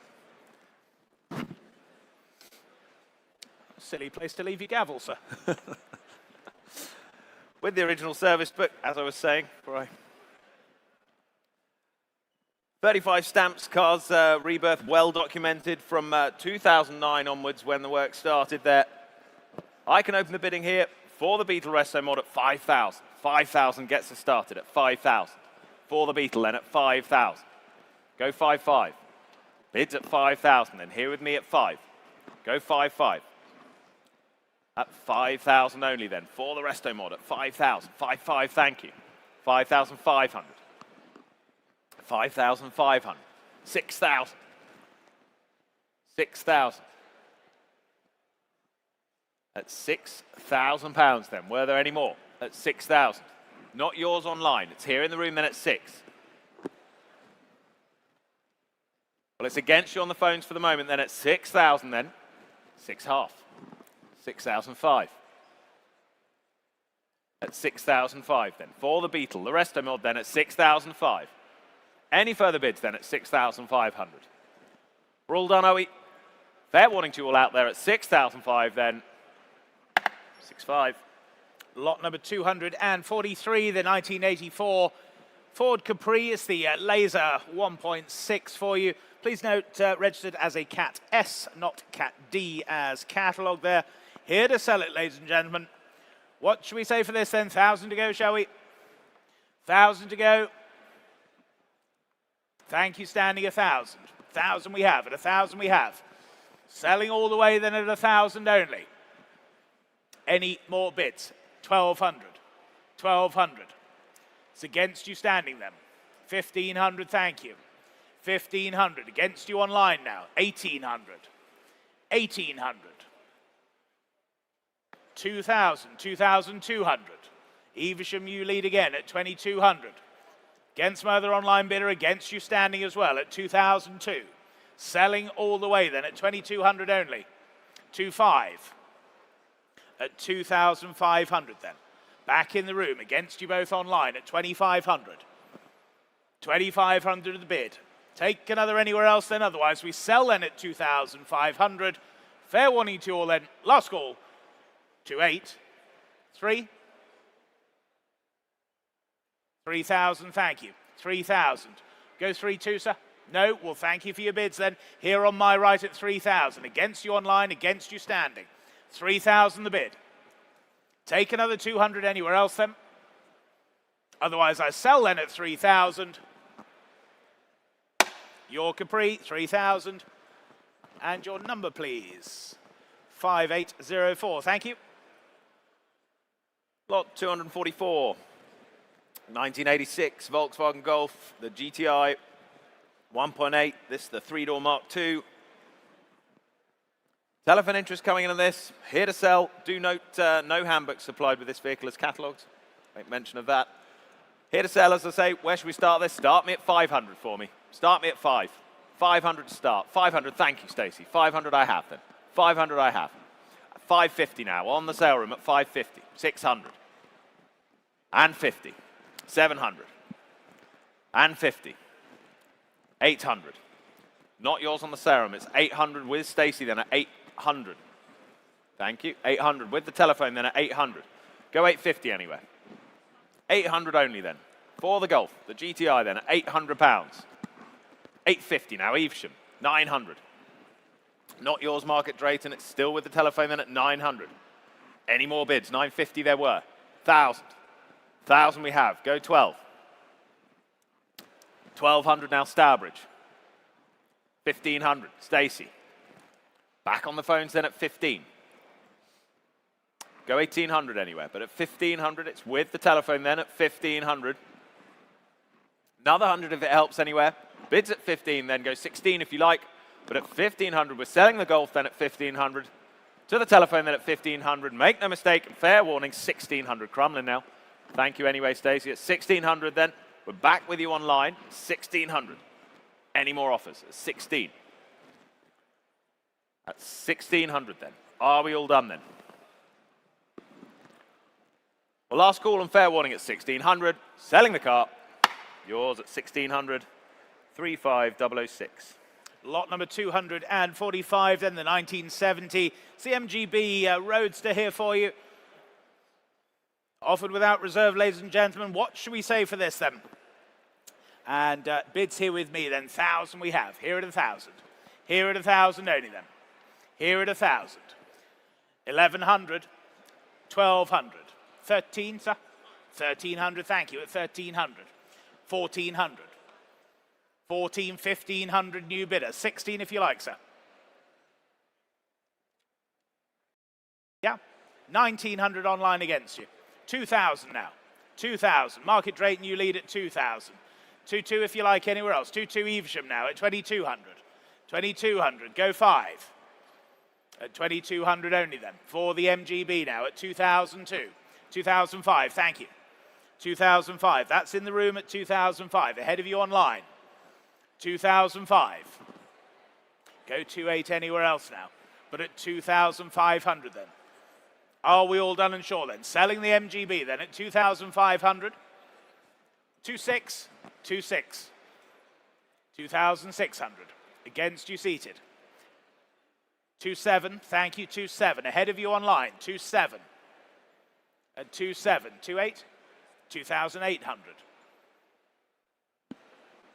Silly place to leave your gavel, sir. With the original service book, as I was saying. 35 stamps, cars rebirth well documented from 2009 onwards when the work started there. I can open the bidding here for the Beetle Resto Mod at 5,000. 5,000 gets us started at 5,000. For the Beetle then at 5,000. Go 5.5. Bids at 5,000 then. Here with me at 5. Go 5.5. At 5,000 only then. For the Resto Mod at 5,000. 5.5, thank you. 5,500. 5,500. 6,000. 6,000. At £6,000 then. Were there any more? At 6,000. Not yours online. It's here in the room then at 6. Well, it's against you on the phones for the moment then at 6,000 then. 6.5. 6,005. At 6,005 then. For the Beetle, the Resto Mod then at 6,005. Any further bids then at 6,500. We're all done, are we? Fair warning to you all out there at 6,005 then. 6.5. Lot number 243, the 1984 Ford Capri. It's the Laser 1.6 for you. Please note, registered as a Cat S, not Cat D as catalogue there. Here to sell it, ladies and gentlemen. What should we say for this then? 1,000 to go, shall we? 1,000 to go. Thank you, standing 1,000. 1,000 we have, at 1,000 we have. Selling all the way then at 1,000 only. Any more bids? 1,200. 1,200. It's against you standing then. 1,500, thank you. 1,500, against you online now. 1,800. 1,800. 2,000, 2,200. Evesham, you lead again at 2,200. Against my other online bidder, against you standing as well at 2,002. Selling all the way then at 2,200 only. 2,500. At 2,500 then. Back in the room, against you both online at 2,500. 2,500 at the bid. Take another anywhere else then, otherwise we sell then at 2,500. Fair warning to you all then. Last call. 2,800. 3. 3,000, thank you. 3,000. Go 3,200, sir? No, well, thank you for your bids then. Here on my right at 3,000. Against you online, against you standing. 3,000 the bid. Take another 200 anywhere else then. Otherwise, I sell then at 3,000. Your Capri, 3,000. And your number, please. 5804. Thank you. Lot 244. 1986 Volkswagen Golf, the GTI 1.8. This is the 3-door Mark II. Telephone interest coming in on this. Here to sell. Do note no handbooks supplied with this vehicle as catalogues. Make mention of that. Here to sell, as I say. Where should we start this? Start me at 500 for me. Start me at 5. 500 to start. 500. Thank you, Stacey. 500 I have then. 500 I have. 550 now. On the sale room at 550. 600. And 50. 700. And 50. 800. Not yours on the sale room. It's 800 with Stacey then at 800. Thank you. 800 with the telephone then at 800. Go 850 anywhere. 800 only then. For the Golf, the GTI then at £800. 850 now, Evesham. 900. Not yours, Market Drayton. It's still with the telephone then at 900. Any more bids? 950 there were. 1,000. 1,000 we have. Go 12. 1,200 now, Stourbridge. 1,500, Stacey. Back on the phones then at 15. Go 1,800 anywhere, but at 1,500, it's with the telephone then at 1,500. Another 100 if it helps anywhere. Bids at 15, then go 16 if you like. But at 1,500, we're selling the Golf then at 1,500. To the telephone then at 1,500. Make no mistake, fair warning, 1,600. Crumlin now. Thank you anyway, Stacey. At 1,600 then, we're back with you online. 1,600. Any more offers? At 16. At 1,600 then. Are we all done then? Well, last call and fair warning at 1,600. Selling the car. Yours at 1,600. 35006. Lot number 245, then the 1970 CMGB Roadster here for you. Offered without reserve, ladies and gentlemen. What should we say for this then? And bids here with me then. 1,000 we have. Here at 1,000. Here at 1,000 only then. Here at 1,000. 1,100. 1,200. 13, sir. 1,300, thank you. At 1,300. 1,400. 14, 1,500 new bidder. 16 if you like, sir. Yeah. 1,900 online against you. 2,000 now. 2,000. Market Drayton, you lead at 2,000. 2,200 if you like anywhere else. 2,200 Evesham now at 2,200. 2,200. Go 5. At 2,200 only then. For the MGB now at 2,002. 2,005. Thank you. 2,005. That's in the room at 2,005. Ahead of you online. 2,005. Go 2,800 anywhere else now. But at 2,500 then. Are we all done and sure then? Selling the MGB then at 2,500. 2,600. 2,600. 2,600. Against you seated. 2,700. Thank you. 2,700. Ahead of you online. 2,700. At 2,700. 2,800. 2,800.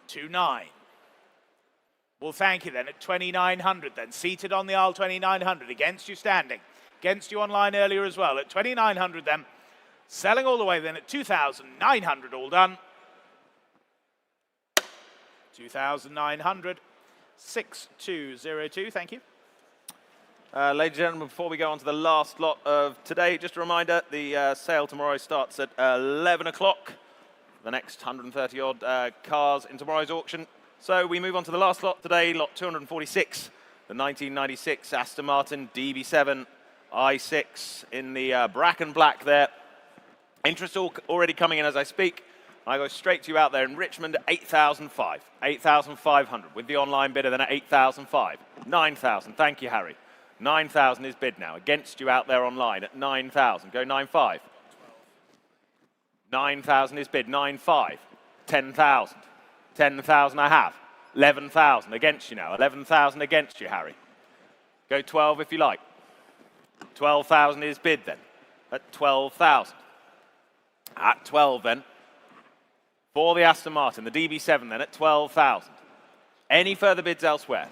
2,900. Well, thank you then at 2,900 then. Seated on the aisle, 2,900. Against you standing. Against you online earlier as well at 2,900 then. Selling all the way then at 2,900 all done. 2,900. 6202, thank you. Ladies and gentlemen, before we go on to the last lot of today, just a reminder, the sale tomorrow starts at 11 o'clock. The next 130-odd cars in tomorrow's auction. So we move on to the last lot today, lot 246, the 1996 Aston Martin DB7 i6 in the bracken black there. Interest already coming in as I speak. I go straight to you out there in Richmond at 8,005, 8,500 with the online bidder then at 8,005, 9,000. Thank you, Harry. 9,000 is bid now. Against you out there online at 9,000. Go 9,5. 9,000 is bid. 9,5. 10,000. 10,000 I have. 11,000 against you now. 11,000 against you, Harry. Go 12 if you like. 12,000 is bid then. At 12,000. At 12 then. For the Aston Martin, the DB7 then at 12,000. Any further bids elsewhere?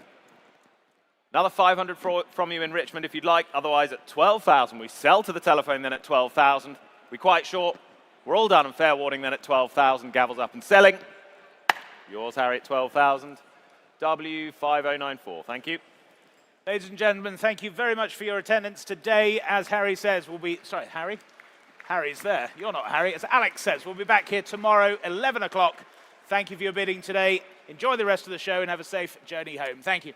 Another 500 from you in Richmond if you'd like. Otherwise at 12,000 we sell to the telephone then at 12,000. We're quite short. We're all done and fair warning then at 12,000. Gavels up and selling. Yours, Harry, at 12,000. W5094. Thank you. Ladies and gentlemen, thank you very much for your attendance today. As Harry says, we'll be... Sorry, Harry? Harry's there. You're not Harry. As Alex says, we'll be back here tomorrow, 11 o'clock. Thank you for your bidding today. Enjoy the rest of the show and have a safe journey home. Thank you.